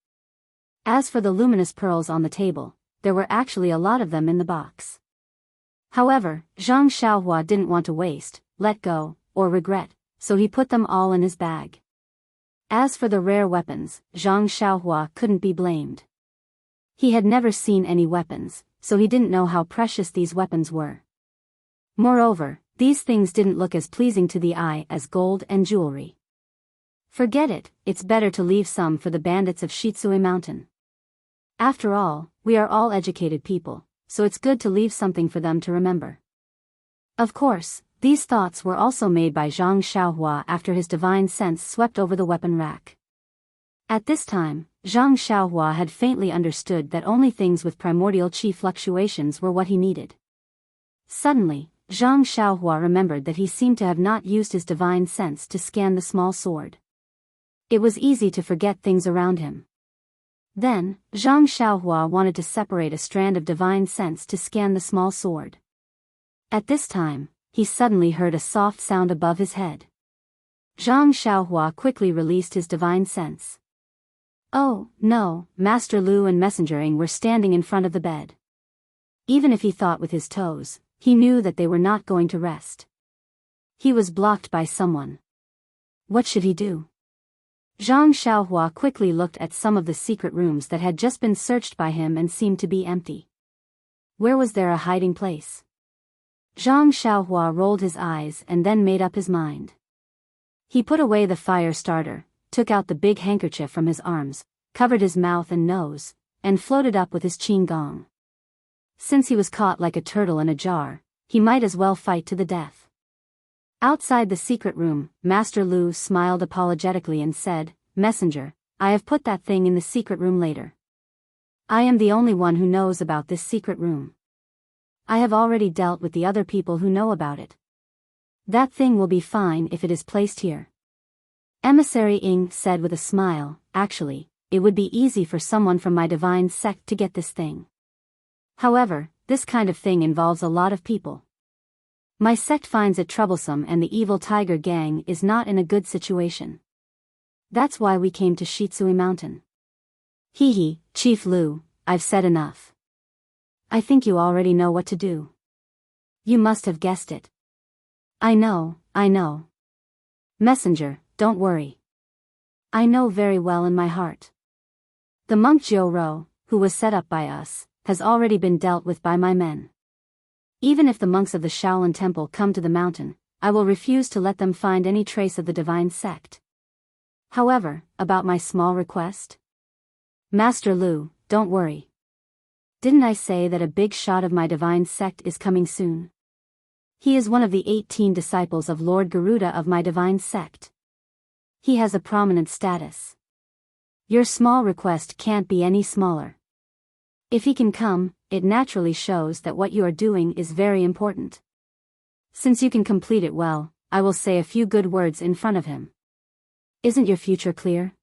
S1: As for the luminous pearls on the table, there were actually a lot of them in the box. However, Zhang Xiaohua didn't want to waste, let go, or regret, so he put them all in his bag. As for the rare weapons, Zhang Xiaohua couldn't be blamed. He had never seen any weapons, so he didn't know how precious these weapons were. Moreover, these things didn't look as pleasing to the eye as gold and jewelry. Forget it, it's better to leave some for the bandits of Shitsui Mountain. After all, we are all educated people, so it's good to leave something for them to remember. Of course, these thoughts were also made by Zhang Xiaohua after his divine sense swept over the weapon rack. At this time, Zhang Xiaohua had faintly understood that only things with primordial qi fluctuations were what he needed. Suddenly, Zhang Xiaohua remembered that he seemed to have not used his divine sense to scan the small sword. It was easy to forget things around him. Then, Zhang Xiaohua wanted to separate a strand of divine sense to scan the small sword. At this time, he suddenly heard a soft sound above his head. Zhang Xiaohua quickly released his divine sense. Oh, no, Master Lu and Messenger Ing were standing in front of the bed. Even if he thought with his toes, he knew that they were not going to rest. He was blocked by someone. What should he do? Zhang Xiaohua quickly looked at some of the secret rooms that had just been searched by him and seemed to be empty. Where was there a hiding place? Zhang Xiaohua rolled his eyes and then made up his mind. He put away the fire starter, took out the big handkerchief from his arms, covered his mouth and nose, and floated up with his qin gong. Since he was caught like a turtle in a jar, he might as well fight to the death. Outside the secret room, Master Lu smiled apologetically and said, "Messenger, I have put that thing in the secret room later. I am the only one who knows about this secret room. I have already dealt with the other people who know about it. That thing will be fine if it is placed here." Emissary Ing said with a smile, "Actually, it would be easy for someone from my divine sect to get this thing. However, this kind of thing involves a lot of people. My sect finds it troublesome and the evil tiger gang is not in a good situation. That's why we came to Shitsui Mountain." "Hee, Chief Lu, I've said enough. I think you already know what to do. You must have guessed it." I know. Messenger, don't worry. I know very well in my heart. The monk Jiu Ro, who was set up by us, has already been dealt with by my men. Even if the monks of the Shaolin Temple come to the mountain, I will refuse to let them find any trace of the divine sect. However, about my small request? Master Lu, don't worry. Didn't I say that a big shot of my divine sect is coming soon? He is one of the 18 disciples of Lord Garuda of my divine sect. He has a prominent status. Your small request can't be any smaller. If he can come, it naturally shows that what you are doing is very important. Since you can complete it well, I will say a few good words in front of him. Isn't your future clear?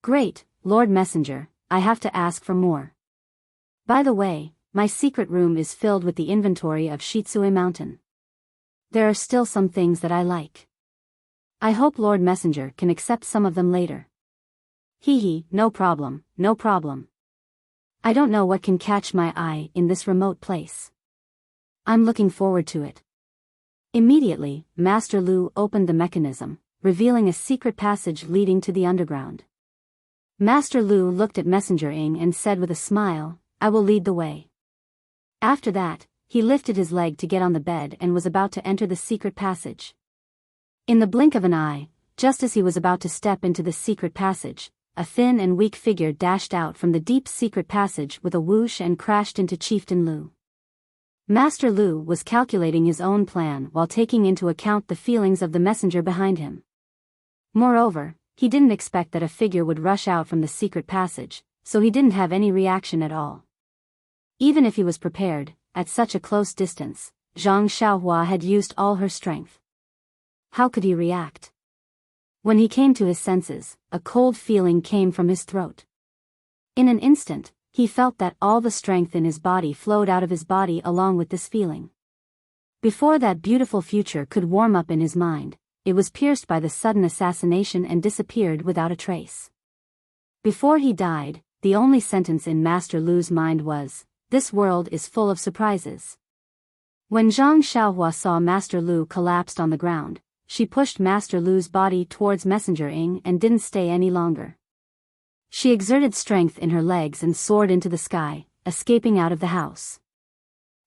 S1: Great, Lord Messenger, I have to ask for more. By the way, my secret room is filled with the inventory of Shitsui Mountain. There are still some things that I like. I hope Lord Messenger can accept some of them later. Hee, no problem. I don't know what can catch my eye in this remote place. I'm looking forward to it." Immediately, Master Lu opened the mechanism, revealing a secret passage leading to the underground. Master Lu looked at Messenger Ing and said with a smile, "I will lead the way." After that, he lifted his leg to get on the bed and was about to enter the secret passage. In the blink of an eye, just as he was about to step into the secret passage, a thin and weak figure dashed out from the deep secret passage with a whoosh and crashed into Chieftain Lu. Master Lu was calculating his own plan while taking into account the feelings of the messenger behind him. Moreover, he didn't expect that a figure would rush out from the secret passage, so he didn't have any reaction at all. Even if he was prepared, at such a close distance, Zhang Xiaohua had used all her strength. How could he react? When he came to his senses, a cold feeling came from his throat. In an instant, he felt that all the strength in his body flowed out of his body along with this feeling. Before that beautiful future could warm up in his mind, it was pierced by the sudden assassination and disappeared without a trace. Before he died, the only sentence in Master Lu's mind was, "This world is full of surprises." When Zhang Xiaohua saw Master Lu collapsed on the ground, she pushed Master Lu's body towards Messenger Ing and didn't stay any longer. She exerted strength in her legs and soared into the sky, escaping out of the house.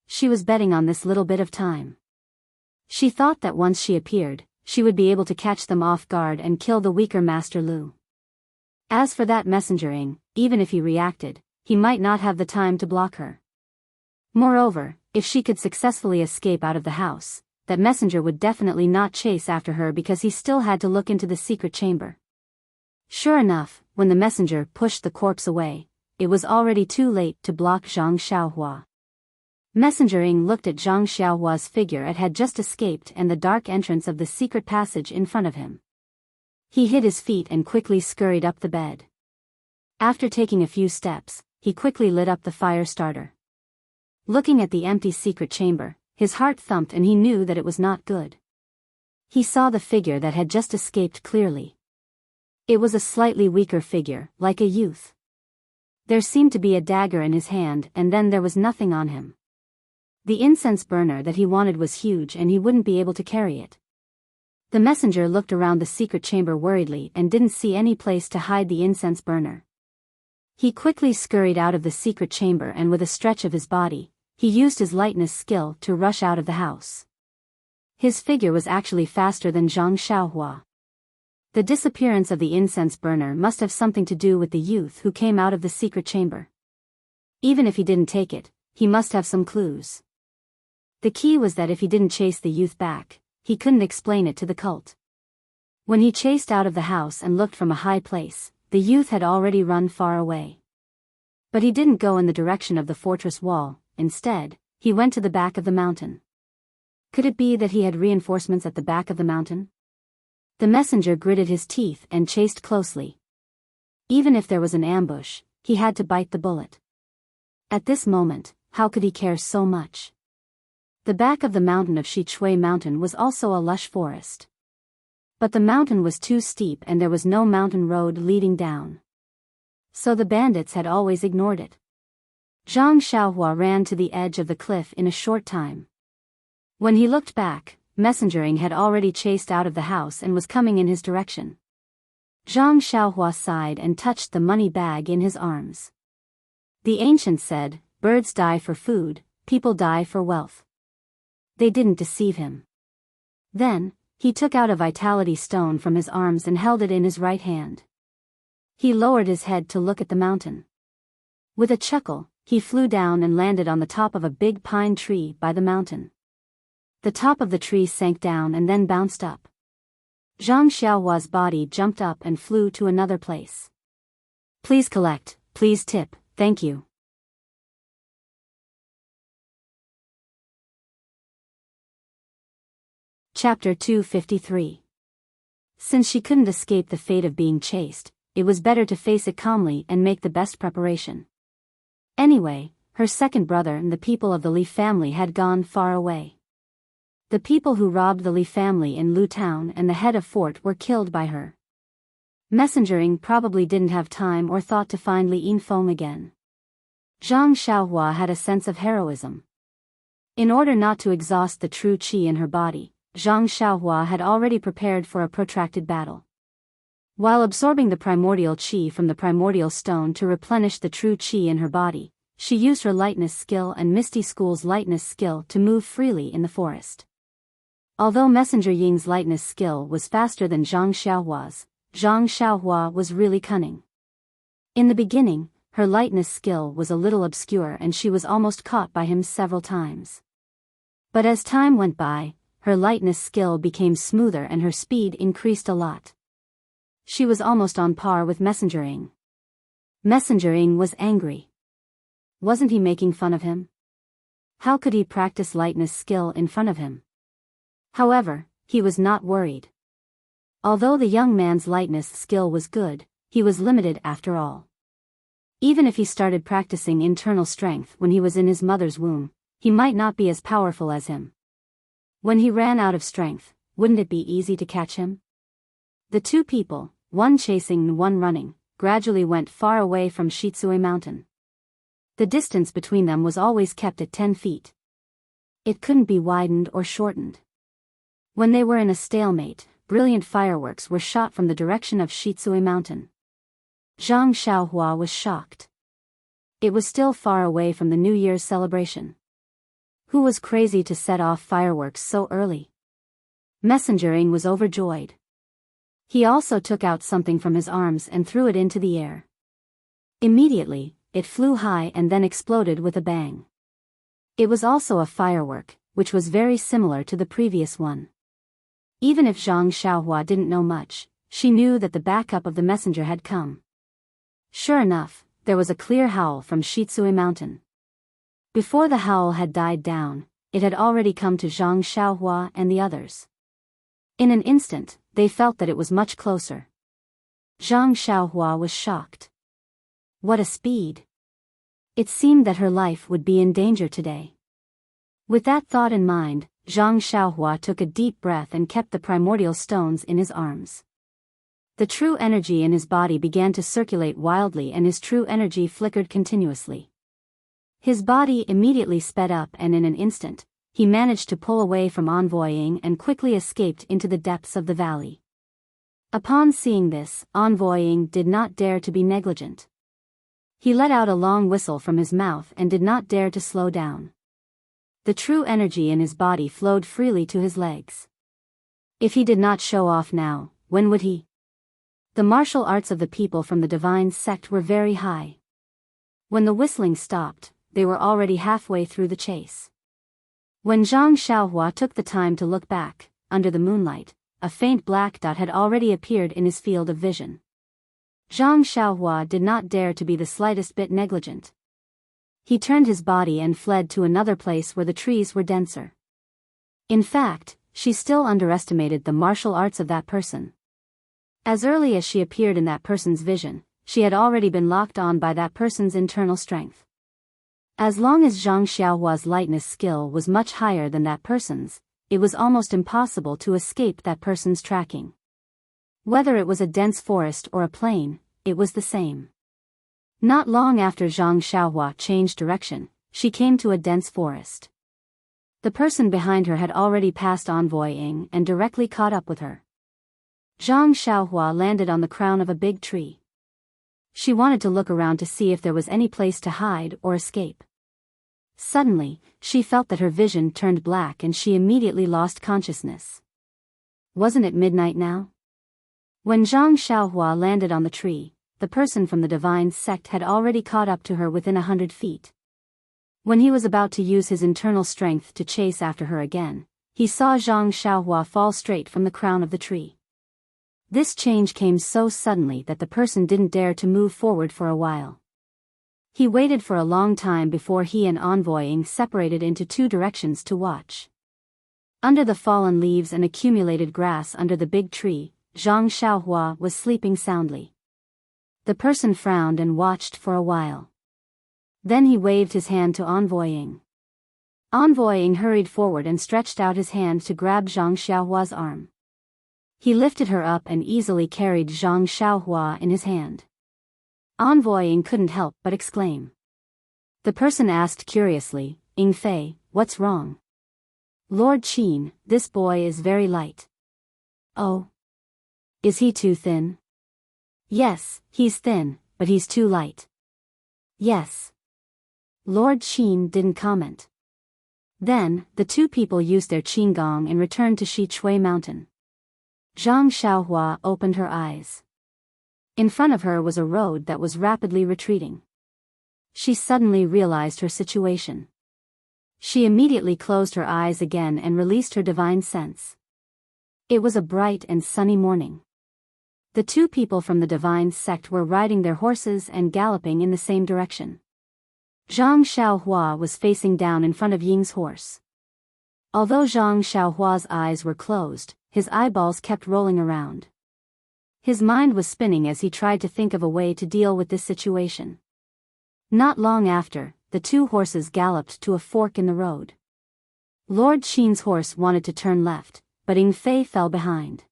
S1: She was betting on this little bit of time. She thought that once she appeared, she would be able to catch them off guard and kill the weaker Master Lu. As for that Messenger Ing, even if he reacted, he might not have the time to block her. Moreover, if she could successfully escape out of the house, that messenger would definitely not chase after her because he still had to look into the secret chamber. Sure enough, when the messenger pushed the corpse away, it was already too late to block Zhang Xiaohua. Messenger Ing looked at Zhang Xiaohua's figure it had just escaped and the dark entrance of the secret passage in front of him. He hit his feet and quickly scurried up the bed. After taking a few steps, he quickly lit up the fire starter. Looking at the empty secret chamber, his heart thumped and he knew that it was not good. He saw the figure that had just escaped clearly. It was a slightly weaker figure, like a youth. There seemed to be a dagger in his hand, and then there was nothing on him. The incense burner that he wanted was huge and he wouldn't be able to carry it. The messenger looked around the secret chamber worriedly and didn't see any place to hide the incense burner. He quickly scurried out of the secret chamber and with a stretch of his body, he used his lightness skill to rush out of the house. His figure was actually faster than Zhang Xiaohua. The disappearance of the incense burner must have something to do with the youth who came out of the secret chamber. Even if he didn't take it, he must have some clues. The key was that if he didn't chase the youth back, he couldn't explain it to the cult. When he chased out of the house and looked from a high place, the youth had already run far away. But he didn't go in the direction of the fortress wall. Instead, he went to the back of the mountain. Could it be that he had reinforcements at the back of the mountain? The messenger gritted his teeth and chased closely. Even if there was an ambush, he had to bite the bullet. At this moment, how could he care so much? The back of the mountain of Shichui Mountain was also a lush forest. But the mountain was too steep and there was no mountain road leading down. So the bandits had always ignored it. Zhang Xiaohua ran to the edge of the cliff in a short time. When he looked back, Messengering had already chased out of the house and was coming in his direction. Zhang Xiaohua sighed and touched the money bag in his arms. The ancient said, "Birds die for food, people die for wealth." They didn't deceive him. Then, he took out a vitality stone from his arms and held it in his right hand. He lowered his head to look at the mountain. With a chuckle, he flew down and landed on the top of a big pine tree by the mountain. The top of the tree sank down and then bounced up. Zhang Xiaohua's body jumped up and flew to another place. "Please collect, please tip, thank you." Chapter 253. Since she couldn't escape the fate of being chased, it was better to face it calmly and make the best preparation. Anyway, her second brother and the people of the Li family had gone far away. The people who robbed the Li family in Lu Town and the head of fort were killed by her. Messengering probably didn't have time or thought to find Li Yinfeng again. Zhang Xiaohua had a sense of heroism. In order not to exhaust the true qi in her body, Zhang Xiaohua had already prepared for a protracted battle. While absorbing the primordial qi from the primordial stone to replenish the true qi in her body, she used her lightness skill and Misty School's lightness skill to move freely in the forest. Although Messenger Ying's lightness skill was faster than Zhang Xiaohua's, Zhang Xiaohua was really cunning. In the beginning, her lightness skill was a little obscure and she was almost caught by him several times. But as time went by, her lightness skill became smoother and her speed increased a lot. She was almost on par with Messengering. Messengering was angry. Wasn't he making fun of him? How could he practice lightness skill in front of him? However, he was not worried. Although the young man's lightness skill was good, he was limited after all. Even if he started practicing internal strength when he was in his mother's womb, he might not be as powerful as him. When he ran out of strength, wouldn't it be easy to catch him? The two people, one chasing and one running, gradually went far away from Shichui Mountain. The distance between them was always kept at 10 feet. It couldn't be widened or shortened. When they were in a stalemate, brilliant fireworks were shot from the direction of Shichui Mountain. Zhang Xiaohua was shocked. It was still far away from the New Year's celebration. Who was crazy to set off fireworks so early? Messengering was overjoyed. He also took out something from his arms and threw it into the air. Immediately, it flew high and then exploded with a bang. It was also a firework, which was very similar to the previous one. Even if Zhang Xiaohua didn't know much, she knew that the backup of the messenger had come. Sure enough, there was a clear howl from Shichui Mountain. Before the howl had died down, it had already come to Zhang Xiaohua and the others. In an instant, they felt that it was much closer. Zhang Xiaohua was shocked. What a speed! It seemed that her life would be in danger today. With that thought in mind, Zhang Xiaohua took a deep breath and kept the primordial stones in his arms. The true energy in his body began to circulate wildly and his true energy flickered continuously. His body immediately sped up and in an instant, he managed to pull away from Envoying and quickly escaped into the depths of the valley. Upon seeing this, Envoying did not dare to be negligent. He let out a long whistle from his mouth and did not dare to slow down. The true energy in his body flowed freely to his legs. If he did not show off now, when would he? The martial arts of the people from the divine sect were very high. When the whistling stopped, they were already halfway through the chase. When Zhang Xiaohua took the time to look back, under the moonlight, a faint black dot had already appeared in his field of vision. Zhang Xiaohua did not dare to be the slightest bit negligent. He turned his body and fled to another place where the trees were denser. In fact, she still underestimated the martial arts of that person. As early as she appeared in that person's vision, she had already been locked on by that person's internal strength. As long as Zhang Xiaohua's lightness skill was much higher than that person's, it was almost impossible to escape that person's tracking. Whether it was a dense forest or a plain, it was the same. Not long after Zhang Xiaohua changed direction, she came to a dense forest. The person behind her had already passed Envoying and directly caught up with her. Zhang Xiaohua landed on the crown of a big tree. She wanted to look around to see if there was any place to hide or escape. Suddenly, she felt that her vision turned black and she immediately lost consciousness. Wasn't it midnight now? When Zhang Xiaohua landed on the tree, the person from the divine sect had already caught up to her within 100 feet. When he was about to use his internal strength to chase after her again, he saw Zhang Xiaohua fall straight from the crown of the tree. This change came so suddenly that the person didn't dare to move forward for a while. He waited for a long time before he and Envoying separated into two directions to watch. Under the fallen leaves and accumulated grass under the big tree, Zhang Xiaohua was sleeping soundly. The person frowned and watched for a while. Then he waved his hand to Envoying. Envoying hurried forward and stretched out his hand to grab Zhang Xiaohua's arm. He lifted her up and easily carried Zhang Xiaohua in his hand. Envoying couldn't help but exclaim. The person asked curiously, "Ying Fei, what's wrong?" "Lord Qin, this boy is very light." "Oh. Is he too thin?" "Yes, he's thin, but he's too light." "Yes." Lord Qin didn't comment. Then, the two people used their qinggong and returned to Shi Mountain. Zhang Xiaohua opened her eyes. In front of her was a road that was rapidly retreating. She suddenly realized her situation. She immediately closed her eyes again and released her divine sense. It was a bright and sunny morning. The two people from the divine sect were riding their horses and galloping in the same direction. Zhang Xiaohua was facing down in front of Ying's horse. Although Zhang Xiaohua's eyes were closed, his eyeballs kept rolling around. His mind was spinning as he tried to think of a way to deal with this situation. Not long after, the two horses galloped to a fork in the road. Lord Qin's horse wanted to turn left, but Ying Fei fell behind.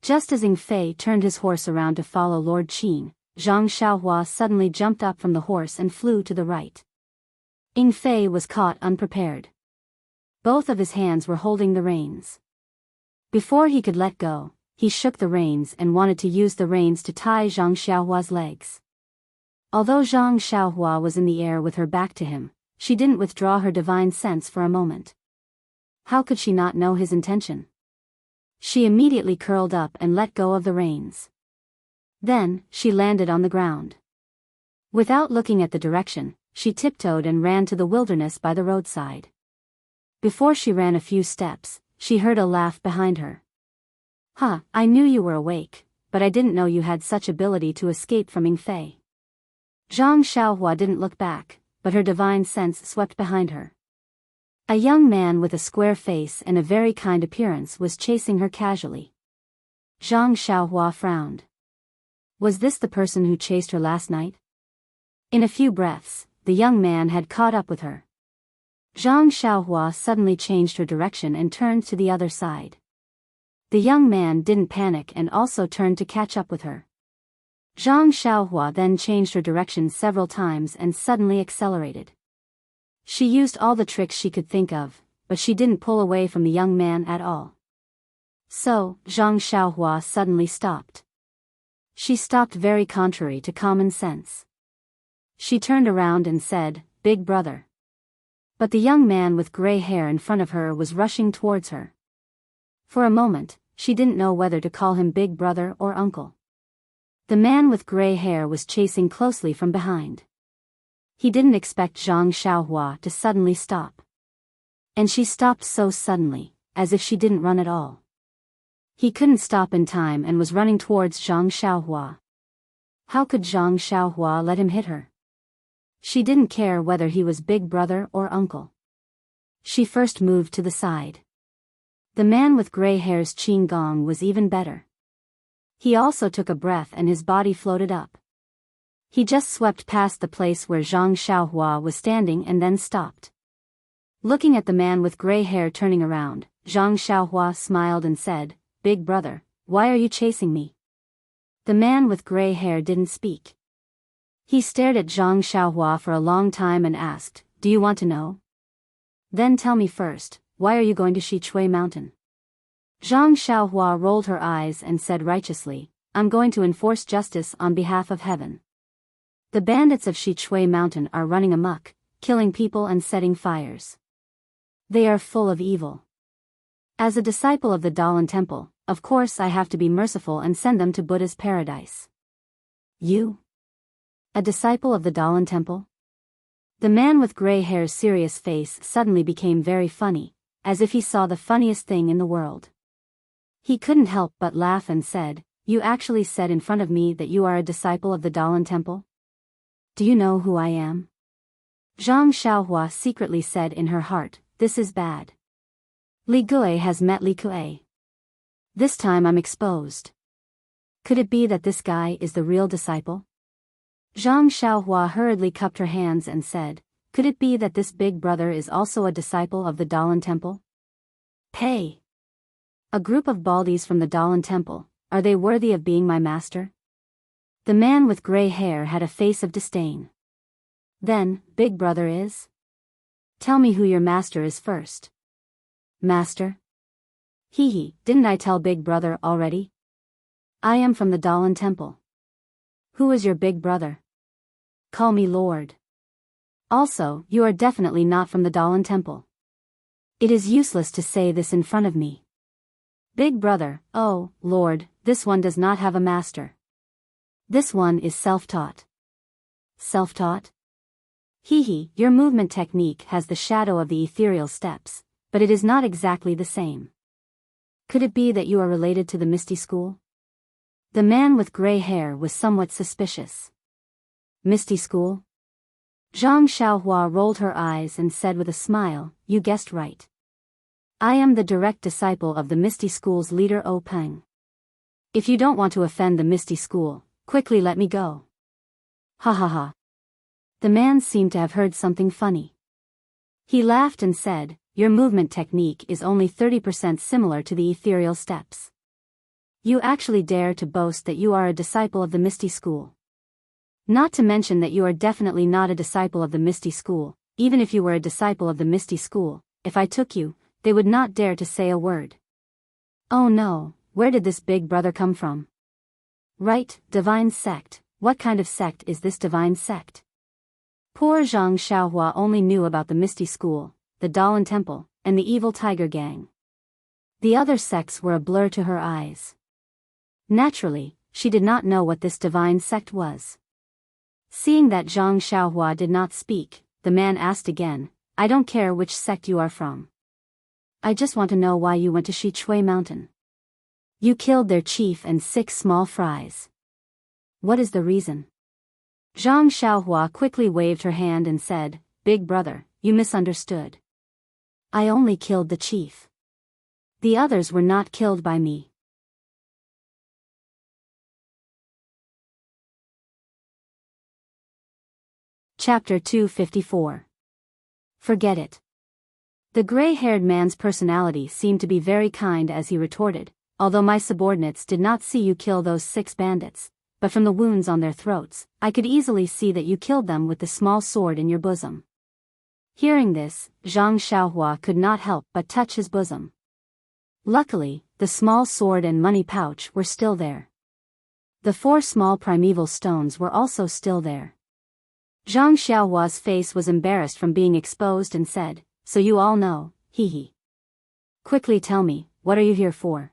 S1: Just as Ying Fei turned his horse around to follow Lord Qin, Zhang Xiaohua suddenly jumped up from the horse and flew to the right. Ying Fei was caught unprepared. Both of his hands were holding the reins. Before he could let go, he shook the reins and wanted to use the reins to tie Zhang Xiaohua's legs. Although Zhang Xiaohua was in the air with her back to him, she didn't withdraw her divine sense for a moment. How could she not know his intention? She immediately curled up and let go of the reins. Then, she landed on the ground. Without looking at the direction, she tiptoed and ran to the wilderness by the roadside. Before she ran a few steps, she heard a laugh behind her. "Huh, I knew you were awake, but I didn't know you had such ability to escape from Ying Fei." Zhang Xiaohua didn't look back, but her divine sense swept behind her. A young man with a square face and a very kind appearance was chasing her casually. Zhang Xiaohua frowned. Was this the person who chased her last night? In a few breaths, the young man had caught up with her. Zhang Xiaohua suddenly changed her direction and turned to the other side. The young man didn't panic and also turned to catch up with her. Zhang Xiaohua then changed her direction several times and suddenly accelerated. She used all the tricks she could think of, but she didn't pull away from the young man at all. So, Zhang Xiaohua suddenly stopped. She stopped very contrary to common sense. She turned around and said, "Big brother." But the young man with gray hair in front of her was rushing towards her. For a moment, she didn't know whether to call him big brother or uncle. The man with gray hair was chasing closely from behind. He didn't expect Zhang Xiaohua to suddenly stop. And she stopped so suddenly, as if she didn't run at all. He couldn't stop in time and was running towards Zhang Xiaohua. How could Zhang Xiaohua let him hit her? She didn't care whether he was big brother or uncle. She first moved to the side. The man with gray hair's qing gong was even better. He also took a breath and his body floated up. He just swept past the place where Zhang Xiaohua was standing and then stopped. Looking at the man with gray hair turning around, Zhang Xiaohua smiled and said, "Big brother, why are you chasing me?" The man with gray hair didn't speak. He stared at Zhang Xiaohua for a long time and asked, "Do you want to know? Then tell me first, why are you going to Xichui Mountain?" Zhang Xiaohua rolled her eyes and said righteously, "I'm going to enforce justice on behalf of heaven. The bandits of Xichui Mountain are running amok, killing people and setting fires. They are full of evil. As a disciple of the Dalan Temple, of course I have to be merciful and send them to Buddha's paradise." "You? A disciple of the Dalan Temple?" The man with gray hair's serious face suddenly became very funny, as if he saw the funniest thing in the world. He couldn't help but laugh and said, "You actually said in front of me that you are a disciple of the Dalan Temple? Do you know who I am?" Zhang Xiaohua secretly said in her heart, "This is bad. Li Gui has met Li Kui. This time I'm exposed. Could it be that this guy is the real disciple?" Zhang Xiaohua hurriedly cupped her hands and said, "Could it be that this big brother is also a disciple of the Dalan Temple? Hey! A group of baldies from the Dalan Temple, are they worthy of being my master?" The man with gray hair had a face of disdain. "Then, big brother is? Tell me who your master is first." "Master? Hee, didn't I tell big brother already? I am from the Dalan Temple." "Who is your big brother?" "Call me Lord. Also, you are definitely not from the Dalan Temple. It is useless to say this in front of me. Big brother, oh, Lord, this one does not have a master. This one is self-taught." "Self-taught? Hee, your movement technique has the shadow of the ethereal steps, but it is not exactly the same. Could it be that you are related to the Misty School?" The man with gray hair was somewhat suspicious. "Misty School?" Zhang Xiaohua rolled her eyes and said with a smile, "You guessed right. I am the direct disciple of the Misty School's leader O Peng. If you don't want to offend the Misty School, quickly let me go." "Ha ha ha." The man seemed to have heard something funny. He laughed and said, "Your movement technique is only 30% similar to the ethereal steps. You actually dare to boast that you are a disciple of the Misty School. Not to mention that you are definitely not a disciple of the Misty School. Even if you were a disciple of the Misty School, if I took you, they would not dare to say a word. Oh no, where did this big brother come from? Right, divine sect. What kind of sect is this divine sect?" Poor Zhang Xiaohua only knew about the Misty School, the Dalan Temple, and the evil tiger gang. The other sects were a blur to her eyes. Naturally, she did not know what this divine sect was. Seeing that Zhang Xiaohua did not speak, the man asked again, "I don't care which sect you are from. I just want to know why you went to Xichui Mountain. You killed their chief and 6 small fries. What is the reason?" Zhang Xiaohua quickly waved her hand and said, "Big brother, you misunderstood. I only killed the chief. The others were not killed by me." Chapter 254. Forget it. The gray-haired man's personality seemed to be very kind as he retorted, although my subordinates did not see you kill those 6 bandits, but from the wounds on their throats, I could easily see that you killed them with the small sword in your bosom. Hearing this, Zhang Xiaohua could not help but touch his bosom. Luckily, the small sword and money pouch were still there. The 4 small primeval stones were also still there. Zhang Xiaohua's face was embarrassed from being exposed and said, "So you all know, hee. Quickly tell me, what are you here for?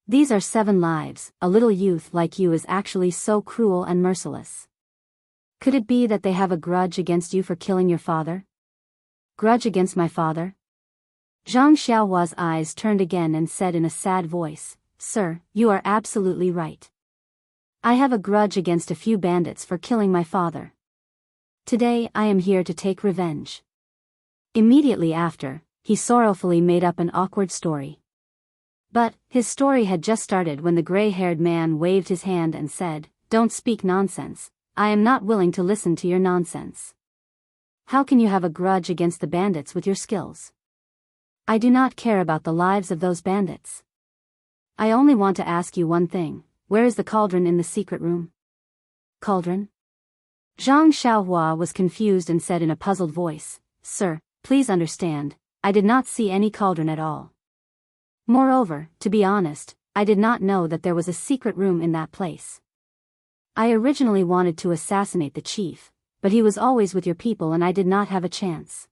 S1: These are 7 lives, a little youth like you is actually so cruel and merciless. Could it be that they have a grudge against you for killing your father?" "Grudge against my father?" Zhang Xiaohua's eyes turned again and said in a sad voice, "Sir, you are absolutely right. I have a grudge against a few bandits for killing my father. Today I am here to take revenge." Immediately after, he sorrowfully made up an awkward story. But, his story had just started when the gray-haired man waved his hand and said, "Don't speak nonsense, I am not willing to listen to your nonsense. How can you have a grudge against the bandits with your skills? I do not care about the lives of those bandits. I only want to ask you one thing, where is the cauldron in the secret room?" "Cauldron?" Zhang Xiaohua was confused and said in a puzzled voice, "Sir, please understand, I did not see any cauldron at all. Moreover, to be honest, I did not know that there was a secret room in that place. I originally wanted to assassinate the chief, but he was always with your people and I did not have a chance.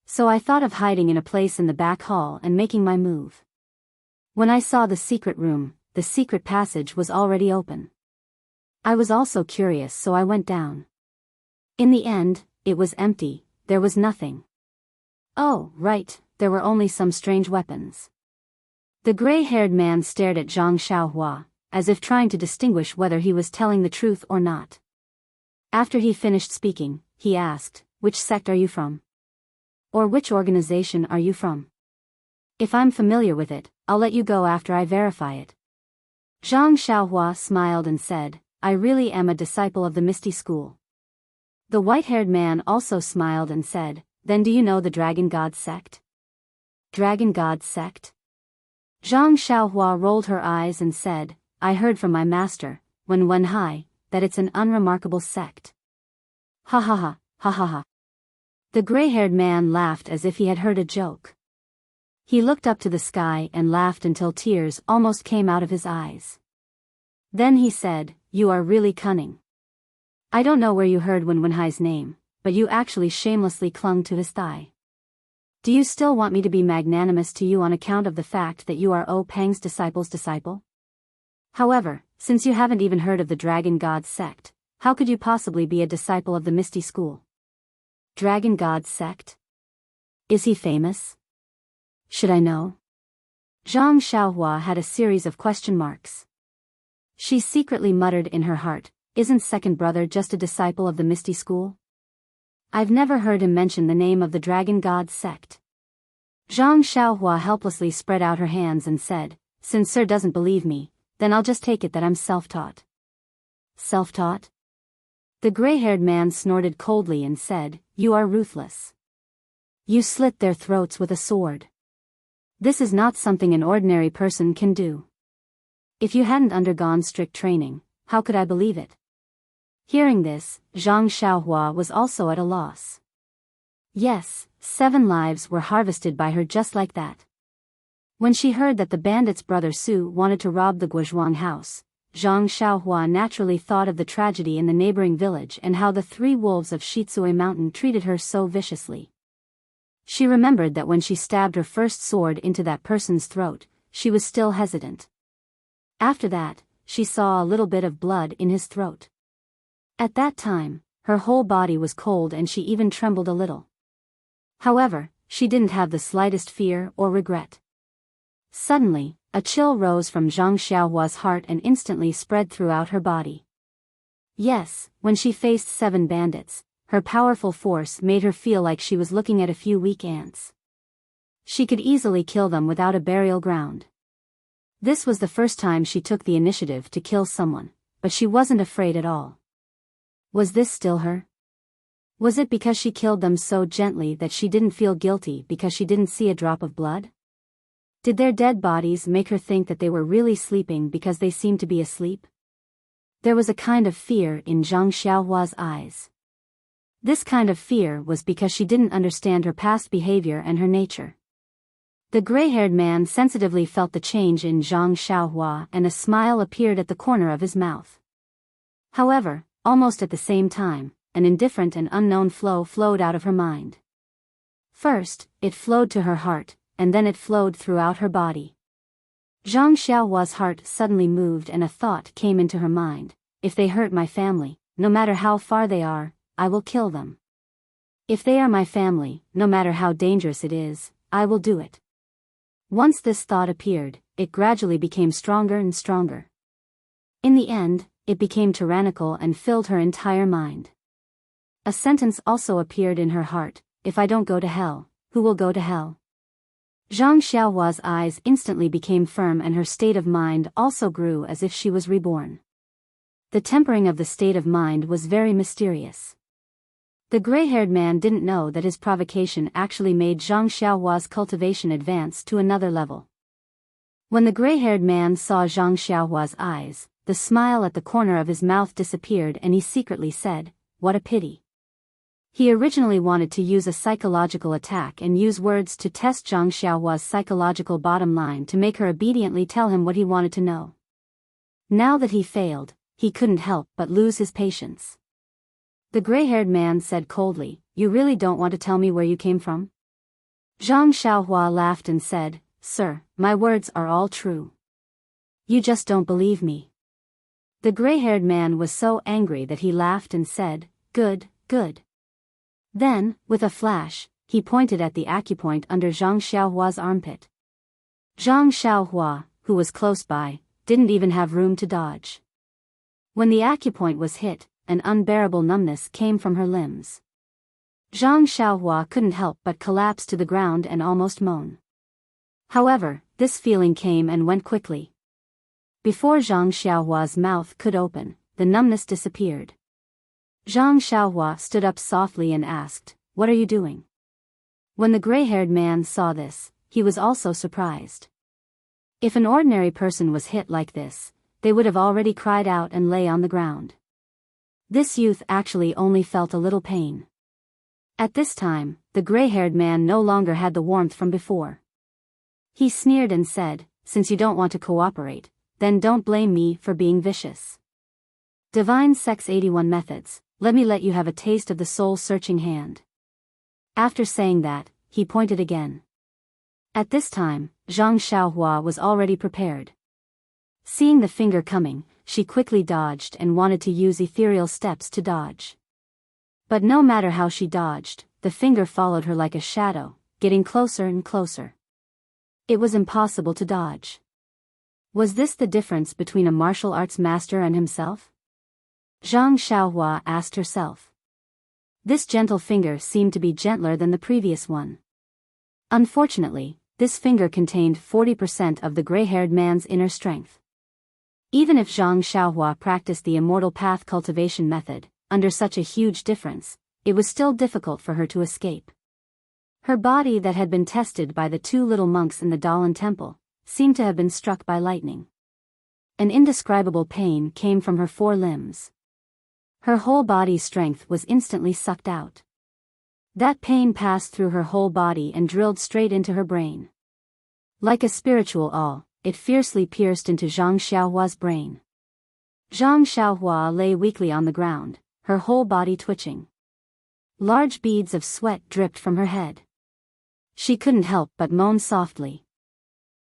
S1: So I thought of hiding in a place in the back hall and making my move. When I saw the secret room, the secret passage was already open. I was also curious, so I went down. In the end, it was empty, there was nothing. Oh, right, there were only some strange weapons." The gray-haired man stared at Zhang Xiaohua, as if trying to distinguish whether he was telling the truth or not. After he finished speaking, he asked, "Which sect are you from? Or which organization are you from? If I'm familiar with it, I'll let you go after I verify it." Zhang Xiaohua smiled and said, "I really am a disciple of the Misty School." The white-haired man also smiled and said, "Then do you know the Dragon God sect?" "Dragon God sect?" Zhang Xiaohua rolled her eyes and said, "I heard from my master, Wen Wenhai, that it's an unremarkable sect." Ha ha ha, ha ha ha. The gray-haired man laughed as if he had heard a joke. He looked up to the sky and laughed until tears almost came out of his eyes. Then he said, "You are really cunning. I don't know where you heard Wen Wenhai's name, but you actually shamelessly clung to his thigh. Do you still want me to be magnanimous to you on account of the fact that you are O Peng's disciple's disciple? However, since you haven't even heard of the Dragon God sect, how could you possibly be a disciple of the Misty School?" "Dragon God sect? Is he famous? Should I know?" Zhang Xiaohua had a series of question marks. She secretly muttered in her heart, "Isn't second brother just a disciple of the Misty School? I've never heard him mention the name of the Dragon God sect." Zhang Xiaohua helplessly spread out her hands and said, "Since sir doesn't believe me, then I'll just take it that I'm self-taught." "Self-taught?" The gray-haired man snorted coldly and said, "You are ruthless. You slit their throats with a sword. This is not something an ordinary person can do. If you hadn't undergone strict training, how could I believe it?" Hearing this, Zhang Xiaohua was also at a loss. Yes, 7 lives were harvested by her just like that. When she heard that the bandit's brother Su wanted to rob the Guozhuang house, Zhang Xiaohua naturally thought of the tragedy in the neighboring village and how the 3 wolves of Shizui Mountain treated her so viciously. She remembered that when she stabbed her first sword into that person's throat, she was still hesitant. After that, she saw a little bit of blood in his throat. At that time, her whole body was cold and she even trembled a little. However, she didn't have the slightest fear or regret. Suddenly, a chill rose from Zhang Xiaohua's heart and instantly spread throughout her body. Yes, when she faced 7 bandits, her powerful force made her feel like she was looking at a few weak ants. She could easily kill them without a burial ground. This was the first time she took the initiative to kill someone, but she wasn't afraid at all. Was this still her? Was it because she killed them so gently that she didn't feel guilty because she didn't see a drop of blood? Did their dead bodies make her think that they were really sleeping because they seemed to be asleep? There was a kind of fear in Zhang Xiaohua's eyes. This kind of fear was because she didn't understand her past behavior and her nature. The gray-haired man sensitively felt the change in Zhang Xiaohua and a smile appeared at the corner of his mouth. However, almost at the same time, an indifferent and unknown flow flowed out of her mind. First, it flowed to her heart, and then it flowed throughout her body. Zhang Xiaohua's heart suddenly moved and a thought came into her mind. If they hurt my family, no matter how far they are, I will kill them. If they are my family, no matter how dangerous it is, I will do it. Once this thought appeared, it gradually became stronger and stronger. In the end, it became tyrannical and filled her entire mind. A sentence also appeared in her heart: if I don't go to hell, who will go to hell? Zhang Xiaohua's eyes instantly became firm and her state of mind also grew as if she was reborn. The tempering of the state of mind was very mysterious. The gray-haired man didn't know that his provocation actually made Zhang Xiaohua's cultivation advance to another level. When the gray-haired man saw Zhang Xiaohua's eyes, the smile at the corner of his mouth disappeared and he secretly said, "What a pity." He originally wanted to use a psychological attack and use words to test Zhang Xiaohua's psychological bottom line to make her obediently tell him what he wanted to know. Now that he failed, he couldn't help but lose his patience. The gray-haired man said coldly, "You really don't want to tell me where you came from?" Zhang Xiaohua laughed and said, "Sir, my words are all true. You just don't believe me." The gray-haired man was so angry that he laughed and said, "Good, good." Then, with a flash, he pointed at the acupoint under Zhang Xiaohua's armpit. Zhang Xiaohua, who was close by, didn't even have room to dodge. When the acupoint was hit, an unbearable numbness came from her limbs. Zhang Xiaohua couldn't help but collapse to the ground and almost moan. However, this feeling came and went quickly. Before Zhang Xiaohua's mouth could open, the numbness disappeared. Zhang Xiaohua stood up softly and asked, "What are you doing?" When the gray-haired man saw this, he was also surprised. If an ordinary person was hit like this, they would have already cried out and lay on the ground. This youth actually only felt a little pain. At this time, the gray-haired man no longer had the warmth from before. He sneered and said, "Since you don't want to cooperate, then don't blame me for being vicious. Divine Sex 81 Methods, let me let you have a taste of the soul-searching hand." After saying that, he pointed again. At this time, Zhang Xiaohua was already prepared. Seeing the finger coming, she quickly dodged and wanted to use ethereal steps to dodge. But no matter how she dodged, the finger followed her like a shadow, getting closer and closer. It was impossible to dodge. Was this the difference between a martial arts master and himself? Zhang Xiaohua asked herself. This gentle finger seemed to be gentler than the previous one. Unfortunately, this finger contained 40% of the gray-haired man's inner strength. Even if Zhang Xiaohua practiced the Immortal Path cultivation method, under such a huge difference, it was still difficult for her to escape. Her body that had been tested by the two little monks in the Dalan temple, seemed to have been struck by lightning. An indescribable pain came from her four limbs. Her whole body's strength was instantly sucked out. That pain passed through her whole body and drilled straight into her brain. Like a spiritual awl, it fiercely pierced into Zhang Xiaohua's brain. Zhang Xiaohua lay weakly on the ground, her whole body twitching. Large beads of sweat dripped from her head. She couldn't help but moan softly.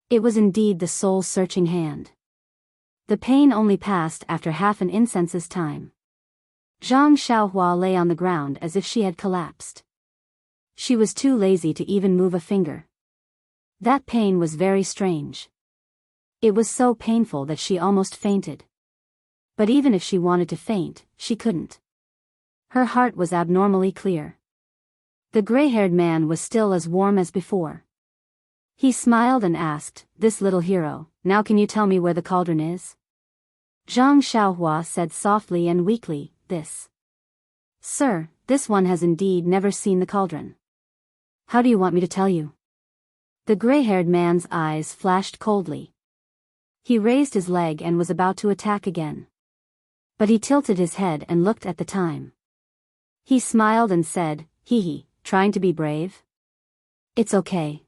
S1: It was indeed the soul-searching hand. The pain only passed after half an incense's time. Zhang Xiaohua lay on the ground as if she had collapsed. She was too lazy to even move a finger. That pain was very strange. It was so painful that she almost fainted. But even if she wanted to faint, she couldn't. Her heart was abnormally clear. The gray-haired man was still as warm as before. He smiled and asked, "This little hero, now can you tell me where the cauldron is?" Zhang Xiaohua said softly and weakly, "This. Sir, This one has indeed never seen the cauldron. How do you want me to tell you? The gray-haired man's eyes flashed coldly. He raised his leg and was about to attack again. But he tilted his head and looked at the time. He smiled and said, "Hee hee, trying to be brave? It's okay.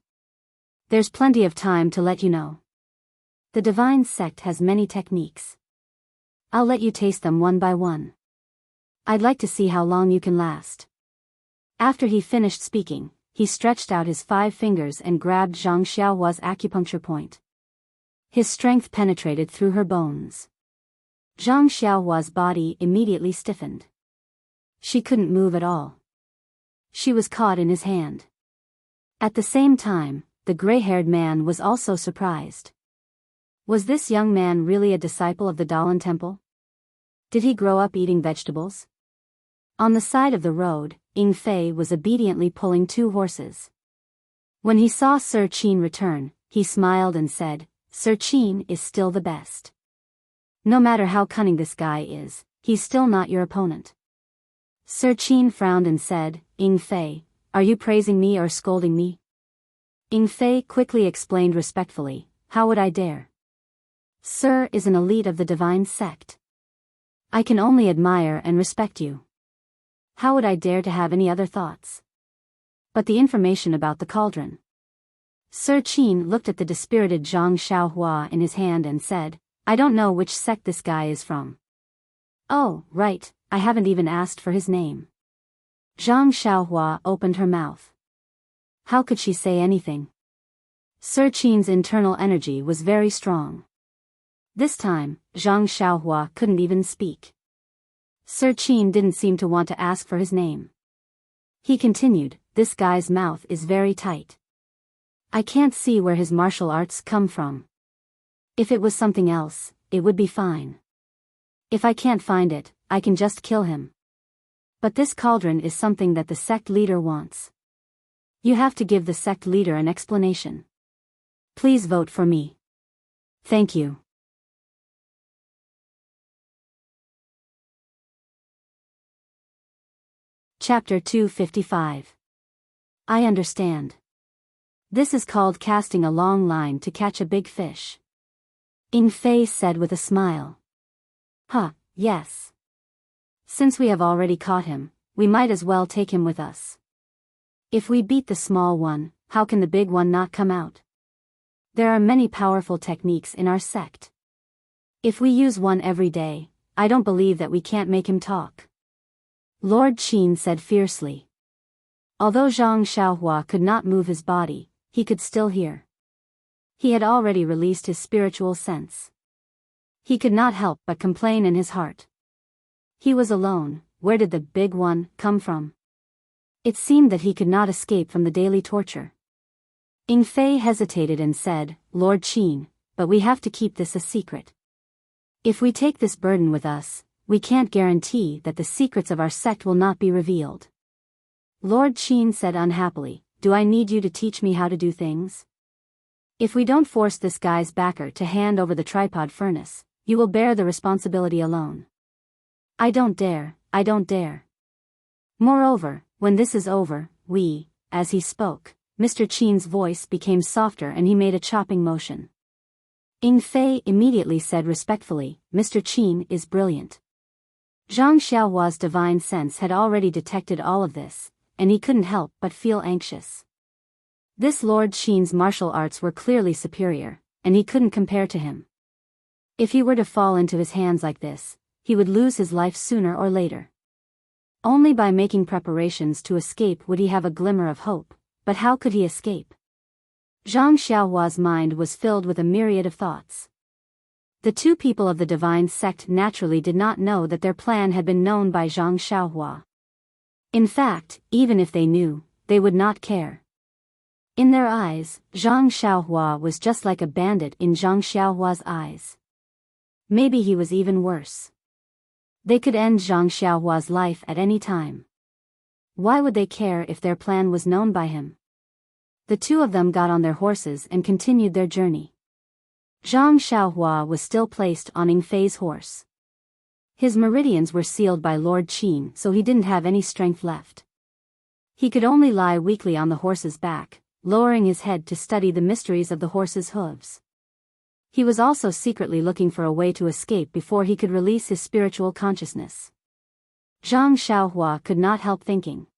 S1: There's plenty of time to let you know. The divine sect has many techniques. I'll let you taste them one by one. I'd like to see how long you can last." After he finished speaking, he stretched out his 5 fingers and grabbed Zhang Xiaohua's acupuncture point. His strength penetrated through her bones. Zhang Xiaohua's body immediately stiffened. She couldn't move at all. She was caught in his hand. At the same time, the gray-haired man was also surprised. Was this young man really a disciple of the Dalan Temple? Did he grow up eating vegetables? On the side of the road, Ying Fei was obediently pulling 2 horses. When he saw Sir Qin return, he smiled and said, "Sir Qin is still the best. No matter how cunning this guy is, he's still not your opponent." Sir Qin frowned and said, "Ying Fei, are you praising me or scolding me?" Ying Fei quickly explained respectfully, "How would I dare? Sir is an elite of the divine sect. I can only admire and respect you. How would I dare to have any other thoughts? But the information about the cauldron." Sir Qin looked at the dispirited Zhang Xiaohua in his hand and said, "I don't know which sect this guy is from." "Oh, right, I haven't even asked for his name." Zhang Xiaohua opened her mouth. How could she say anything? Sir Qin's internal energy was very strong. This time, Zhang Xiaohua couldn't even speak. Sir Qin didn't seem to want to ask for his name. He continued, "This guy's mouth is very tight. I can't see where his martial arts come from. If it was something else, it would be fine. If I can't find it, I can just kill him. But this cauldron is something that the sect leader wants. You have to give the sect leader an explanation. Please vote for me. Thank you." Chapter 255. I understand. This is called casting a long line to catch a big fish. Ying Fei said with a smile. Yes. Since we have already caught him, we might as well take him with us. If we beat the small one, how can the big one not come out? There are many powerful techniques in our sect. If we use one every day, I don't believe that we can't make him talk. Lord Qin said fiercely. Although Zhang Xiaohua could not move his body, he could still hear. He had already released his spiritual sense. He could not help but complain in his heart. He was alone. Where did the big one come from? It seemed that he could not escape from the daily torture. Ying Fei hesitated and said, "Lord Qin, but we have to keep this a secret. If we take this burden with us, we can't guarantee that the secrets of our sect will not be revealed." Lord Qin said unhappily, "Do I need you to teach me how to do things? If we don't force this guy's backer to hand over the tripod furnace, you will bear the responsibility alone." I don't dare. Moreover, when this is over, as he spoke, Mr. Qin's voice became softer and he made a chopping motion. Ying Fei immediately said respectfully, "Mr. Qin is brilliant." Zhang Xiaohua's divine sense had already detected all of this, and he couldn't help but feel anxious. This Lord Qin's martial arts were clearly superior, and he couldn't compare to him. If he were to fall into his hands like this, he would lose his life sooner or later. Only by making preparations to escape would he have a glimmer of hope, but how could he escape? Zhang Xiaohua's mind was filled with a myriad of thoughts. The 2 people of the divine sect naturally did not know that their plan had been known by Zhang Xiaohua. In fact, even if they knew, they would not care. In their eyes, Zhang Xiaohua was just like a bandit in Zhang Xiaohua's eyes. Maybe he was even worse. They could end Zhang Xiaohua's life at any time. Why would they care if their plan was known by him? The 2 of them got on their horses and continued their journey. Zhang Xiaohua was still placed on Ying Fei's horse. His meridians were sealed by Lord Qin, so he didn't have any strength left. He could only lie weakly on the horse's back, lowering his head to study the mysteries of the horse's hooves. He was also secretly looking for a way to escape before he could release his spiritual consciousness. Zhang Xiaohua could not help thinking.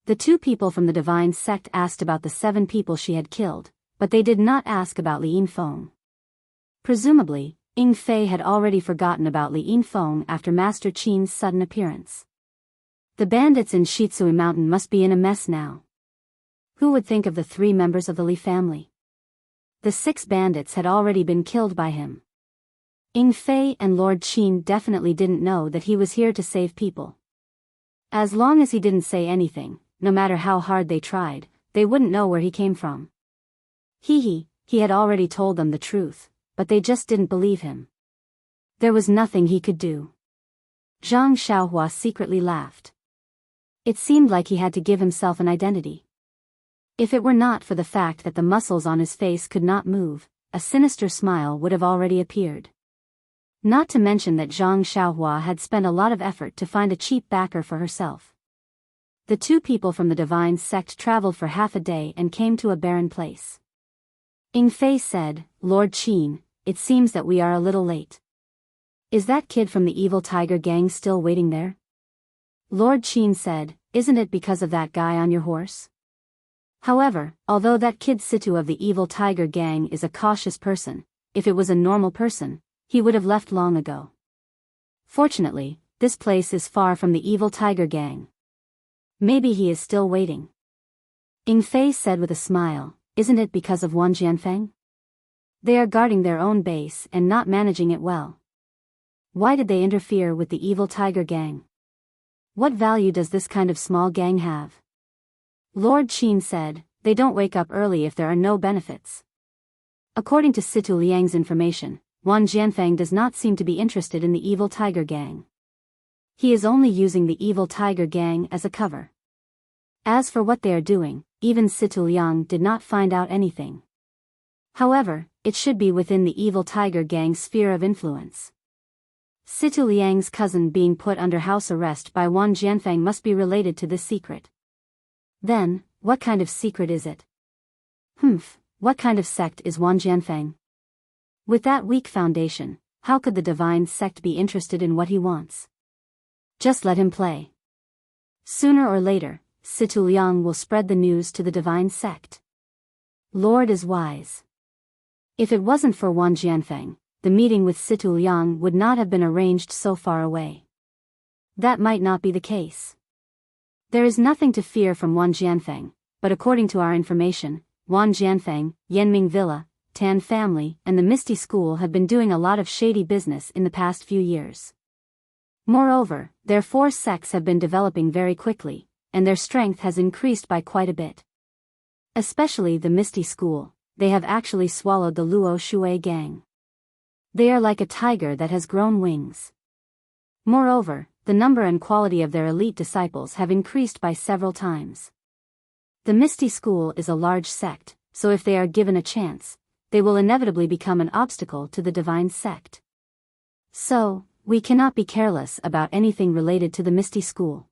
S1: The two people from the divine sect asked about the 7 people she had killed, but they did not ask about Li Yinfeng. Presumably, Ying Fei had already forgotten about Li Yinfeng after Master Qin's sudden appearance. The bandits in Shitsui Mountain must be in a mess now. Who would think of the 3 members of the Li family? The 6 bandits had already been killed by him. Ying Fei and Lord Qin definitely didn't know that he was here to save people. As long as he didn't say anything, no matter how hard they tried, they wouldn't know where he came from. He had already told them the truth, but they just didn't believe him. There was nothing he could do. Zhang Xiaohua secretly laughed. It seemed like he had to give himself an identity. If it were not for the fact that the muscles on his face could not move, a sinister smile would have already appeared. Not to mention that Zhang Xiaohua had spent a lot of effort to find a cheap backer for herself. The 2 people from the divine sect traveled for half a day and came to a barren place. Ying Fei said, "Lord Qin, it seems that we are a little late. Is that kid from the evil tiger gang still waiting there?" Lord Qin said, "Isn't it because of that guy on your horse?" However, although that kid Situ of the evil tiger gang is a cautious person, if it was a normal person, he would have left long ago. Fortunately, this place is far from the evil tiger gang. Maybe he is still waiting. Ying Fei said with a smile, "Isn't it because of Wang Jianfeng? They are guarding their own base and not managing it well. Why did they interfere with the evil tiger gang? What value does this kind of small gang have?" Lord Qin said, "They don't wake up early if there are no benefits." According to Situ Liang's information, Wang Jianfeng does not seem to be interested in the evil tiger gang. He is only using the evil tiger gang as a cover. As for what they are doing, even Situ Liang did not find out anything. However, it should be within the evil tiger gang's sphere of influence. Situ Liang's cousin being put under house arrest by Wang Jianfeng must be related to this secret. Then, what kind of secret is it? What kind of sect is Wang Jianfeng? With that weak foundation, how could the divine sect be interested in what he wants? Just let him play. Sooner or later, Situ Liang will spread the news to the divine sect. Lord is wise. If it wasn't for Wang Jianfeng, the meeting with Situ Liang would not have been arranged so far away. That might not be the case. There is nothing to fear from Wang Jianfeng, but according to our information, Wang Jianfeng, Yanming Villa, Tan family, and the Misty School have been doing a lot of shady business in the past few years. Moreover, their 4 sects have been developing very quickly, and their strength has increased by quite a bit. Especially the Misty School, they have actually swallowed the Luo Shui gang. They are like a tiger that has grown wings. Moreover, the number and quality of their elite disciples have increased by several times. The Misty School is a large sect, so if they are given a chance, they will inevitably become an obstacle to the divine sect. So, we cannot be careless about anything related to the Misty School.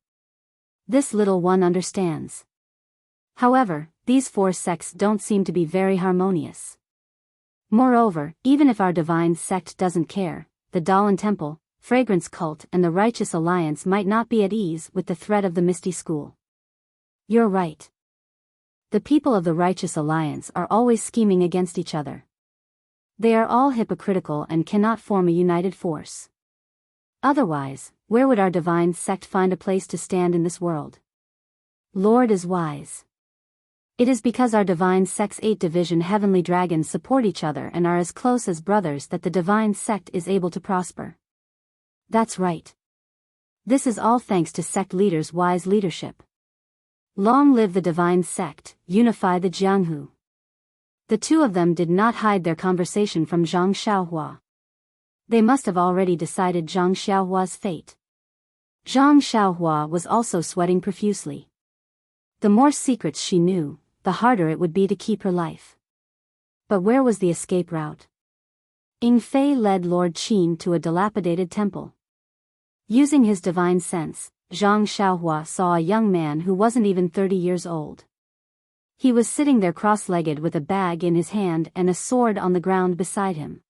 S1: This little one understands. However, these 4 sects don't seem to be very harmonious. Moreover, even if our divine sect doesn't care, the Dalan Temple, Fragrance Cult and the Righteous Alliance might not be at ease with the threat of the Misty School. You're right. The people of the Righteous Alliance are always scheming against each other. They are all hypocritical and cannot form a united force. Otherwise, where would our divine sect find a place to stand in this world? Lord is wise. It is because our divine sect's 8 division heavenly dragons support each other and are as close as brothers that the divine sect is able to prosper. That's right. This is all thanks to sect leaders' wise leadership. Long live the divine sect, unify the Jianghu. The 2 of them did not hide their conversation from Zhang Xiaohua. They must have already decided Zhang Xiaohua's fate. Zhang Xiaohua was also sweating profusely. The more secrets she knew, the harder it would be to keep her life. But where was the escape route? Ying Fei led Lord Qin to a dilapidated temple. Using his divine sense, Zhang Xiaohua saw a young man who wasn't even 30 years old. He was sitting there cross-legged with a bag in his hand and a sword on the ground beside him.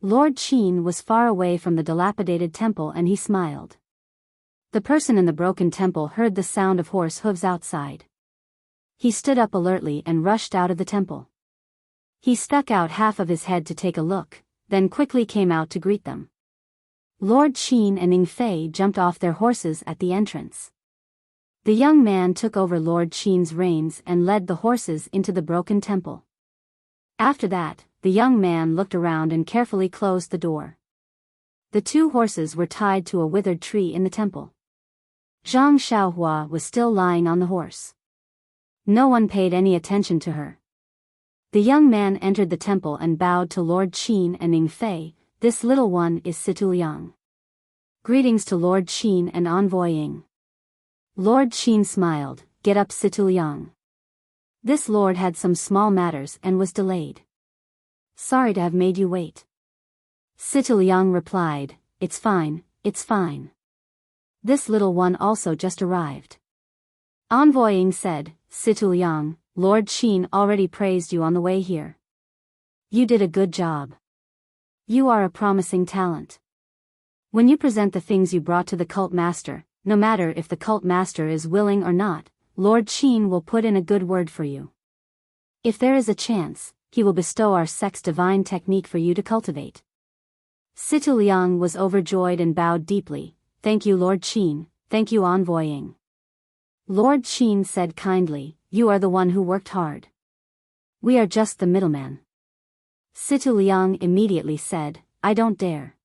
S1: Lord Qin was far away from the dilapidated temple and he smiled. The person in the broken temple heard the sound of horse hooves outside. He stood up alertly and rushed out of the temple. He stuck out half of his head to take a look, then quickly came out to greet them. Lord Qin and Ning Fei jumped off their horses at the entrance. The young man took over Lord Qin's reins and led the horses into the broken temple. After that, the young man looked around and carefully closed the door. The two horses were tied to a withered tree in the temple. Zhang Xiaohua was still lying on the horse. No one paid any attention to her. The young man entered the temple and bowed to Lord Qin and Ning Fei. This little one is Situ Liang. Greetings to Lord Qin and Envoy Ying. Lord Qin smiled, get up Situ Liang. This lord had some small matters and was delayed. Sorry to have made you wait. Situ Liang replied, it's fine, it's fine. This little one also just arrived. Envoy Ying said, Situ Liang, Lord Qin already praised you on the way here. You did a good job. You are a promising talent. When you present the things you brought to the cult master, no matter if the cult master is willing or not, Lord Qin will put in a good word for you. If there is a chance, he will bestow our sex divine technique for you to cultivate. Situ Liang was overjoyed and bowed deeply. Thank you Lord Qin, thank you Envoy Ying. Lord Qin said kindly, you are the one who worked hard. We are just the middleman. Situ Liang immediately said, I don't dare.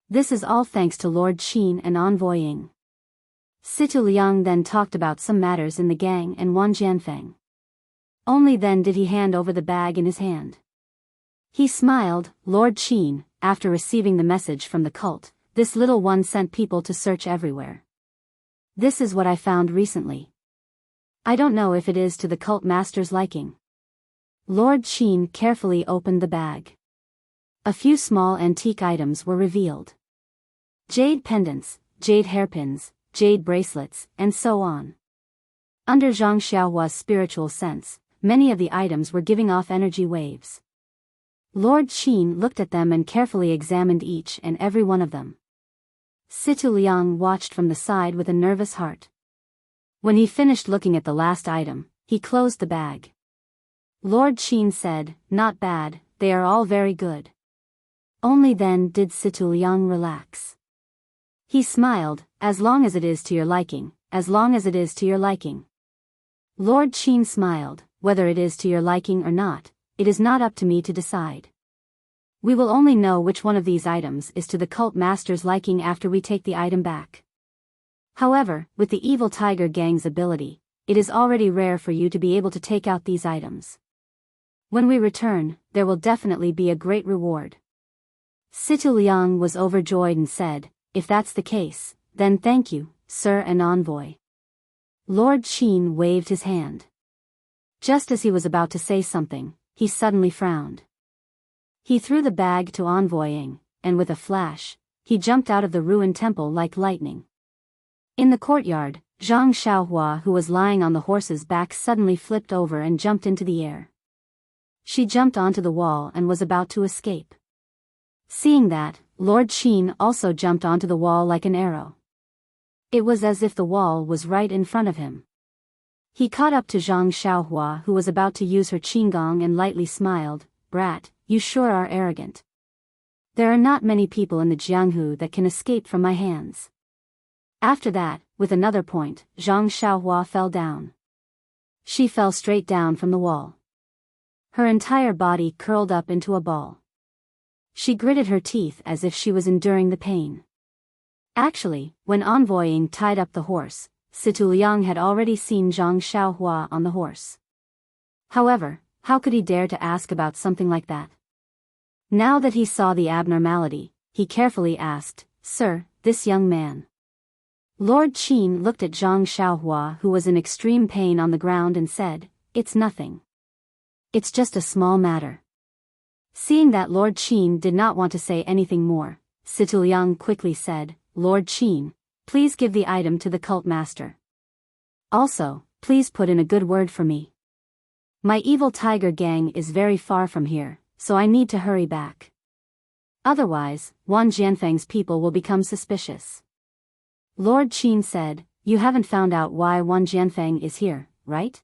S1: This is all thanks to Lord Qin and Envoy Ying. Situ Liang then talked about some matters in the gang and Wan Jianfeng. Only then did he hand over the bag in his hand. He smiled, Lord Qin, after receiving the message from the cult, this little one sent people to search everywhere. This is what I found recently. I don't know if it is to the cult master's liking. Lord Qin carefully opened the bag. A few small antique items were revealed. Jade pendants, jade hairpins, jade bracelets, and so on. Under Zhang Xiaohua's spiritual sense, many of the items were giving off energy waves. Lord Qin looked at them and carefully examined each and every one of them. Situ Liang watched from the side with a nervous heart. When he finished looking at the last item, he closed the bag. Lord Qin said, not bad, they are all very good. Only then did Situ Liang relax. He smiled, as long as it is to your liking, as long as it is to your liking. Lord Qin smiled, whether it is to your liking or not, it is not up to me to decide. We will only know which one of these items is to the cult master's liking after we take the item back. However, with the evil tiger gang's ability, it is already rare for you to be able to take out these items. When we return, there will definitely be a great reward. Situ Liang was overjoyed and said, if that's the case, then thank you, sir and envoy. Lord Qin waved his hand. Just as he was about to say something, he suddenly frowned. He threw the bag to Envoy Ying, and with a flash, he jumped out of the ruined temple like lightning. In the courtyard, Zhang Xiaohua, who was lying on the horse's back, suddenly flipped over and jumped into the air. She jumped onto the wall and was about to escape. Seeing that, Lord Qin also jumped onto the wall like an arrow. It was as if the wall was right in front of him. He caught up to Zhang Xiaohua, who was about to use her qinggong, and lightly smiled, brat, you sure are arrogant. There are not many people in the Jianghu that can escape from my hands. After that, with another point, Zhang Xiaohua fell down. She fell straight down from the wall. Her entire body curled up into a ball. She gritted her teeth as if she was enduring the pain. Actually, when Envoy Ying tied up the horse, Situ Liang had already seen Zhang Xiaohua on the horse. However, how could he dare to ask about something like that? Now that he saw the abnormality, he carefully asked, Sir, this young man. Lord Qin looked at Zhang Xiaohua, who was in extreme pain on the ground, and said, It's nothing. It's just a small matter. Seeing that Lord Qin did not want to say anything more, Situ Liang quickly said, Lord Qin, please give the item to the cult master. Also, please put in a good word for me. My evil tiger gang is very far from here, so I need to hurry back. Otherwise, Wan Jianfeng's people will become suspicious. Lord Qin said, you haven't found out why Wan Jianfeng is here, right?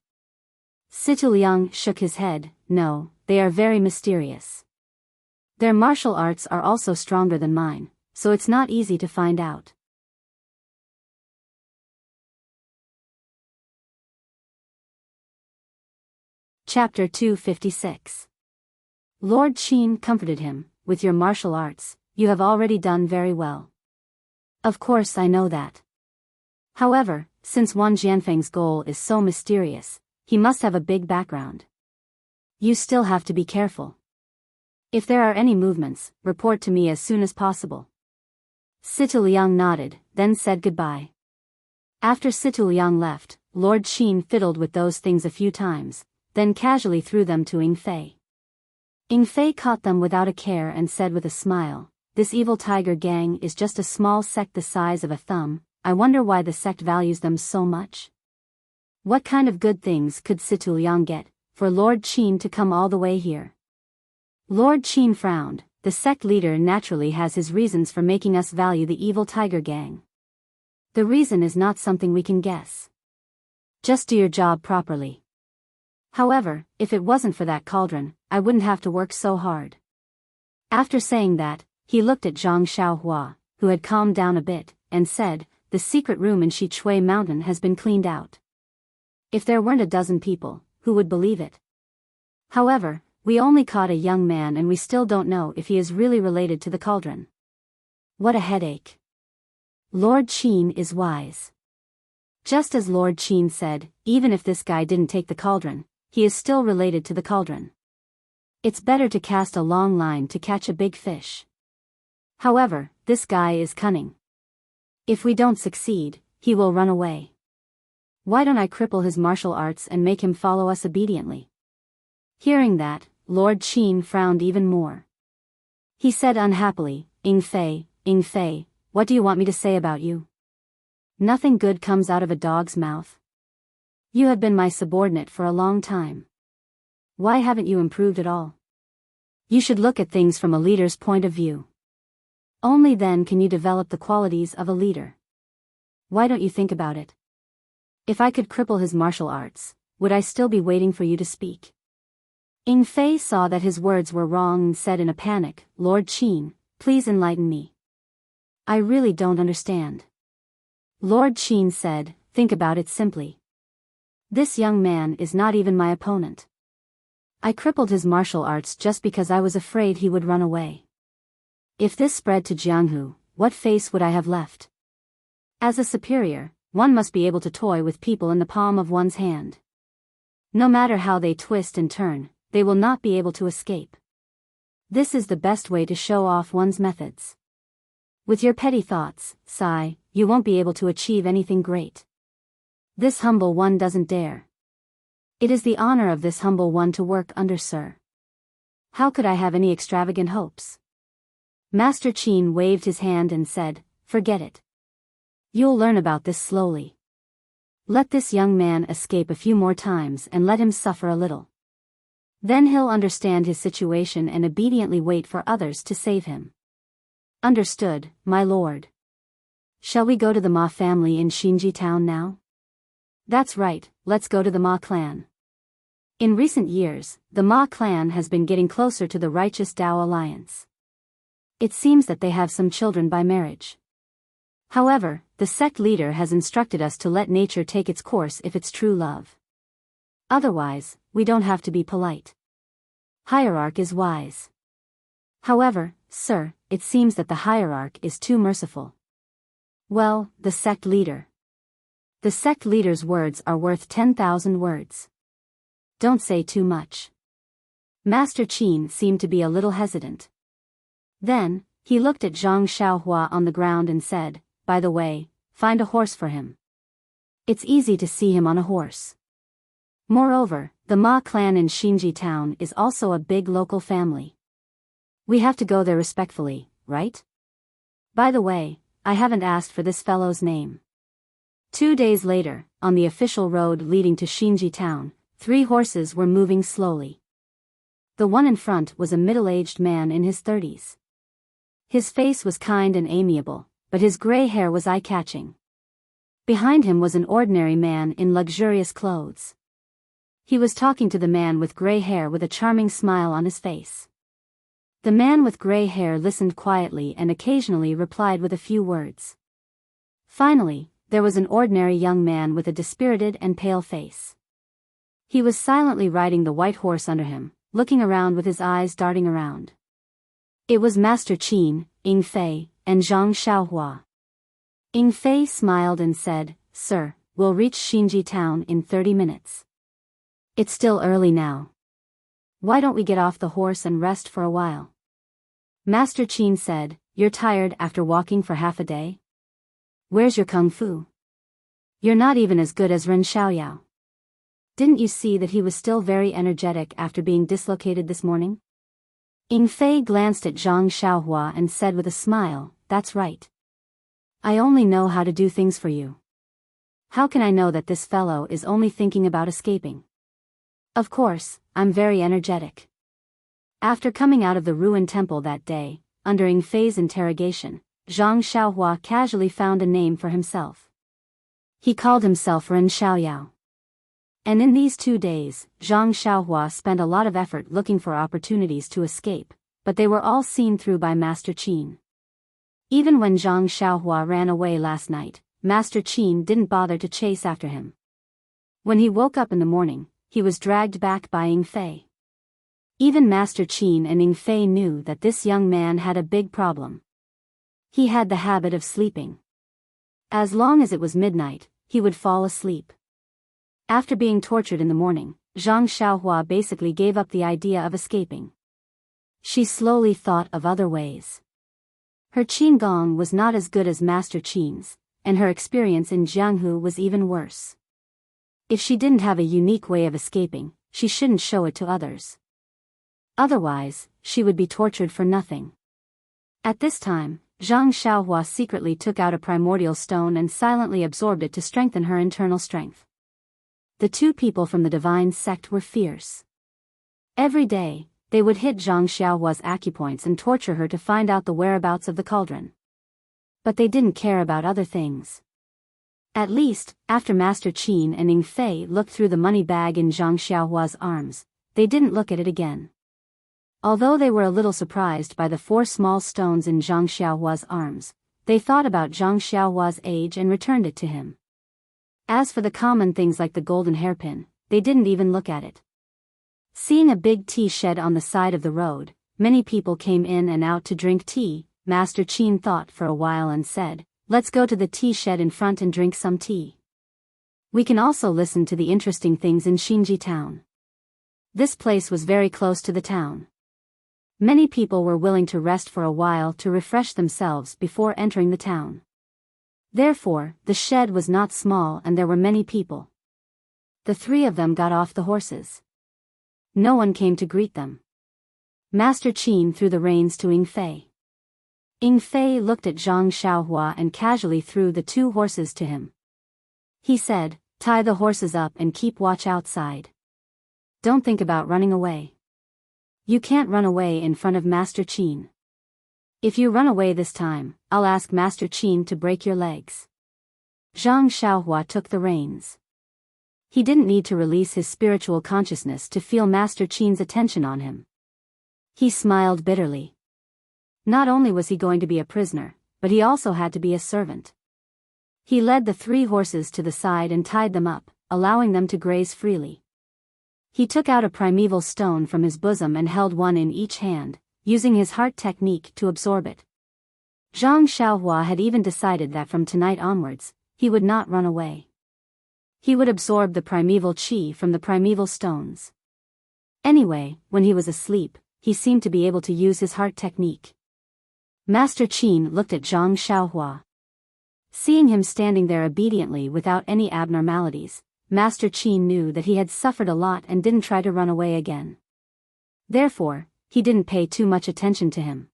S1: Situ Liang shook his head, no, they are very mysterious. Their martial arts are also stronger than mine, so it's not easy to find out. Chapter 256. Lord Qin comforted him, with your martial arts, you have already done very well. Of course I know that. However, since Wan Jianfeng's goal is so mysterious, he must have a big background. You still have to be careful. If there are any movements, report to me as soon as possible. Situ Liang nodded, then said goodbye. After Situ Liang left, Lord Qin fiddled with those things a few times, then casually threw them to Ying Fei. Ying Fei caught them without a care and said with a smile, this evil tiger gang is just a small sect the size of a thumb, I wonder why the sect values them so much. What kind of good things could Situ Liang get, for Lord Qin to come all the way here? Lord Qin frowned, the sect leader naturally has his reasons for making us value the evil tiger gang. The reason is not something we can guess. Just do your job properly. However, if it wasn't for that cauldron, I wouldn't have to work so hard. After saying that, he looked at Zhang Xiaohua, who had calmed down a bit, and said, the secret room in Shichui Mountain has been cleaned out. If there weren't a dozen people, who would believe it? However, we only caught a young man and we still don't know if he is really related to the cauldron. What a headache. Lord Qin is wise. Just as Lord Qin said, even if this guy didn't take the cauldron, he is still related to the cauldron. It's better to cast a long line to catch a big fish. However, this guy is cunning. If we don't succeed, he will run away. Why don't I cripple his martial arts and make him follow us obediently? Hearing that, Lord Qin frowned even more. He said unhappily, Ying Fei, what do you want me to say about you? Nothing good comes out of a dog's mouth. You have been my subordinate for a long time. Why haven't you improved at all? You should look at things from a leader's point of view. Only then can you develop the qualities of a leader. Why don't you think about it? If I could cripple his martial arts, would I still be waiting for you to speak? Ying Fei saw that his words were wrong and said in a panic, Lord Qin, please enlighten me. I really don't understand. Lord Qin said, think about it simply. This young man is not even my opponent. I crippled his martial arts just because I was afraid he would run away. If this spread to Jianghu, what face would I have left? As a superior, one must be able to toy with people in the palm of one's hand. No matter how they twist and turn, they will not be able to escape. This is the best way to show off one's methods. With your petty thoughts, Sai, you won't be able to achieve anything great. This humble one doesn't dare. It is the honor of this humble one to work under Sir. How could I have any extravagant hopes? Master Qin waved his hand and said, forget it. You'll learn about this slowly. Let this young man escape a few more times and let him suffer a little. Then he'll understand his situation and obediently wait for others to save him. Understood, my lord. Shall we go to the Ma family in Xinji town now? That's right, let's go to the Ma clan. In recent years, the Ma clan has been getting closer to the righteous Tao alliance. It seems that they have some children by marriage. However, the sect leader has instructed us to let nature take its course if it's true love. Otherwise, we don't have to be polite. Hierarch is wise. However, sir, it seems that the hierarch is too merciful. Well, the sect leader. The sect leader's words are worth 10,000 words. Don't say too much. Master Qin seemed to be a little hesitant. Then, he looked at Zhang Xiaohua on the ground and said, by the way, find a horse for him. It's easy to see him on a horse. Moreover, the Ma clan in Xinji town is also a big local family. We have to go there respectfully, right? By the way, I haven't asked for this fellow's name." 2 days later, on the official road leading to Xinji town, 3 horses were moving slowly. The one in front was a middle-aged man in his 30s. His face was kind and amiable, but his gray hair was eye-catching. Behind him was an ordinary man in luxurious clothes. He was talking to the man with gray hair with a charming smile on his face. The man with gray hair listened quietly and occasionally replied with a few words. Finally, there was an ordinary young man with a dispirited and pale face. He was silently riding the white horse under him, looking around with his eyes darting around. It was Master Qin, Ying Fei, and Zhang Xiaohua. Ying Fei smiled and said, "Sir, we'll reach Xinji town in 30 minutes. It's still early now. Why don't we get off the horse and rest for a while?" Master Qin said, "You're tired after walking for half a day? Where's your kung fu? You're not even as good as Ren Xiaoyao. Didn't you see that he was still very energetic after being dislocated this morning?" Ying Fei glanced at Zhang Xiaohua and said with a smile, "That's right. I only know how to do things for you. How can I know that this fellow is only thinking about escaping? Of course, I'm very energetic." After coming out of the ruined temple that day, under Ying Fei's interrogation, Zhang Xiaohua casually found a name for himself. He called himself Ren Xiaoyao. And in these 2 days, Zhang Xiaohua spent a lot of effort looking for opportunities to escape, but they were all seen through by Master Qin. Even when Zhang Xiaohua ran away last night, Master Qin didn't bother to chase after him. When he woke up in the morning, he was dragged back by Ying Fei. Even Master Qin and Ying Fei knew that this young man had a big problem. He had the habit of sleeping. As long as it was midnight, he would fall asleep. After being tortured in the morning, Zhang Xiaohua basically gave up the idea of escaping. She slowly thought of other ways. Her Qigong was not as good as Master Qin's, and her experience in Jianghu was even worse. If she didn't have a unique way of escaping, she shouldn't show it to others. Otherwise, she would be tortured for nothing. At this time, Zhang Xiaohua secretly took out a primordial stone and silently absorbed it to strengthen her internal strength. The 2 people from the divine sect were fierce. Every day, they would hit Zhang Xiaohua's acupoints and torture her to find out the whereabouts of the cauldron. But they didn't care about other things. At least, after Master Qin and Ying Fei looked through the money bag in Zhang Xiaohua's arms, they didn't look at it again. Although they were a little surprised by the 4 small stones in Zhang Xiaohua's arms, they thought about Zhang Xiaohua's age and returned it to him. As for the common things like the golden hairpin, they didn't even look at it. Seeing a big tea shed on the side of the road, many people came in and out to drink tea. Master Qin thought for a while and said, "Let's go to the tea shed in front and drink some tea. We can also listen to the interesting things in Xinji town." This place was very close to the town. Many people were willing to rest for a while to refresh themselves before entering the town. Therefore, the shed was not small and there were many people. The 3 of them got off the horses. No one came to greet them. Master Qin threw the reins to Ying Fei. Ying Fei looked at Zhang Xiaohua and casually threw the 2 horses to him. He said, "Tie the horses up and keep watch outside. Don't think about running away. You can't run away in front of Master Qin. If you run away this time, I'll ask Master Qin to break your legs." Zhang Xiaohua took the reins. He didn't need to release his spiritual consciousness to feel Master Qin's attention on him. He smiled bitterly. Not only was he going to be a prisoner, but he also had to be a servant. He led the 3 horses to the side and tied them up, allowing them to graze freely. He took out a primeval stone from his bosom and held one in each hand, using his heart technique to absorb it. Zhang Xiaohua had even decided that from tonight onwards, he would not run away. He would absorb the primeval qi from the primeval stones. Anyway, when he was asleep, he seemed to be able to use his heart technique. Master Qin looked at Zhang Xiaohua. Seeing him standing there obediently without any abnormalities, Master Qin knew that he had suffered a lot and didn't try to run away again. Therefore, he didn't pay too much attention to him.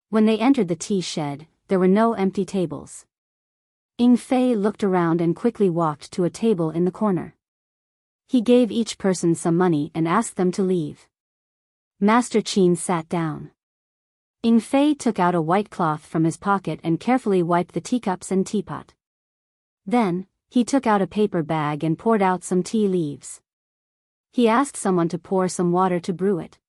S1: When they entered the tea shed, there were no empty tables. Ing Fei looked around and quickly walked to a table in the corner. He gave each person some money and asked them to leave. Master Qin sat down. Ing Fei took out a white cloth from his pocket and carefully wiped the teacups and teapot. Then, he took out a paper bag and poured out some tea leaves. He asked someone to pour some water to brew it.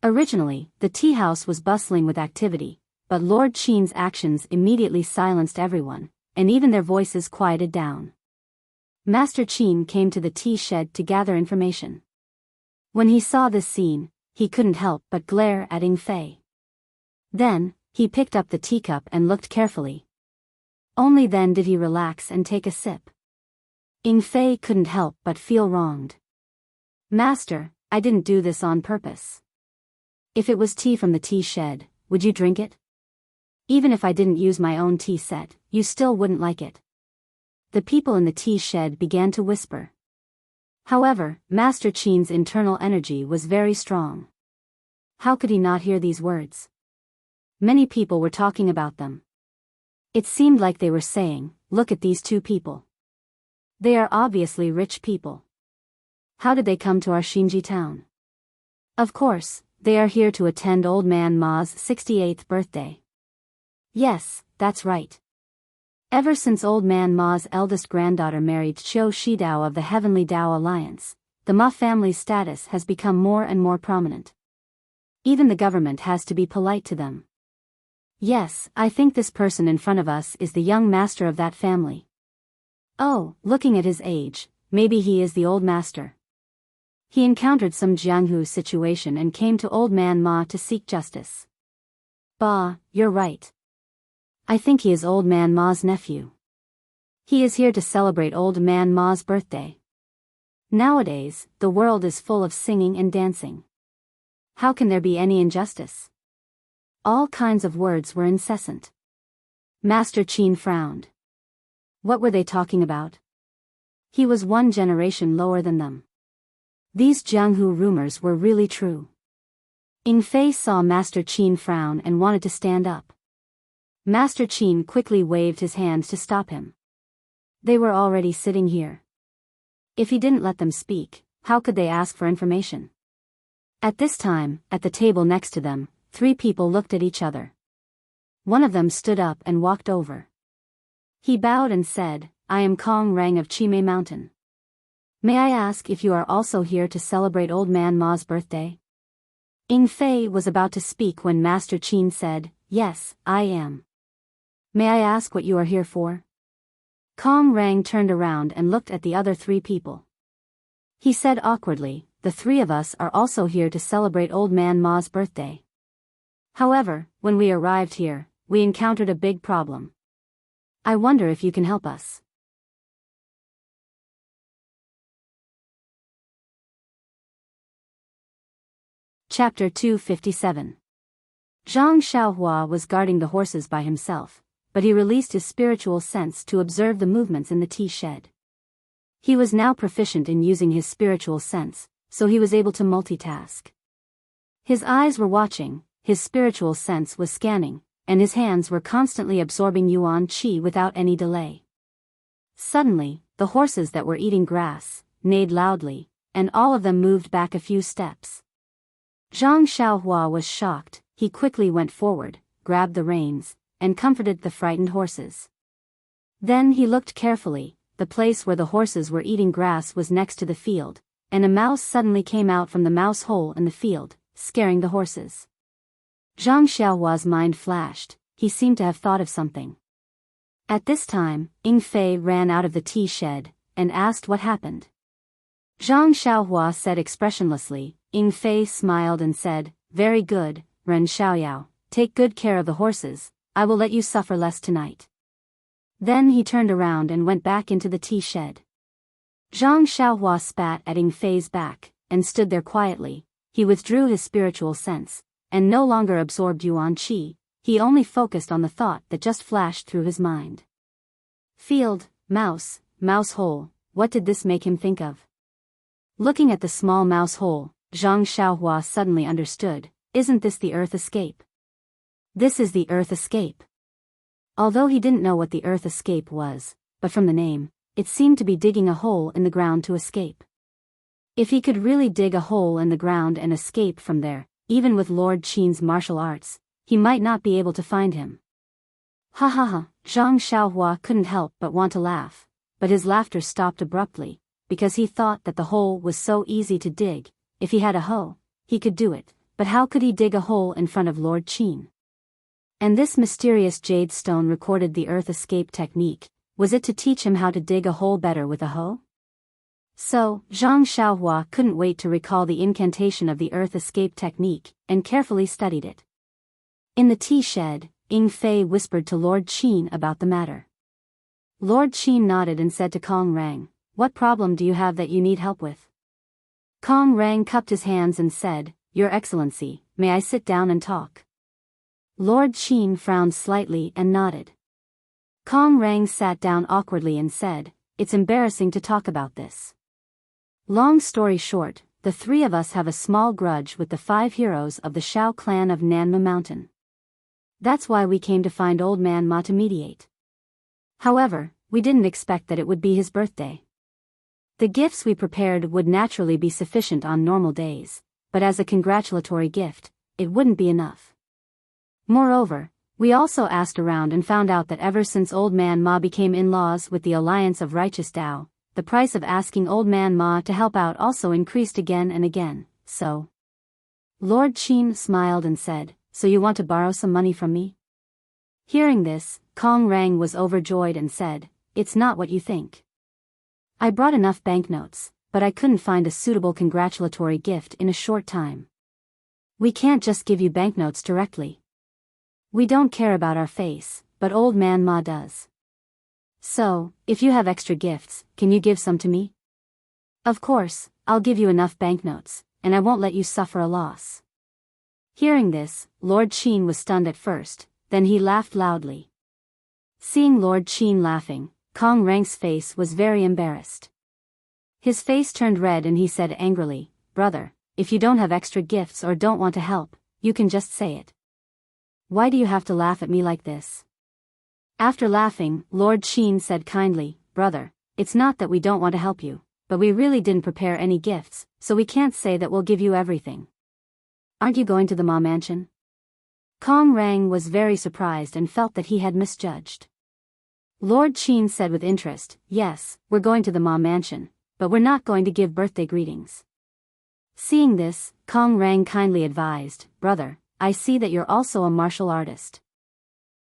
S1: Originally, the tea house was bustling with activity, but Lord Qin's actions immediately silenced everyone, and even their voices quieted down. Master Qin came to the tea shed to gather information. When he saw this scene, he couldn't help but glare at Ing Fei. Then, he picked up the teacup and looked carefully. Only then did he relax and take a sip. Ing Fei couldn't help but feel wronged. Master, I didn't do this on purpose. If it was tea from the tea shed, would you drink it? Even if I didn't use my own tea set, you still wouldn't like it. The people in the tea shed began to whisper. However, Master Qin's internal energy was very strong. How could he not hear these words? Many people were talking about them. It seemed like they were saying, look at these two people. They are obviously rich people. How did they come to our Xinji town? Of course, they are here to attend Old Man Ma's 68th birthday. Yes, that's right. Ever since Old Man Ma's eldest granddaughter married Qiu Shidao of the Heavenly Dao Alliance, the Ma family's status has become more and more prominent. Even the government has to be polite to them. Yes, I think this person in front of us is the young master of that family. Oh, looking at his age, maybe he is the old master. He encountered some Jianghu situation and came to Old Man Ma to seek justice. Bah, you're right. I think he is Old Man Ma's nephew. He is here to celebrate Old Man Ma's birthday. Nowadays, the world is full of singing and dancing. How can there be any injustice? All kinds of words were incessant. Master Qin frowned. What were they talking about? He was one generation lower than them. These Jianghu rumors were really true. Ing Fei saw Master Qin frown and wanted to stand up. Master Qin quickly waved his hand to stop him. They were already sitting here. If he didn't let them speak, how could they ask for information? At this time, at the table next to them, 3 people looked at each other. One of them stood up and walked over. He bowed and said, I am Kong Rang of Chimei Mountain. May I ask if you are also here to celebrate Old Man Ma's birthday? Ing Fei was about to speak when Master Qin said, Yes, I am. May I ask what you are here for? Kong Rang turned around and looked at the other 3 people. He said awkwardly, the 3 of us are also here to celebrate Old Man Ma's birthday. However, when we arrived here, we encountered a big problem. I wonder if you can help us. Chapter 257. Zhang Xiaohua was guarding the horses by himself, but he released his spiritual sense to observe the movements in the tea shed. He was now proficient in using his spiritual sense, so he was able to multitask. His eyes were watching, his spiritual sense was scanning, and his hands were constantly absorbing yuan qi without any delay. Suddenly, the horses that were eating grass neighed loudly, and all of them moved back a few steps. Zhang Xiaohua was shocked. He quickly went forward, grabbed the reins, and comforted the frightened horses. Then he looked carefully. The place where the horses were eating grass was next to the field, and a mouse suddenly came out from the mouse hole in the field, scaring the horses. Zhang Xiaohua's mind flashed. He seemed to have thought of something. At this time, Ing Fei ran out of the tea shed, and asked what happened. Zhang Xiaohua said expressionlessly. Ing Fei smiled and said, Very good, Ren Xiaoyao, take good care of the horses, I will let you suffer less tonight. Then he turned around and went back into the tea shed. Zhang Xiaohua spat at Ing Fei's back, and stood there quietly. He withdrew his spiritual sense, and no longer absorbed yuan qi, he only focused on the thought that just flashed through his mind. Field, mouse, mouse hole, what did this make him think of? Looking at the small mouse hole, Zhang Xiaohua suddenly understood, isn't this the Earth escape? This is the Earth escape. Although he didn't know what the earth escape was, but from the name, it seemed to be digging a hole in the ground to escape. If he could really dig a hole in the ground and escape from there, even with Lord Qin's martial arts, he might not be able to find him. Ha ha ha, Zhang Xiaohua couldn't help but want to laugh, but his laughter stopped abruptly, because he thought that the hole was so easy to dig. If he had a hoe, he could do it, but how could he dig a hole in front of Lord Qin? And this mysterious jade stone recorded the earth escape technique. Was it to teach him how to dig a hole better with a hoe? So, Zhang Xiaohua couldn't wait to recall the incantation of the earth escape technique, and carefully studied it. In the tea shed, Ying Fei whispered to Lord Qin about the matter. Lord Qin nodded and said to Kong Rang, "What problem do you have that you need help with?" Kong Rang cupped his hands and said, "Your Excellency, may I sit down and talk?" Lord Qin frowned slightly and nodded. Kong Rang sat down awkwardly and said, "It's embarrassing to talk about this. Long story short, the three of us have a small grudge with the 5 heroes of the Shao clan of Nanma Mountain. That's why we came to find Old Man Ma to mediate. However, we didn't expect that it would be his birthday. The gifts we prepared would naturally be sufficient on normal days, but as a congratulatory gift, it wouldn't be enough. Moreover, we also asked around and found out that ever since Old Man Ma became in-laws with the Alliance of Righteous Tao, the price of asking Old Man Ma to help out also increased again and again, so..." Lord Qin smiled and said, "So you want to borrow some money from me?" Hearing this, Kong Rang was overjoyed and said, "It's not what you think. I brought enough banknotes, but I couldn't find a suitable congratulatory gift in a short time. We can't just give you banknotes directly. We don't care about our face, but Old Man Ma does. So, if you have extra gifts, can you give some to me? Of course, I'll give you enough banknotes, and I won't let you suffer a loss." Hearing this, Lord Qin was stunned at first, then he laughed loudly. Seeing Lord Qin laughing, Kong Rang's face was very embarrassed. His face turned red and he said angrily, "Brother, if you don't have extra gifts or don't want to help, you can just say it. Why do you have to laugh at me like this?" After laughing, Lord Qin said kindly, "Brother, it's not that we don't want to help you, but we really didn't prepare any gifts, so we can't say that we'll give you everything. Aren't you going to the Ma Mansion?" Kong Rang was very surprised and felt that he had misjudged. Lord Qin said with interest, "Yes, we're going to the Ma Mansion, but we're not going to give birthday greetings." Seeing this, Kong Rang kindly advised, "Brother, I see that you're also a martial artist.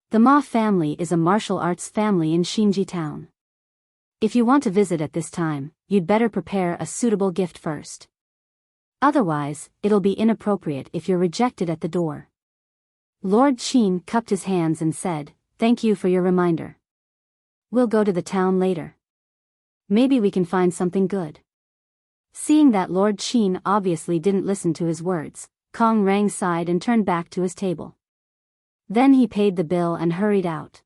S1: The Ma family is a martial arts family in Xinji town. If you want to visit at this time, you'd better prepare a suitable gift first. Otherwise, it'll be inappropriate if you're rejected at the door." Lord Qin cupped his hands and said, "Thank you for your reminder. We'll go to the town later. Maybe we can find something good." Seeing that Lord Qin obviously didn't listen to his words, Kong Rang sighed and turned back to his table. Then he paid the bill and hurried out.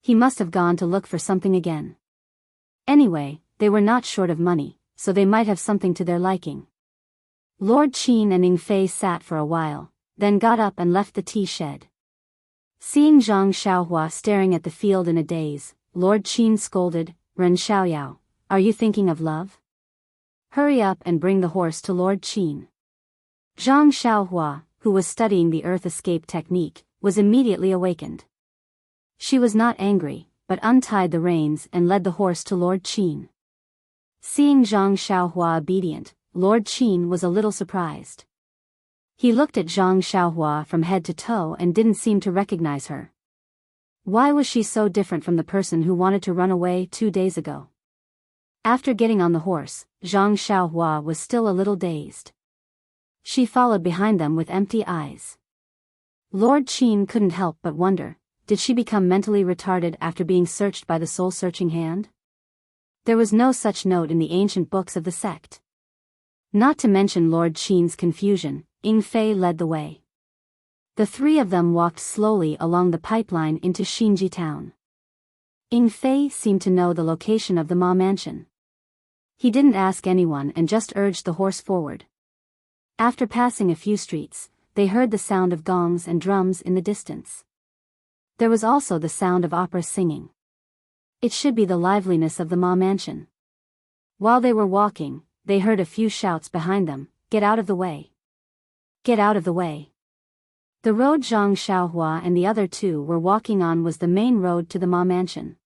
S1: He must have gone to look for something again. Anyway, they were not short of money, so they might have something to their liking. Lord Qin and Ying Fei sat for a while, then got up and left the tea shed. Seeing Zhang Xiaohua staring at the field in a daze, Lord Qin scolded, "Ren Xiaoyao, are you thinking of love? Hurry up and bring the horse to Lord Qin." Zhang Xiaohua, who was studying the earth escape technique, was immediately awakened. She was not angry, but untied the reins and led the horse to Lord Qin. Seeing Zhang Xiaohua obedient, Lord Qin was a little surprised. He looked at Zhang Xiaohua from head to toe and didn't seem to recognize her. Why was she so different from the person who wanted to run away 2 days ago? After getting on the horse, Zhang Xiaohua was still a little dazed. She followed behind them with empty eyes. Lord Qin couldn't help but wonder, did she become mentally retarded after being searched by the soul-searching hand? There was no such note in the ancient books of the sect. Not to mention Lord Qin's confusion, Ying Fei led the way. The three of them walked slowly along the pipeline into Xinji town. Ying Fei seemed to know the location of the Ma Mansion. He didn't ask anyone and just urged the horse forward. After passing a few streets, they heard the sound of gongs and drums in the distance. There was also the sound of opera singing. It should be the liveliness of the Ma mansion. While they were walking, they heard a few shouts behind them, "Get out of the way! Get out of the way!" The road Zhang Xiaohua and the other two were walking on was the main road to the Ma mansion.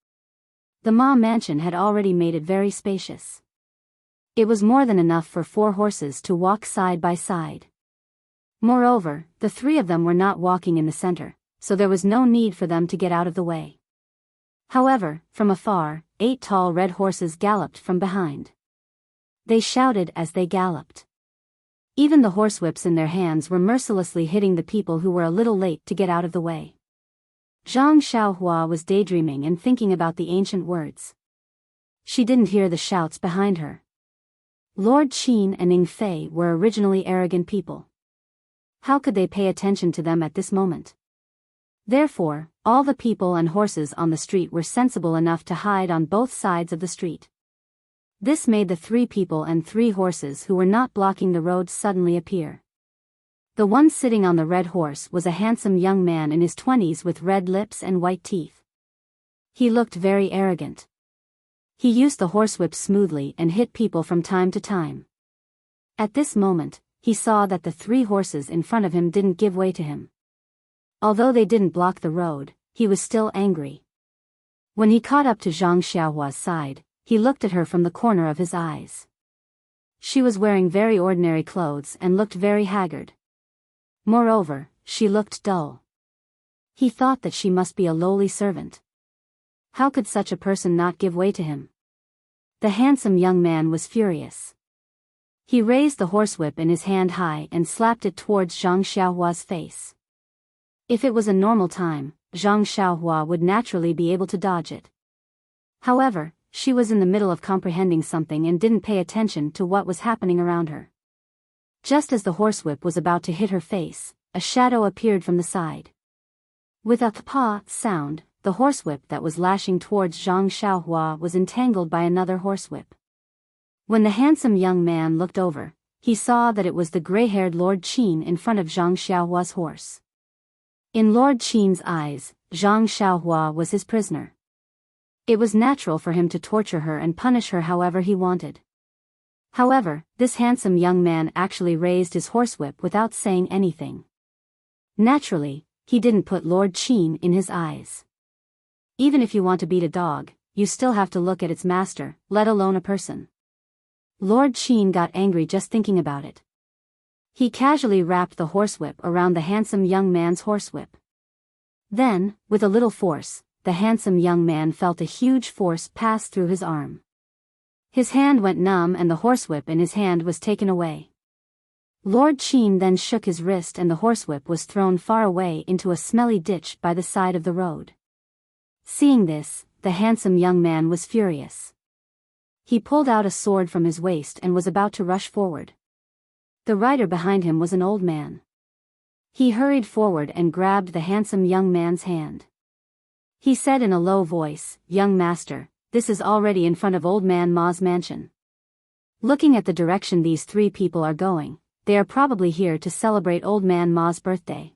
S1: The Ma mansion had already made it very spacious. It was more than enough for 4 horses to walk side by side. Moreover, the 3 of them were not walking in the center, so there was no need for them to get out of the way. However, from afar, 8 tall red horses galloped from behind. They shouted as they galloped. Even the horsewhips in their hands were mercilessly hitting the people who were a little late to get out of the way. Zhang Xiaohua was daydreaming and thinking about the ancient words. She didn't hear the shouts behind her. Lord Qin and Ning Fei were originally arrogant people. How could they pay attention to them at this moment? Therefore, all the people and horses on the street were sensible enough to hide on both sides of the street. This made the 3 people and 3 horses who were not blocking the road suddenly appear. The one sitting on the red horse was a handsome young man in his 20s with red lips and white teeth. He looked very arrogant. He used the horsewhip smoothly and hit people from time to time. At this moment, he saw that the 3 horses in front of him didn't give way to him. Although they didn't block the road, he was still angry. When he caught up to Zhang Xiaohua's side, he looked at her from the corner of his eyes. She was wearing very ordinary clothes and looked very haggard. Moreover, she looked dull. He thought that she must be a lowly servant. How could such a person not give way to him? The handsome young man was furious. He raised the horsewhip in his hand high and slapped it towards Zhang Xiaohua's face. If it was a normal time, Zhang Xiaohua would naturally be able to dodge it. However, she was in the middle of comprehending something and didn't pay attention to what was happening around her. Just as the horsewhip was about to hit her face, a shadow appeared from the side. With a "pa" sound, the horsewhip that was lashing towards Zhang Xiaohua was entangled by another horsewhip. When the handsome young man looked over, he saw that it was the gray-haired Lord Qin in front of Zhang Xiaohua's horse. In Lord Qin's eyes, Zhang Xiaohua was his prisoner. It was natural for him to torture her and punish her however he wanted. However, this handsome young man actually raised his horsewhip without saying anything. Naturally, he didn't put Lord Qin in his eyes. Even if you want to beat a dog, you still have to look at its master, let alone a person. Lord Qin got angry just thinking about it. He casually wrapped the horsewhip around the handsome young man's horsewhip. Then, with a little force, the handsome young man felt a huge force pass through his arm. His hand went numb and the horsewhip in his hand was taken away. Lord Qin then shook his wrist and the horsewhip was thrown far away into a smelly ditch by the side of the road. Seeing this, the handsome young man was furious. He pulled out a sword from his waist and was about to rush forward. The rider behind him was an old man. He hurried forward and grabbed the handsome young man's hand. He said in a low voice, "Young master, this is already in front of Old Man Ma's mansion. Looking at the direction these 3 people are going, they are probably here to celebrate Old Man Ma's birthday.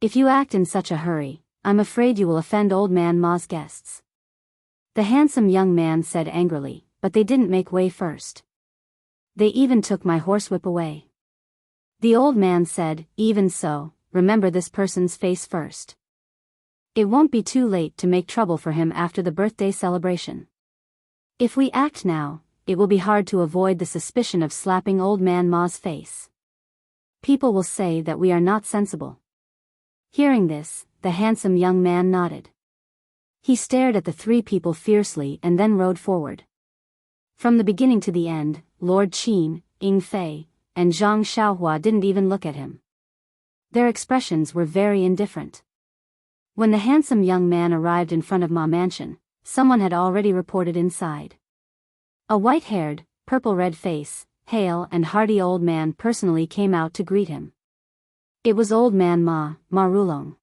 S1: If you act in such a hurry, I'm afraid you will offend Old Man Ma's guests." The handsome young man said angrily, "But they didn't make way first. They even took my horsewhip away." The old man said, "Even so, remember this person's face first. It won't be too late to make trouble for him after the birthday celebration. If we act now, it will be hard to avoid the suspicion of slapping Old Man Ma's face. People will say that we are not sensible." Hearing this, the handsome young man nodded. He stared at the 3 people fiercely and then rode forward. From the beginning to the end, Lord Qin, Ning Fei, and Zhang Xiaohua didn't even look at him. Their expressions were very indifferent. When the handsome young man arrived in front of Ma Mansion, someone had already reported inside. A white-haired, purple-red face, hale and hearty old man personally came out to greet him. It was Old Man Ma, Ma Rulong.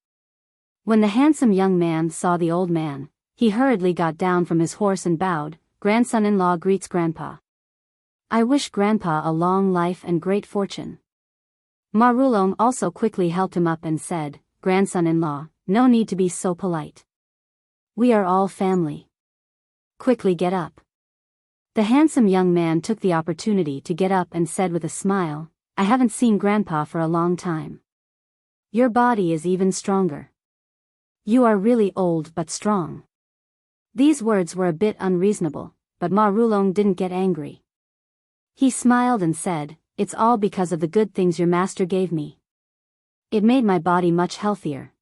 S1: When the handsome young man saw the old man, he hurriedly got down from his horse and bowed. "Grandson-in-law greets Grandpa. I wish Grandpa a long life and great fortune." Ma Rulong also quickly helped him up and said, "Grandson-in-law, no need to be so polite. We are all family. Quickly get up. The handsome young man took the opportunity to get up and said with a smile, I haven't seen Grandpa for a long time. Your body is even stronger. You are really old but strong. These words were a bit unreasonable, but Ma Rulong didn't get angry. He smiled and said, it's all because of the good things your master gave me. It made my body much healthier.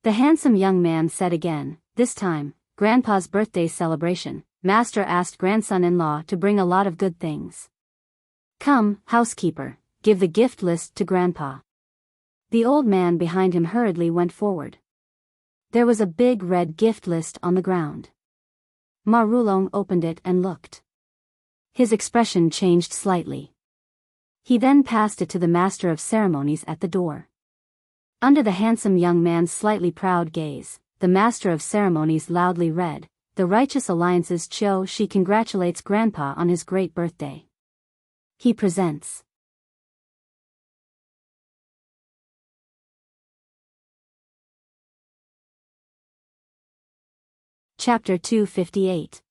S1: The handsome young man said again, this time, Grandpa's birthday celebration, Master asked grandson-in-law to bring a lot of good things. Come, housekeeper, give the gift list to Grandpa. The old man behind him hurriedly went forward. There was a big red gift list on the ground. Ma Rulong opened it and looked. His expression changed slightly. He then passed it to the master of ceremonies at the door. Under the handsome young man's slightly proud gaze, the master of ceremonies loudly read, The Righteous Alliance's Cho Shi congratulates Grandpa on his great birthday. He presents. Chapter 258.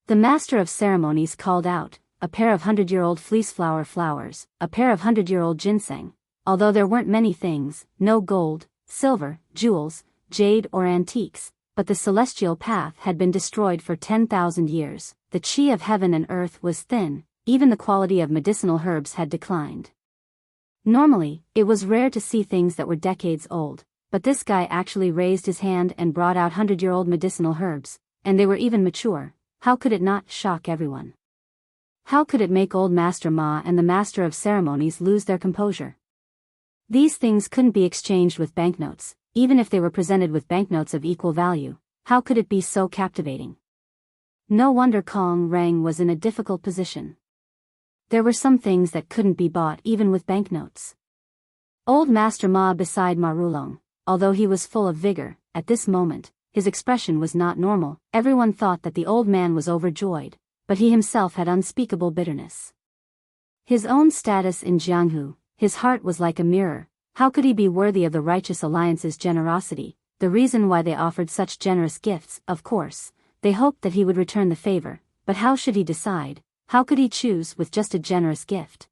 S1: The master of ceremonies called out, a pair of 100-year-old fleeceflower flowers, a pair of 100-year-old ginseng. Although there weren't many things, no gold, silver, jewels, jade or antiques, but the celestial path had been destroyed for 10,000 years, the chi of heaven and earth was thin, even the quality of medicinal herbs had declined. Normally, it was rare to see things that were decades old, but this guy actually raised his hand and brought out 100-year-old medicinal herbs, and they were even mature. How could it not shock everyone? How could it make old Master Ma and the Master of Ceremonies lose their composure? These things couldn't be exchanged with banknotes, even if they were presented with banknotes of equal value. How could it be so captivating? No wonder Kong Rang was in a difficult position. There were some things that couldn't be bought even with banknotes. Old Master Ma beside Ma Rulong, although he was full of vigor, at this moment, his expression was not normal. Everyone thought that the old man was overjoyed, but he himself had unspeakable bitterness. His own status in Jianghu, his heart was like a mirror. How could he be worthy of the Righteous Alliance's generosity? The reason why they offered such generous gifts, of course, they hoped that he would return the favor, but how should he decide? How could he choose with just a generous gift?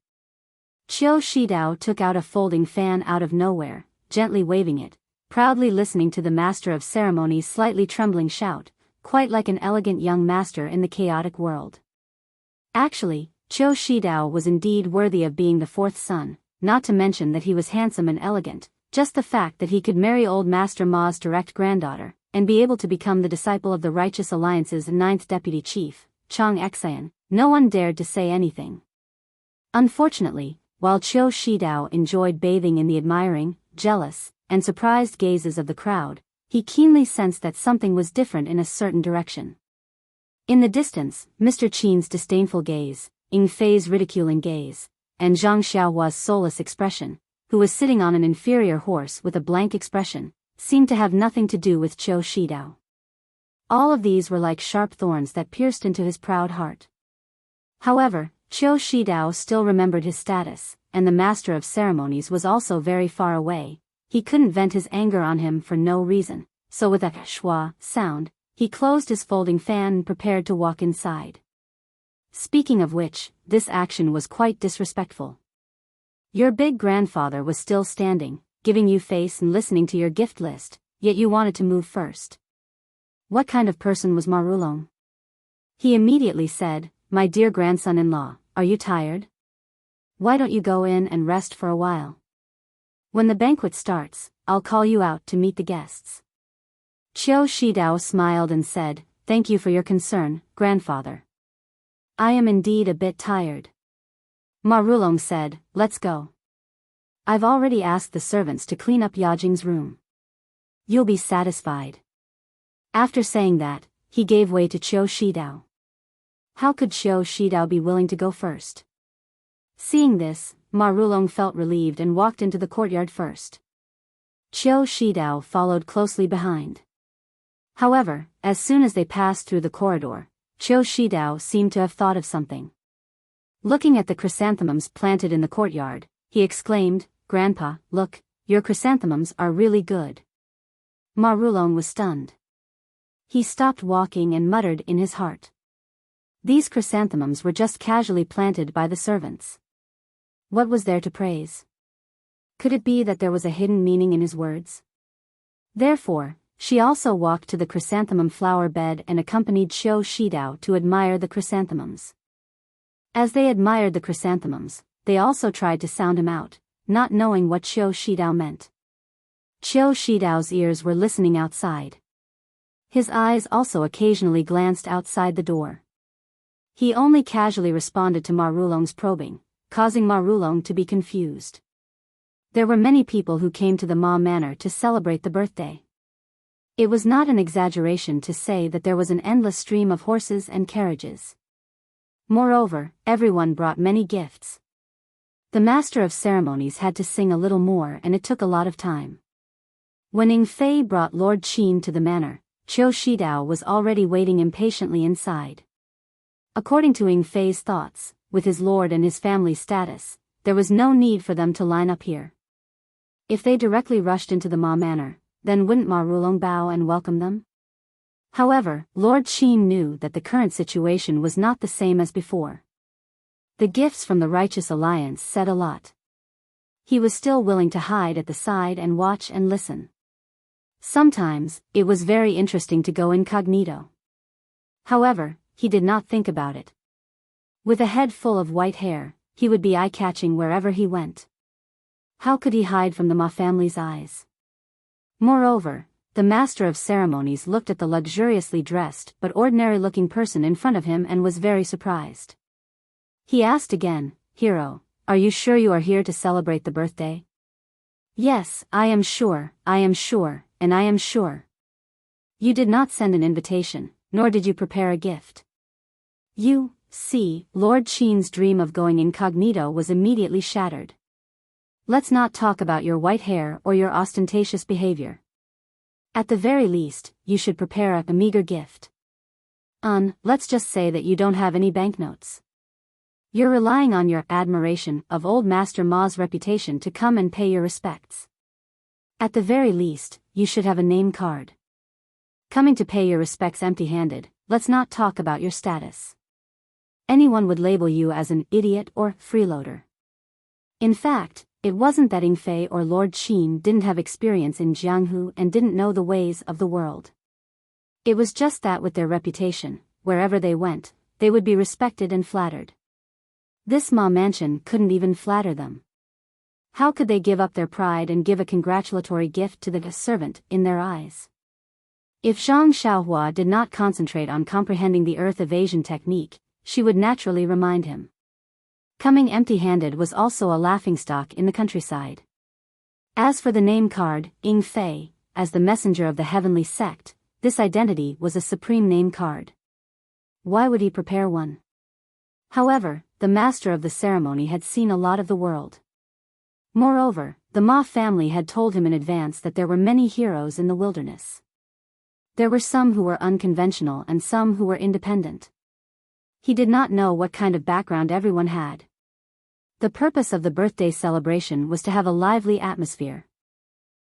S1: Qiu Shidao took out a folding fan out of nowhere, gently waving it, proudly listening to the master of ceremonies' slightly trembling shout, quite like an elegant young master in the chaotic world. Actually, Qiu Shidao was indeed worthy of being the fourth son. Not to mention that he was handsome and elegant, just the fact that he could marry old Master Ma's direct granddaughter, and be able to become the disciple of the Righteous Alliance's 9th deputy chief, Chang Xian, no one dared to say anything. Unfortunately, while Qiu Shidao enjoyed bathing in the admiring, jealous, and surprised gazes of the crowd, he keenly sensed that something was different in a certain direction. In the distance, Mr. Qin's disdainful gaze, Ying Fei's ridiculing gaze, and Zhang Xiaohua's soulless expression, who was sitting on an inferior horse with a blank expression, seemed to have nothing to do with Qiu Shidao. All of these were like sharp thorns that pierced into his proud heart. However, Qiu Shidao still remembered his status, and the master of ceremonies was also very far away. He couldn't vent his anger on him for no reason, so with a schwa sound, he closed his folding fan and prepared to walk inside. Speaking of which, this action was quite disrespectful. Your big grandfather was still standing, giving you face and listening to your gift list, yet you wanted to move first. What kind of person was Ma Rulong? He immediately said, My dear grandson-in-law, are you tired? Why don't you go in and rest for a while? When the banquet starts, I'll call you out to meet the guests. Qiu Shidao smiled and said, Thank you for your concern, grandfather. I am indeed a bit tired. Ma Rulong said, Let's go. I've already asked the servants to clean up Yajing's room. You'll be satisfied. After saying that, he gave way to Qiu Shidao. How could Qiu Shidao be willing to go first? Seeing this, Ma Rulong felt relieved and walked into the courtyard first. Qiu Shidao followed closely behind. However, as soon as they passed through the corridor, Qiu Shidao seemed to have thought of something. Looking at the chrysanthemums planted in the courtyard, he exclaimed, Grandpa, look, your chrysanthemums are really good. Ma Rulong was stunned. He stopped walking and muttered in his heart. These chrysanthemums were just casually planted by the servants. What was there to praise? Could it be that there was a hidden meaning in his words? Therefore, she also walked to the chrysanthemum flower bed and accompanied Xiao Shidao to admire the chrysanthemums. As they admired the chrysanthemums, they also tried to sound him out, not knowing what Xiao Shidao meant. Xiao Shidao's ears were listening outside. His eyes also occasionally glanced outside the door. He only casually responded to Ma Rulong's probing, causing Ma Rulong to be confused. There were many people who came to the Ma Manor to celebrate the birthday. It was not an exaggeration to say that there was an endless stream of horses and carriages. Moreover, everyone brought many gifts. The master of ceremonies had to sing a little more and it took a lot of time. When Ying Fei brought Lord Qin to the manor, Qiu Shidao was already waiting impatiently inside. According to Ying Fei's thoughts, with his lord and his family's status, there was no need for them to line up here. If they directly rushed into the Ma Manor, then wouldn't Ma Rulong bow and welcome them? However, Lord Qin knew that the current situation was not the same as before. The gifts from the Righteous Alliance said a lot. He was still willing to hide at the side and watch and listen. Sometimes, it was very interesting to go incognito. However, he did not think about it. With a head full of white hair, he would be eye-catching wherever he went. How could he hide from the Ma family's eyes? Moreover, the master of ceremonies looked at the luxuriously dressed but ordinary-looking person in front of him and was very surprised. He asked again, "Hero, are you sure you are here to celebrate the birthday?" "Yes, I am sure, and I am sure." "You did not send an invitation, nor did you prepare a gift." You see, Lord Qin's dream of going incognito was immediately shattered. "Let's not talk about your white hair or your ostentatious behavior. At the very least, you should prepare a meager gift. Let's just say that you don't have any banknotes. You're relying on your admiration of old Master Ma's reputation to come and pay your respects. At the very least, you should have a name card. Coming to pay your respects empty-handed, let's not talk about your status. Anyone would label you as an idiot or freeloader." In fact, it wasn't that Ying Fei or Lord Qin didn't have experience in Jianghu and didn't know the ways of the world. It was just that with their reputation, wherever they went, they would be respected and flattered. This Ma mansion couldn't even flatter them. How could they give up their pride and give a congratulatory gift to the servant in their eyes? If Zhang Xiaohua did not concentrate on comprehending the earth evasion technique, she would naturally remind him. Coming empty-handed was also a laughingstock in the countryside. As for the name card, Ying Fei, as the messenger of the heavenly sect, this identity was a supreme name card. Why would he prepare one? However, the master of the ceremony had seen a lot of the world. Moreover, the Ma family had told him in advance that there were many heroes in the wilderness. There were some who were unconventional and some who were independent. He did not know what kind of background everyone had. The purpose of the birthday celebration was to have a lively atmosphere.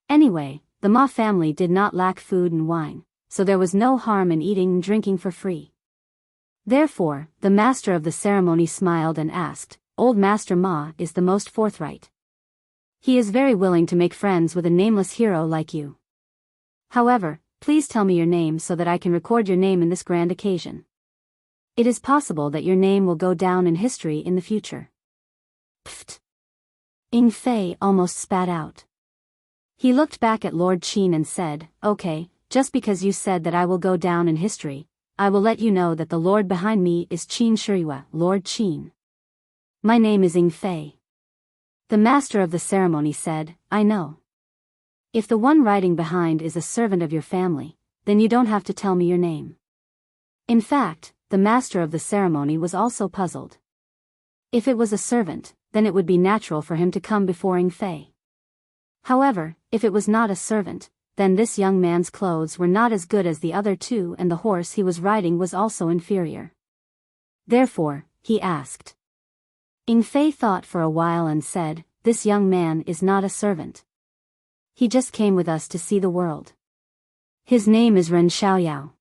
S1: Anyway, the Ma family did not lack food and wine, so there was no harm in eating and drinking for free. Therefore, the master of the ceremony smiled and asked, "Old Master Ma is the most forthright. He is very willing to make friends with a nameless hero like you. However, please tell me your name so that I can record your name in this grand occasion. It is possible that your name will go down in history in the future." Pfft! Ying Fei almost spat out. He looked back at Lord Qin and said, "Okay, just because you said that I will go down in history, I will let you know that the lord behind me is Qin Shiyue, Lord Qin. My name is Ying Fei." The master of the ceremony said, "I know. If the one riding behind is a servant of your family, then you don't have to tell me your name." In fact, the master of the ceremony was also puzzled. If it was a servant, then it would be natural for him to come before Ying Fei. However, if it was not a servant, then this young man's clothes were not as good as the other two and the horse he was riding was also inferior. Therefore, he asked. Ying Fei thought for a while and said, "This young man is not a servant. He just came with us to see the world. His name is Ren Xiaoyao.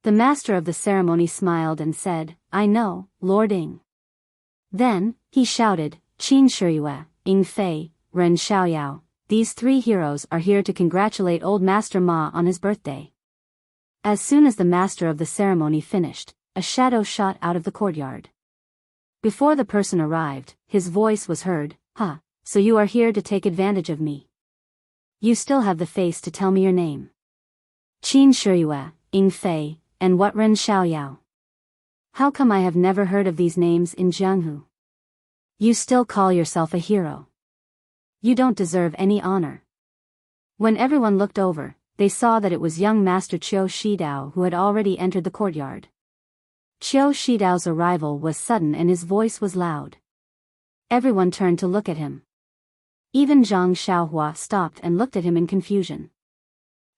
S1: The master of the ceremony smiled and said, I know, Lord Ying. Then, he shouted, Qin Shiyue, Ying Fei, Ren Xiaoyao, these three heroes are here to congratulate old Master Ma on his birthday. As soon as the master of the ceremony finished, a shadow shot out of the courtyard. Before the person arrived, his voice was heard, so you are here to take advantage of me. You still have the face to tell me your name. Qin Shiyue, Ying Fei, and what Ren Xiaoyao? How come I have never heard of these names in Jianghu? You still call yourself a hero. You don't deserve any honor. When everyone looked over, they saw that it was young Master Qiu Shidao who had already entered the courtyard. Qiu Shidao's arrival was sudden and his voice was loud. Everyone turned to look at him. Even Zhang Xiaohua stopped and looked at him in confusion.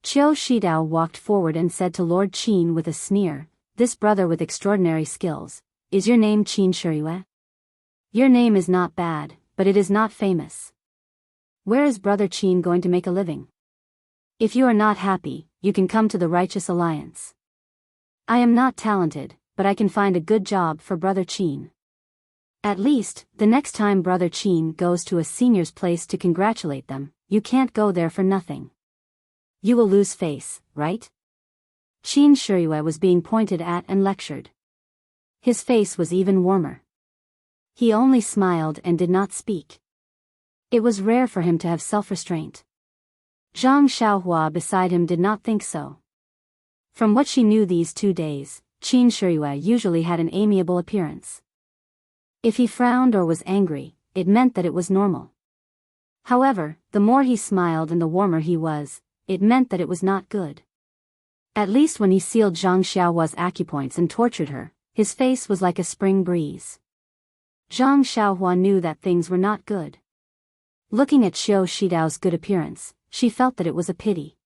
S1: Qiu Shidao walked forward and said to Lord Qin with a sneer, this brother with extraordinary skills, is your name Qin Shiyue? Your name is not bad, but it is not famous. Where is brother Qin going to make a living? If you are not happy, you can come to the Righteous Alliance. I am not talented, but I can find a good job for brother Qin. At least, the next time brother Qin goes to a senior's place to congratulate them, you can't go there for nothing. You will lose face, right? Qin Shiyue was being pointed at and lectured. His face was even warmer. He only smiled and did not speak. It was rare for him to have self-restraint. Zhang Xiaohua beside him did not think so. From what she knew these 2 days, Qin Shiyue usually had an amiable appearance. If he frowned or was angry, it meant that it was normal. However, the more he smiled and the warmer he was, it meant that it was not good. At least when he sealed Zhang Xiaohua's acupoints and tortured her, his face was like a spring breeze. Zhang Xiaohua knew that things were not good. Looking at Qiu Shidao's good appearance, she felt that it was a pity.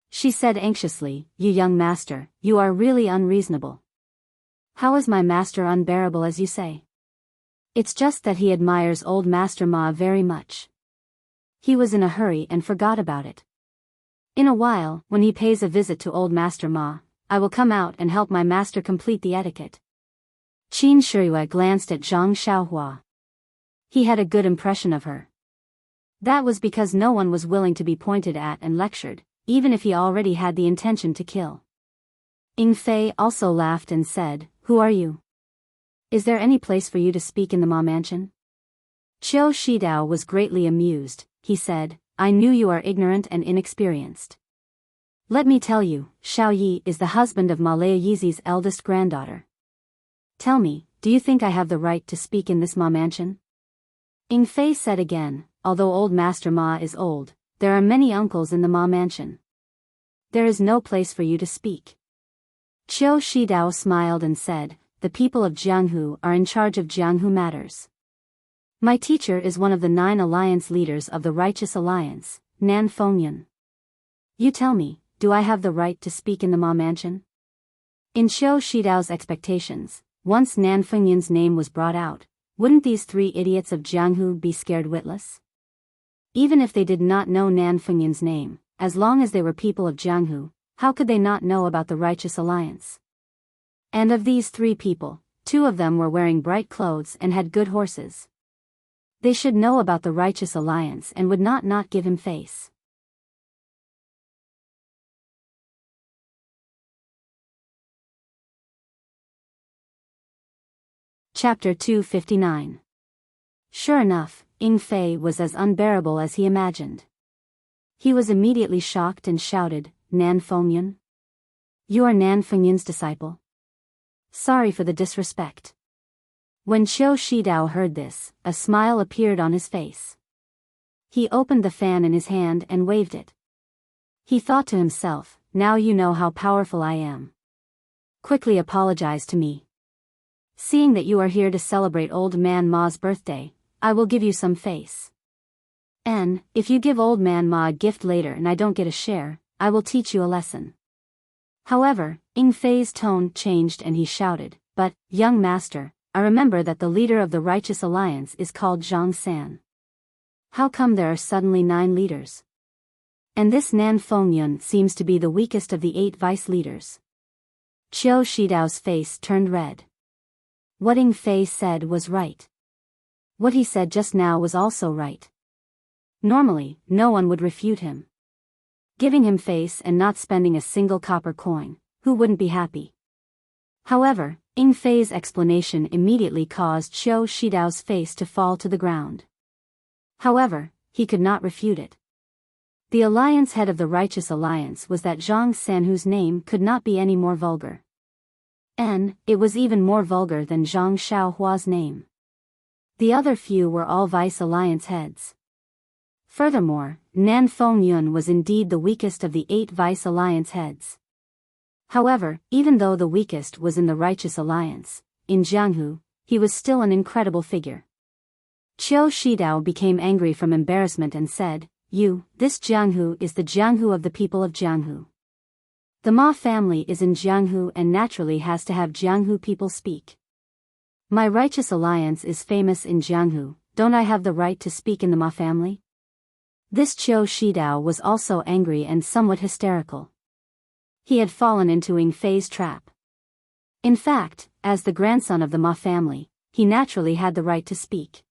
S1: She said anxiously, you young master, you are really unreasonable. How is my master unbearable as you say? It's just that he admires old Master Ma very much. He was in a hurry and forgot about it. In a while, when he pays a visit to old Master Ma, I will come out and help my master complete the etiquette. Qin Shiyue glanced at Zhang Xiaohua. He had a good impression of her. That was because no one was willing to be pointed at and lectured, even if he already had the intention to kill. Ying Fei also laughed and said, who are you? Is there any place for you to speak in the Ma Mansion? Qiu Shidao was greatly amused. He said, I knew you are ignorant and inexperienced. Let me tell you, Xiao Yi is the husband of Malaya Yizi's eldest granddaughter. Tell me, do you think I have the right to speak in this Ma Mansion? Ying Fei said again, although old Master Ma is old, there are many uncles in the Ma Mansion. There is no place for you to speak. Qiu Shidao smiled and said, the people of Jianghu are in charge of Jianghu matters. My teacher is one of the 9 alliance leaders of the Righteous Alliance, Nan Fengyan. You tell me, do I have the right to speak in the Ma Mansion? In Qiu Shidao's expectations, once Nan Fengyan's name was brought out, wouldn't these 3 idiots of Jianghu be scared witless? Even if they did not know Nan Fengyan's name, as long as they were people of Jianghu, how could they not know about the Righteous Alliance? And of these 3 people, 2 of them were wearing bright clothes and had good horses. They should know about the Righteous Alliance and would not give him face. Chapter 259. Sure enough, Ying Fei was as unbearable as he imagined. He was immediately shocked and shouted, Nan Fengyan? You are Nan Fengyan's disciple? Sorry for the disrespect. When Qiu Shidao heard this, a smile appeared on his face. He opened the fan in his hand and waved it. He thought to himself, now you know how powerful I am. Quickly apologize to me. Seeing that you are here to celebrate old man Ma's birthday, I will give you some face. And, if you give old man Ma a gift later and I don't get a share, I will teach you a lesson. However, Ying Fei's tone changed and he shouted, but, young master, I remember that the leader of the Righteous Alliance is called Zhang San. How come there are suddenly 9 leaders? And this Nan Fengyun seems to be the weakest of the 8 vice leaders. Qiu Shidao's face turned red. What Ing Fei said was right. What he said just now was also right. Normally, no one would refute him. Giving him face and not spending a single copper coin, who wouldn't be happy? However, Ing Fei's explanation immediately caused Qiu Shidao's face to fall to the ground. However, he could not refute it. The alliance head of the Righteous Alliance was that Zhang San, whose name could not be any more vulgar. And it was even more vulgar than Zhang Xiaohua's name. The other few were all Vice Alliance heads. Furthermore, Nan Fengyun was indeed the weakest of the 8 Vice Alliance heads. However, even though the weakest was in the Righteous Alliance, in Jianghu, he was still an incredible figure. Qiu Shidao became angry from embarrassment and said, This Jianghu is the Jianghu of the people of Jianghu. The Ma family is in Jianghu and naturally has to have Jianghu people speak. My Righteous Alliance is famous in Jianghu, don't I have the right to speak in the Ma family? This Qiu Shidao was also angry and somewhat hysterical. He had fallen into Ing Fei's trap. In fact, as the grandson of the Ma family, he naturally had the right to speak.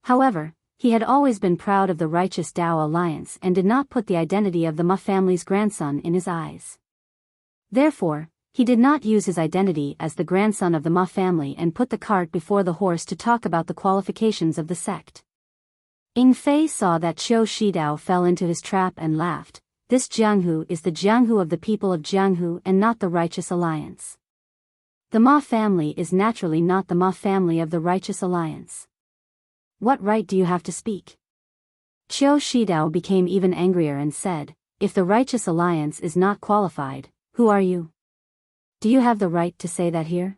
S1: However, he had always been proud of the Righteous Dao Alliance and did not put the identity of the Ma family's grandson in his eyes. Therefore, he did not use his identity as the grandson of the Ma family and put the cart before the horse to talk about the qualifications of the sect. Ing Fei saw that Qiu Shidao fell into his trap and laughed. This Jianghu is the Jianghu of the people of Jianghu and not the Righteous Alliance. The Ma family is naturally not the Ma family of the Righteous Alliance. What right do you have to speak? Qiu Shidao became even angrier and said, If the Righteous Alliance is not qualified, who are you? Do you have the right to say that here?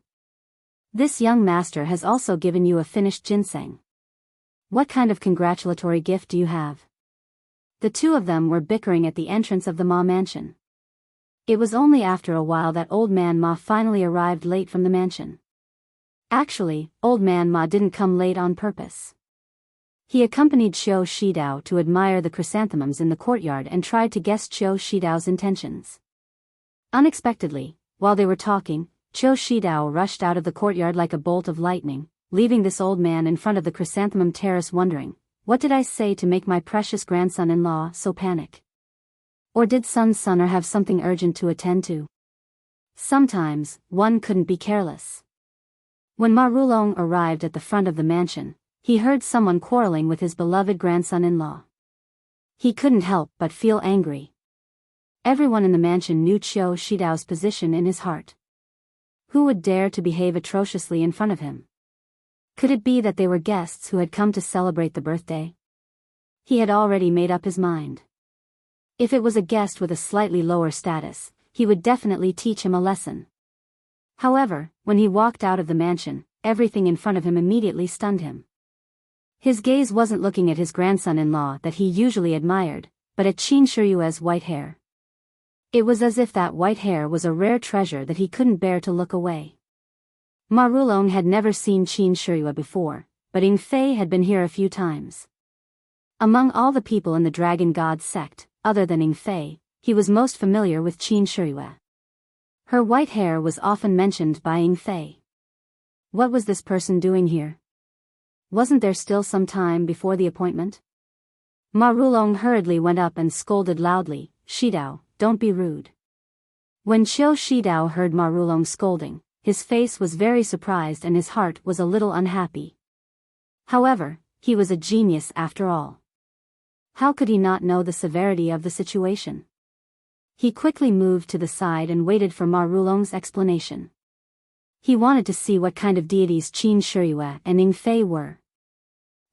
S1: This young master has also given you a finished ginseng. What kind of congratulatory gift do you have? The two of them were bickering at the entrance of the Ma mansion. It was only after a while that Old Man Ma finally arrived late from the mansion. Actually, Old Man Ma didn't come late on purpose. He accompanied Qiu Shidao to admire the chrysanthemums in the courtyard and tried to guess Qiu Shidao's intentions. Unexpectedly, while they were talking, Qiu Shidao rushed out of the courtyard like a bolt of lightning, leaving this old man in front of the chrysanthemum terrace wondering, what did I say to make my precious grandson-in-law so panic? Or did Sun Sunner have something urgent to attend to? Sometimes, one couldn't be careless. When Ma Rulong arrived at the front of the mansion, he heard someone quarreling with his beloved grandson-in-law. He couldn't help but feel angry. Everyone in the mansion knew Qiu Shidao's position in his heart. Who would dare to behave atrociously in front of him? Could it be that they were guests who had come to celebrate the birthday? He had already made up his mind. If it was a guest with a slightly lower status, he would definitely teach him a lesson. However, when he walked out of the mansion, everything in front of him immediately stunned him. His gaze wasn't looking at his grandson-in-law that he usually admired, but at Qin Shiyue's white hair. It was as if that white hair was a rare treasure that he couldn't bear to look away. Ma Rulong had never seen Qin Shiyue before, but Ing Fei had been here a few times. Among all the people in the Dragon God sect, other than Ing Fei, he was most familiar with Qin Shiyue. Her white hair was often mentioned by Ing Fei. What was this person doing here? Wasn't there still some time before the appointment? Ma Rulong hurriedly went up and scolded loudly, Shidao, don't be rude. When Qiu Shidao heard Ma Rulong scolding, his face was very surprised and his heart was a little unhappy. However, he was a genius after all. How could he not know the severity of the situation? He quickly moved to the side and waited for Ma Rulong's explanation. He wanted to see what kind of deities Qin Shiyue and Ing Fei were.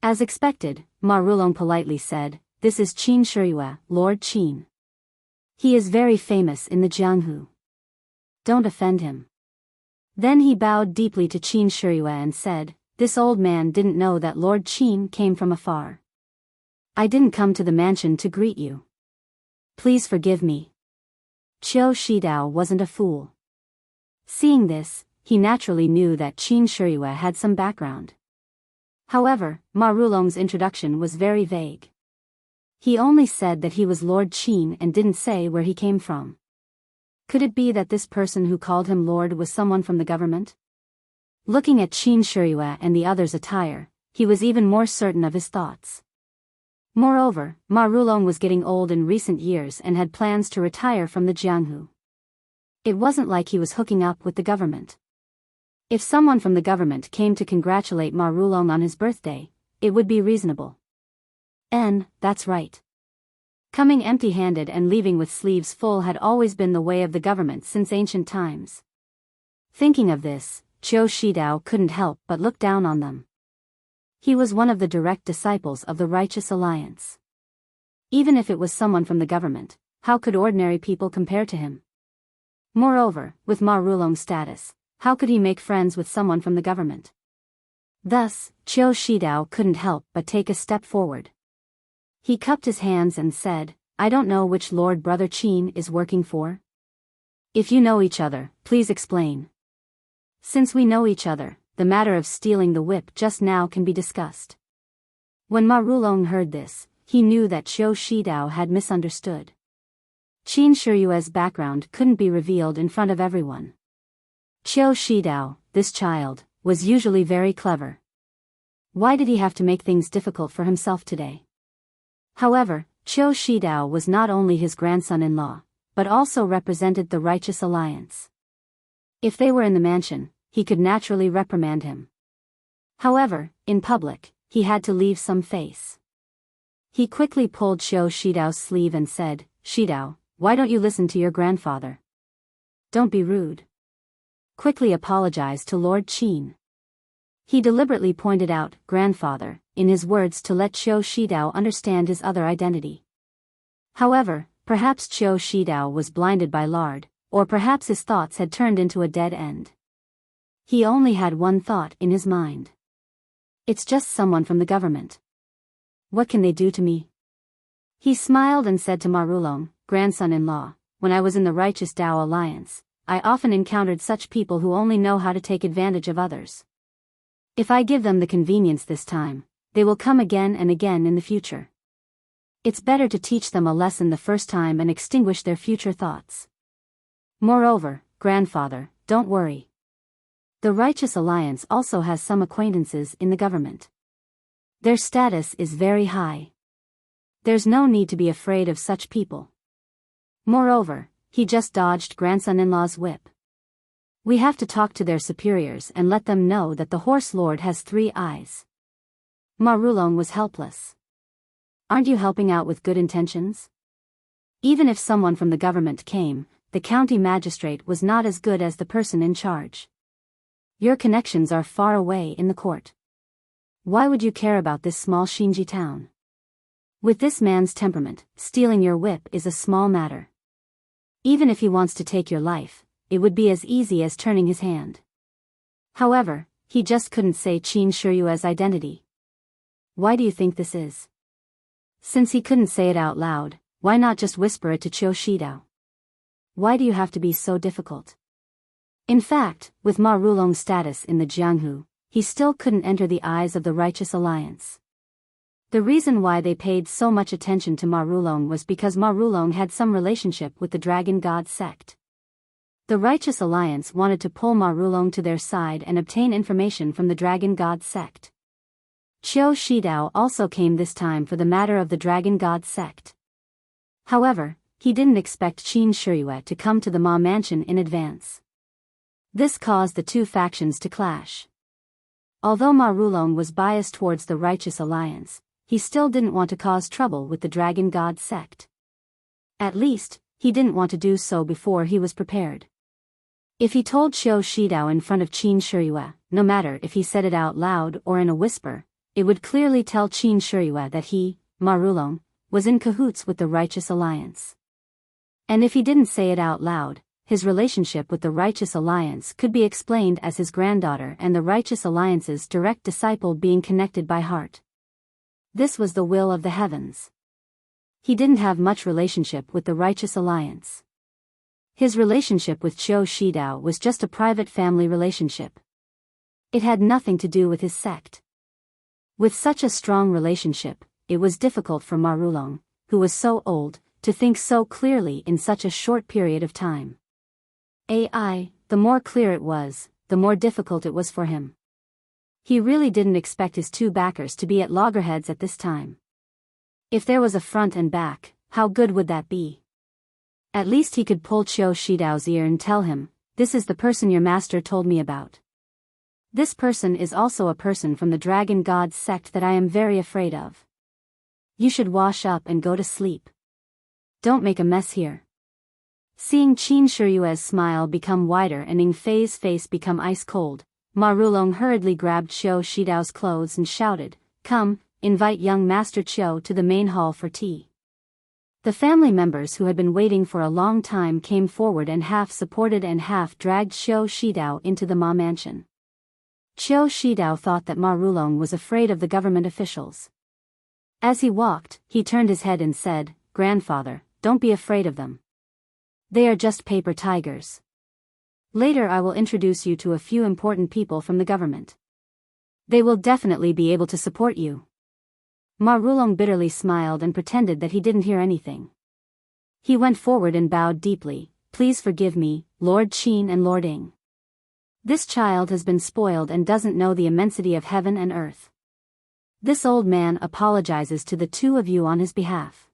S1: As expected, Ma Rulong politely said, This is Qin Shiyue, Lord Qin. He is very famous in the Jianghu. Don't offend him. Then he bowed deeply to Qin Shiyue and said, This old man didn't know that Lord Qin came from afar. I didn't come to the mansion to greet you. Please forgive me. Qiu Shidao wasn't a fool. Seeing this, he naturally knew that Qin Shiyue had some background. However, Ma Rulong's introduction was very vague. He only said that he was Lord Qin and didn't say where he came from. Could it be that this person who called him Lord was someone from the government? Looking at Qin Shiyue and the others' attire, he was even more certain of his thoughts. Moreover, Ma Rulong was getting old in recent years and had plans to retire from the Jianghu. It wasn't like he was hooking up with the government. If someone from the government came to congratulate Ma Rulong on his birthday, it would be reasonable. That's right. Coming empty-handed and leaving with sleeves full had always been the way of the government since ancient times. Thinking of this, Qiu Shidao couldn't help but look down on them. He was one of the direct disciples of the Righteous Alliance. Even if it was someone from the government, how could ordinary people compare to him? Moreover, with Ma Rulong's status, how could he make friends with someone from the government? Thus, Qiu Shidao couldn't help but take a step forward. He cupped his hands and said, I don't know which Lord Brother Qin is working for. If you know each other, please explain. Since we know each other, the matter of stealing the whip just now can be discussed. When Ma Rulong heard this, he knew that Qiu Shidao had misunderstood. Qin Shiyue's background couldn't be revealed in front of everyone. Qiu Shidao, this child, was usually very clever. Why did he have to make things difficult for himself today? However, Qiu Shidao was not only his grandson-in-law, but also represented the Righteous Alliance. If they were in the mansion, he could naturally reprimand him. However, in public, he had to leave some face. He quickly pulled Qiu Shidao's sleeve and said, Shidao, why don't you listen to your grandfather? Don't be rude. Quickly apologize to Lord Qin. He deliberately pointed out, grandfather, in his words to let Qiu Shidao understand his other identity. However, perhaps Qiu Shidao was blinded by lard, or perhaps his thoughts had turned into a dead end. He only had one thought in his mind. It's just someone from the government. What can they do to me? He smiled and said to Ma Rulong, grandson-in-law, when I was in the Righteous Tao Alliance, I often encountered such people who only know how to take advantage of others. If I give them the convenience this time, they will come again and again in the future. It's better to teach them a lesson the first time and extinguish their future thoughts. Moreover, grandfather, don't worry. The Righteous Alliance also has some acquaintances in the government. Their status is very high. There's no need to be afraid of such people. Moreover, he just dodged grandson-in-law's whip. We have to talk to their superiors and let them know that the Horse Lord has 3 eyes. Ma Rulong was helpless. Aren't you helping out with good intentions? Even if someone from the government came, the county magistrate was not as good as the person in charge. Your connections are far away in the court. Why would you care about this small Xinji town? With this man's temperament, stealing your whip is a small matter. Even if he wants to take your life, it would be as easy as turning his hand. However, he just couldn't say Qin Shiyue's identity. Why do you think this is? Since he couldn't say it out loud, why not just whisper it to Qiu Shidao? Why do you have to be so difficult? In fact, with Ma Rulong's status in the Jianghu, he still couldn't enter the eyes of the Righteous Alliance. The reason why they paid so much attention to Ma Rulong was because Ma Rulong had some relationship with the Dragon God sect. The Righteous Alliance wanted to pull Ma Rulong to their side and obtain information from the Dragon God sect. Qiu Shidao also came this time for the matter of the Dragon God sect. However, he didn't expect Qin Shiyue to come to the Ma mansion in advance. This caused the two factions to clash. Although Ma Rulong was biased towards the Righteous Alliance, he still didn't want to cause trouble with the Dragon God sect. At least, he didn't want to do so before he was prepared. If he told Qiu Shidao in front of Qin Shiyue, no matter if he said it out loud or in a whisper, it would clearly tell Qin Shiyue that he, Ma Rulong, was in cahoots with the Righteous Alliance. And if he didn't say it out loud, his relationship with the Righteous Alliance could be explained as his granddaughter and the Righteous Alliance's direct disciple being connected by heart. This was the will of the heavens. He didn't have much relationship with the Righteous Alliance. His relationship with Qiu Shidao was just a private family relationship. It had nothing to do with his sect. With such a strong relationship, it was difficult for Ma Rulong, who was so old, to think so clearly in such a short period of time. The more clear it was, the more difficult it was for him. He really didn't expect his two backers to be at loggerheads at this time. If there was a front and back, how good would that be? At least he could pull Qiu Shidao's ear and tell him, "This is the person your master told me about. This person is also a person from the Dragon God sect that I am very afraid of. You should wash up and go to sleep. Don't make a mess here." Seeing Qin Shiyue's smile become wider and Ing Fei's face become ice cold, Ma Rulong hurriedly grabbed Qiu Shidao's clothes and shouted, "Come, invite young Master Qiu to the main hall for tea." The family members who had been waiting for a long time came forward and half supported and half dragged Qiu Shidao into the Ma mansion. Qiu Shidao thought that Ma Rulong was afraid of the government officials. As he walked, he turned his head and said, "Grandfather, don't be afraid of them. They are just paper tigers. Later I will introduce you to a few important people from the government. They will definitely be able to support you." Ma Rulong bitterly smiled and pretended that he didn't hear anything. He went forward and bowed deeply. "Please forgive me, Lord Qin and Lord Ing. This child has been spoiled and doesn't know the immensity of heaven and earth. This old man apologizes to the two of you on his behalf."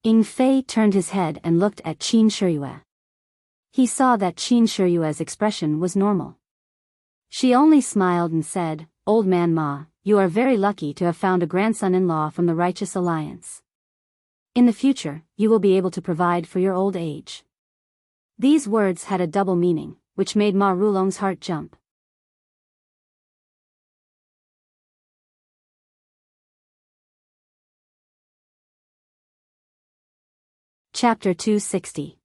S1: Ing Fei turned his head and looked at Qin Shiyue. He saw that Qin Shiyue's expression was normal. She only smiled and said, "Old man Ma, you are very lucky to have found a grandson-in-law from the Righteous Alliance. In the future, you will be able to provide for your old age." These words had a double meaning, which made Ma Rulong's heart jump. Chapter 260.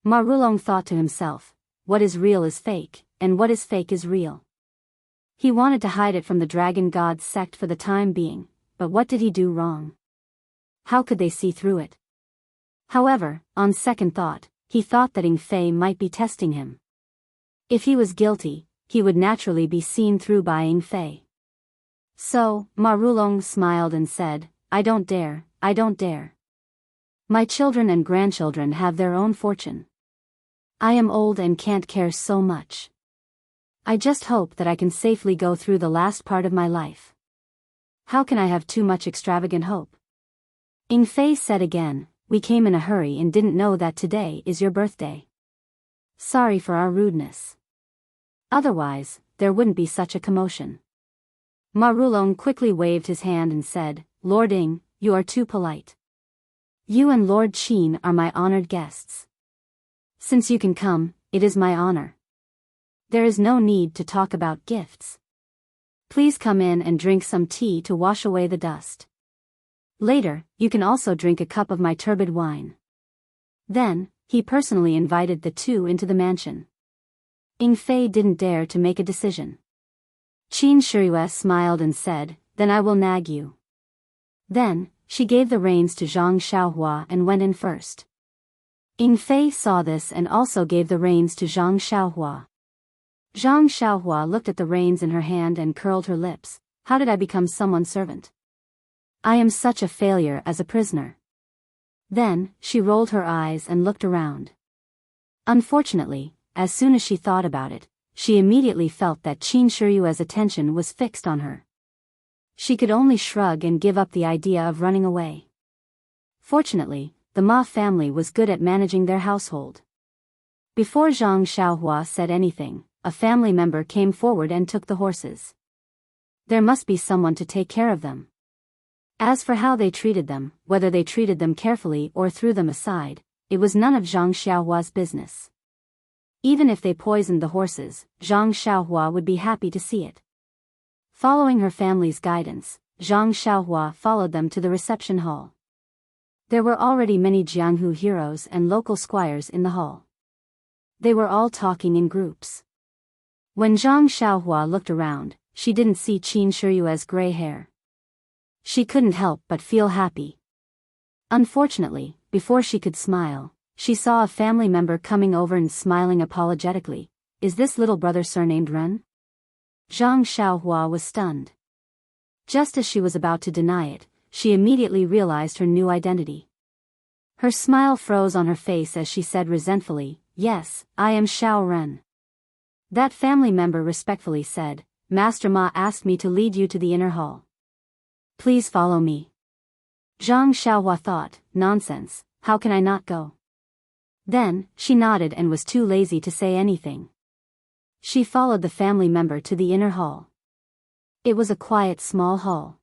S1: Ma Rulong thought to himself, what is real is fake, and what is fake is real. He wanted to hide it from the Dragon God sect for the time being, but what did he do wrong? How could they see through it? However, on second thought, he thought that Ing Fei might be testing him. If he was guilty, he would naturally be seen through by Ing Fei. So, Ma Rulong smiled and said, I don't dare. My children and grandchildren have their own fortune. I am old and can't care so much. I just hope that I can safely go through the last part of my life. How can I have too much extravagant hope? Ing Fei said again, we came in a hurry and didn't know that today is your birthday. Sorry for our rudeness. Otherwise, there wouldn't be such a commotion. Ma Rulong quickly waved his hand and said, Lord Ing, you are too polite. You and Lord Qin are my honored guests. Since you can come, it is my honor. There is no need to talk about gifts. Please come in and drink some tea to wash away the dust. Later, you can also drink a cup of my turbid wine. Then, he personally invited the two into the mansion. Ing Fei didn't dare to make a decision. Qin Shiyue smiled and said, then I will nag you. Then, she gave the reins to Zhang Xiaohua and went in first. Ing Fei saw this and also gave the reins to Zhang Xiaohua. Zhang Xiaohua looked at the reins in her hand and curled her lips. How did I become someone's servant? I am such a failure as a prisoner. Then, she rolled her eyes and looked around. Unfortunately, as soon as she thought about it, she immediately felt that Qin Shiyue's attention was fixed on her. She could only shrug and give up the idea of running away. Fortunately, the Ma family was good at managing their household. Before Zhang Xiaohua said anything, a family member came forward and took the horses. There must be someone to take care of them. As for how they treated them, whether they treated them carefully or threw them aside, it was none of Zhang Xiaohua's business. Even if they poisoned the horses, Zhang Xiaohua would be happy to see it. Following her family's guidance, Zhang Xiaohua followed them to the reception hall. There were already many Jianghu heroes and local squires in the hall. They were all talking in groups. When Zhang Xiaohua looked around, she didn't see Qin Shiyue's gray hair. She couldn't help but feel happy. Unfortunately, before she could smile, she saw a family member coming over and smiling apologetically. Is this little brother surnamed Ren? Zhang Xiaohua was stunned. Just as she was about to deny it, she immediately realized her new identity. Her smile froze on her face as she said resentfully, "Yes, I am Xiao Ren." That family member respectfully said, "Master Ma asked me to lead you to the inner hall. Please follow me." Zhang Xiaohua thought, "Nonsense, how can I not go?" Then, she nodded and was too lazy to say anything. She followed the family member to the inner hall. It was a quiet small hall.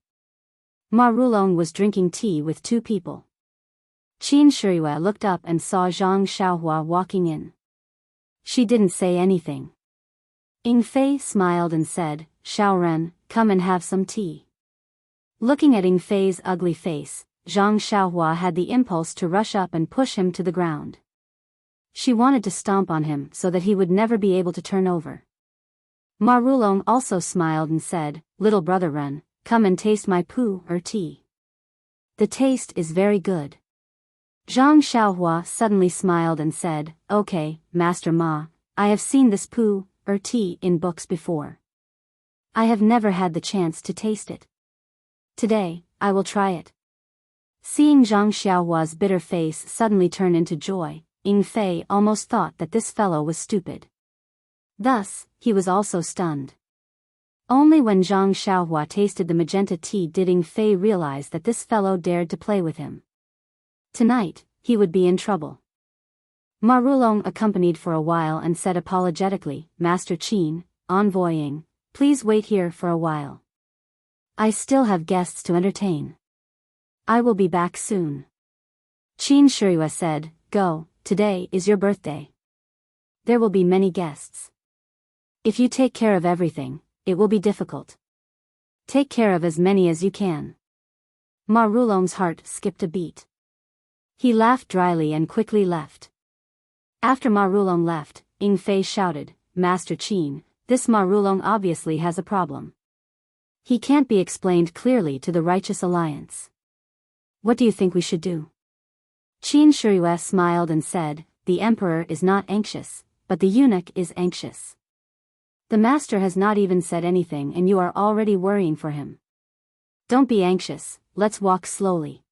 S1: Ma Rulong was drinking tea with two people. Qin Shiyue looked up and saw Zhang Xiaohua walking in. She didn't say anything. Ying Fei smiled and said, "Xiao Ren, come and have some tea." Looking at Ying Fei's ugly face, Zhang Xiaohua had the impulse to rush up and push him to the ground. She wanted to stomp on him so that he would never be able to turn over. Ma Rulong also smiled and said, "Little brother Ren, come and taste my pu or tea. The taste is very good." Zhang Xiaohua suddenly smiled and said, "Okay, Master Ma, I have seen this pu or tea in books before. I have never had the chance to taste it. Today, I will try it." Seeing Zhang Xiaohua's bitter face suddenly turn into joy, Ying Fei almost thought that this fellow was stupid. Thus, he was also stunned. Only when Zhang Xiaohua tasted the magenta tea did Ying Fei realize that this fellow dared to play with him. Tonight, he would be in trouble. Ma Rulong accompanied for a while and said apologetically, "Master Qin, envoy Ying, please wait here for a while. I still have guests to entertain. I will be back soon." Qin Shiyue said, "Go, today is your birthday. There will be many guests. If you take care of everything, it will be difficult. Take care of as many as you can." Ma Rulong's heart skipped a beat. He laughed dryly and quickly left. After Ma Rulong left, Ying Fei shouted, "Master Qin, this Ma Rulong obviously has a problem. He can't be explained clearly to the Righteous Alliance. What do you think we should do?" Qin Shiyue smiled and said, "The emperor is not anxious, but the eunuch is anxious. The master has not even said anything and you are already worrying for him. Don't be anxious, let's walk slowly.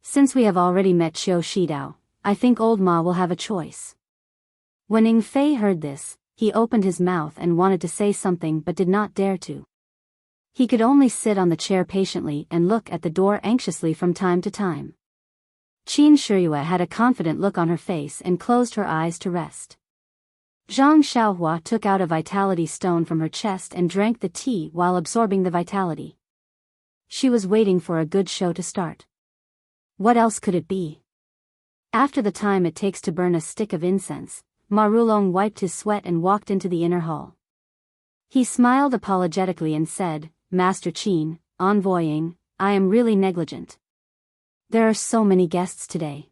S1: Since we have already met Qiu Shidao, I think old Ma will have a choice." When Ying Fei heard this, he opened his mouth and wanted to say something but did not dare to. He could only sit on the chair patiently and look at the door anxiously from time to time. Qin Shiyue had a confident look on her face and closed her eyes to rest. Zhang Xiaohua took out a vitality stone from her chest and drank the tea while absorbing the vitality. She was waiting for a good show to start. What else could it be? After the time it takes to burn a stick of incense, Ma Rulong wiped his sweat and walked into the inner hall. He smiled apologetically and said, "Master Qin, envoy Ying, I am really negligent. There are so many guests today.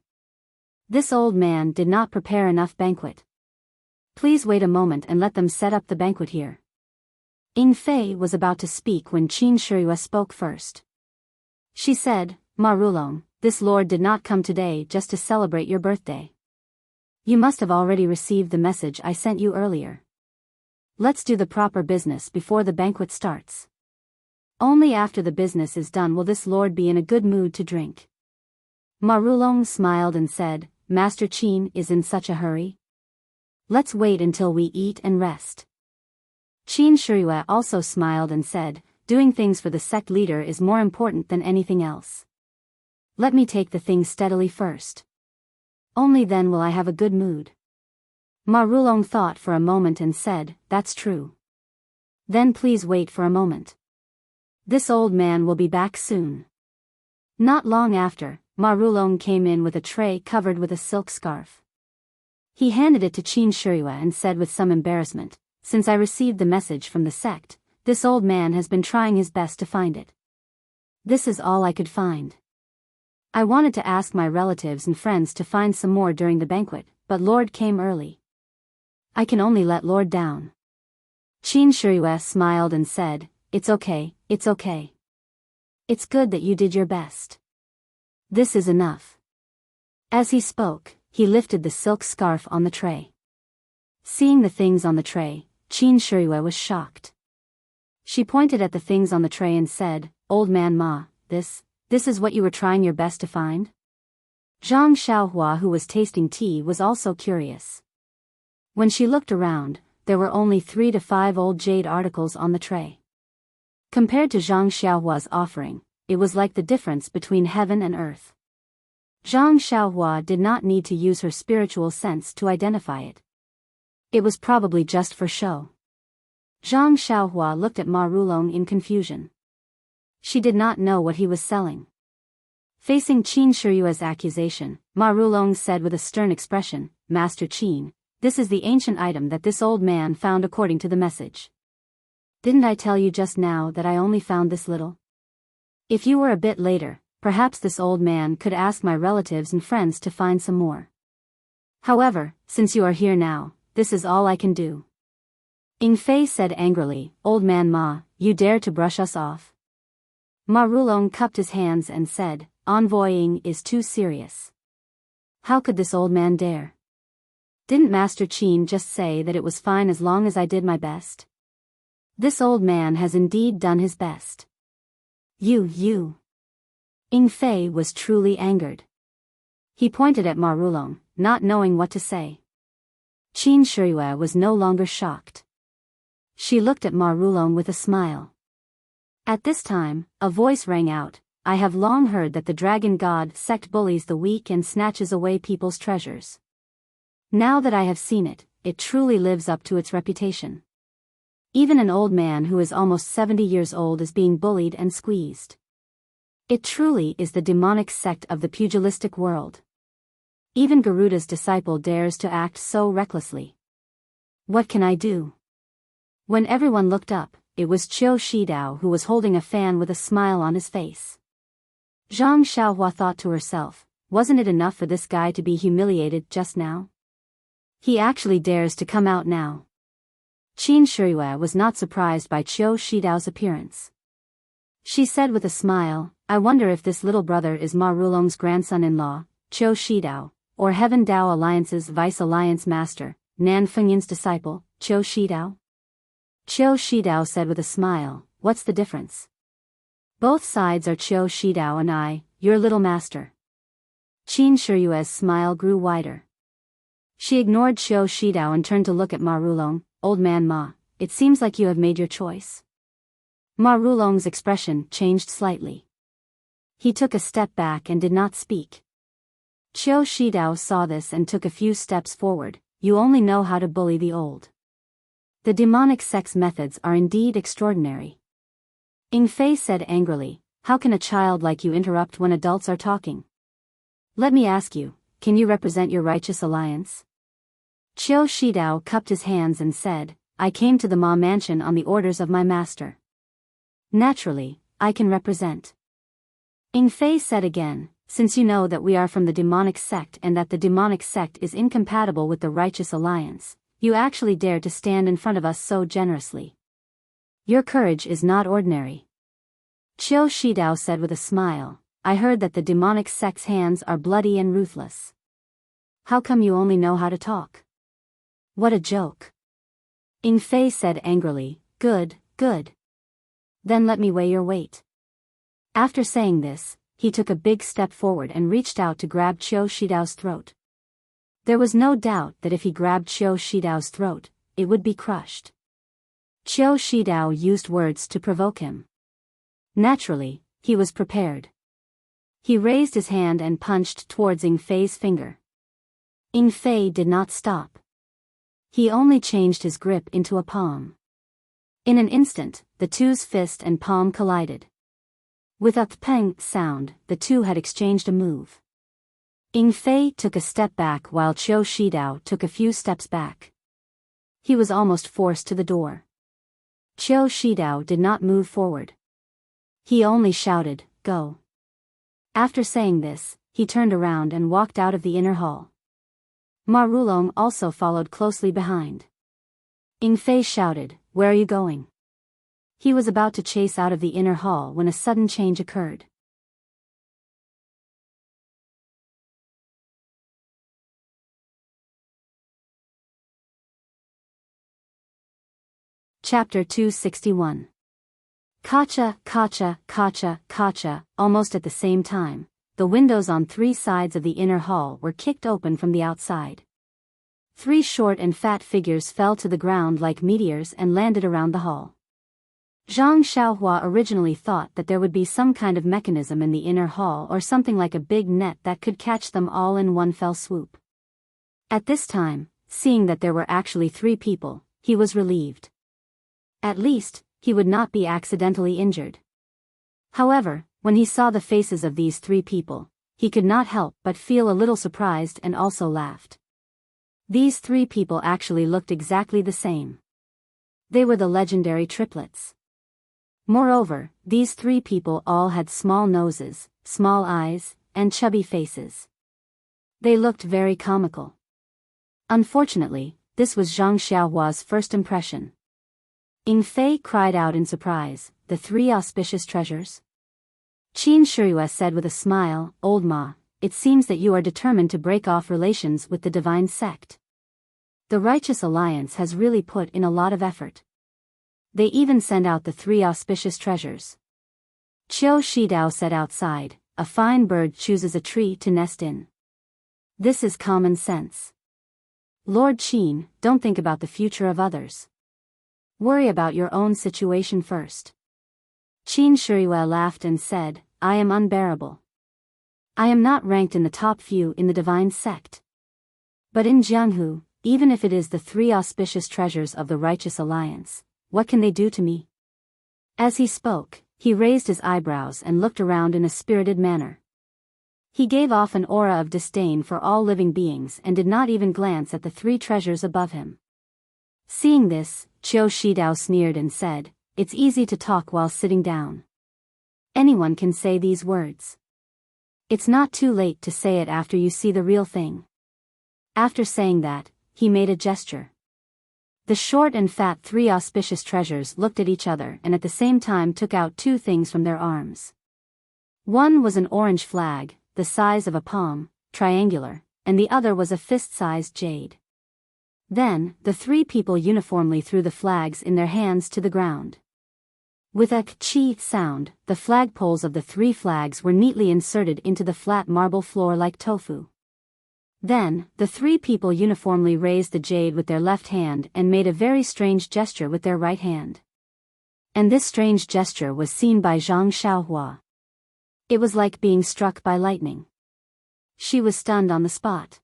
S1: This old man did not prepare enough banquet. Please wait a moment and let them set up the banquet here." Ying Fei was about to speak when Qin Shiyue spoke first. She said, "Ma Rulong, this lord did not come today just to celebrate your birthday. You must have already received the message I sent you earlier. Let's do the proper business before the banquet starts. Only after the business is done will this lord be in a good mood to drink." Ma Rulong smiled and said, "Master Qin is in such a hurry? Let's wait until we eat and rest." Qin Shiyue also smiled and said, "Doing things for the sect leader is more important than anything else. Let me take the things steadily first. Only then will I have a good mood." Ma Rulong thought for a moment and said, "That's true. Then please wait for a moment. This old man will be back soon." Not long after, Ma Rulong came in with a tray covered with a silk scarf. He handed it to Qin Shiyue and said with some embarrassment, "Since I received the message from the sect, this old man has been trying his best to find it. This is all I could find. I wanted to ask my relatives and friends to find some more during the banquet, but Lord came early. I can only let Lord down." Qin Shiyue smiled and said, "It's okay, it's okay. It's good that you did your best. This is enough." As he spoke, he lifted the silk scarf on the tray. Seeing the things on the tray, Qin Shiyue was shocked. She pointed at the things on the tray and said, "Old man Ma, this This is what you were trying your best to find? Zhang Xiaohua, who was tasting tea, was also curious. When she looked around, there were only 3 to 5 old jade articles on the tray. Compared to Zhang Xiaohua's offering, it was like the difference between heaven and earth. Zhang Xiaohua did not need to use her spiritual sense to identify it. It was probably just for show. Zhang Xiaohua looked at Ma Rulong in confusion. She did not know what he was selling. Facing Qin Shiyue's accusation, Ma Rulong said with a stern expression, "Master Qin, this is the ancient item that this old man found according to the message. Didn't I tell you just now that I only found this little? If you were a bit later, perhaps this old man could ask my relatives and friends to find some more. However, since you are here now, this is all I can do." Ying Fei said angrily, "Old man Ma, you dare to brush us off?" Ma Rulong cupped his hands and said, "Envoying is too serious. How could this old man dare? Didn't Master Qin just say that it was fine as long as I did my best? This old man has indeed done his best. You. Ying Fei was truly angered. He pointed at Ma Rulong, not knowing what to say. Qin Shiyue was no longer shocked. She looked at Ma Rulong with a smile. At this time, a voice rang out, "I have long heard that the Dragon God sect bullies the weak and snatches away people's treasures. Now that I have seen it, it truly lives up to its reputation. Even an old man who is almost 70 years old is being bullied and squeezed. It truly is the demonic sect of the pugilistic world. Even Garuda's disciple dares to act so recklessly. What can I do?" When everyone looked up, it was Qiu Shidao who was holding a fan with a smile on his face. Zhang Xiaohua thought to herself, wasn't it enough for this guy to be humiliated just now? He actually dares to come out now. Qin Shiyue was not surprised by Qiu Shidao's appearance. She said with a smile, "I wonder if this little brother is Ma Rulong's grandson-in-law, Qiu Shidao, or Heaven Dao Alliance's Vice Alliance Master, Nan Fengyin's disciple, Qiu Shidao?" Qiu Shidao said with a smile, "What's the difference? Both sides are Qiu Shidao and I, your little master." Qin Shiyue's smile grew wider. She ignored Qiu Shidao and turned to look at Ma Rulong. "Old man Ma, it seems like you have made your choice." Ma Rulong's expression changed slightly. He took a step back and did not speak. Qiu Shidao saw this and took a few steps forward. "You only know how to bully the old. The demonic sect's methods are indeed extraordinary." Ying Fei said angrily, "How can a child like you interrupt when adults are talking? Let me ask you, can you represent your righteous alliance?" Qiu Shidao cupped his hands and said, "I came to the Ma mansion on the orders of my master. Naturally, I can represent." Ying Fei said again, "Since you know that we are from the demonic sect and that the demonic sect is incompatible with the righteous alliance, you actually dare to stand in front of us so generously. Your courage is not ordinary." Qiu Shidao said with a smile, "I heard that the demonic sect's hands are bloody and ruthless. How come you only know how to talk? What a joke." Ying Fei said angrily, Good. Then let me weigh your weight." After saying this, he took a big step forward and reached out to grab Qiu Shidao's throat. There was no doubt that if he grabbed Qiu Shidao's throat, it would be crushed. Qiu Shidao used words to provoke him. Naturally, he was prepared. He raised his hand and punched towards Ying Fei's finger. Ying Fei did not stop. He only changed his grip into a palm. In an instant, the two's fist and palm collided. With a peng sound, the two had exchanged a move. Ying Fei took a step back while Qiu Shidao took a few steps back. He was almost forced to the door. Qiu Shidao did not move forward. He only shouted, "Go." After saying this, he turned around and walked out of the inner hall. Ma Rulong also followed closely behind. Ying Fei shouted, "Where are you going?" He was about to chase out of the inner hall when a sudden change occurred. Chapter 261. Kacha, kacha, kacha, kacha, almost at the same time, the windows on 3 sides of the inner hall were kicked open from the outside. 3 short and fat figures fell to the ground like meteors and landed around the hall. Zhang Xiaohua originally thought that there would be some kind of mechanism in the inner hall or something like a big net that could catch them all in one fell swoop. At this time, seeing that there were actually 3 people, he was relieved. At least, he would not be accidentally injured. However, when he saw the faces of these 3 people, he could not help but feel a little surprised and also laughed. These 3 people actually looked exactly the same. They were the legendary triplets. Moreover, these 3 people all had small noses, small eyes, and chubby faces. They looked very comical. Unfortunately, this was Zhang Xiaohua's first impression. Ying Fei cried out in surprise, "The 3 auspicious treasures?" Qin Shiyue said with a smile, "Old Ma, it seems that you are determined to break off relations with the divine sect. The Righteous Alliance has really put in a lot of effort. They even send out the 3 auspicious treasures." Qiu Shidao said outside, "A fine bird chooses a tree to nest in. This is common sense. Lord Qin, don't think about the future of others. Worry about your own situation first." Qin Shiyue laughed and said, "I am unbearable. I am not ranked in the top few in the divine sect. But in Jianghu, even if it is the 3 auspicious treasures of the Righteous Alliance, what can they do to me?" As he spoke, he raised his eyebrows and looked around in a spirited manner. He gave off an aura of disdain for all living beings and did not even glance at the 3 treasures above him. Seeing this, Qiu Shidao sneered and said, "It's easy to talk while sitting down. Anyone can say these words. It's not too late to say it after you see the real thing." After saying that, he made a gesture. The short and fat 3 auspicious treasures looked at each other and at the same time took out 2 things from their arms. One was an orange flag, the size of a palm, triangular, and the other was a fist-sized jade. Then, the 3 people uniformly threw the flags in their hands to the ground. With a "chi" sound, the flagpoles of the 3 flags were neatly inserted into the flat marble floor like tofu. Then, the 3 people uniformly raised the jade with their left hand and made a very strange gesture with their right hand. And this strange gesture was seen by Zhang Xiaohua. It was like being struck by lightning. She was stunned on the spot.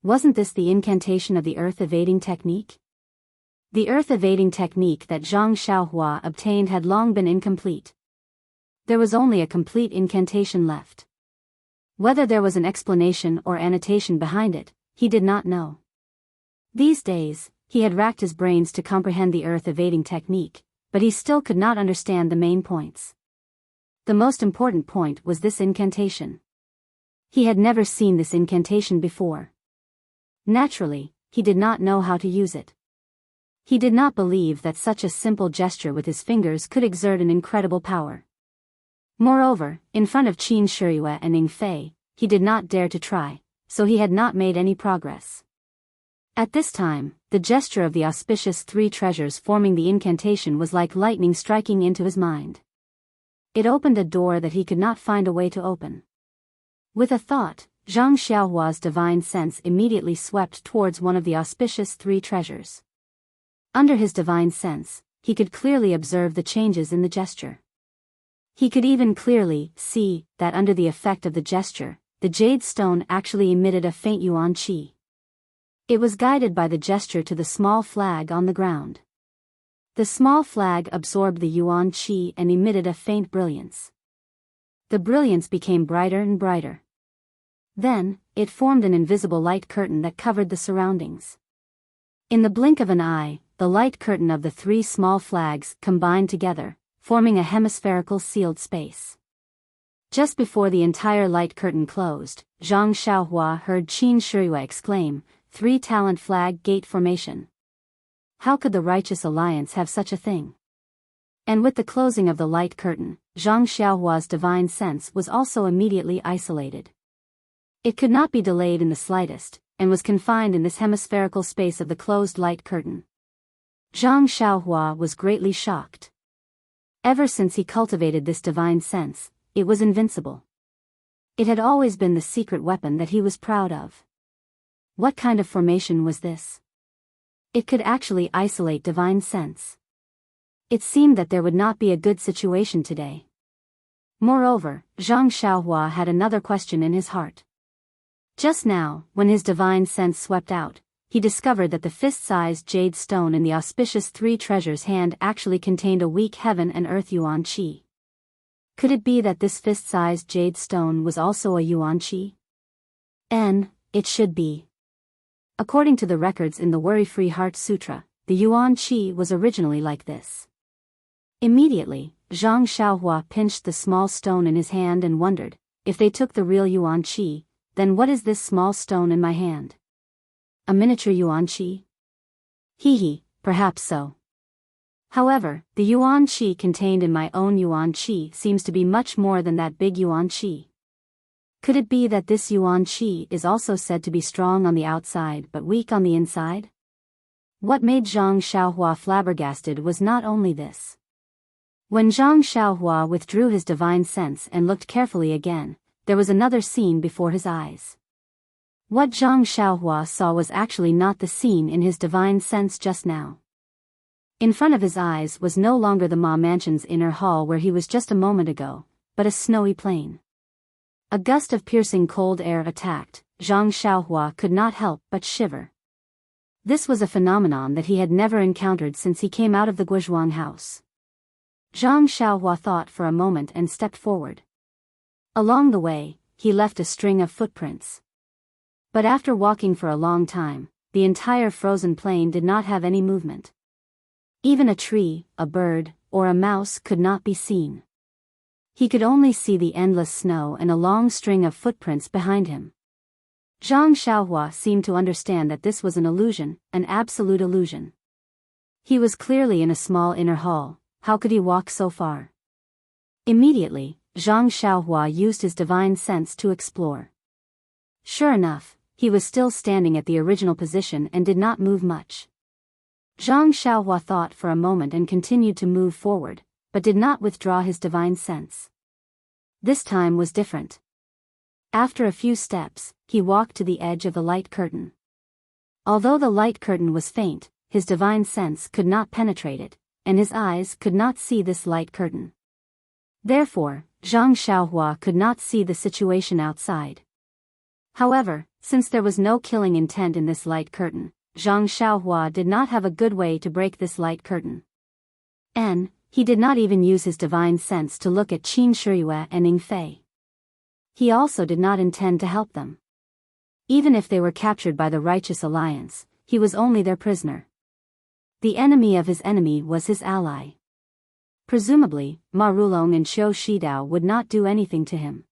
S1: Wasn't this the incantation of the earth-evading technique? The earth-evading technique that Zhang Xiaohua obtained had long been incomplete. There was only a complete incantation left. Whether there was an explanation or annotation behind it, he did not know. These days, he had racked his brains to comprehend the earth-evading technique, but he still could not understand the main points. The most important point was this incantation. He had never seen this incantation before. Naturally, he did not know how to use it. He did not believe that such a simple gesture with his fingers could exert an incredible power. Moreover, in front of Qin Shiyue and Ying Fei, he did not dare to try, so he had not made any progress. At this time, the gesture of the auspicious 3 treasures forming the incantation was like lightning striking into his mind. It opened a door that he could not find a way to open. With a thought, Zhang Xiaohua's divine sense immediately swept towards one of the auspicious 3 treasures. Under his divine sense, he could clearly observe the changes in the gesture. He could even clearly see that under the effect of the gesture, the jade stone actually emitted a faint yuan qi. It was guided by the gesture to the small flag on the ground. The small flag absorbed the yuan qi and emitted a faint brilliance. The brilliance became brighter and brighter. Then, it formed an invisible light curtain that covered the surroundings. In the blink of an eye, the light curtain of the 3 small flags combined together, forming a hemispherical sealed space. Just before the entire light curtain closed, Zhang Xiaohua heard Qin Shiyue exclaim, 3 talent flag gate formation. How could the Righteous Alliance have such a thing? And with the closing of the light curtain, Zhang Xiaohua's divine sense was also immediately isolated. It could not be delayed in the slightest, and was confined in this hemispherical space of the closed light curtain. Zhang Xiaohua was greatly shocked. Ever since he cultivated this divine sense, it was invincible. It had always been the secret weapon that he was proud of. What kind of formation was this? It could actually isolate divine sense. It seemed that there would not be a good situation today. Moreover, Zhang Xiaohua had another question in his heart. Just now, when his divine sense swept out, he discovered that the fist-sized jade stone in the auspicious three treasures hand actually contained a weak heaven and earth yuan qi. Could it be that this fist-sized jade stone was also a yuan qi? It should be. According to the records in the Worry-Free Heart Sutra, the yuan qi was originally like this. Immediately, Zhang Xiaohua pinched the small stone in his hand and wondered, if they took the real yuan qi, then what is this small stone in my hand? A miniature yuan qi? Perhaps so. However, the yuan qi contained in my own yuan qi seems to be much more than that big yuan qi. Could it be that this yuan qi is also said to be strong on the outside but weak on the inside? What made Zhang Xiaohua flabbergasted was not only this. When Zhang Xiaohua withdrew his divine sense and looked carefully again, there was another scene before his eyes. What Zhang Xiaohua saw was actually not the scene in his divine sense just now. In front of his eyes was no longer the Ma Mansion's inner hall where he was just a moment ago, but a snowy plain. A gust of piercing cold air attacked. Zhang Xiaohua could not help but shiver. This was a phenomenon that he had never encountered since he came out of the Guozhuang house. Zhang Xiaohua thought for a moment and stepped forward. Along the way, he left a string of footprints. But after walking for a long time, the entire frozen plain did not have any movement. Even a tree, a bird, or a mouse could not be seen. He could only see the endless snow and a long string of footprints behind him. Zhang Xiaohua seemed to understand that this was an illusion, an absolute illusion. He was clearly in a small inner hall. How could he walk so far? Immediately, Zhang Xiaohua used his divine sense to explore. Sure enough, he was still standing at the original position and did not move much. Zhang Xiaohua thought for a moment and continued to move forward, but did not withdraw his divine sense. This time was different. After a few steps, he walked to the edge of the light curtain. Although the light curtain was faint, his divine sense could not penetrate it, and his eyes could not see this light curtain. Therefore, Zhang Xiaohua could not see the situation outside. However, since there was no killing intent in this light curtain, Zhang Xiaohua did not have a good way to break this light curtain. He did not even use his divine sense to look at Qin Shiyue and Ning Fei. He also did not intend to help them. Even if they were captured by the Righteous Alliance, he was only their prisoner. The enemy of his enemy was his ally. Presumably, Ma Rulong and Qiu Shidao would not do anything to him.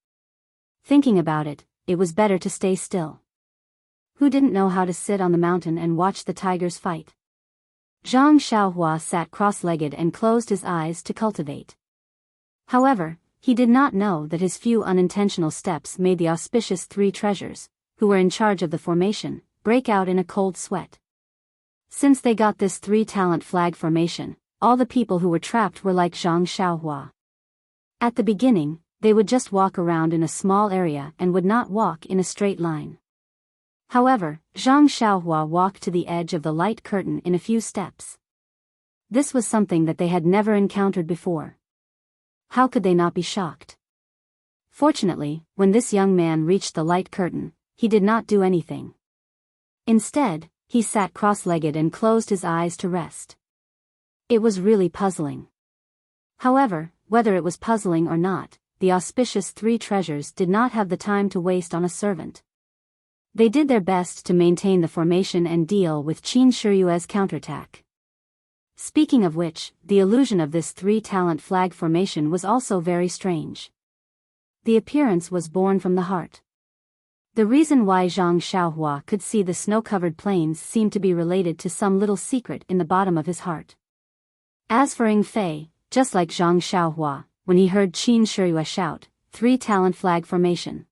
S1: Thinking about it, it was better to stay still. Who didn't know how to sit on the mountain and watch the tigers fight? Zhang Xiaohua sat cross-legged and closed his eyes to cultivate. However, he did not know that his few unintentional steps made the auspicious three treasures, who were in charge of the formation, break out in a cold sweat. Since they got this three-talent flag formation, all the people who were trapped were like Zhang Xiaohua. At the beginning, they would just walk around in a small area and would not walk in a straight line. However, Zhang Xiaohua walked to the edge of the light curtain in a few steps. This was something that they had never encountered before. How could they not be shocked? Fortunately, when this young man reached the light curtain, he did not do anything. Instead, he sat cross-legged and closed his eyes to rest. It was really puzzling. However, whether it was puzzling or not, the auspicious three treasures did not have the time to waste on a servant. They did their best to maintain the formation and deal with Qin Shiyue's counterattack. Speaking of which, the illusion of this three-talent flag formation was also very strange. The appearance was born from the heart. The reason why Zhang Xiaohua could see the snow-covered plains seemed to be related to some little secret in the bottom of his heart. As for Ning Fei, just like Zhang Xiaohua, when he heard Qin Shiyue shout, three-talent flag formation.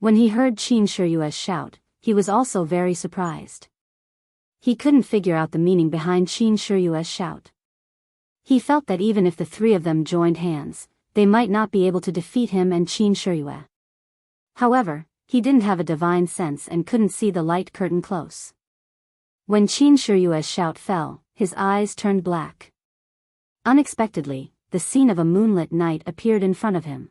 S1: When he heard Qin Shiyue's shout, he was also very surprised. He couldn't figure out the meaning behind Qin Shiyue's shout. He felt that even if the three of them joined hands, they might not be able to defeat him and Qin Shiyue. However, he didn't have a divine sense and couldn't see the light curtain close. When Qin Shiyue's shout fell, his eyes turned black. Unexpectedly, the scene of a moonlit night appeared in front of him.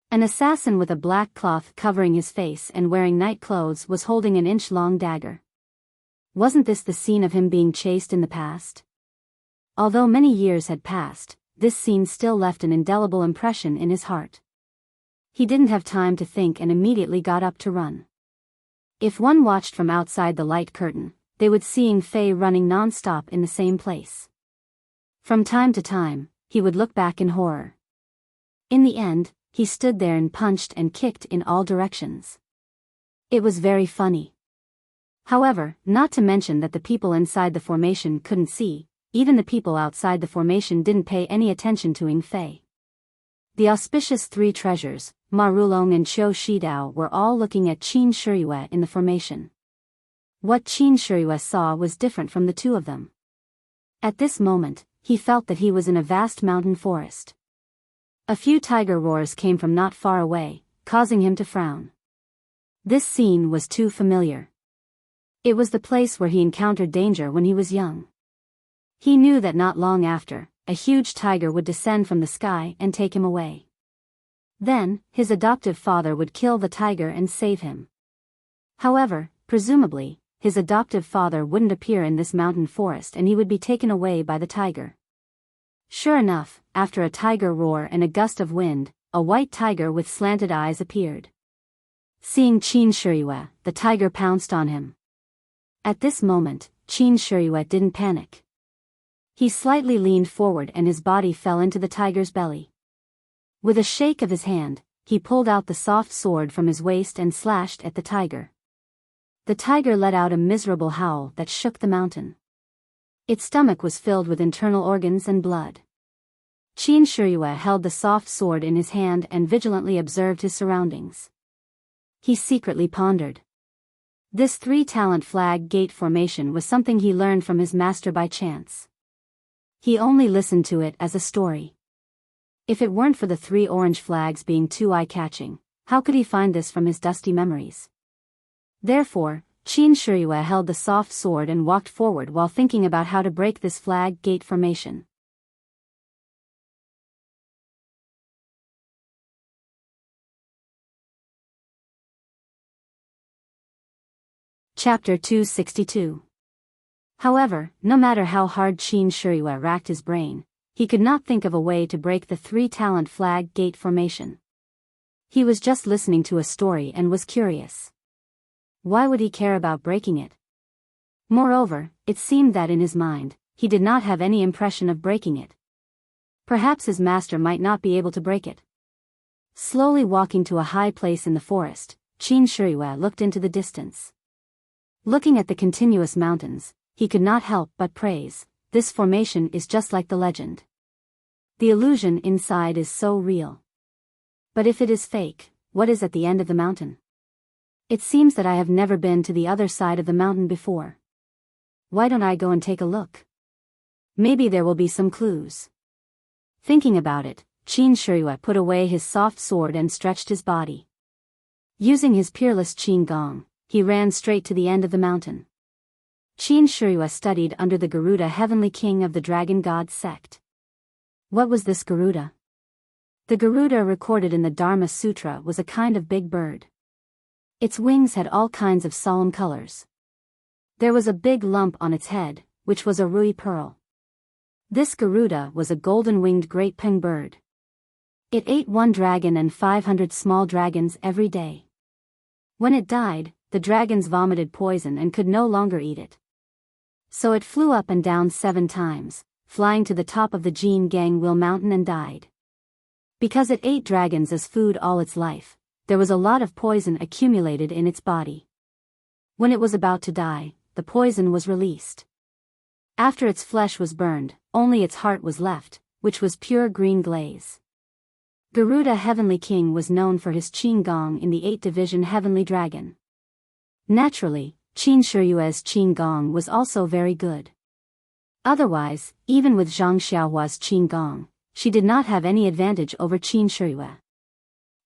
S1: An assassin with a black cloth covering his face and wearing night clothes was holding an inch-long dagger. Wasn't this the scene of him being chased in the past? Although many years had passed, this scene still left an indelible impression in his heart. He didn't have time to think and immediately got up to run. If one watched from outside the light curtain, they would see Fei running non-stop in the same place. From time to time, he would look back in horror. In the end, he stood there and punched and kicked in all directions. It was very funny. However, not to mention that the people inside the formation couldn't see, even the people outside the formation didn't pay any attention to Fei. The auspicious three treasures, Ma Rulong and Qiu Shidao, were all looking at Qin Shiyue in the formation. What Qin Shiyue saw was different from the two of them. At this moment, he felt that he was in a vast mountain forest. A few tiger roars came from not far away, causing him to frown. This scene was too familiar. It was the place where he encountered danger when he was young. He knew that not long after, a huge tiger would descend from the sky and take him away. Then, his adoptive father would kill the tiger and save him. However, presumably, his adoptive father wouldn't appear in this mountain forest and he would be taken away by the tiger. Sure enough, after a tiger roar and a gust of wind, a white tiger with slanted eyes appeared. Seeing Qin Shiyue, the tiger pounced on him. At this moment, Qin Shiyue didn't panic. He slightly leaned forward and his body fell into the tiger's belly. With a shake of his hand, he pulled out the soft sword from his waist and slashed at the tiger. The tiger let out a miserable howl that shook the mountain. Its stomach was filled with internal organs and blood. Qin Shiyue held the soft sword in his hand and vigilantly observed his surroundings. He secretly pondered. This three-talent flag gate formation was something he learned from his master by chance. He only listened to it as a story. If it weren't for the three orange flags being too eye-catching, how could he find this from his dusty memories? Therefore, Qin Shiyue held the soft sword and walked forward while thinking about how to break this flag gate formation. Chapter 262. However, no matter how hard Qin Shiyue racked his brain, he could not think of a way to break the three-talent flag gate formation. He was just listening to a story and was curious. Why would he care about breaking it? Moreover, it seemed that in his mind, he did not have any impression of breaking it. Perhaps his master might not be able to break it. Slowly walking to a high place in the forest, Qin Shiyue looked into the distance. Looking at the continuous mountains, he could not help but praise, this formation is just like the legend. The illusion inside is so real. But if it is fake, what is at the end of the mountain? It seems that I have never been to the other side of the mountain before. Why don't I go and take a look? Maybe there will be some clues. Thinking about it, Qin Shiyue put away his soft sword and stretched his body. Using his peerless Qin Gong, he ran straight to the end of the mountain. Qin Shiyue studied under the Garuda heavenly king of the dragon god sect. What was this Garuda? The Garuda recorded in the Dharma Sutra was a kind of big bird. Its wings had all kinds of solemn colors. There was a big lump on its head, which was a rui pearl. This Garuda was a golden-winged great peng bird. It ate one dragon and 500 small dragons every day. When it died, the dragons vomited poison and could no longer eat it. So it flew up and down 7 times, flying to the top of the Jin Gang Will mountain and died. Because it ate dragons as food all its life, there was a lot of poison accumulated in its body. When it was about to die, the poison was released. After its flesh was burned, only its heart was left, which was pure green glaze. Garuda Heavenly King was known for his Qin Gong in the 8th Division Heavenly Dragon. Naturally, Qin Shiyue's Qin Gong was also very good. Otherwise, even with Zhang Xiaohua's qin gong, she did not have any advantage over Qin Shiyue.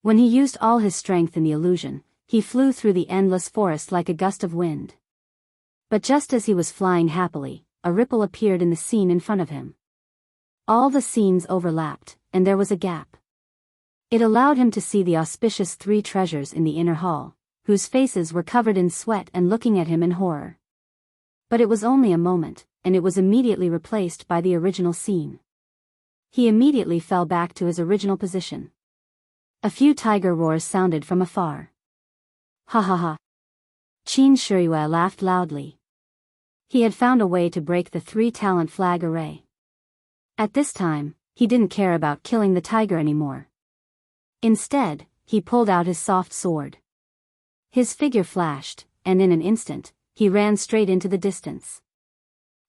S1: When he used all his strength in the illusion, he flew through the endless forest like a gust of wind. But just as he was flying happily, a ripple appeared in the scene in front of him. All the scenes overlapped, and there was a gap. It allowed him to see the auspicious three treasures in the inner hall, whose faces were covered in sweat and looking at him in horror. But it was only a moment, and it was immediately replaced by the original scene. He immediately fell back to his original position. A few tiger roars sounded from afar. Ha ha ha. Qin Shiyue laughed loudly. He had found a way to break the three-talent flag array. At this time, he didn't care about killing the tiger anymore. Instead, he pulled out his soft sword. His figure flashed, and in an instant, he ran straight into the distance.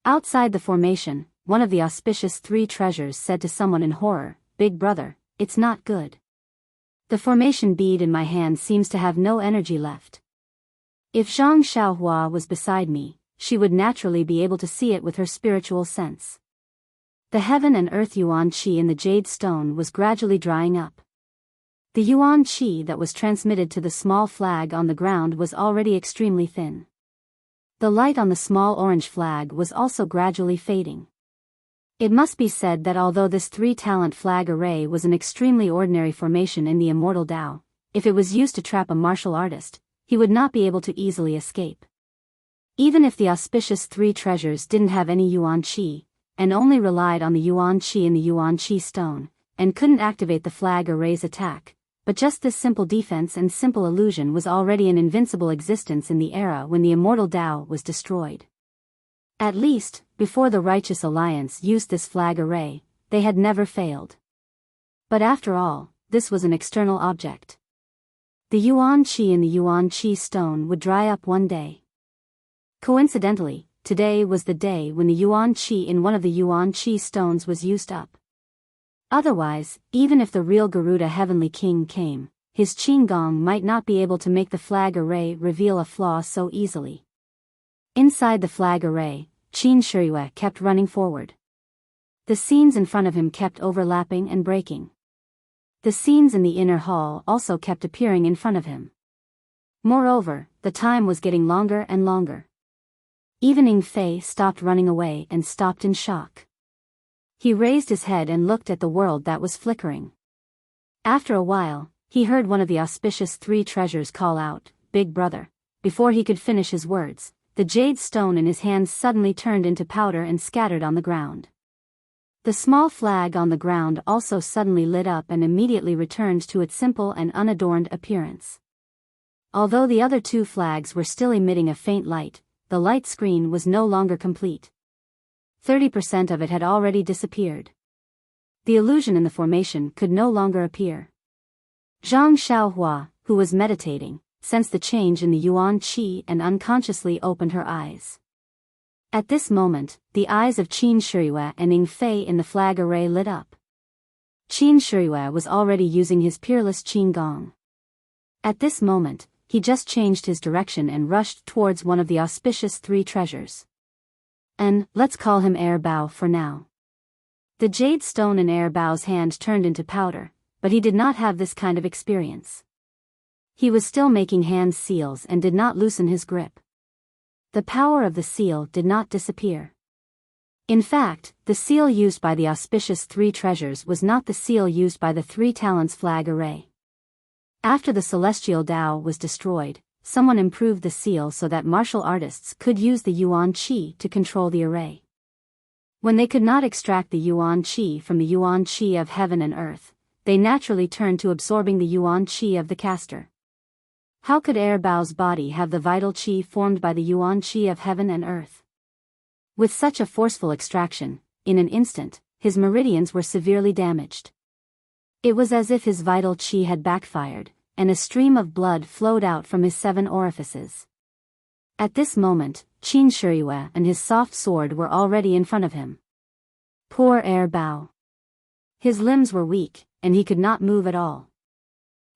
S1: Outside the formation, one of the auspicious three treasures said to someone in horror, "Big brother, it's not good. The formation bead in my hand seems to have no energy left." If Zhang Xiaohua was beside me, she would naturally be able to see it with her spiritual sense. The heaven and earth yuan qi in the jade stone was gradually drying up. The yuan qi that was transmitted to the small flag on the ground was already extremely thin. The light on the small orange flag was also gradually fading. It must be said that although this three-talent flag array was an extremely ordinary formation in the Immortal Tao, if it was used to trap a martial artist, he would not be able to easily escape. Even if the auspicious three treasures didn't have any yuan qi, and only relied on the yuan qi in the yuan qi stone, and couldn't activate the flag array's attack, but just this simple defense and simple illusion was already an invincible existence in the era when the Immortal Tao was destroyed. At least, before the Righteous Alliance used this flag array, they had never failed. But after all, this was an external object. The yuan qi in the yuan qi stone would dry up one day. Coincidentally, today was the day when the yuan qi in one of the yuan qi stones was used up. Otherwise, even if the real Garuda Heavenly King came, his qin gong might not be able to make the flag array reveal a flaw so easily. Inside the flag array, Qin Shiyue kept running forward. The scenes in front of him kept overlapping and breaking. The scenes in the inner hall also kept appearing in front of him. Moreover, the time was getting longer and longer. Even Ing Fei stopped running away and stopped in shock. He raised his head and looked at the world that was flickering. After a while, he heard one of the auspicious three treasures call out, "Big brother." Before he could finish his words, the jade stone in his hands suddenly turned into powder and scattered on the ground. The small flag on the ground also suddenly lit up and immediately returned to its simple and unadorned appearance. Although the other two flags were still emitting a faint light, the light screen was no longer complete. 30% of it had already disappeared. The illusion in the formation could no longer appear. Zhang Xiaohua, who was meditating, sensed the change in the yuan qi and unconsciously opened her eyes. At this moment, the eyes of Qin Shiyue and Ing Fei in the flag array lit up. Qin Shiyue was already using his peerless qin gong. At this moment, he just changed his direction and rushed towards one of the auspicious three treasures. And, let's call him Air Bao for now. The jade stone in Air Bao's hand turned into powder, but he did not have this kind of experience. He was still making hand seals and did not loosen his grip. The power of the seal did not disappear. In fact, the seal used by the auspicious three treasures was not the seal used by the three talents flag array. After the celestial Tao was destroyed, someone improved the seal so that martial artists could use the yuan qi to control the array. When they could not extract the yuan qi from the yuan qi of heaven and earth, they naturally turned to absorbing the yuan qi of the caster. How could Air Bao's body have the vital qi formed by the yuan qi of heaven and earth? With such a forceful extraction, in an instant, his meridians were severely damaged. It was as if his vital qi had backfired, and a stream of blood flowed out from his 7 orifices. At this moment, Qin Shiyue and his soft sword were already in front of him. Poor Air Bao. His limbs were weak, and he could not move at all.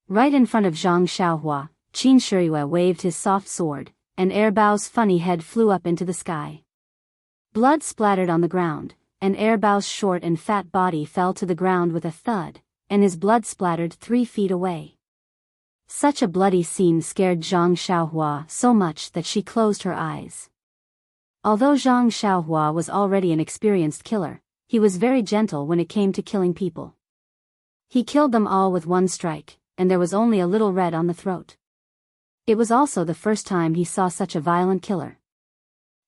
S1: Right in front of Zhang Xiaohua, Qin Shiyue waved his soft sword, and Air Bao's funny head flew up into the sky. Blood splattered on the ground, and Erbao's short and fat body fell to the ground with a thud, and his blood splattered 3 feet away. Such a bloody scene scared Zhang Xiaohua so much that she closed her eyes. Although Zhang Xiaohua was already an experienced killer, he was very gentle when it came to killing people. He killed them all with one strike, and there was only a little red on the throat. It was also the first time he saw such a violent killer.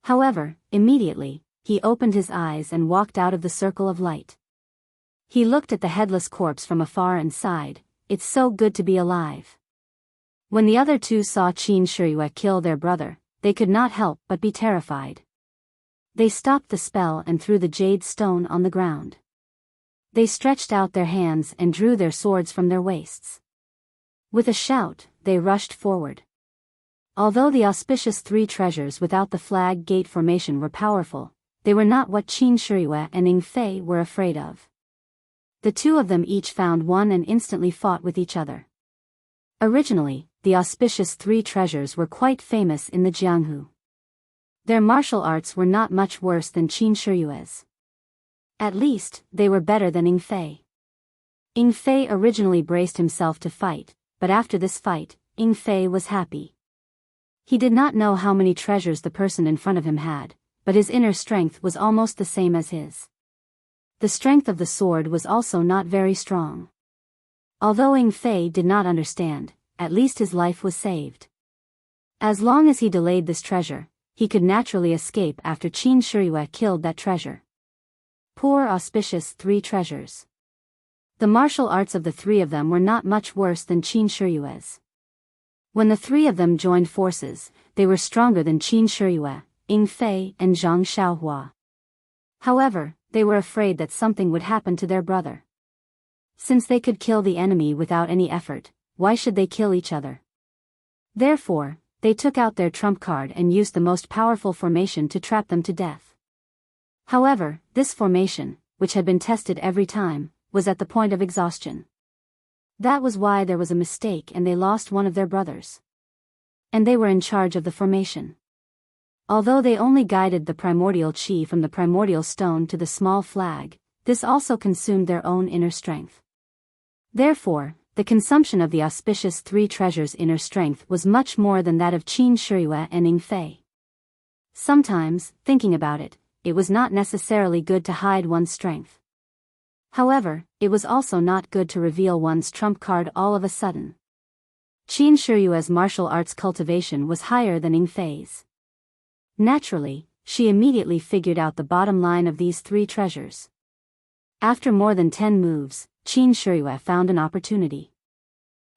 S1: However, immediately, he opened his eyes and walked out of the circle of light. He looked at the headless corpse from afar and sighed, "It's so good to be alive." When the other two saw Qin Shiyue kill their brother, they could not help but be terrified. They stopped the spell and threw the jade stone on the ground. They stretched out their hands and drew their swords from their waists. With a shout, they rushed forward. Although the auspicious 3 treasures without the flag gate formation were powerful, they were not what Qin Shiyue and Ning Fei were afraid of. The two of them each found one and instantly fought with each other. Originally, the auspicious 3 treasures were quite famous in the Jianghu. Their martial arts were not much worse than Qin Shiyue's. At least, they were better than Ning Fei. Ning Fei originally braced himself to fight, but after this fight, Ning Fei was happy. He did not know how many treasures the person in front of him had, but his inner strength was almost the same as his. The strength of the sword was also not very strong. Although Ning Fei did not understand, at least his life was saved. As long as he delayed this treasure, he could naturally escape after Qin Shiyue killed that treasure. Poor auspicious 3 treasures. The martial arts of the 3 of them were not much worse than Qin Shiyue's. When the 3 of them joined forces, they were stronger than Qin Shiyue, Ning Fei and Zhang Xiaohua. However, they were afraid that something would happen to their brother. Since they could kill the enemy without any effort, why should they kill each other? Therefore, they took out their trump card and used the most powerful formation to trap them to death. However, this formation, which had been tested every time, was at the point of exhaustion. That was why there was a mistake and they lost one of their brothers. And they were in charge of the formation. Although they only guided the primordial chi from the primordial stone to the small flag, this also consumed their own inner strength. Therefore, the consumption of the auspicious 3 treasures' inner strength was much more than that of Qin Shiyue and Ning Fei. Sometimes, thinking about it, it was not necessarily good to hide one's strength. However, it was also not good to reveal one's trump card all of a sudden. Qin Shiyue's martial arts cultivation was higher than Ning Fei's. Naturally, she immediately figured out the bottom line of these 3 treasures. After more than 10 moves, Qin Shiyue found an opportunity.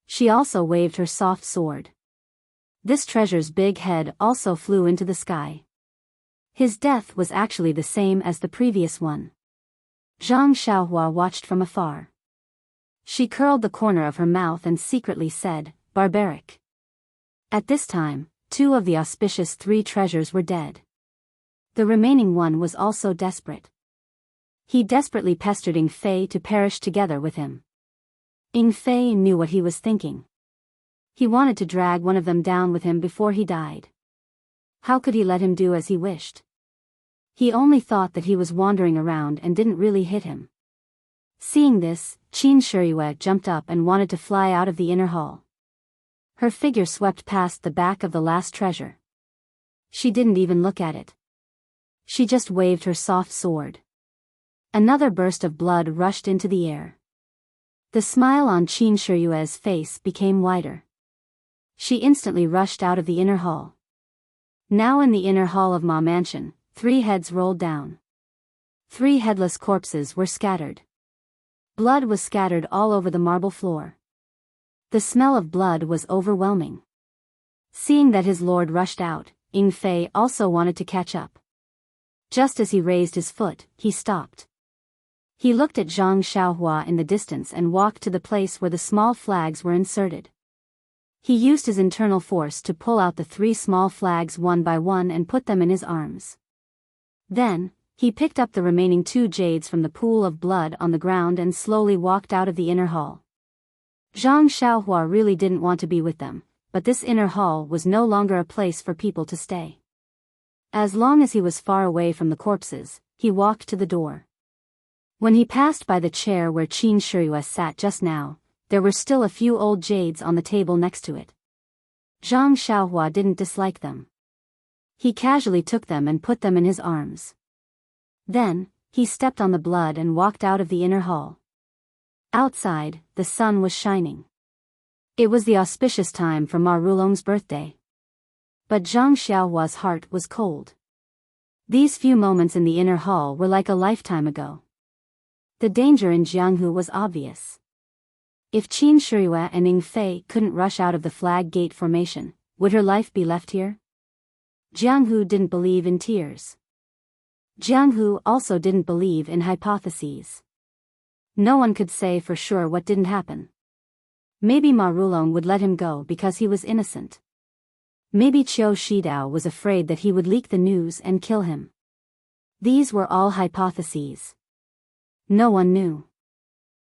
S1: She also waved her soft sword. This treasure's big head also flew into the sky. His death was actually the same as the previous one. Zhang Xiaohua watched from afar. She curled the corner of her mouth and secretly said, "Barbaric." At this time, 2 of the auspicious 3 treasures were dead. The remaining one was also desperate. He desperately pestered Ning Fei to perish together with him. Ning Fei knew what he was thinking. He wanted to drag one of them down with him before he died. How could he let him do as he wished? He only thought that he was wandering around and didn't really hit him. Seeing this, Qin Shiyue jumped up and wanted to fly out of the inner hall. Her figure swept past the back of the last treasure. She didn't even look at it. She just waved her soft sword. Another burst of blood rushed into the air. The smile on Qin Shiyue's face became wider. She instantly rushed out of the inner hall. Now in the inner hall of Ma Mansion, 3 heads rolled down. 3 headless corpses were scattered. Blood was scattered all over the marble floor. The smell of blood was overwhelming. Seeing that his lord rushed out, Ning Fei also wanted to catch up. Just as he raised his foot, he stopped. He looked at Zhang Xiaohua in the distance and walked to the place where the small flags were inserted. He used his internal force to pull out the 3 small flags one by one and put them in his arms. Then, he picked up the remaining 2 jades from the pool of blood on the ground and slowly walked out of the inner hall. Zhang Xiaohua really didn't want to be with them, but this inner hall was no longer a place for people to stay. As long as he was far away from the corpses, he walked to the door. When he passed by the chair where Qin Shiyue sat just now, there were still a few old jades on the table next to it. Zhang Xiaohua didn't dislike them. He casually took them and put them in his arms. Then, he stepped on the blood and walked out of the inner hall. Outside, the sun was shining. It was the auspicious time for Ma Rulong's birthday. But Zhang Xiaohua's heart was cold. These few moments in the inner hall were like a lifetime ago. The danger in Jianghu was obvious. If Qin Shiyue and Ning Fei couldn't rush out of the flag gate formation, would her life be left here? Jianghu didn't believe in tears. Jianghu also didn't believe in hypotheses. No one could say for sure what didn't happen. Maybe Ma Rulong would let him go because he was innocent. Maybe Qiu Shidao was afraid that he would leak the news and kill him. These were all hypotheses. No one knew.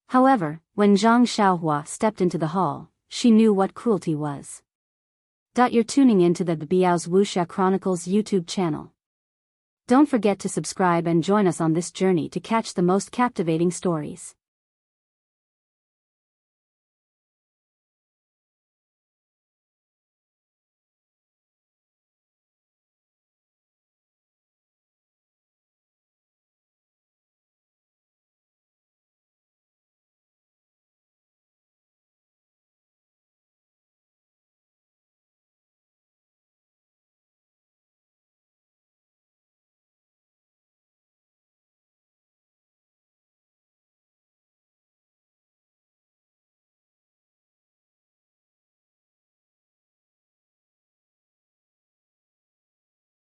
S1: However, when Zhang Xiaohua stepped into the hall, she knew what cruelty was. You're tuning into the Biyao's Wuxia Chronicles YouTube channel. Don't forget to subscribe and join us on this journey to catch the most captivating stories.